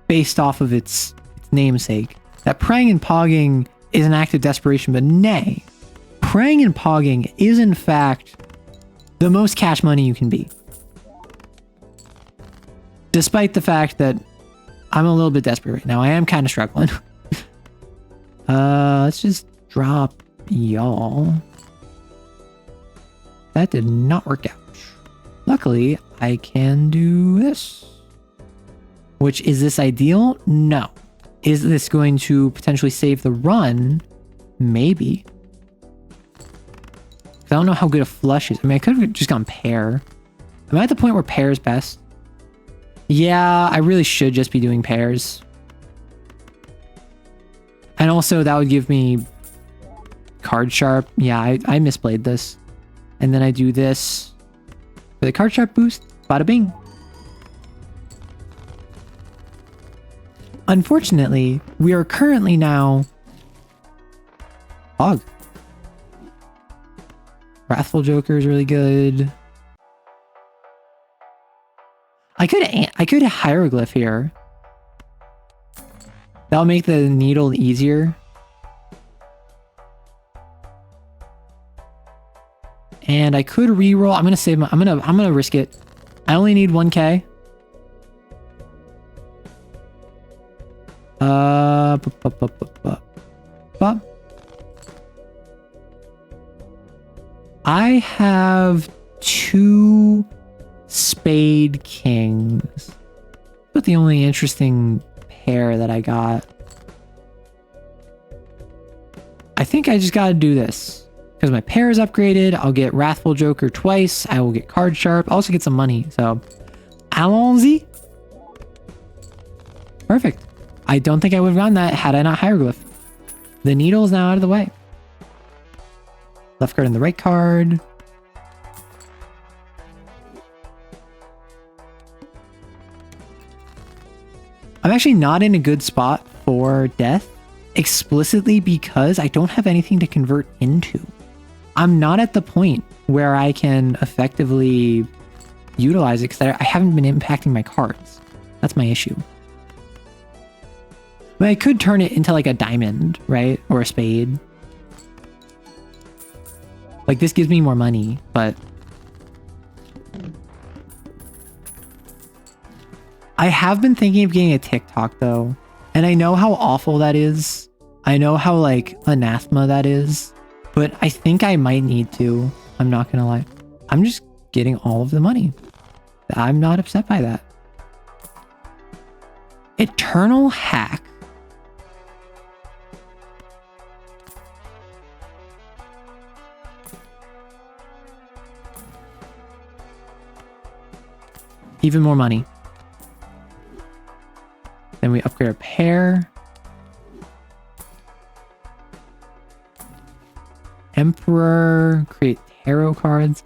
Speaker 1: based off of its namesake, that praying and pogging is an act of desperation, but nay, praying and pogging is in fact the most cash money you can be. Despite the fact that I'm a little bit desperate right now. I am kind of struggling. Let's just drop y'all. That did not work out. Luckily, I can do this. Which, is this ideal? No. Is this going to potentially save the run? Maybe. I don't know how good a flush is. I mean, I could have just gone pair. Am I at the point where pair is best? Yeah, I really should just be doing pairs. And also, that would give me card sharp. Yeah, I misplayed this. And then I do this for the card sharp boost. Bada bing. Unfortunately, we are currently now Hog. Wrathful Joker is really good. I could hieroglyph here. That'll make the needle easier. And I could reroll. I'm gonna save my. I'm gonna risk it. I only need 1K. I have 2 Spade Kings. But the only interesting pair that I got. I think I just gotta do this. Because my pair is upgraded, I'll get Wrathful Joker twice. I will get Card Sharp. I'll also get some money. So, allons-y. Perfect. I don't think I would have gotten that had I not hieroglyph. The needle is now out of the way. Left card and the right card. I'm actually not in a good spot for death, explicitly because I don't have anything to convert into. I'm not at the point where I can effectively utilize it because I haven't been impacting my cards. That's my issue. I mean, I could turn it into like a diamond, right? Or a spade. Like, this gives me more money, but I have been thinking of getting a TikTok though. And I know how awful that is. I know how like anathema that is. But I think I might need to. I'm not gonna lie. I'm just getting all of the money. I'm not upset by that. Eternal Hack. Even more money. Then we upgrade our pair. Emperor, create tarot cards.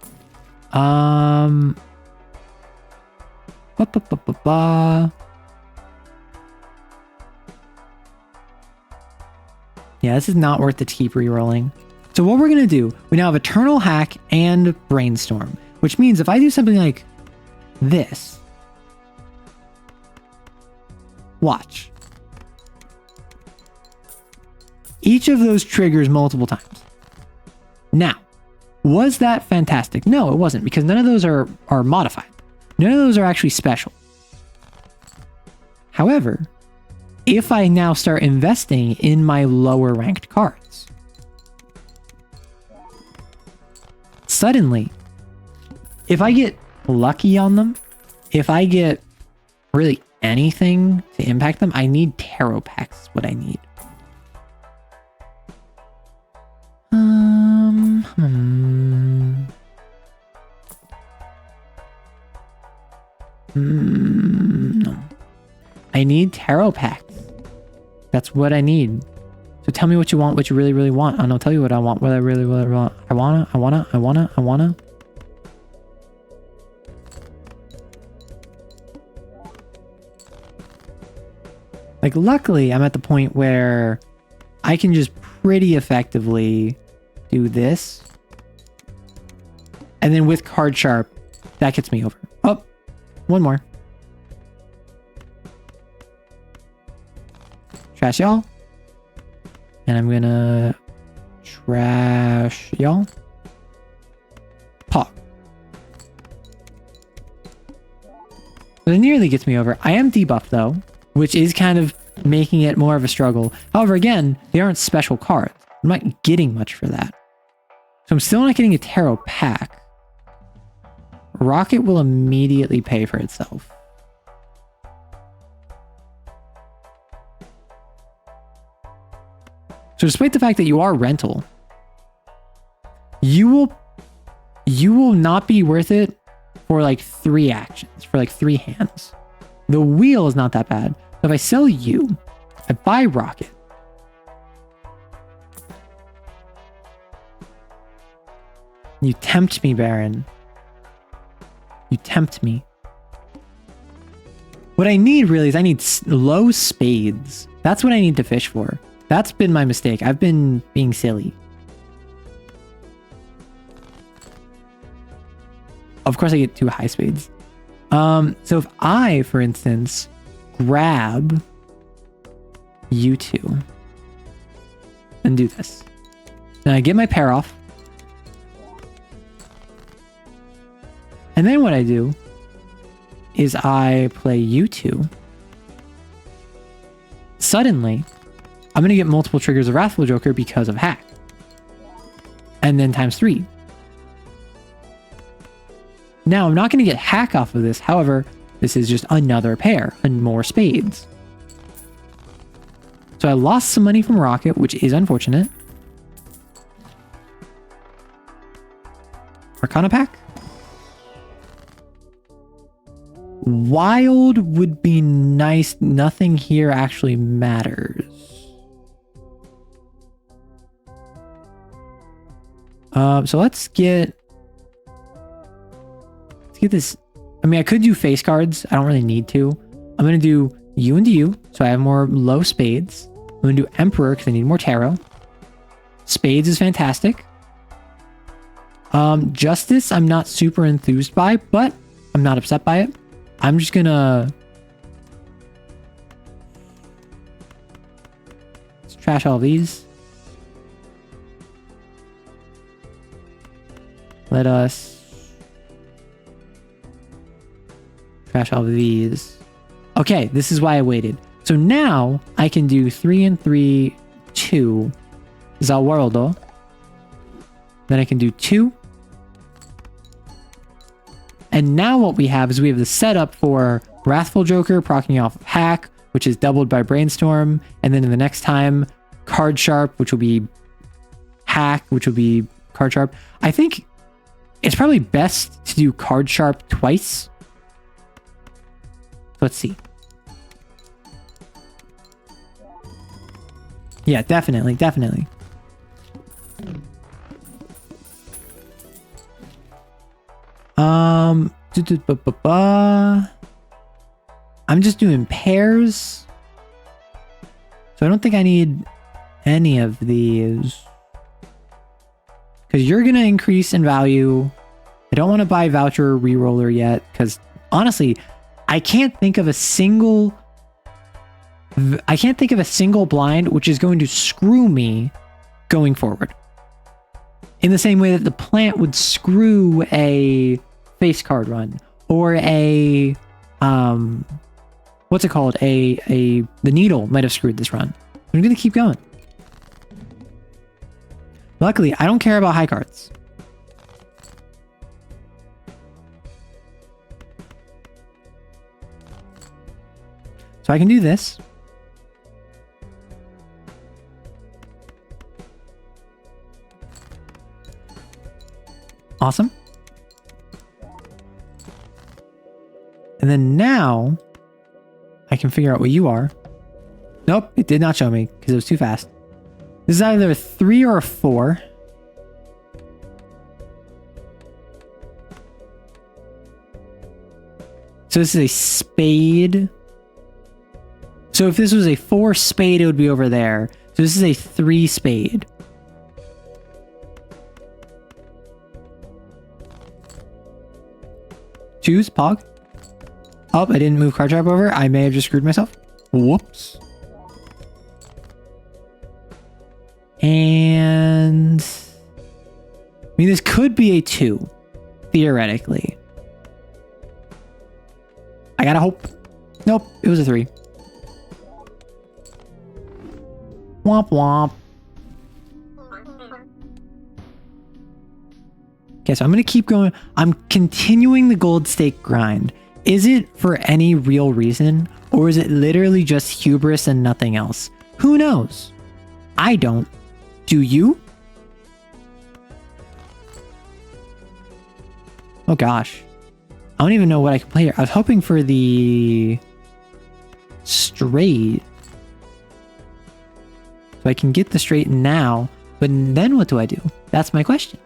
Speaker 1: Yeah, this is not worth it to keep re-rolling. So what we're going to do, we now have Eternal Hack and Brainstorm, which means if I do something like this, watch. Each of those triggers multiple times. Now, was that fantastic? No, it wasn't, because none of those are modified. None of those are actually special. However, if I now start investing in my lower ranked cards, suddenly, if I get lucky on them, if I get really anything to impact them, I need tarot packs is what I need. No. I need tarot packs. That's what I need. So tell me what you want, what you really, really want, and I'll tell you what I want, what I really, really want. I wanna. Like, luckily, I'm at the point where I can just pretty effectively do this. And then with Card Sharp, that gets me over. Oh, one more. Trash y'all. And I'm gonna trash y'all. Paw. But it nearly gets me over. I am debuffed though, which is kind of making it more of a struggle. However, again, they aren't special cards. I'm not getting much for that. So I'm still not getting a tarot pack. Rocket will immediately pay for itself. So despite the fact that you are rental, you will not be worth it for like 3 actions, for like 3 hands. The wheel is not that bad. So if I sell you, I buy Rocket. You tempt me, Baron. You tempt me. What I need really is I need low spades. That's what I need to fish for. That's been my mistake. I've been being silly. Of course I get 2 high spades. So if I, for instance, grab you 2 and do this. Now I get my pair off. And then what I do is I play you 2. Suddenly, I'm going to get multiple triggers of Wrathful Joker because of hack. And then times 3. Now, I'm not going to get hack off of this. However, this is just another pair and more spades. So I lost some money from Rocket, which is unfortunate. Arcana pack? Wild would be nice. Nothing here actually matters. So let's get this. I mean, I could do face cards. I don't really need to. I'm going to do you into you, so I have more low spades. I'm going to do Emperor because I need more tarot. Spades is fantastic. Justice, I'm not super enthused by, but I'm not upset by it. I'm just going to... Let's trash all these. Let us trash all of these. Okay, this is why I waited. So now I can do 3 and 3, 2, Zawardo. Then I can do 2. And now what we have is we have the setup for Wrathful Joker proccing off of Hack, which is doubled by Brainstorm. And then in the next time, Card Sharp, which will be Hack, which will be Card Sharp. I think it's probably best to do Card Sharp twice. Let's see. Yeah, definitely, definitely. I'm just doing pairs. So I don't think I need any of these. Because you're going to increase in value. I don't want to buy voucher reroller yet. Because honestly, I can't think of a single blind which is going to screw me going forward. In the same way that the plant would screw a face card run or a what's it called? The needle might have screwed this run. I'm gonna keep going. Luckily, I don't care about high cards. So I can do this. Awesome. And then now I can figure out what you are. Nope, it did not show me because it was too fast. This is either a 3 or a 4. So this is a spade. So if this was a 4 spade, it would be over there. So this is a 3 spade. Choose, Pog. Oh, I didn't move card trap over. I may have just screwed myself. Whoops. And I mean, this could be a 2, theoretically. I gotta hope. Nope, it was a 3. Womp womp. Okay, so I'm gonna keep going. I'm continuing the gold stake grind. Is it for any real reason, or is it literally just hubris and nothing else? Who knows? I don't. Do you? Oh gosh. I don't even know what I can play here. I was hoping for the straight. So I can get the straight now, but then what do I do? That's my question.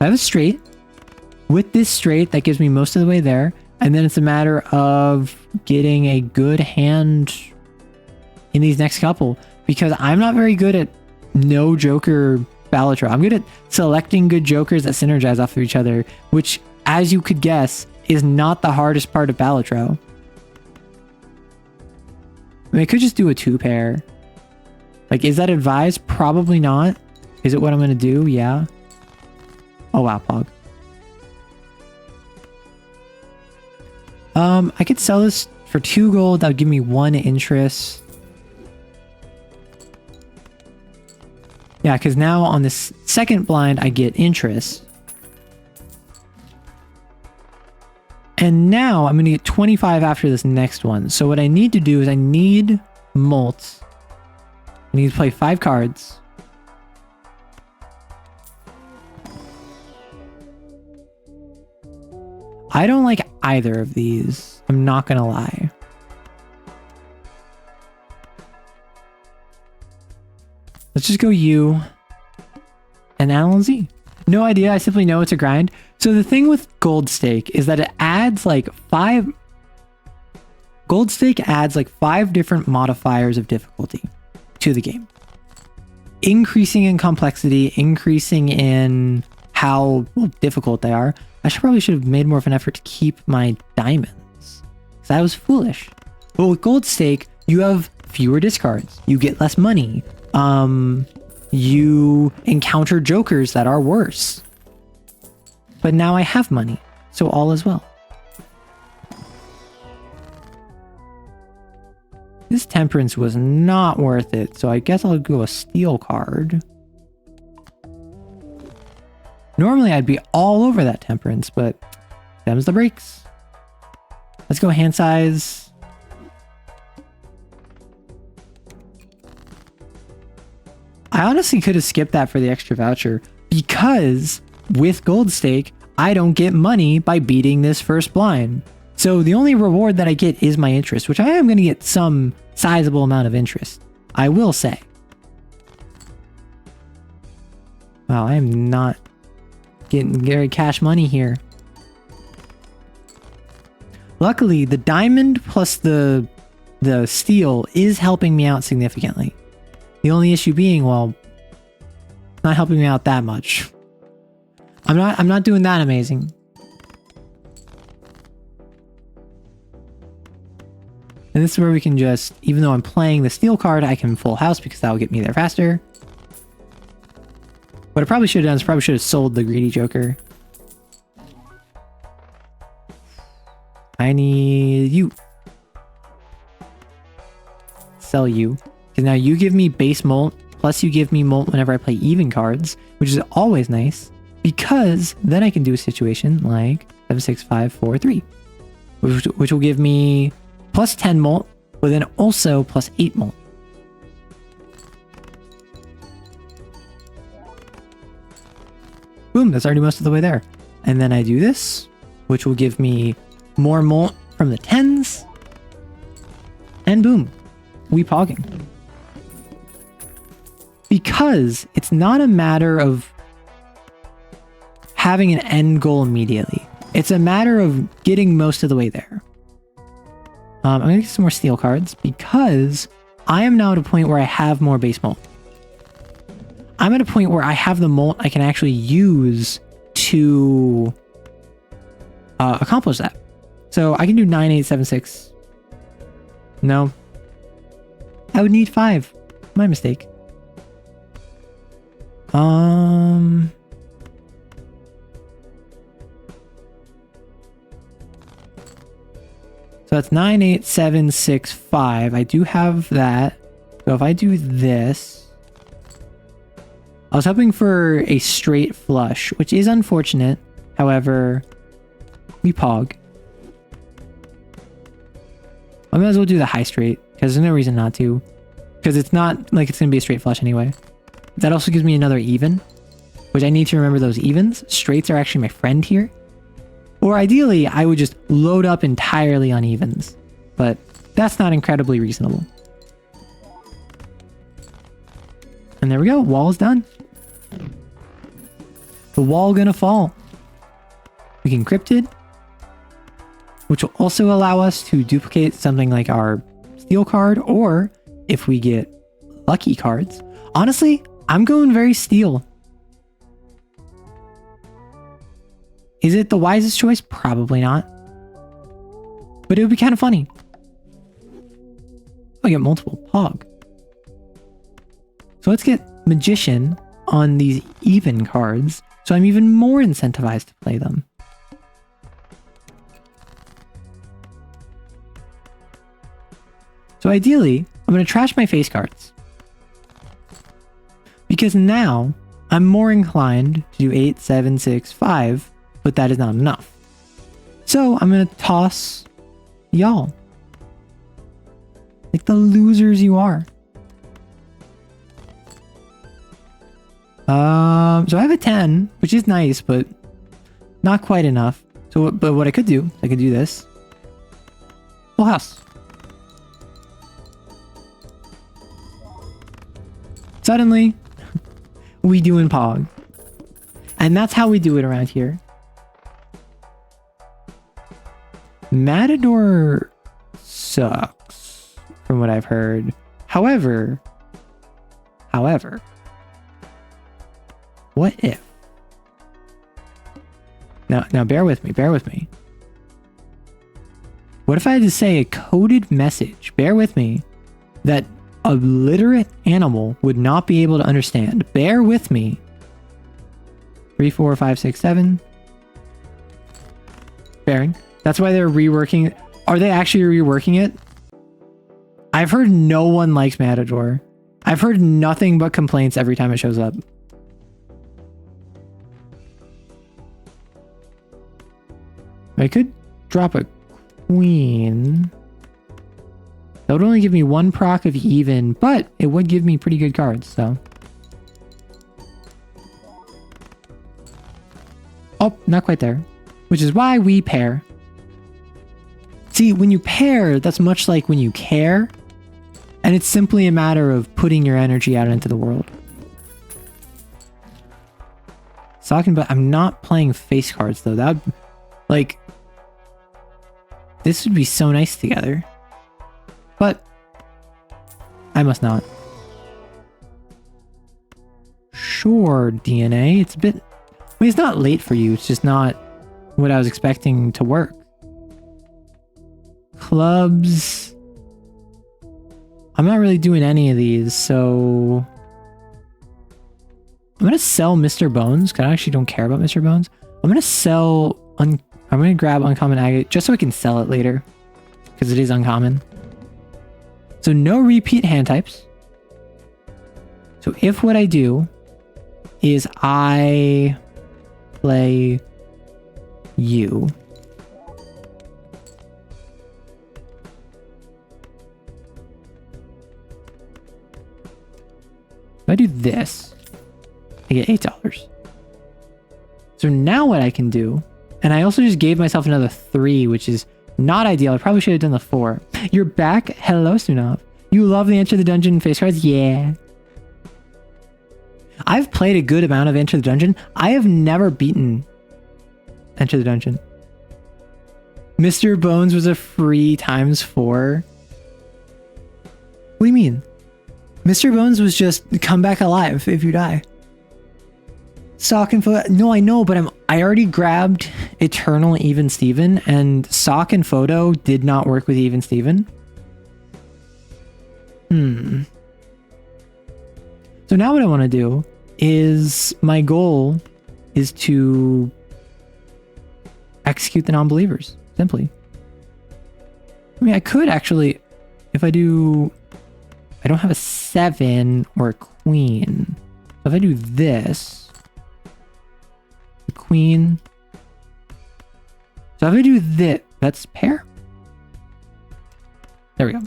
Speaker 1: I have a straight. With this straight, that gives me most of the way there. And then it's a matter of getting a good hand in these next couple. Because I'm not very good at no joker Balatro. I'm good at selecting good jokers that synergize off of each other. Which, as you could guess, is not the hardest part of Balatro. I mean, I could just do a 2-pair. Like, is that advised? Probably not. Is it what I'm going to do? Yeah. Oh, wow, Pog. I could sell this for 2 gold. That would give me 1 interest. Yeah, because now on this second blind, I get interest. And now I'm going to get 25 after this next one. So what I need to do is I need Molt. I need to play 5 cards. I don't like either of these. I'm not going to lie. Let's just go U and Alan Z. No idea. I simply know it's a grind. So the thing with Gold Stake is that it adds like 5... Gold Stake adds like 5 different modifiers of difficulty to the game. Increasing in complexity, increasing in how difficult they are. I probably should have made more of an effort to keep my diamonds. Because I was foolish. But with Gold Stake, you have fewer discards. You get less money. You encounter jokers that are worse. But now I have money. So all is well. This Temperance was not worth it. So I guess I'll go a Steel card. Normally, I'd be all over that Temperance, but them's the breaks. Let's go hand size. I honestly could have skipped that for the extra voucher because with Gold Stake, I don't get money by beating this first blind. So the only reward that I get is my interest, which I am going to get some sizable amount of interest. I will say. Wow, I am not getting very cash money here. Luckily, the diamond plus the the steel is helping me out significantly. The only issue being, well, not helping me out that much. I'm not doing that amazing. And this is where we can just, even though I'm playing the steel card, I can full house because that will get me there faster. What I probably should have done is probably should have sold the greedy joker. I need you. Sell you. Because now you give me base molt, plus you give me molt whenever I play even cards, which is always nice. Because then I can do a situation like 7, 6, 5, 4, 3. Which will give me plus 10 molt, but then also plus 8 molt. Boom, that's already most of the way there. And then I do this, which will give me more molt from the 10s. And boom, we pogging. Because it's not a matter of having an end goal immediately. It's a matter of getting most of the way there. I'm going to get some more steel cards because I am now at a point where I have more base molt. I'm at a point where I have the molt I can actually use to accomplish that. So I can do 9, 8, 7, 6. No. I would need 5. My mistake. So that's 9, 8, 7, 6, 5. I do have that. So if I do this, I was hoping for a straight flush, which is unfortunate. However, we pog. I might as well do the high straight because there's no reason not to. Because it's not like it's going to be a straight flush anyway. That also gives me another even, which I need to remember those evens. Straights are actually my friend here. Or ideally, I would just load up entirely on evens, but that's not incredibly reasonable. And there we go, wall is done. The wall gonna fall. We can cryptid, which will also allow us to duplicate something like our steel card, or if we get lucky cards. Honestly, I'm going very steel. Is it the wisest choice? Probably not. But it would be kind of funny. I get multiple pog. So let's get Magician on these even cards, so I'm even more incentivized to play them. So ideally, I'm going to trash my face cards. Because now, I'm more inclined to do 8, 7, 6, 5, but that is not enough. So I'm going to toss y'all. Like the losers you are. So I have a 10, which is nice, but not quite enough. So, but what I could do, I could do this. Full house. Suddenly, we doing pog. And that's how we do it around here. Matador sucks, from what I've heard. However, what if? Now bear with me. What if I had to say a coded message, bear with me, that a literate animal would not be able to understand? Bear with me. 3, 4, 5, 6, 7. Bearing. That's why they're reworking. Are they actually reworking it? I've heard no one likes Matador. I've heard nothing but complaints every time it shows up. I could drop a queen. That would only give me 1 proc of even, but it would give me pretty good cards, so. Oh, not quite there. Which is why we pair. See, when you pair, that's much like when you care. And it's simply a matter of putting your energy out into the world. Talking about, I'm not playing face cards though. That would, like, this would be so nice together. but I must not. Sure, DNA. It's a bit... I mean, it's not late for you. It's just not what I was expecting to work. Clubs. I'm not really doing any of these, so... I'm going to sell Mr. Bones, because I actually don't care about Mr. Bones. I'm going to sell... I'm going to grab Uncommon Agate, just so I can sell it later. Because it is uncommon. So no repeat hand types. So if what I do is I play you. If I do this, I get $8. So now what I can do, and I also just gave myself another 3, which is not ideal. I probably should have done the 4. You're back. Hello, Sunov. You love the Enter the Dungeon face cards? Yeah. I've played a good amount of Enter the Dungeon. I have never beaten Enter the Dungeon. Mr. Bones was a free ×4. What do you mean? Mr. Bones was just come back alive if you die. Sock and Photo. No, I know, but I already grabbed Eternal Even Steven, and Sock and Photo did not work with Even Steven. So now what I want to do is, my goal is to execute the non-believers, simply. I mean, I could actually, if I do, I don't have a 7 or a queen. So if I do this, the queen. So if I do this, that's pair. There we go.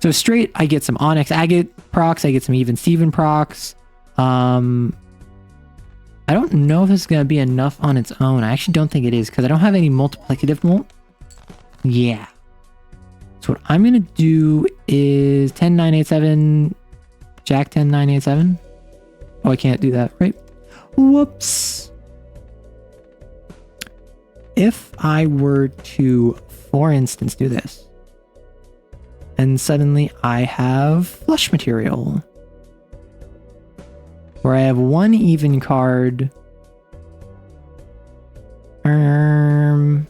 Speaker 1: So straight, I get some Onyx Agate procs. I get some Even Steven procs. I don't know if this is going to be enough on its own. I actually don't think it is, because I don't have any multiplicative. Yeah. So what I'm going to do is 10, 9, 8, 7, Jack 10, 9, 8, 7. Oh, I can't do that, right? Whoops. If I were to, for instance, do this, and suddenly I have flush material, where I have 1 even card. Mr.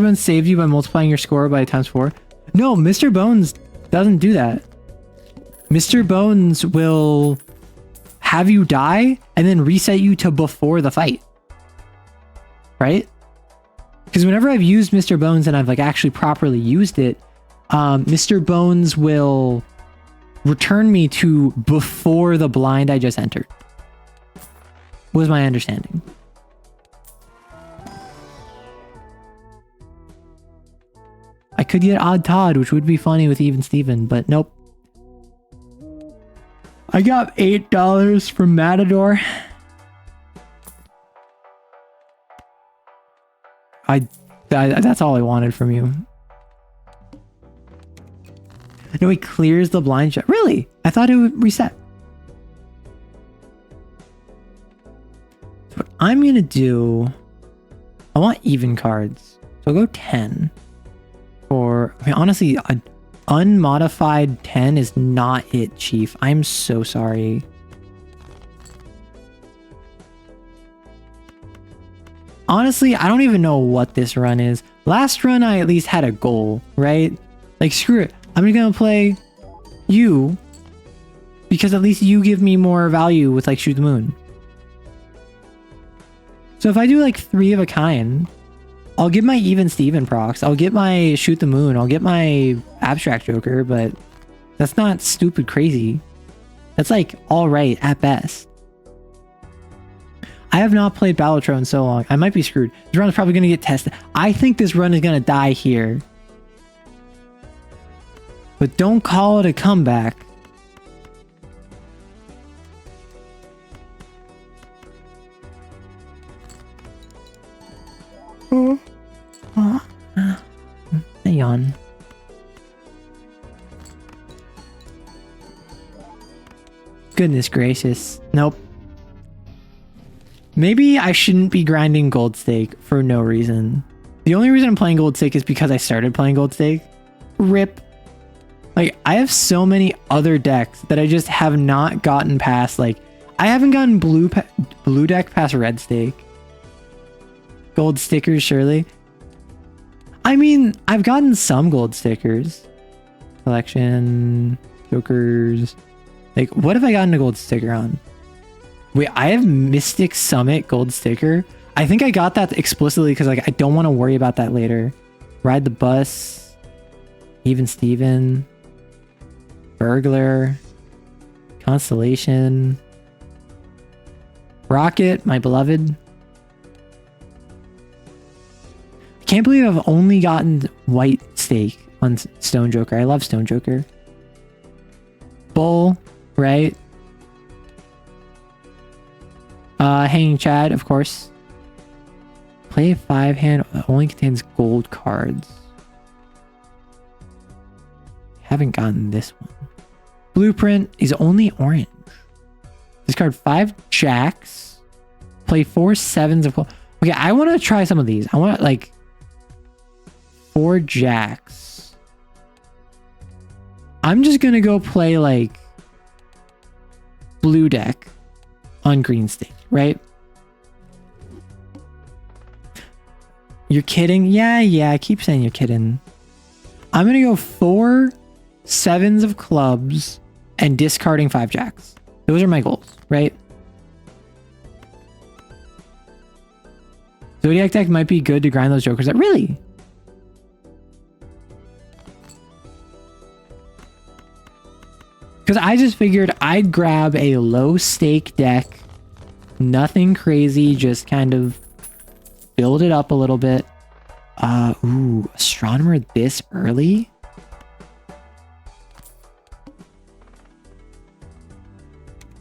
Speaker 1: Bones saved you by multiplying your score by ×4. No, Mr. Bones doesn't do that. Mr. Bones will have you die and then reset you to before the fight. Right? Because whenever I've used Mr. Bones and I've like actually properly used it, Mr. Bones will return me to before the blind I just entered. Was my understanding. I could get Odd Todd, which would be funny with Even Steven, but nope. I got $8 from Matador. That's all I wanted from you. No, he clears the blind shot. Really? I thought it would reset. So what I'm going to do... I want even cards. So I'll go 10. Or... I mean, honestly, an unmodified 10 is not it, Chief. I'm so sorry. Honestly, I don't even know what this run is. Last run, I at least had a goal, right? Like, screw it. I'm just gonna play you because at least you give me more value with like Shoot the Moon. So if I do like 3 of a kind, I'll get my Even Steven procs, I'll get my Shoot the Moon, I'll get my Abstract Joker, but that's not stupid crazy. That's like alright at best. I have not played Battletron in so long. I might be screwed. This run is probably gonna get tested. I think this run is gonna die here. But don't call it a comeback. Hang on. Goodness gracious. Nope. Maybe I shouldn't be grinding Gold Stake for no reason. The only reason I'm playing Gold Stake is because I started playing Gold Stake. RIP. Like, I have so many other decks that I just have not gotten past. Like, I haven't gotten blue deck past red stake. Gold stickers, surely. I mean, I've gotten some gold stickers. Collection, jokers. Like, what have I gotten a gold sticker on? Wait, I have Mystic Summit gold sticker. I think I got that explicitly because like I don't want to worry about that later. Ride the bus. Even Steven. Burglar. Constellation. Rocket, my beloved. I can't believe I've only gotten white stake on Stone Joker. I love Stone Joker. Bull, right? Hanging Chad, of course. Play a 5-hand that only contains gold cards. Haven't gotten this one. Blueprint is only orange. Discard 5 jacks. Play 4 sevens of... Okay, I want to try some of these. I want like 4 jacks. I'm just gonna go play like blue deck on green stake, right? You're kidding? Yeah, I keep saying you're kidding. I'm gonna go 4 sevens of clubs and discarding 5 jacks. Those are my goals, right? Zodiac deck might be good to grind those jokers out. Really? Because I just figured I'd grab a low stake deck. Nothing crazy, just kind of build it up a little bit. Ooh, Astronomer this early?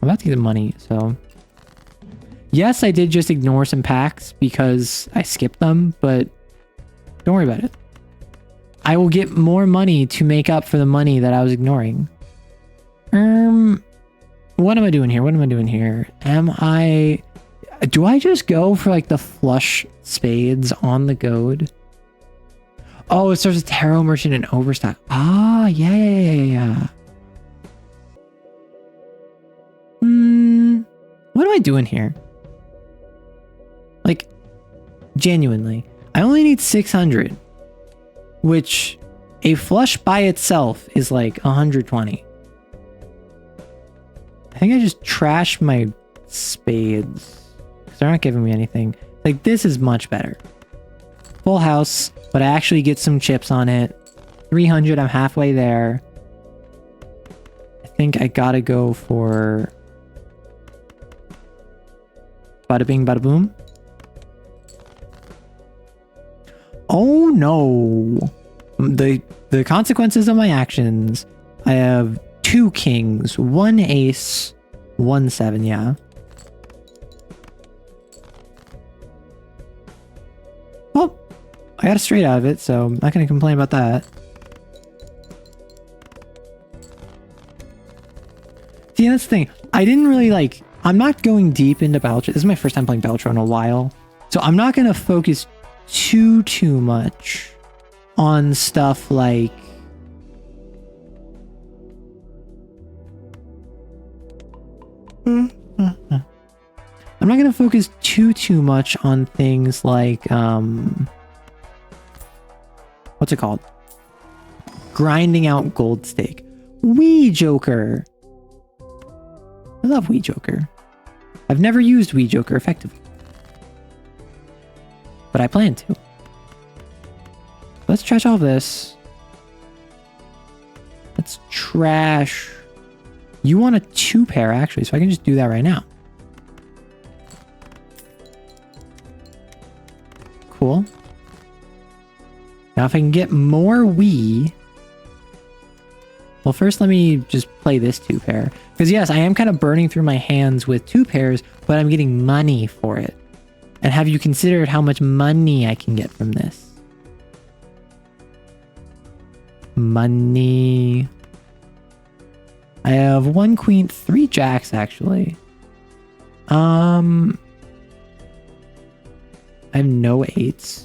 Speaker 1: I'm about to get the money, so... Yes, I did just ignore some packs because I skipped them, but don't worry about it. I will get more money to make up for the money that I was ignoring. What am I doing here? What am I doing here? Do I just go for like the flush spades on the goad? Oh, it starts with Tarot Merchant and Overstock. Ah, yeah. What am I doing here? Like, genuinely, I only need 600, which a flush by itself is like 120. I think I just trashed my spades because they're not giving me anything. Like, this is much better. Full house, but I actually get some chips on it. 300, I'm halfway there. I think I gotta go for bada bing, bada boom. Oh no. The consequences of my actions. I have 2 kings, 1 ace, 1 7, yeah. Well, I got a straight out of it, so I'm not going to complain about that. See, that's the thing. I didn't really like... I'm not going deep into Beltro. This is my first time playing Beltro in a while. So I'm not going to focus too much on stuff like... I'm not going to focus too much on things like, what's it called? Grinding out gold stake. Wii Joker. I love Wii Joker. I've never used Wii Joker effectively, but I plan to. Let's trash all this. Let's trash... You want a 2-pair, actually, so I can just do that right now. Cool. Now, if I can get more Wii... Well, first let me just play this 2-pair. Because yes, I am kind of burning through my hands with 2 pairs, but I'm getting money for it. And have you considered how much money I can get from this? Money... I have 1 queen, 3 jacks, actually. I have no 8s.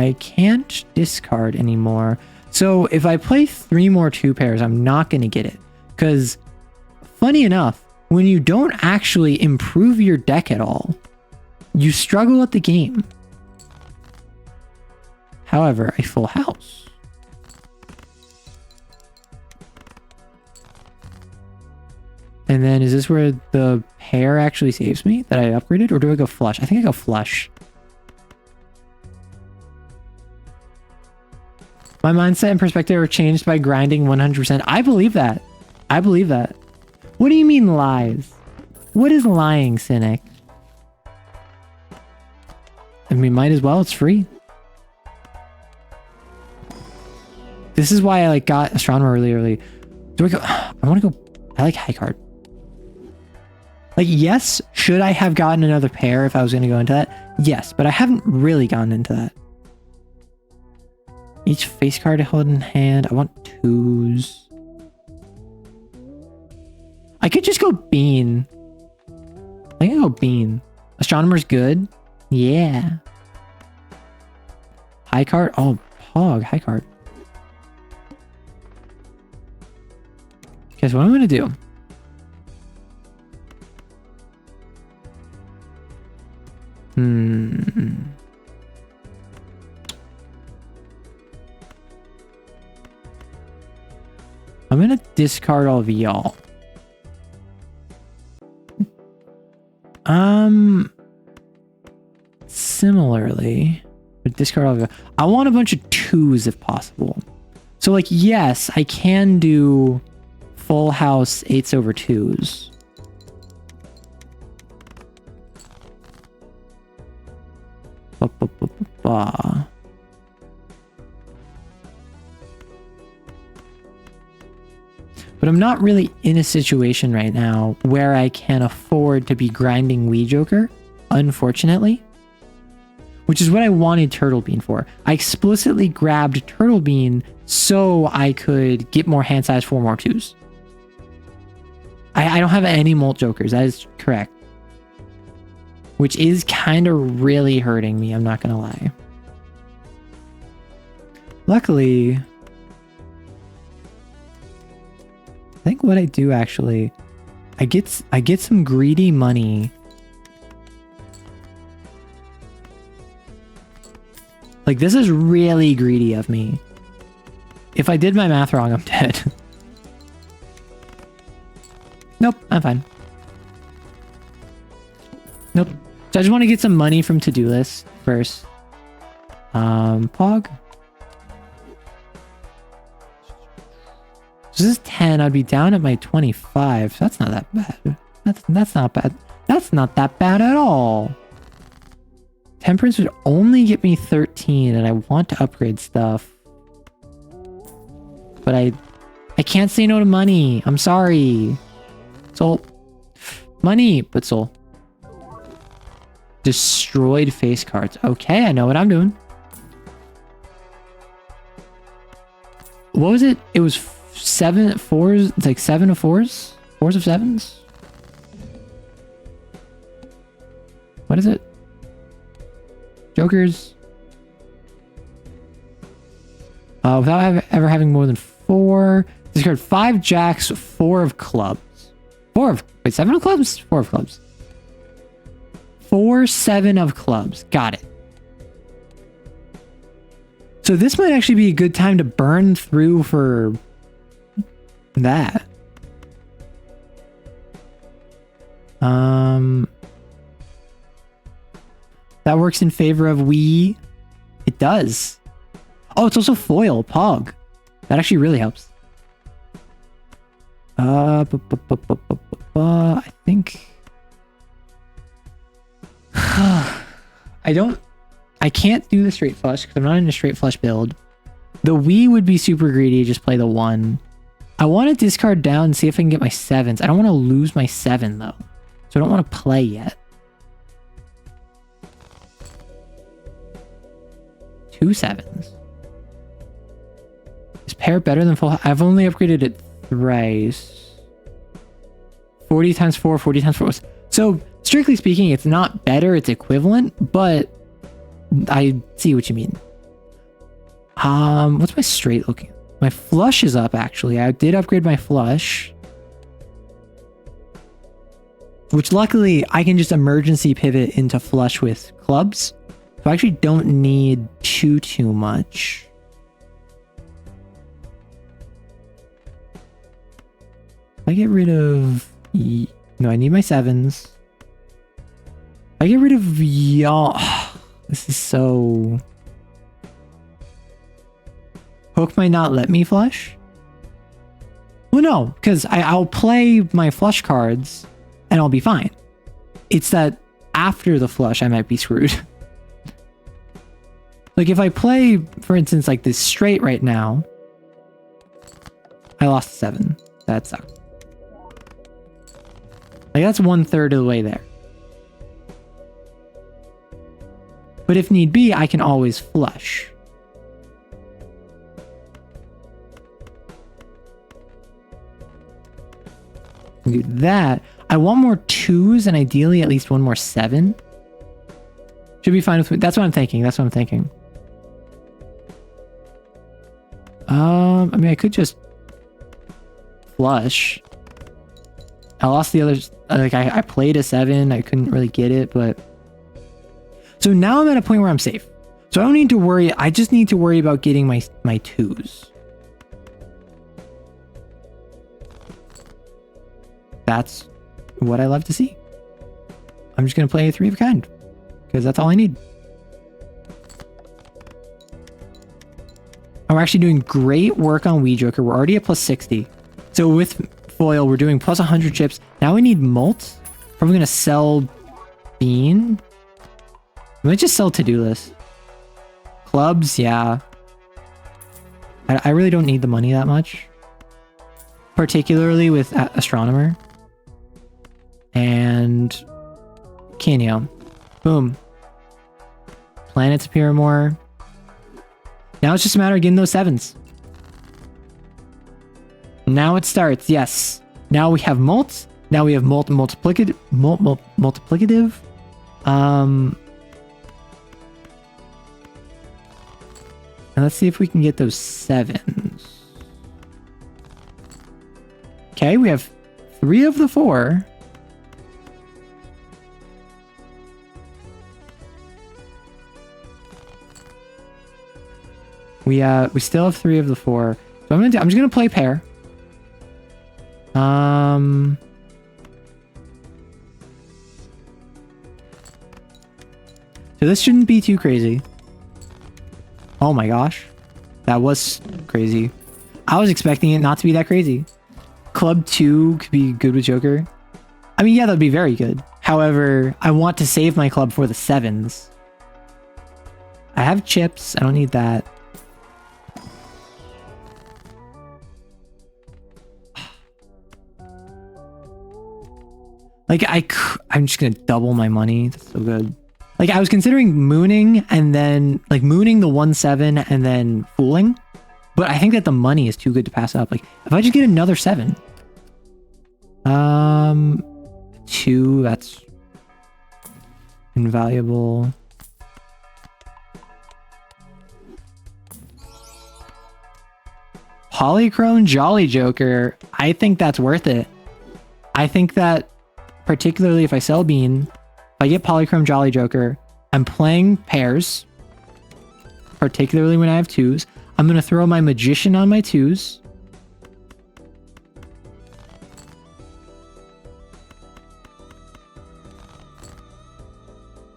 Speaker 1: I can't discard anymore. So if I play 3 more 2 pairs, I'm not going to get it. Because, funny enough, when you don't actually improve your deck at all, you struggle at the game. However, a full house. And then is this where the pair actually saves me that I upgraded? Or do I go flush? I think I go flush. My mindset and perspective are changed by grinding 100%. I believe that. I believe that. What do you mean lies? What is lying, Cynic? I mean, might as well. It's free. This is why I like got Astronomer really early. Do I go? I want to go. I like high card. Like, yes, should I have gotten another pair if I was going to go into that? Yes, but I haven't really gotten into that. Each face card I hold in hand. I want 2s. I could just go Bean. I think I go Bean. Astronomer's good. Yeah. High card. Oh, Pog. High card. Okay, so what I'm going to do. I'm going to discard all of y'all. Similarly, but discard all of y'all. I want a bunch of 2s if possible. So like, yes, I can do full house 8s over 2s. But I'm not really in a situation right now where I can afford to be grinding Wii Joker, unfortunately. Which is what I wanted Turtle Bean for. I explicitly grabbed Turtle Bean so I could get more hand size for more 2s. I don't have any Molt Jokers, that is correct. Which is kind of really hurting me, I'm not gonna lie. Luckily, I think what I do actually, I get some greedy money. Like, this is really greedy of me. If I did my math wrong, I'm dead. Nope, I'm fine. Nope. So I just want to get some money from to-do list first. Pog. So this is 10. I'd be down at my 25. So that's not that bad. That's not bad. That's not that bad at all. Temperance would only get me 13, and I want to upgrade stuff. But I can't say no to money. I'm sorry. Soul. Money, but soul. Destroyed face cards. Okay, I know what I'm doing. What was it? It was 7 4s. It's like 7 of 4s? 4s of 7s? What is it? Jokers. Without ever having more than 4. Discard 5 jacks, 4 of clubs. 7 of clubs? 4 of clubs. 4, 7 of clubs. Got it. So this might actually be a good time to burn through for that. That works in favor of Wii. It does. Oh, it's also foil, Pog. That actually really helps. I think... I can't do the straight flush because I'm not in a straight flush build. The Wii would be super greedy, just play the 1. I want to discard down and see if I can get my 7s. I don't want to lose my 7 though. So I don't want to play yet. 2 7s. Is pair better than full? I've only upgraded it thrice. 40 times 4, 40 times 4. So strictly speaking, it's not better, it's equivalent, but I see what you mean. What's my straight looking? My flush is up, actually. I did upgrade my flush. Which luckily, I can just emergency pivot into flush with clubs. So I actually don't need too much. If I get rid of... No, I need my 7s. If I get rid of y'all... This is so... Hook might not let me flush? Well, no, because I'll play my flush cards and I'll be fine. It's that after the flush, I might be screwed. Like if I play, for instance, like this straight right now, I lost 7. That sucks. Like that's 1/3 of the way there. But if need be, I can always flush. Do that. I want more 2s and ideally at least one more 7. Should be fine with me. That's what I'm thinking. That's what I'm thinking. I mean, I could just flush. I lost the others. Like I played a 7. I couldn't really get it, but so now I'm at a point where I'm safe. So I don't need to worry. I just need to worry about getting my 2s. That's what I love to see. I'm just going to play a 3 of a kind because that's all I need. We're actually doing great work on Wii Joker. We're already at plus 60. So with foil, we're doing plus 100 chips. Now we need mult. Probably going to sell bean. I might just sell to-do list. Clubs, yeah. I really don't need the money that much. Particularly with Astronomer. And Canyo. Boom. Planets appear more. Now it's just a matter of getting those 7s. Now it starts, yes. Now we have mult. Now we have multiplicative. Multiplicative. And let's see if we can get those 7s. Okay, we have 3 of the 4. We still have 3 of the 4. So I'm just gonna play pair. So this shouldn't be too crazy. Oh my gosh. That was crazy. I was expecting it not to be that crazy. Club 2 could be good with Joker. I mean, yeah, that'd be very good. However, I want to save my club for the 7s. I have chips. I don't need that. Like, I'm just gonna double my money. That's so good. Like, I was considering mooning and then, like, mooning the 1/7 and then fooling. But I think that the money is too good to pass up. Like, if I just get another 7. 2, that's invaluable. Polychrome Jolly Joker. I think that's worth it. I think that particularly if I sell Bean, if I get Polychrome Jolly Joker, I'm playing pairs, particularly when I have 2s. I'm going to throw my Magician on my 2s.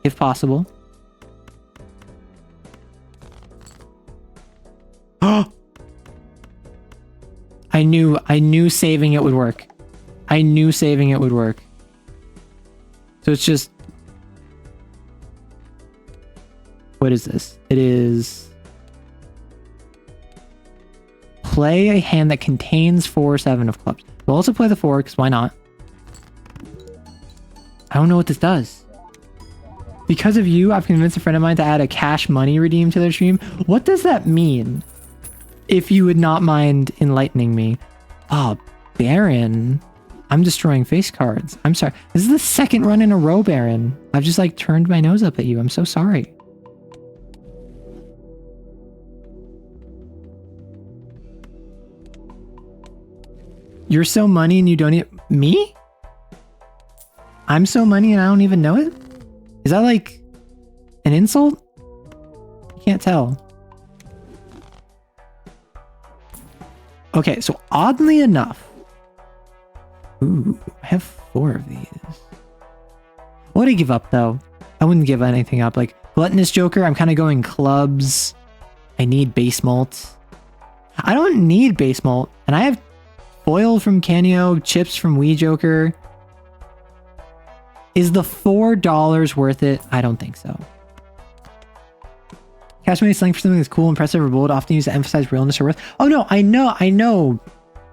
Speaker 1: If possible. I knew saving it would work. I knew saving it would work. So it's just... What is this? It is... Play a hand that contains 4 or 7 of clubs. We'll also play the 4, because why not? I don't know what this does. Because of you, I've convinced a friend of mine to add a cash money redeem to their stream. What does that mean? If you would not mind enlightening me. Oh, Baron. I'm destroying face cards. I'm sorry. This is the 2nd run in a row, Baron. I've just like turned my nose up at you. I'm so sorry. You're so money and you don't even... Me? I'm so money and I don't even know it? Is that like an insult? I can't tell. Okay, so oddly enough... Ooh, I have 4 of these. What would I give up though? I wouldn't give anything up. Like Gluttonous Joker, I'm kind of going clubs. I need base malt. I don't need base malt. And I have foil from Canio, chips from Wii Joker. Is the $4 worth it? I don't think so. Cash money slang for something that's cool, impressive, or bold, often used to emphasize realness or worth. Oh no, I know.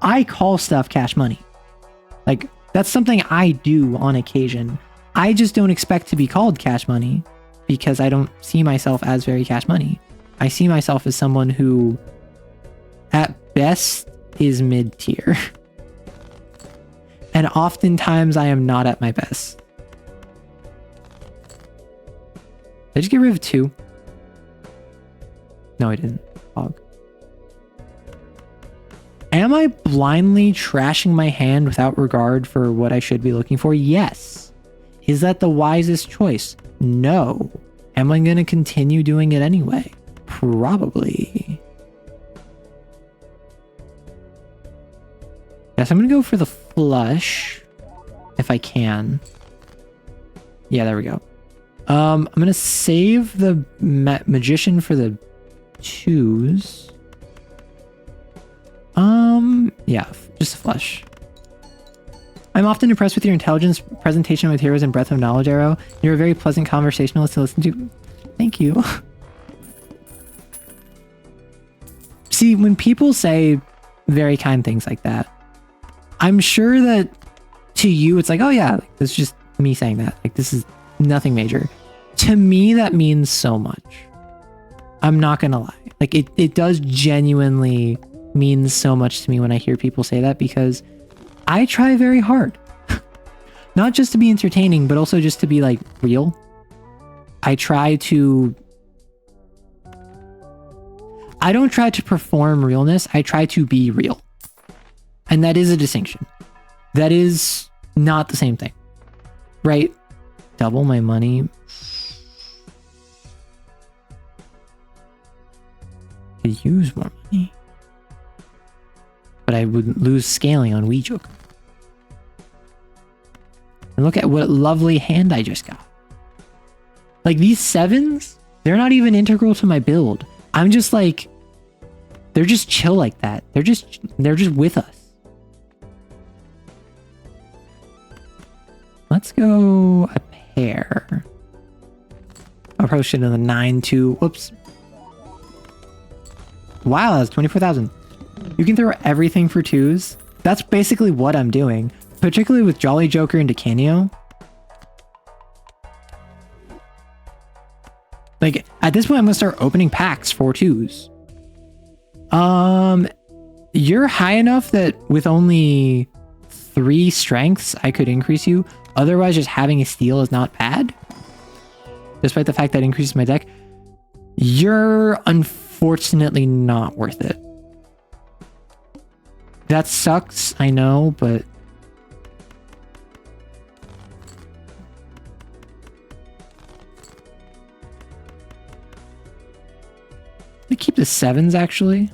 Speaker 1: I call stuff cash money. Like, that's something I do on occasion. I just don't expect to be called cash money because I don't see myself as very cash money. I see myself as someone who, at best, is mid-tier. And oftentimes I am not at my best. Did I just get rid of 2? No, I didn't. Hog. Am I blindly trashing my hand without regard for what I should be looking for? Yes. Is that the wisest choice? No. Am I going to continue doing it anyway? Probably. Yes, I'm going to go for the flush. If I can. Yeah, there we go. I'm going to save the magician for the 2s. Yeah, just a flush. I'm often impressed with your intelligence, presentation of materials, and breadth of knowledge, Arrow. You're a very pleasant conversationalist to listen to. Thank you. See, when people say very kind things like that, I'm sure that to you, it's like, oh yeah, like, this is just me saying that. Like, this is nothing major. To me, that means so much. I'm not gonna lie. Like, it does genuinely mean so much to me when I hear people say that, because I try very hard. Not just to be entertaining, but also just to be like real. I don't try to perform realness. I try to be real. And that is a distinction. That is not the same thing. Right? Double my money. Could use more money. But I would lose scaling on Wii Joker. And look at what lovely hand I just got. Like, these 7s, they're not even integral to my build. I'm just like, they're just chill like that. They're just with us. Let's go a pair. I probably should have the 9-2. Whoops. Wow, that's 24,000. You can throw everything for 2s. That's basically what I'm doing. Particularly with Jolly Joker into Canio. Like, at this point, I'm going to start opening packs for 2s. You're high enough that with only 3 strengths, I could increase you. Otherwise, just having a steal is not bad. Despite the fact that increases my deck. You're unfortunately not worth it. That sucks, I know, but... I keep the 7s, actually.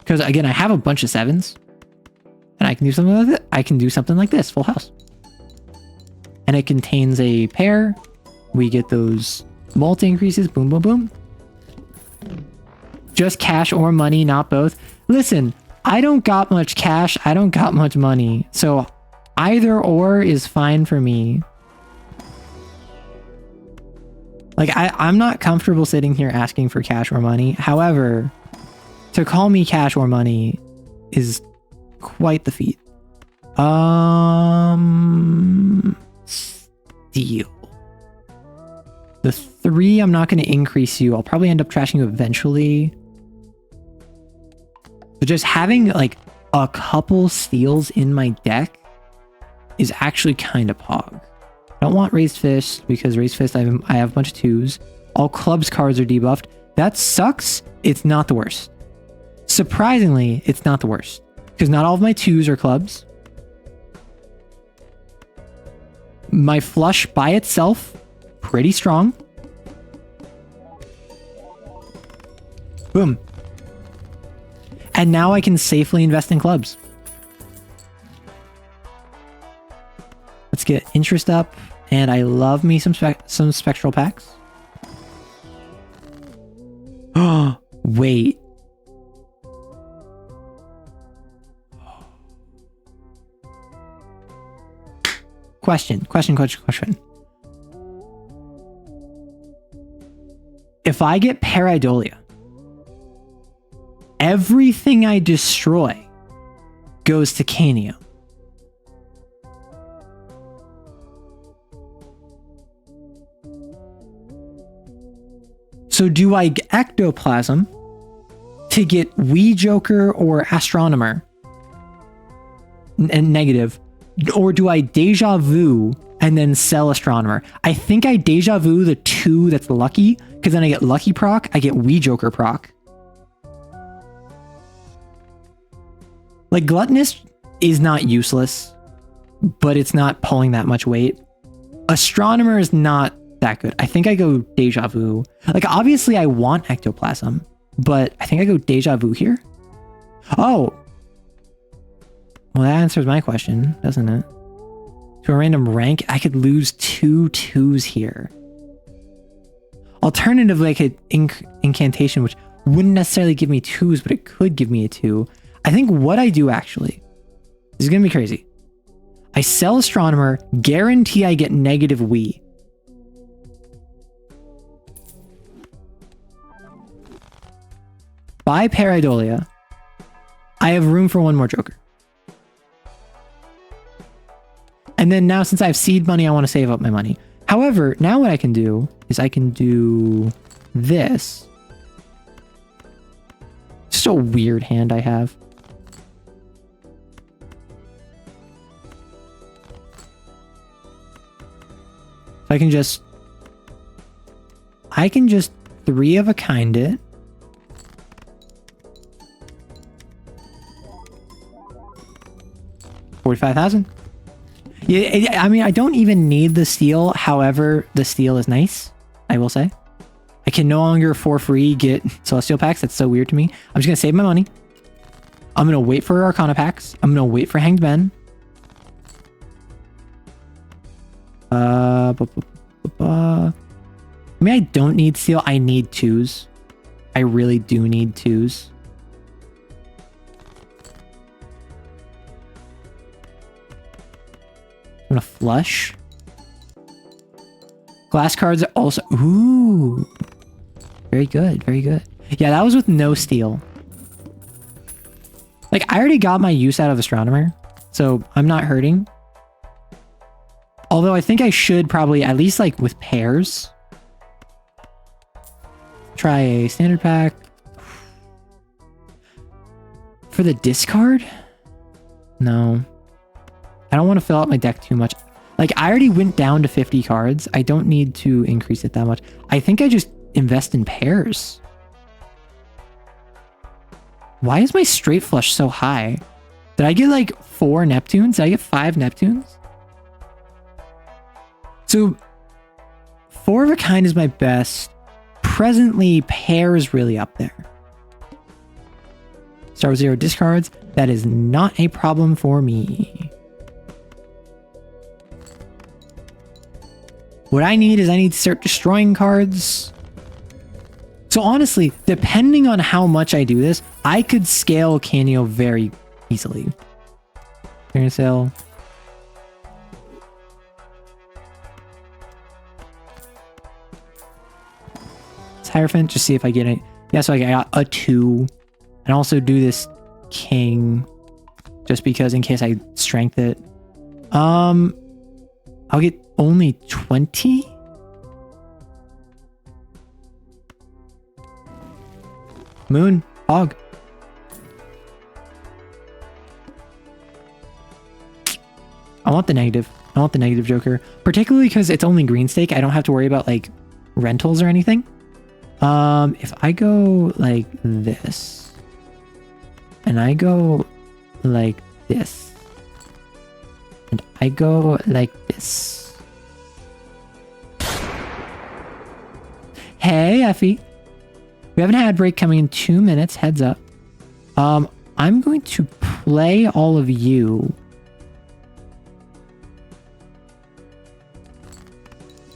Speaker 1: Because, again, I have a bunch of 7s. And I can do something like that. I can do something like this, full house. And it contains a pair. We get those mult increases. Boom, boom, boom. Just cash or money, not both. Listen, I don't got much cash. I don't got much money. So either or is fine for me. Like, I'm not comfortable sitting here asking for cash or money. However, to call me cash or money is quite the feat. Steal. The 3, I'm not going to increase you. I'll probably end up trashing you eventually. But just having like a couple steals in my deck is actually kind of pog. I don't want Raised Fist because Raised Fist I have a bunch of 2s. All clubs cards are debuffed. That sucks. It's not the worst. Surprisingly, it's not the worst. because not all of my twos are clubs. My flush by itself, pretty strong. Boom. And now I can safely invest in clubs. Let's get interest up. And I love me some spectral packs. Oh, wait. Question. If I get Pareidolia, everything I destroy goes to Canio. So do I Ectoplasm to get Wee Joker or Astronomer and negative? Or do I Deja Vu and then sell Astronomer? I think I Deja Vu the 2 that's lucky, because then I get Lucky proc, I get Wee Joker proc. Like, Gluttonous is not useless, but it's not pulling that much weight. Astronomer is not that good. I think I go Deja Vu. Like, obviously I want Ectoplasm, but I think I go Deja Vu here. Oh. Well, that answers my question, doesn't it? To a random rank, I could lose 2 2s here. Alternatively, I could Incantation, which wouldn't necessarily give me 2s, but it could give me a 2. I think what I do actually is going to be crazy. I sell Astronomer, guarantee I get negative Wee. Buy Pareidolia. I have room for one more Joker. And then now, since I have seed money, I want to save up my money. However, now what I can do is I can do this. Just a weird hand I have. I can just 3 of a kind it. $45,000. Yeah, I mean, I don't even need the steal. However, the steal is nice, I will say. I can no longer for free get Celestial packs. That's so weird to me. I'm just going to save my money. I'm going to wait for Arcana packs. I'm going to wait for Hanged Men. I mean, I don't need steal. I need 2s. I really do need 2s. I'm gonna flush. Glass cards are also... Ooh. Very good, very good. Yeah, that was with no steal. Like, I already got my use out of Astronomer, so I'm not hurting. Although I think I should probably, at least like with pairs, try a standard pack. For the discard? No. I don't want to fill out my deck too much. Like, I already went down to 50 cards. I don't need to increase it that much. I think I just invest in pairs. Why is my straight flush so high? Did I get like 4 Neptunes? Did I get 5 Neptunes? So 4 of a kind is my best. Presently, pair is really up there. Start with 0 discards. That is not a problem for me. What I need is I need to start destroying cards. So honestly, depending on how much I do this, I could scale Canio very easily. Clearance sale. Hierophant, just see if I get it. Yeah, so I got a 2. And also do this king, just because in case I strength it. I'll get only 20. Moon, hog. I want the negative. I want the negative Joker, particularly because it's only green stake. I don't have to worry about like rentals or anything. If I go like this and I go like this. And I go like this. Hey, Effie. We have an ad break coming in 2 minutes. Heads up. I'm going to play all of you.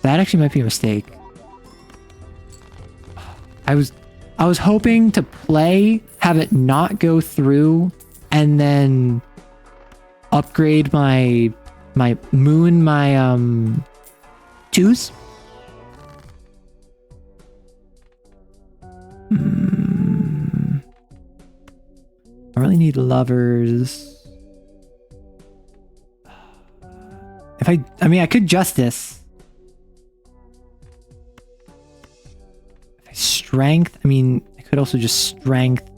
Speaker 1: That actually might be a mistake. I was hoping to play, have it not go through, and then upgrade my twos. I really need lovers. I mean, I could justice. Strength, I mean, I could also just strength,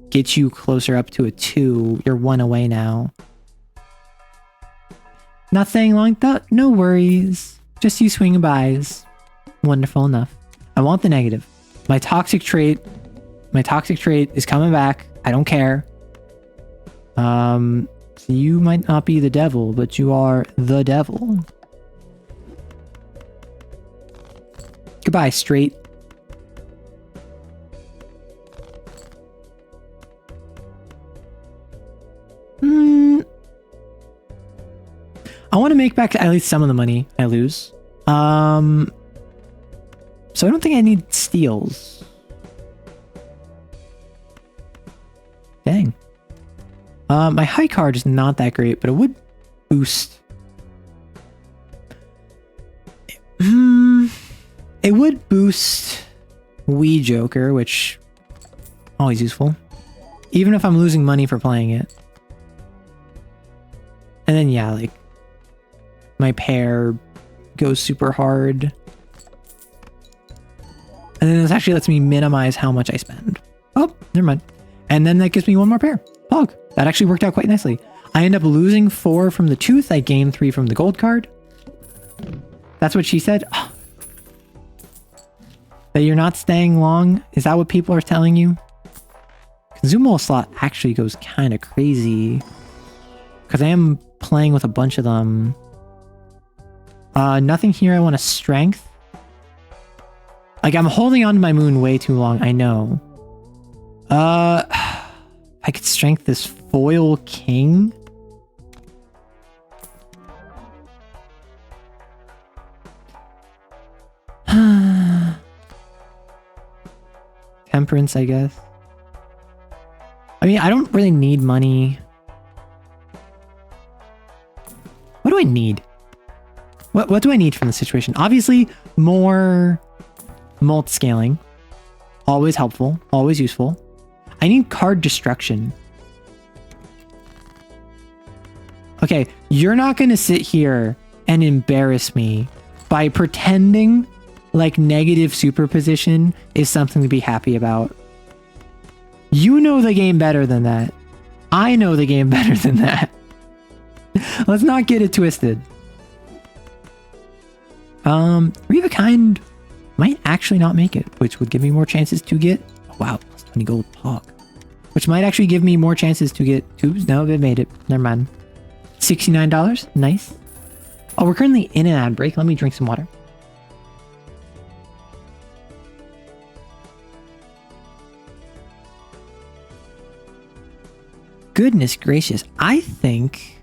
Speaker 1: get you closer up to a 2. You're 1 away now. Not saying like that, no worries. Just you swinging bys. Wonderful enough. I want the negative. My toxic trait is coming back. I don't care. So you might not be the devil, but you are the devil. Goodbye, straight. I want to make back at least some of the money I lose. So I don't think I need steals. Dang. My high card is not that great, but it would boost. It would boost Wii Joker, which always useful. Even if I'm losing money for playing it. And then yeah, like my pair goes super hard. And then this actually lets me minimize how much I spend. Oh, never mind. And then that gives me 1 more pair. Pog. That actually worked out quite nicely. I end up losing 4 from the tooth. I gain 3 from the gold card. That's what she said. Oh. That you're not staying long? Is that what people are telling you? Consumable slot actually goes kind of crazy. Because I am playing with a bunch of them. Nothing here. I want a strength. Like, I'm holding on to my moon way too long. I know. I could strength this foil king. Temperance, I guess. I mean, I don't really need money. What do I need? What do I need from the situation? Obviously, more mult scaling. Always helpful. Always useful. I need card destruction. Okay, you're not going to sit here and embarrass me by pretending like negative superposition is something to be happy about. You know the game better than that. I know the game better than that. Let's not get it twisted. 3 of a kind might actually not make it, which would give me more chances to get... Oh, wow, plus 20 gold pog. Which might actually give me more chances to get tubes. No, it made it. Never mind. $69. Nice. Oh, we're currently in an ad break. Let me drink some water. Goodness gracious. I think...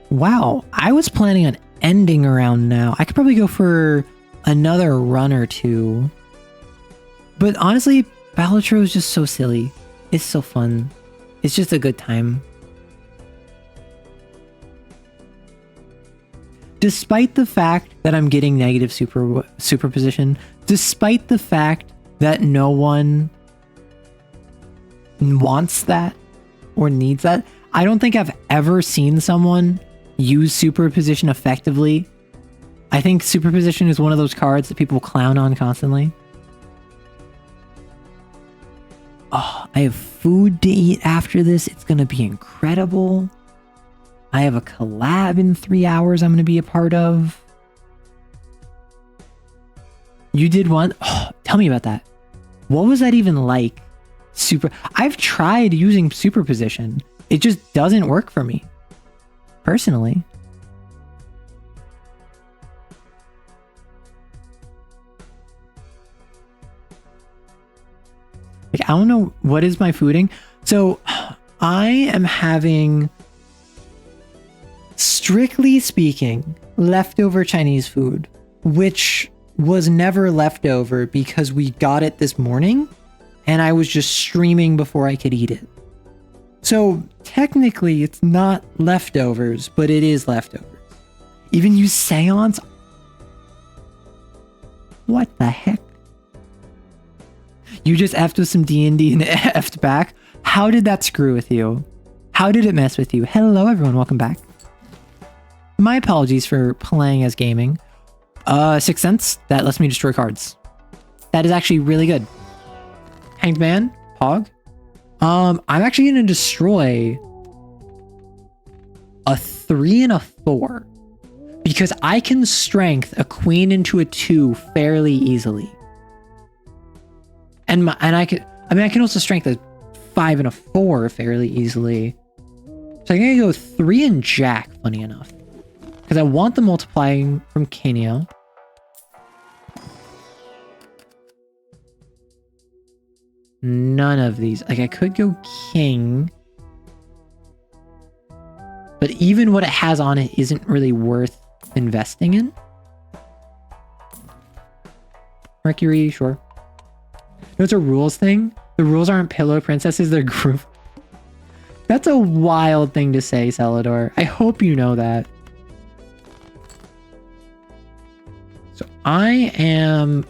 Speaker 1: Wow. I was planning on ending around now. I could probably go for another run or 2. But honestly, Balatro is just so silly. It's so fun. It's just a good time. Despite the fact that I'm getting negative superposition, despite the fact that no one wants that or needs that, I don't think I've ever seen someone use superposition effectively. I think superposition is one of those cards that people clown on constantly. Oh, I have food to eat after this. It's going to be incredible. I have a collab in 3 hours I'm going to be a part of. You did one? Oh, tell me about that. What was that even like? I've tried using superposition. It just doesn't work for me. Personally. Like, I don't know what is my fooding. So I am having, strictly speaking, leftover Chinese food, which was never leftover because we got it this morning and I was just streaming before I could eat it. So technically it's not leftovers, but it is leftovers. Even use seance? What the heck? You just effed with some D&D and effed back? How did that screw with you? How did it mess with you? Hello everyone, welcome back. My apologies for playing as gaming. 6 cents, that lets me destroy cards. That is actually really good. Hanged Man, Pog. I'm actually gonna destroy a 3 and a 4 because I can strength a queen into a 2 fairly easily. And I can also strength a 5 and a 4 fairly easily. So I'm gonna go 3 and Jack, funny enough. Because I want the multiplying from Kenio. None of these. Like, I could go King. But even what it has on it isn't really worth investing in. Mercury, sure. No, it's a rules thing. The rules aren't pillow princesses, they're group. That's a wild thing to say, Celador. I hope you know that. So I am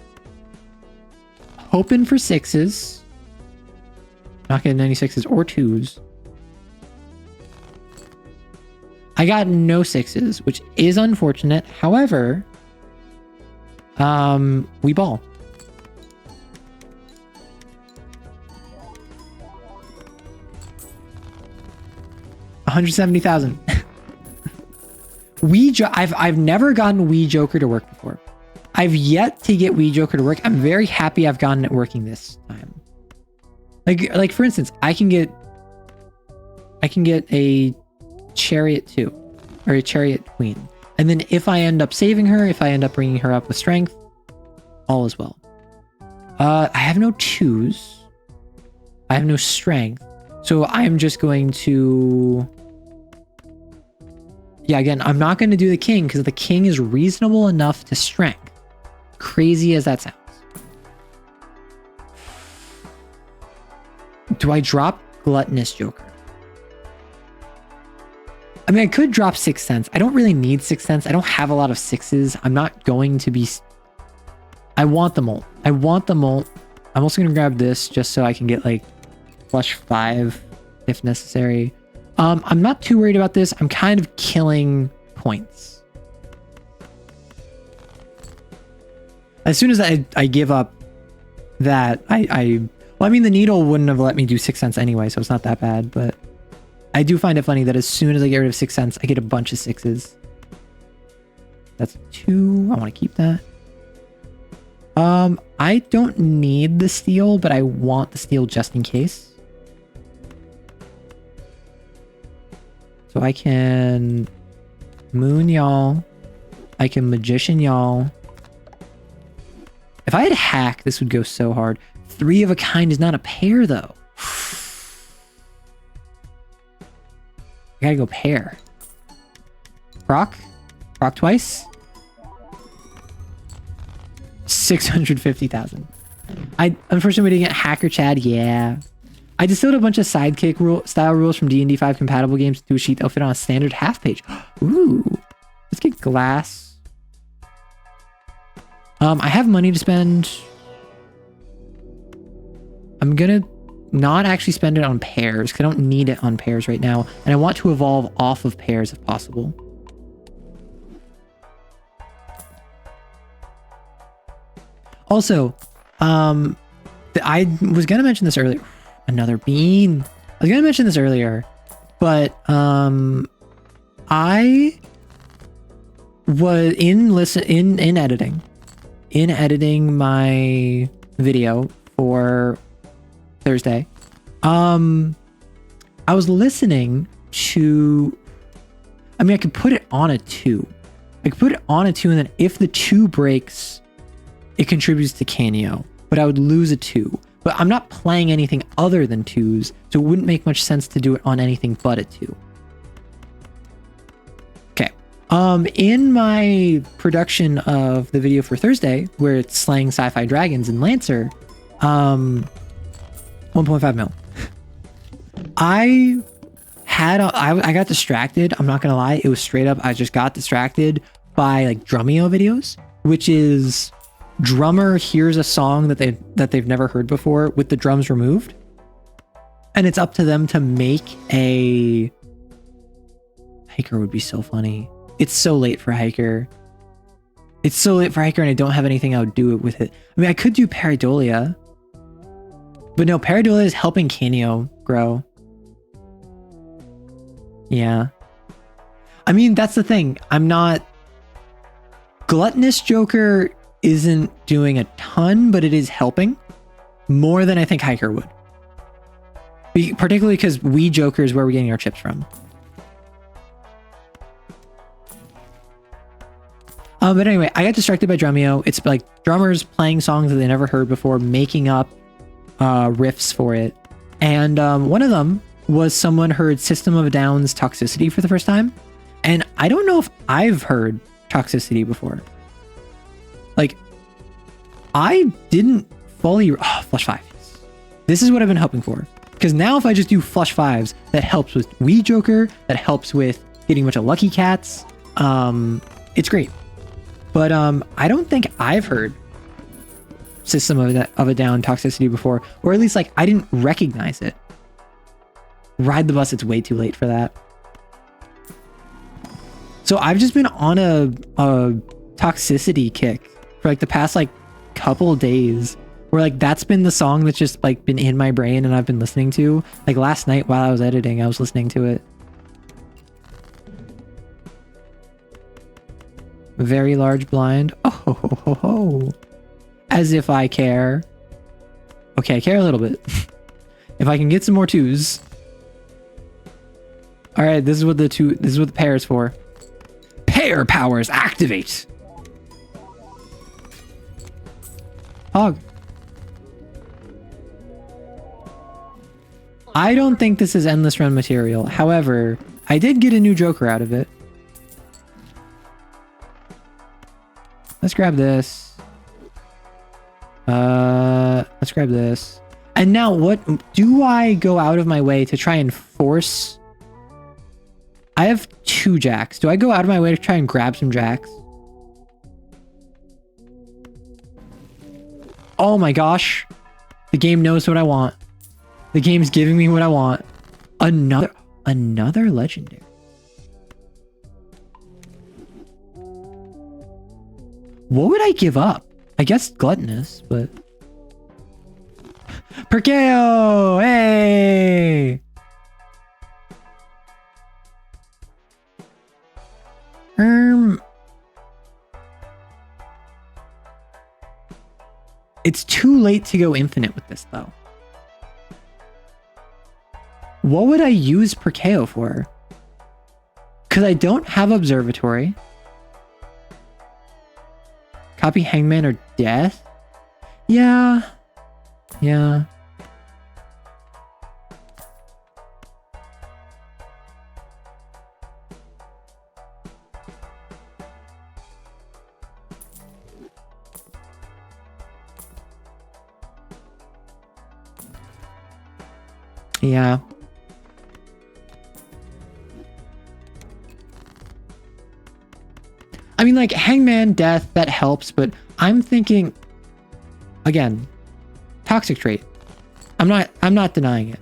Speaker 1: hoping for 6s. Not getting any 6s or 2s. I got no 6s, which is unfortunate. However, we ball. $170,000. I've never gotten Wii Joker to work before. I've yet to get Wii Joker to work. I'm very happy I've gotten it working this time. Like for instance, I can get a Chariot 2 or a Chariot Queen. And then if I end up saving her, if I end up bringing her up with strength, all is well. I have no 2s. I have no strength. So I'm just going to... Yeah, again, I'm not going to do the king because the king is reasonable enough to strength. Crazy as that sounds. Do I drop Gluttonous Joker? I mean, I could drop 6 cents. I don't really need 6 cents. I don't have a lot of 6s. I'm not going to be... I want the molt. I want the molt. I'm also going to grab this just so I can get like flush 5 if necessary. I'm not too worried about this. I'm kind of killing points. As soon as I give up that, well, I mean, the needle wouldn't have let me do 6 cents anyway, so it's not that bad, but I do find it funny that as soon as I get rid of 6 cents, I get a bunch of 6s. That's 2. I want to keep that. I don't need the steel, but I want the steel just in case. So I can moon y'all. I can magician y'all. If I had hack, this would go so hard. 3 of a kind is not a pair, though. I gotta go pair. Proc? Proc twice? 650,000. Unfortunately, we didn't get Hacker Chad. Yeah. I distilled a bunch of sidekick style rules from D&D 5 compatible games to a sheet that'll fit on a standard half page. Ooh. Let's get glass. I have money to spend. I'm gonna not actually spend it on pairs because I don't need it on pairs right now. And I want to evolve off of pairs if possible. Also, I was going to mention this earlier. Another bean. I was going to mention this earlier, but I was in editing my video for Thursday. I was listening to, I mean, I could put it on a 2. I could put it on a 2, and then if the 2 breaks, it contributes to Canio, but I would lose a 2. But I'm not playing anything other than 2s, so it wouldn't make much sense to do it on anything but a 2. Okay. In my production of the video for Thursday, where it's slaying sci-fi dragons in Lancer, 1.5 mil. I got distracted. I'm not gonna lie. It was straight up. I just got distracted by like Drumeo videos, which is drummer hears a song that they've never heard before with the drums removed, and it's up to them to make a Hiker. Would be so funny. It's so late for Hiker. It's so late for Hiker, and I don't have anything I would do it with it. I mean, I could do Pareidolia, but no, Pareidolia is helping Canio grow. Yeah. I mean, that's the thing. I'm not... Gluttonous Joker isn't doing a ton, but it is helping more than I think Hiker would. Particularly because we Joker is where we're getting our chips from. But anyway, I got distracted by Drumeo. It's like drummers playing songs that they never heard before, making up riffs for it. And one of them was someone heard System of a Down's Toxicity for the first time. And I don't know if I've heard Toxicity before. Like, I didn't fully... Oh, Flush 5. This is what I've been hoping for. Because now if I just do Flush 5s, that helps with Wii Joker, that helps with getting a bunch of Lucky Cats. It's great. But I don't think I've heard System of a Down Toxicity before. Or at least, like, I didn't recognize it. Ride the Bus, it's way too late for that. So I've just been on a Toxicity kick for like the past like couple days, where like that's been the song that's just like been in my brain and I've been listening to. Like last night while I was editing, I was listening to it. Very large blind. Oh ho ho ho ho. As if I care. Okay, I care a little bit. If I can get some more 2s. All right, this is what the pair is for. Pair powers activate. Hog. I don't think this is endless run material. However, I did get a new Joker out of it. Let's grab this. Let's grab this. And now what do I go out of my way to try and force? I have 2 jacks. Do I go out of my way to try and grab some jacks? Oh my gosh. The game knows what I want. The game's giving me what I want. Another legendary. What would I give up? I guess Gluttonous, but... Perkeo! Hey! It's too late to go infinite with this, though. What would I use Perkeo for? Because I don't have Observatory. Copy Hangman or Death? Yeah. Yeah. Yeah. I mean, like, Hangman, Death, that helps, but I'm thinking, again, Toxic Trait. I'm not denying it.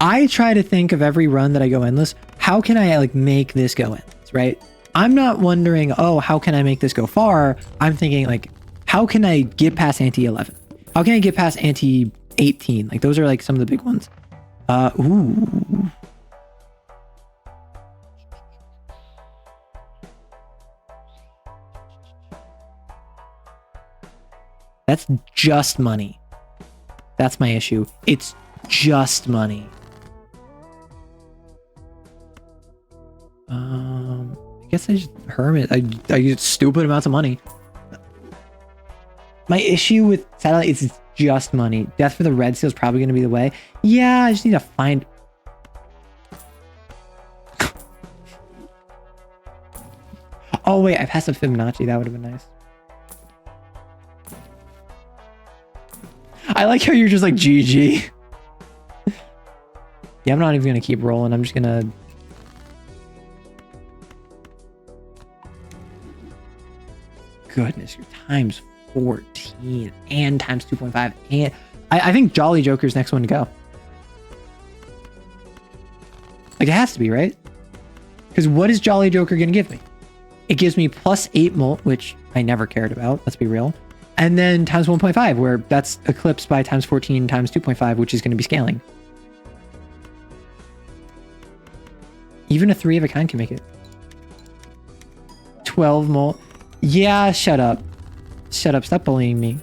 Speaker 1: I try to think of every run that I go endless, how can I, like, make this go endless, right? I'm not wondering, oh, how can I make this go far? I'm thinking, like, how can I get past anti-11? How can I get past anti-18? Like, those are, like, some of the big ones. Ooh. That's just money. That's my issue. It's just money. I guess I just hermit. I get stupid amounts of money. My issue with satellite is it's just money. Death for the red seal is probably going to be the way. Yeah, I just need to find. Oh wait, I passed a Fibonacci. That would have been nice. I like how you're just like GG. Yeah, I'm not even gonna keep rolling. I'm just gonna. Goodness, you're times 14 and times 2.5, and I think Jolly Joker's next one to go. Like it has to be, right? Because what is Jolly Joker gonna give me? It gives me plus 8 molt, which I never cared about. Let's be real. And then times 1.5, where that's eclipsed by times 14 times 2.5, which is going to be scaling. Even a 3 of a kind can make it. 12 molt. Yeah, shut up. Shut up. Stop bullying me.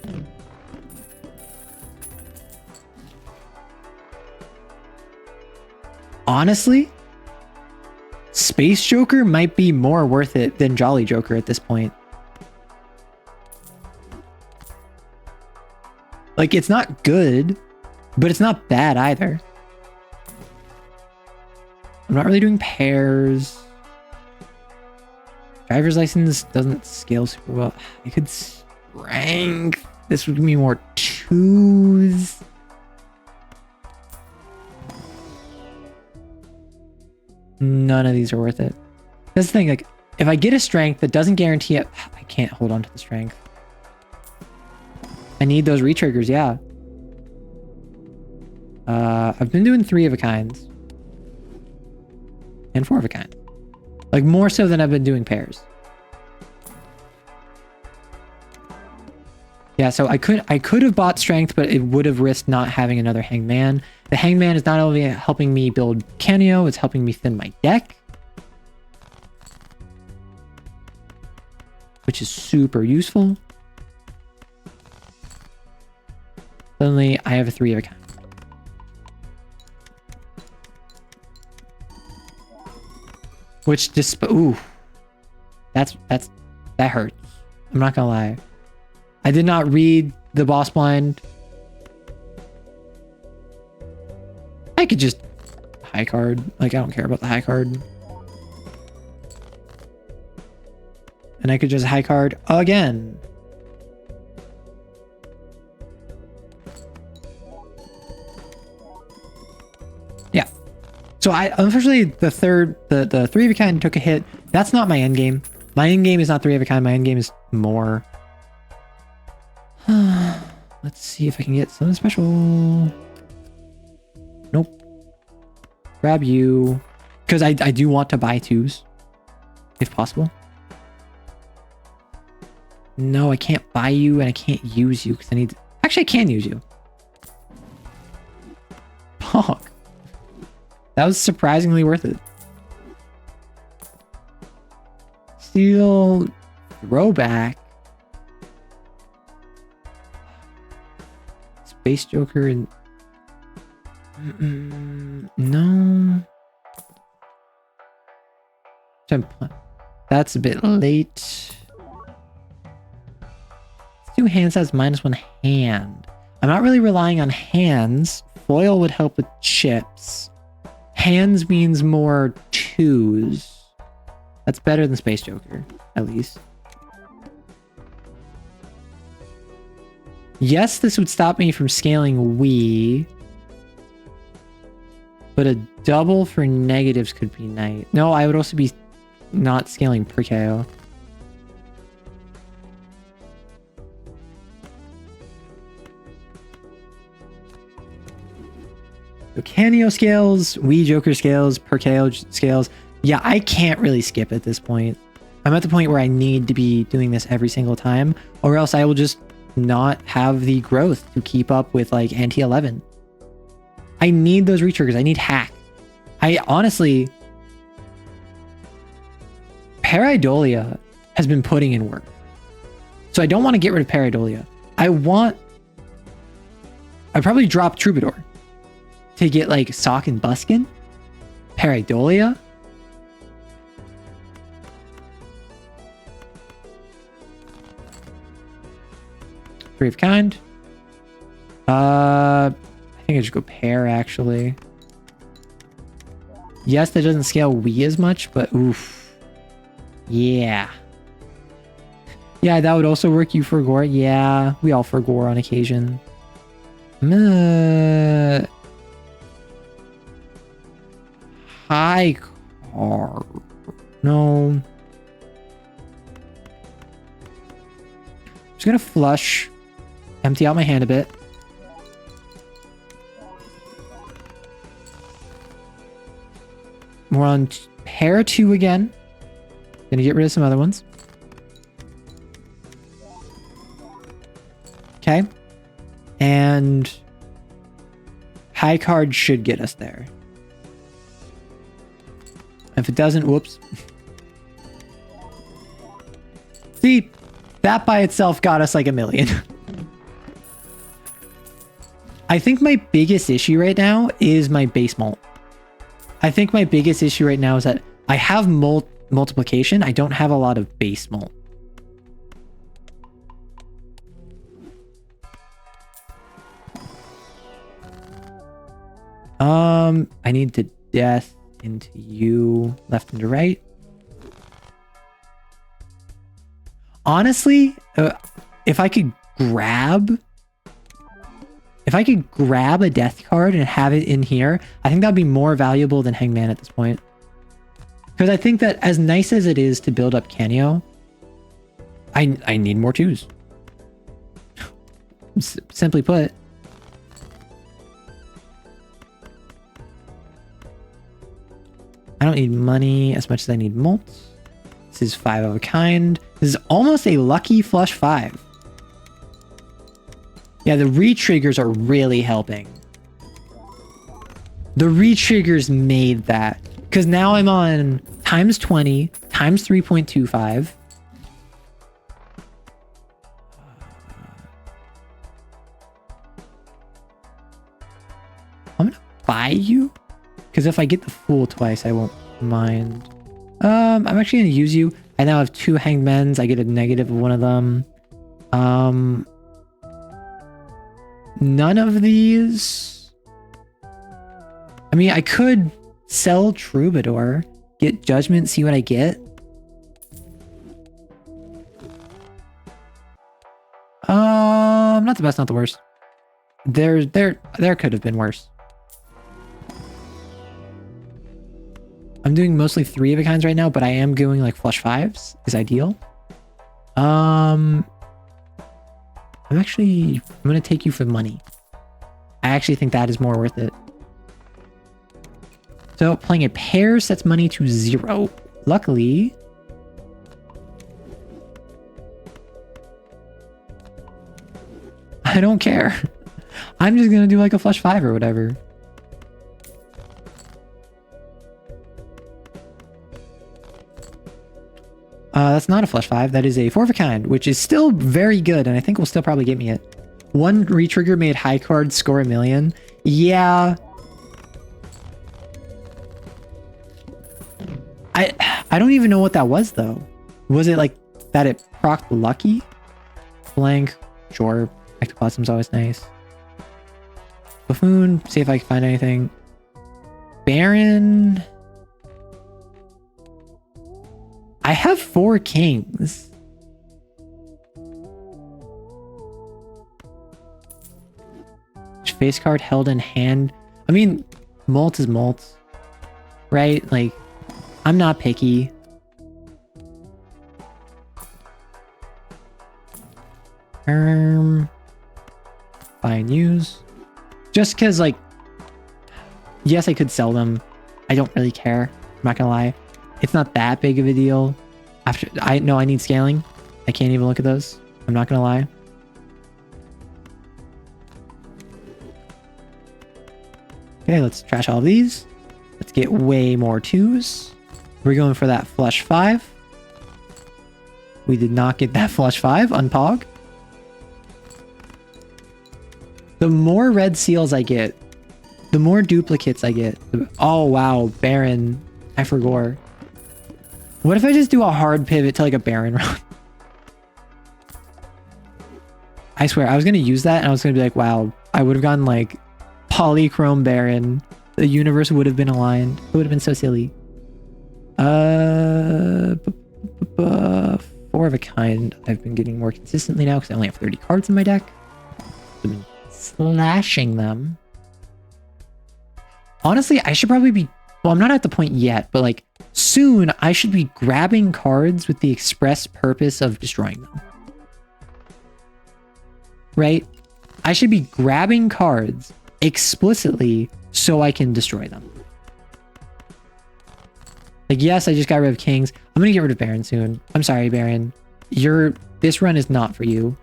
Speaker 1: Honestly, Space Joker might be more worth it than Jolly Joker at this point. Like, it's not good, but it's not bad either. I'm not really doing pairs. Driver's license doesn't scale super well. I could strength. This would give me more 2s. None of these are worth it. That's the thing, like, if I get a strength that doesn't guarantee it, I can't hold on to the strength. I need those retriggers, yeah. I've been doing 3 of a kinds. And 4 of a kind. Like, more so than I've been doing pairs. Yeah, so I could have bought strength, but it would have risked not having another hangman. The hangman is not only helping me build Canio, it's helping me thin my deck. Which is super useful. Suddenly, I have a 3 of a kind. Which just, ooh, that hurts. I'm not gonna lie. I did not read the boss blind. I could just high card. Like, I don't care about the high card. And I could just high card again. Yeah. So unfortunately, the 3 of a kind took a hit. That's not my end game. My end game is not 3 of a kind. My end game is more. Let's see if I can get something special. Nope. Grab you. Because I do want to buy 2s. If possible. No, I can't buy you and I can't use you because I need... Actually, I can use you. Fuck. That was surprisingly worth it. Steel throwback. Space Joker and... no. That's a bit late. 2 hands has -1 hand. I'm not really relying on hands. Foil would help with chips. Hands means more 2s. That's better than Space Joker, at least. Yes, this would stop me from scaling Wii. But a double for negatives could be nice. No, I would also be not scaling per KO. So Canio scales, Wii Joker scales, per KO scales. Yeah, I can't really skip at this point. I'm at the point where I need to be doing this every single time, or else I will just not have the growth to keep up with like anti-11. I need those retriggers. I need hack. I honestly... Pareidolia has been putting in work. So I don't want to get rid of Pareidolia. I want I'd probably drop Troubadour to get like Sock and Buskin, Pareidolia. Three of kind. I think I just go pair actually. Yes, that doesn't scale Wii as much, but oof. Yeah. Yeah, that would also work. You for gore. Yeah, we all for gore on occasion. High card. No. Just gonna flush. Empty out my hand a bit. We're on pair 2 again. Gonna get rid of some other ones. Okay. And high card should get us there. If it doesn't, whoops. See, that by itself got us like 1 million. I think my biggest issue right now is my base mult. I think my biggest issue right now is that I have multiplication. I don't have a lot of base mult. I need to death into you, left and to right. Honestly, if I could grab a death card and have it in here, I think that'd be more valuable than Hangman at this point. Because I think that as nice as it is to build up Canio, I need more 2s. Simply put. I don't need money as much as I need mults. This is 5 of a kind. This is almost a lucky flush 5. Yeah, the re-triggers are really helping. The re-triggers made that. Because now I'm on times 20, times 3.25. I'm gonna buy you. Because if I get the Fool twice, I won't mind. I'm actually gonna use you. I now have 2 Hanged Men's. I get a negative of one of them. None of these. I mean, I could sell Troubadour, get Judgment, see what I get. Not the best, not the worst. There could have been worse. I'm doing mostly 3 of a kinds right now, but I am going like flush 5s is ideal. I'm gonna take you for money. I actually think that is more worth it. So playing a pair sets money to 0. Luckily, I don't care. I'm just gonna do like a flush 5 or whatever. That's not a flush 5. That is a 4 of a kind, which is still very good, and I think will still probably get me it. 1 re-trigger made high card score 1 million. Yeah. I don't even know what that was, though. Was it like that it procced lucky? Blank. Sure. Ectoplasm's always nice. Buffoon. See if I can find anything. Baron. I have 4 kings. Face card held in hand. I mean, mult is mult, right? Like, I'm not picky. Buy and use. Just because, like, yes, I could sell them. I don't really care. I'm not gonna lie. It's not that big of a deal. After I know I need scaling. I can't even look at those. I'm not gonna lie. Okay, let's trash all of these. Let's get way more 2s. We're going for that flush 5. We did not get that flush 5 on Pog. The more red seals I get, the more duplicates I get. Oh, wow. Baron. I forgot. What if I just do a hard pivot to like a Baron run? I swear, I was going to use that and I was going to be like, wow, I would have gotten like Polychrome Baron. The universe would have been aligned. It would have been so silly. 4 of a kind. I've been getting more consistently now because I only have 30 cards in my deck. I've been slashing them. Honestly, I should probably be... Well, I'm not at the point yet, but like soon I should be grabbing cards with the express purpose of destroying them. Right? I should be grabbing cards explicitly so I can destroy them. Like, yes, I just got rid of kings. I'm going to get rid of Baron soon. I'm sorry, Baron. This run is not for you.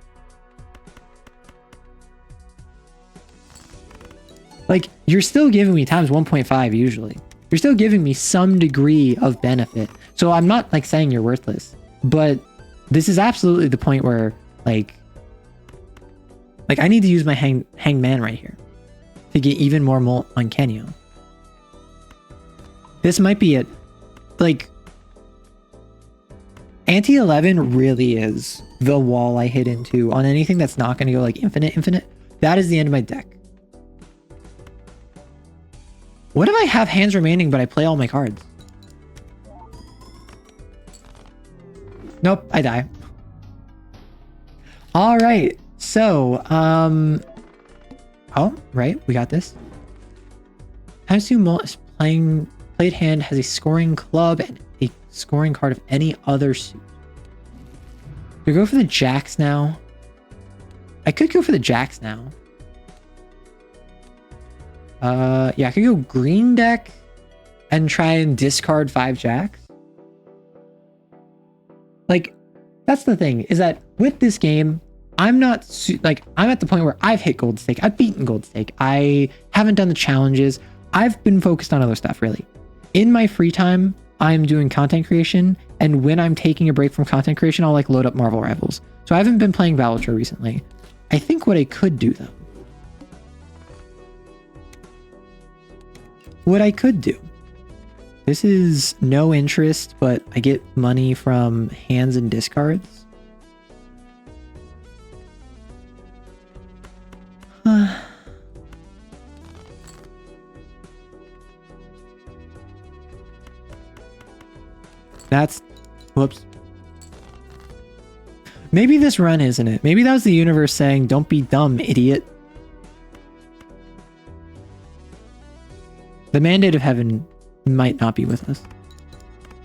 Speaker 1: Like, you're still giving me times 1.5 usually. You're still giving me some degree of benefit. So I'm not like saying you're worthless, but this is absolutely the point where like I need to use my hangman right here to get even more molt on Kenyo. This might be it. Like, anti-11 really is the wall I hit into on anything that's not going to go like infinite. That is the end of my deck. What if I have hands remaining, but I play all my cards? Nope, I die. All right. So, oh, right. We got this. Times 2 played hand has a scoring club and a scoring card of any other suit. Do I go for the jacks now? I could go for the jacks now. Yeah, I could go green deck and try and discard 5 jacks. Like, that's the thing, is that with this game, I'm not I'm at the point where I've hit gold stake. I've beaten gold stake. I haven't done the challenges. I've been focused on other stuff, really. In my free time, I'm doing content creation, and when I'm taking a break from content creation, I'll like load up Marvel Rivals. So I haven't been playing Battletra recently. I think what I could do though, this is no interest, but I get money from hands and discards. Whoops. Maybe this run isn't it. Maybe that was the universe saying, don't be dumb, idiot. The mandate of heaven might not be with us.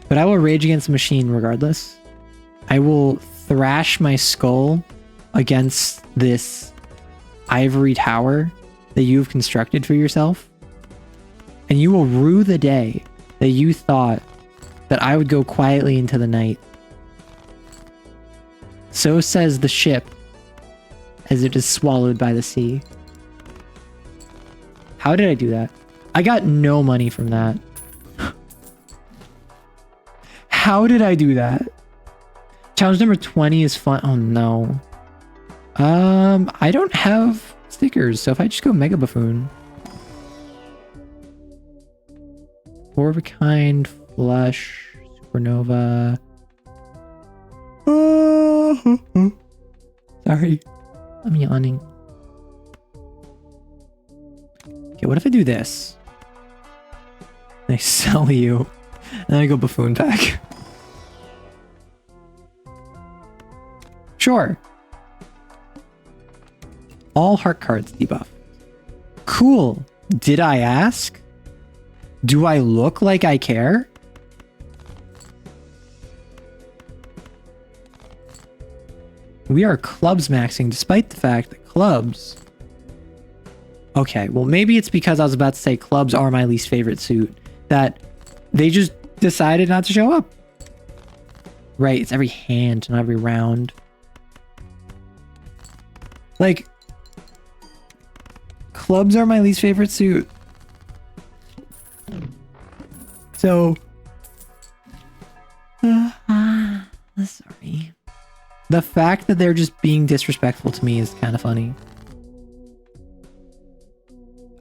Speaker 1: But I will rage against the machine regardless. I will thrash my skull against this ivory tower that you've constructed for yourself. And you will rue the day that you thought that I would go quietly into the night. So says the ship as it is swallowed by the sea. How did I do that? I got no money from that. How did I do that? Challenge number 20 is fun. Oh no. I don't have stickers, so if I just go Mega Buffoon. 4 of a kind, Flush, Supernova. Sorry. I'm yawning. Okay, what if I do this? I sell you. And then I go Buffoon pack. Sure. All heart cards debuff. Cool. Did I ask? Do I look like I care? We are clubs maxing despite the fact that clubs... Okay, well maybe it's because I was about to say clubs are my least favorite suit that they just decided not to show up. Right, it's every hand, not every round. Like, clubs are my least favorite suit. So, sorry. The fact that they're just being disrespectful to me is kind of funny.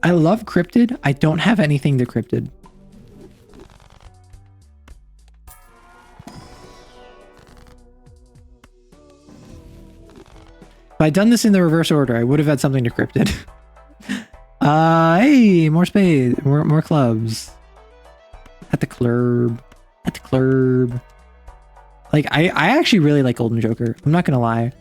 Speaker 1: I love cryptid. I don't have anything to cryptid. If I'd done this in the reverse order, I would have had something to cryptid. Hey, more spades, more clubs. At the club. At the club. Like, I actually really like Golden Joker. I'm not gonna lie.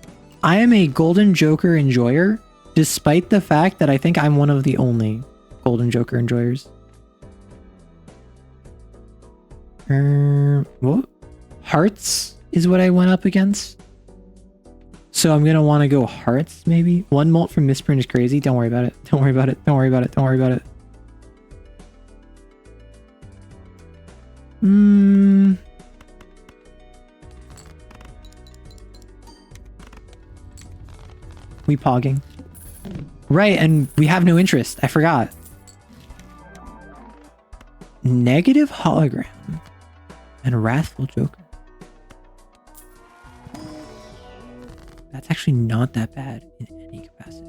Speaker 1: I am a Golden Joker enjoyer, despite the fact that I think I'm one of the only Golden Joker enjoyers. What? Hearts is what I went up against. So I'm gonna want to go hearts, maybe. One molt from Misprint is crazy. Don't worry about it. Don't worry about it. Don't worry about it. Don't worry about it. We pogging. Right, and we have no interest. I forgot. Negative hologram. And Wrathful Joker. That's actually not that bad in any capacity.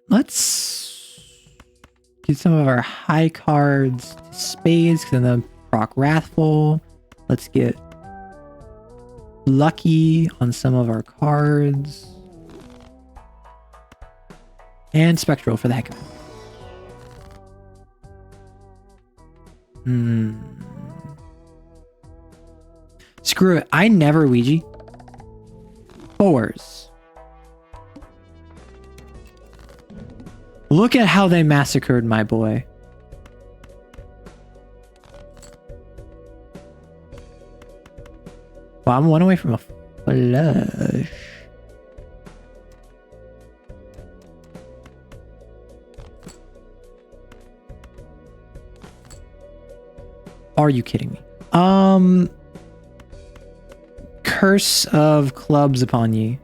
Speaker 1: Let's get some of our high cards to spades, and then proc Wrathful. Let's get lucky on some of our cards. And Spectral for the heck of it. Screw it. I never Ouija. Fours. Look at how they massacred my boy. Well, I'm one away from a flush. Are you kidding me? Curse of clubs upon ye.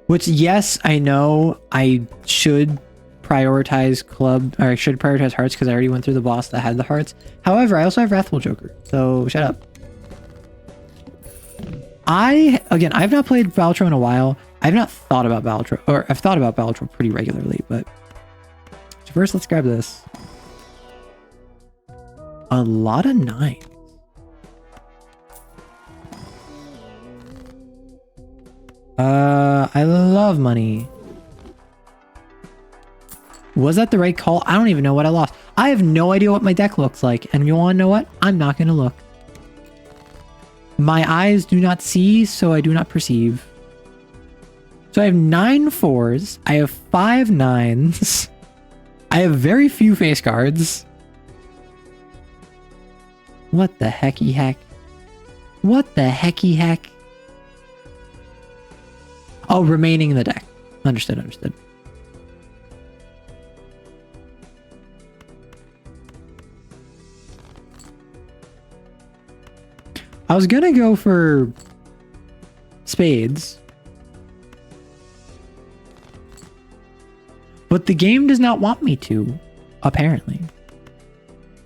Speaker 1: Which, yes, I know I should prioritize club, or I should prioritize hearts because I already went through the boss that had the hearts. However, I also have Wrathful Joker, so shut up. I've not played Balatro in a while. I've not thought about Balatro, or I've thought about Balatro pretty regularly, but first let's grab this. A lot of 9s. I love money. Was that the right call? I don't even know what I lost. I have no idea what my deck looks like. And you want to know what? I'm not going to look. My eyes do not see, so I do not perceive. So I have 9 4s. I have 5 9s. I have very few face cards. What the hecky heck? What the hecky heck? Oh, remaining in the deck. Understood, understood. I was gonna go for spades, but the game does not want me to, apparently.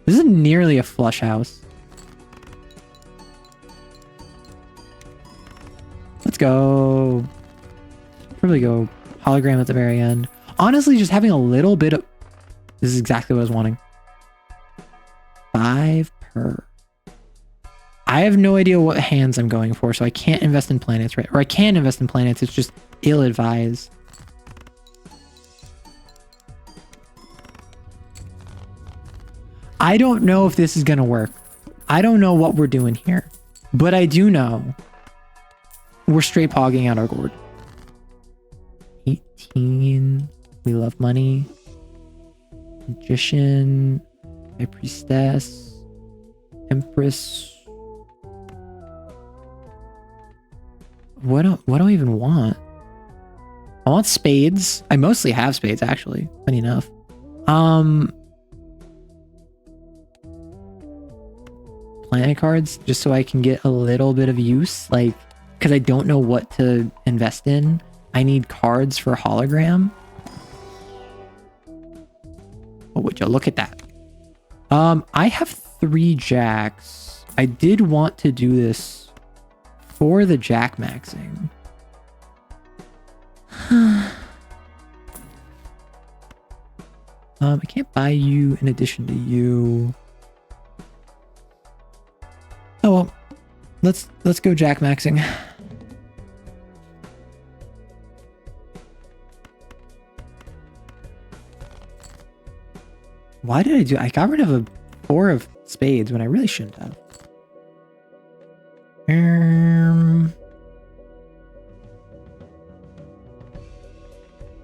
Speaker 1: This is nearly a flush house. Let's go. Probably go hologram at the very end. Honestly, just having a little bit of... This is exactly what I was wanting. 5 per. I have no idea what hands I'm going for, so I can't invest in planets, right? Or I can invest in planets, it's just ill-advised. I don't know if this is going to work. I don't know what we're doing here. But I do know we're straight pogging out our board. 18. We love money. Magician. High Priestess. Empress. What do I even want? I want spades. I mostly have spades, actually. Funny enough. Planet cards, just so I can get a little bit of use, like, because I don't know what to invest in. I need cards for hologram. Oh, would you look at that? I have 3 jacks. I did want to do this for the jack maxing. I can't buy you in addition to you. Oh well. Let's go jack maxing. Why did I do? I got rid of a 4 of spades when I really shouldn't have.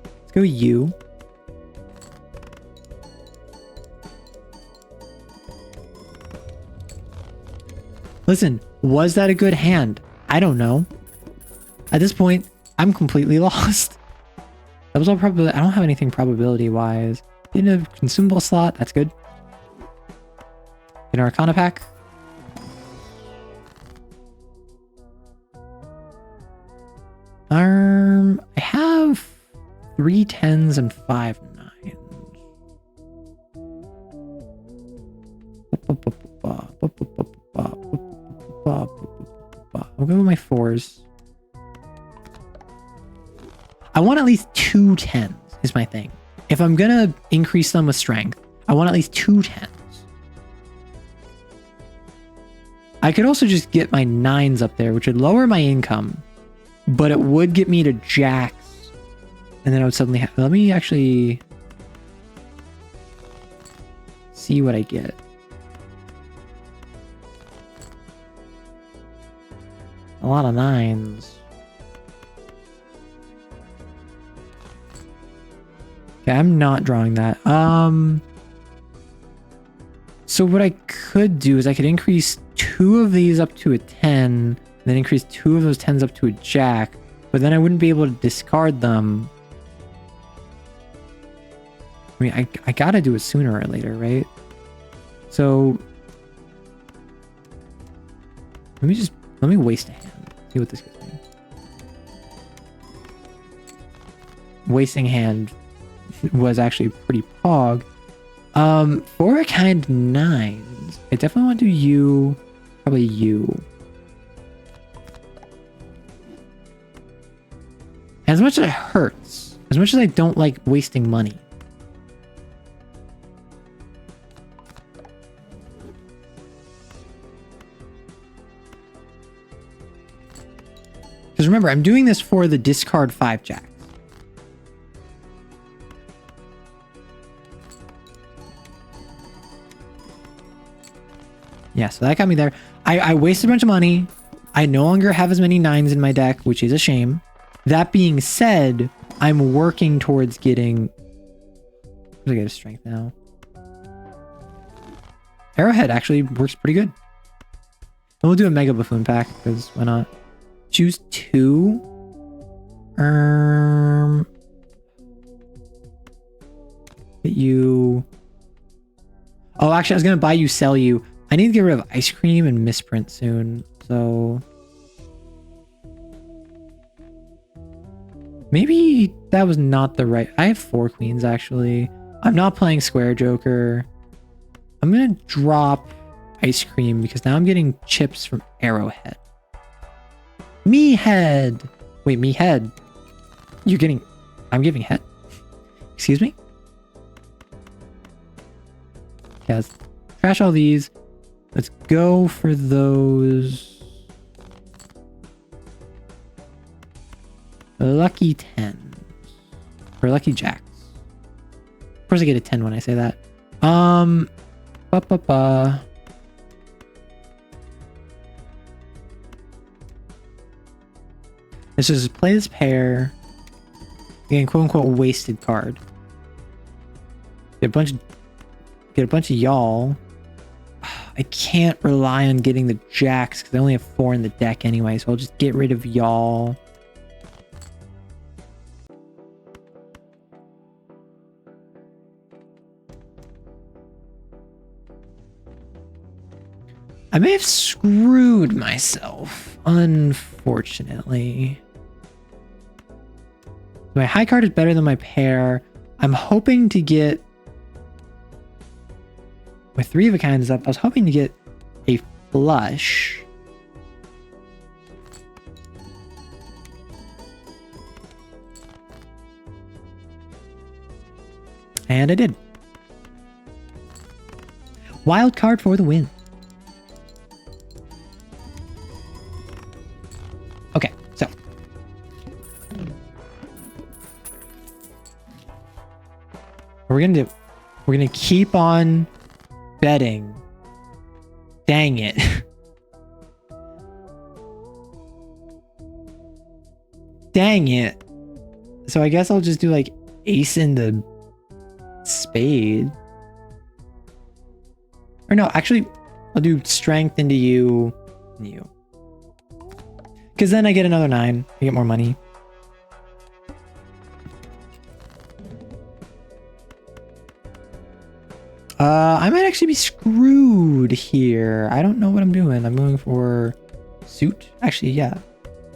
Speaker 1: Let's go you. Listen, was that a good hand? I don't know. At this point, I'm completely lost. That was all probability. I don't have anything probability-wise. In a consumable slot, that's good. In our Arcana pack. I have 3 10s and 5 9s. I'll go with my 4s. I want at least 2 10s is my thing. If I'm gonna increase them with strength, I want at least 2 10s. I could also just get my 9s up there, which would lower my income, but it would get me to jacks. And then I would suddenly have... Let me actually see what I get. A lot of 9s. Okay, I'm not drawing that. So what I could do is I could increase 2 of these up to a 10, then increase 2 of those 10s up to a jack, but then I wouldn't be able to discard them. I mean, I gotta do it sooner or later, right? So let me waste a hand. See what this gives me. Wasting hand was actually pretty pog. For a kind 9s, I definitely want to do you, probably you. As much as it hurts, as much as I don't like wasting money. Because remember, I'm doing this for the discard 5 jacks. Yeah, so that got me there. I wasted a bunch of money. I no longer have as many 9s in my deck, which is a shame. That being said, I'm working towards getting... Where's I get a strength now? Arrowhead actually works pretty good. And we'll do a Mega Buffoon pack, because why not? Choose 2. Get you... Oh, actually, I was going to buy you, sell you. I need to get rid of ice cream and misprint soon, so... Maybe that was not the right... I have 4 queens, actually. I'm not playing Square Joker. I'm going to drop ice cream because now I'm getting chips from Arrowhead. Me head! Wait, me head. You're getting... I'm giving head? Excuse me? Yes. Trash all these. Let's go for those... Lucky 10s. Or lucky jacks. Of course I get a 10 when I say that. Let's just play this pair. Again, quote unquote wasted card. Get a bunch of y'all. I can't rely on getting the jacks because I only have 4 in the deck anyway, so I'll just get rid of y'all. I may have screwed myself, unfortunately. My high card is better than my pair. I'm hoping to get... With 3 of a kind is up, I was hoping to get a flush. And I did. Wild card for the win. Okay, so. What we're gonna do, we're gonna keep on betting. Dang it. Dang it. So I guess I'll just do like ace in the spade. Or no, actually, I'll do strength into you and you. Because then I get another 9. I get more money. I might actually be screwed here. I don't know what I'm doing. I'm going for suit. Actually, yeah.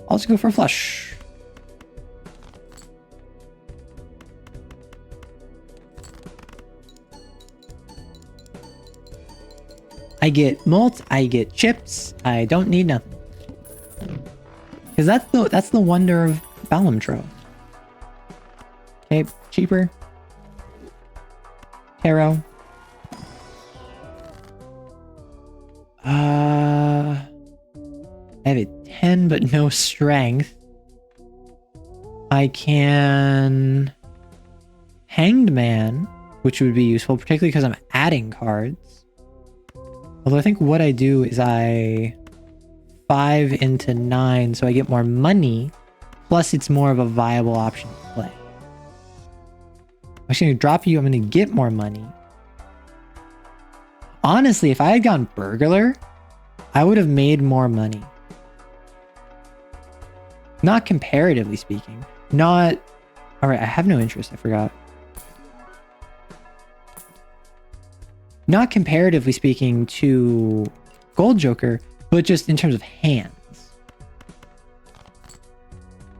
Speaker 1: I'll just go for a flush. I get malt, I get chips, I don't need nothing. Because that's the wonder of Balamtro. Okay, cheaper. Tarot. I have a 10 but no strength. I can Hanged Man, which would be useful, particularly because I'm adding cards. Although I think what I do is I 5 into 9, so I get more money. Plus, it's more of a viable option to play. I'm actually going to drop you. I'm going to get more money. Honestly, if I had gone Burglar, I would have made more money. Not comparatively speaking. Not... Alright, I have no interest. I forgot. Not comparatively speaking to Gold Joker, but just in terms of hands.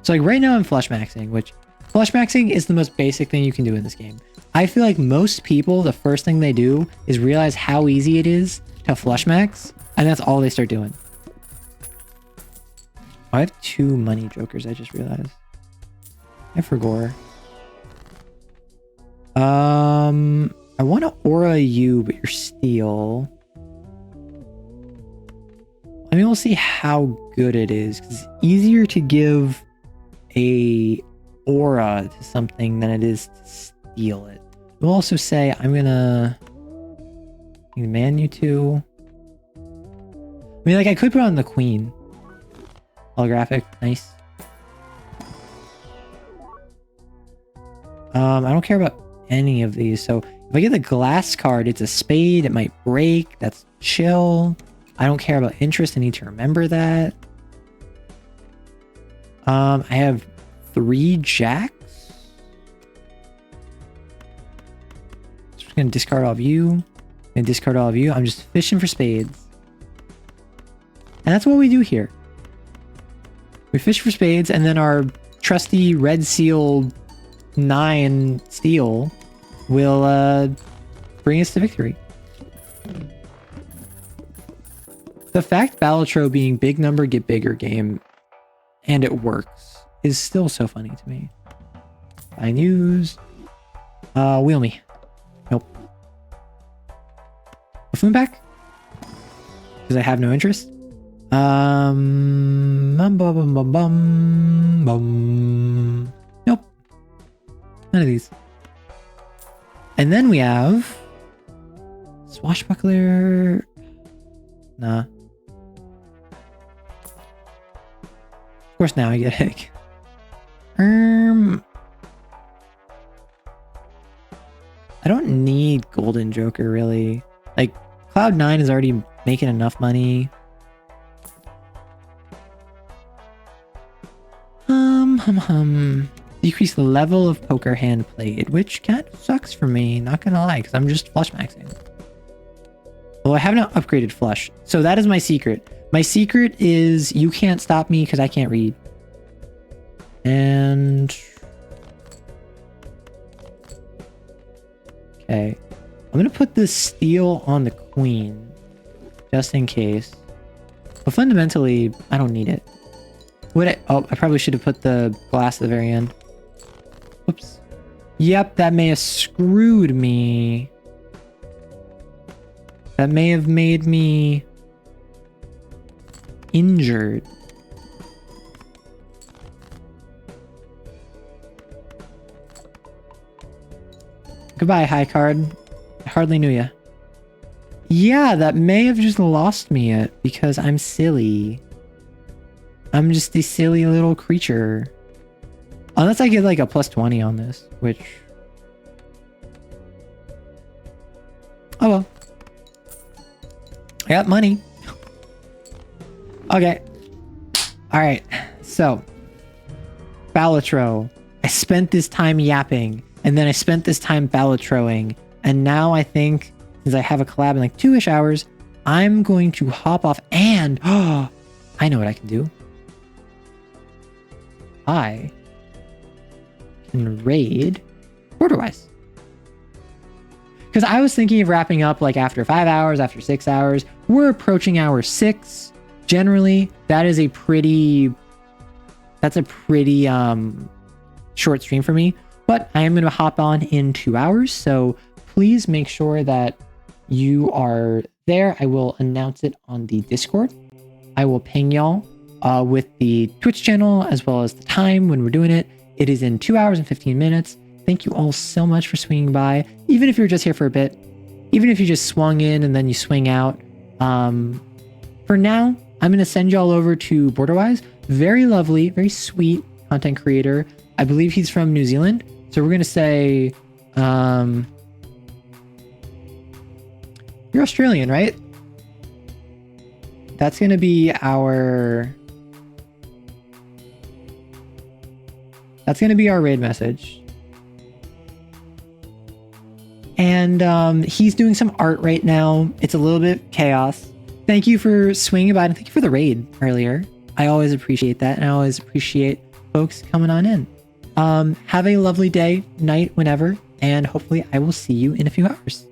Speaker 1: So like right now I'm flush maxing, which flush maxing is the most basic thing you can do in this game. I feel like most people, the first thing they do is realize how easy it is to flush max, and that's all they start doing. Oh, I have 2 money jokers, I just realized. I forgot. I want to aura you, but you're steel. I mean, we'll see how good it is, because it's easier to give a aura to something than it is to steal it. We'll also say I'm gonna man you two. I mean, like, I could put on the queen. Holographic, nice. I don't care about any of these, so if I get the glass card, it's a spade, it might break, that's chill. I don't care about interest, I need to remember that. I have 3 jacks. Just gonna discard all of you. And discard all of you. I'm just fishing for spades. And that's what we do here. We fish for spades, and then our trusty red seal 9 steel will bring us to victory. The fact Balatro being big number get bigger game, and it works, is still so funny to me. I use wheel me. Nope. Buffoon back? Because I have no interest. Nope. None of these. And then we have Swashbuckler. Nah. Of course now I get a egg. I don't need Golden Joker really. Like, Cloud9 is already making enough money. Decrease the level of poker hand played, which kind of sucks for me, not gonna lie, because I'm just flush maxing. Well, I have not upgraded flush, so that is my secret. My secret is you can't stop me because I can't read. And... okay. I'm gonna put this steel on the queen, just in case. But fundamentally, I don't need it. Oh, I probably should have put the glass at the very end. Whoops. Yep, that may have screwed me. that may have made me injured. Goodbye, high card. I hardly knew ya. Yeah, that may have just lost me it because I'm silly. I'm just a silly little creature. Unless I get like a +20 on this, which... Oh well. I got money. Okay. Alright, so. Balatro. I spent this time yapping, and then I spent this time Balatroing, and now I think, since I have a collab in like 2-ish hours, I'm going to hop off and... Oh, I know what I can do. I can raid Borderwise. Because I was thinking of wrapping up like after 5 hours, after 6 hours. We're approaching hour 6. Generally, that is a pretty... That's a pretty short stream for me. But I am going to hop on in 2 hours. So please make sure that you are there. I will announce it on the Discord. I will ping y'all with the Twitch channel as well as the time when we're doing it. It is in 2 hours and 15 minutes. Thank you all so much for swinging by. Even if you're just here for a bit, even if you just swung in and then you swing out. For now, I'm going to send y'all over to Borderwise. Very lovely, very sweet content creator. I believe he's from New Zealand. So we're going to say, you're Australian, right? That's going to be our... That's going to be our raid message. And he's doing some art right now. It's a little bit chaos. Thank you for swinging by and thank you for the raid earlier. I always appreciate that. And I always appreciate folks coming on in. Have a lovely day, night, whenever. And hopefully I will see you in a few hours.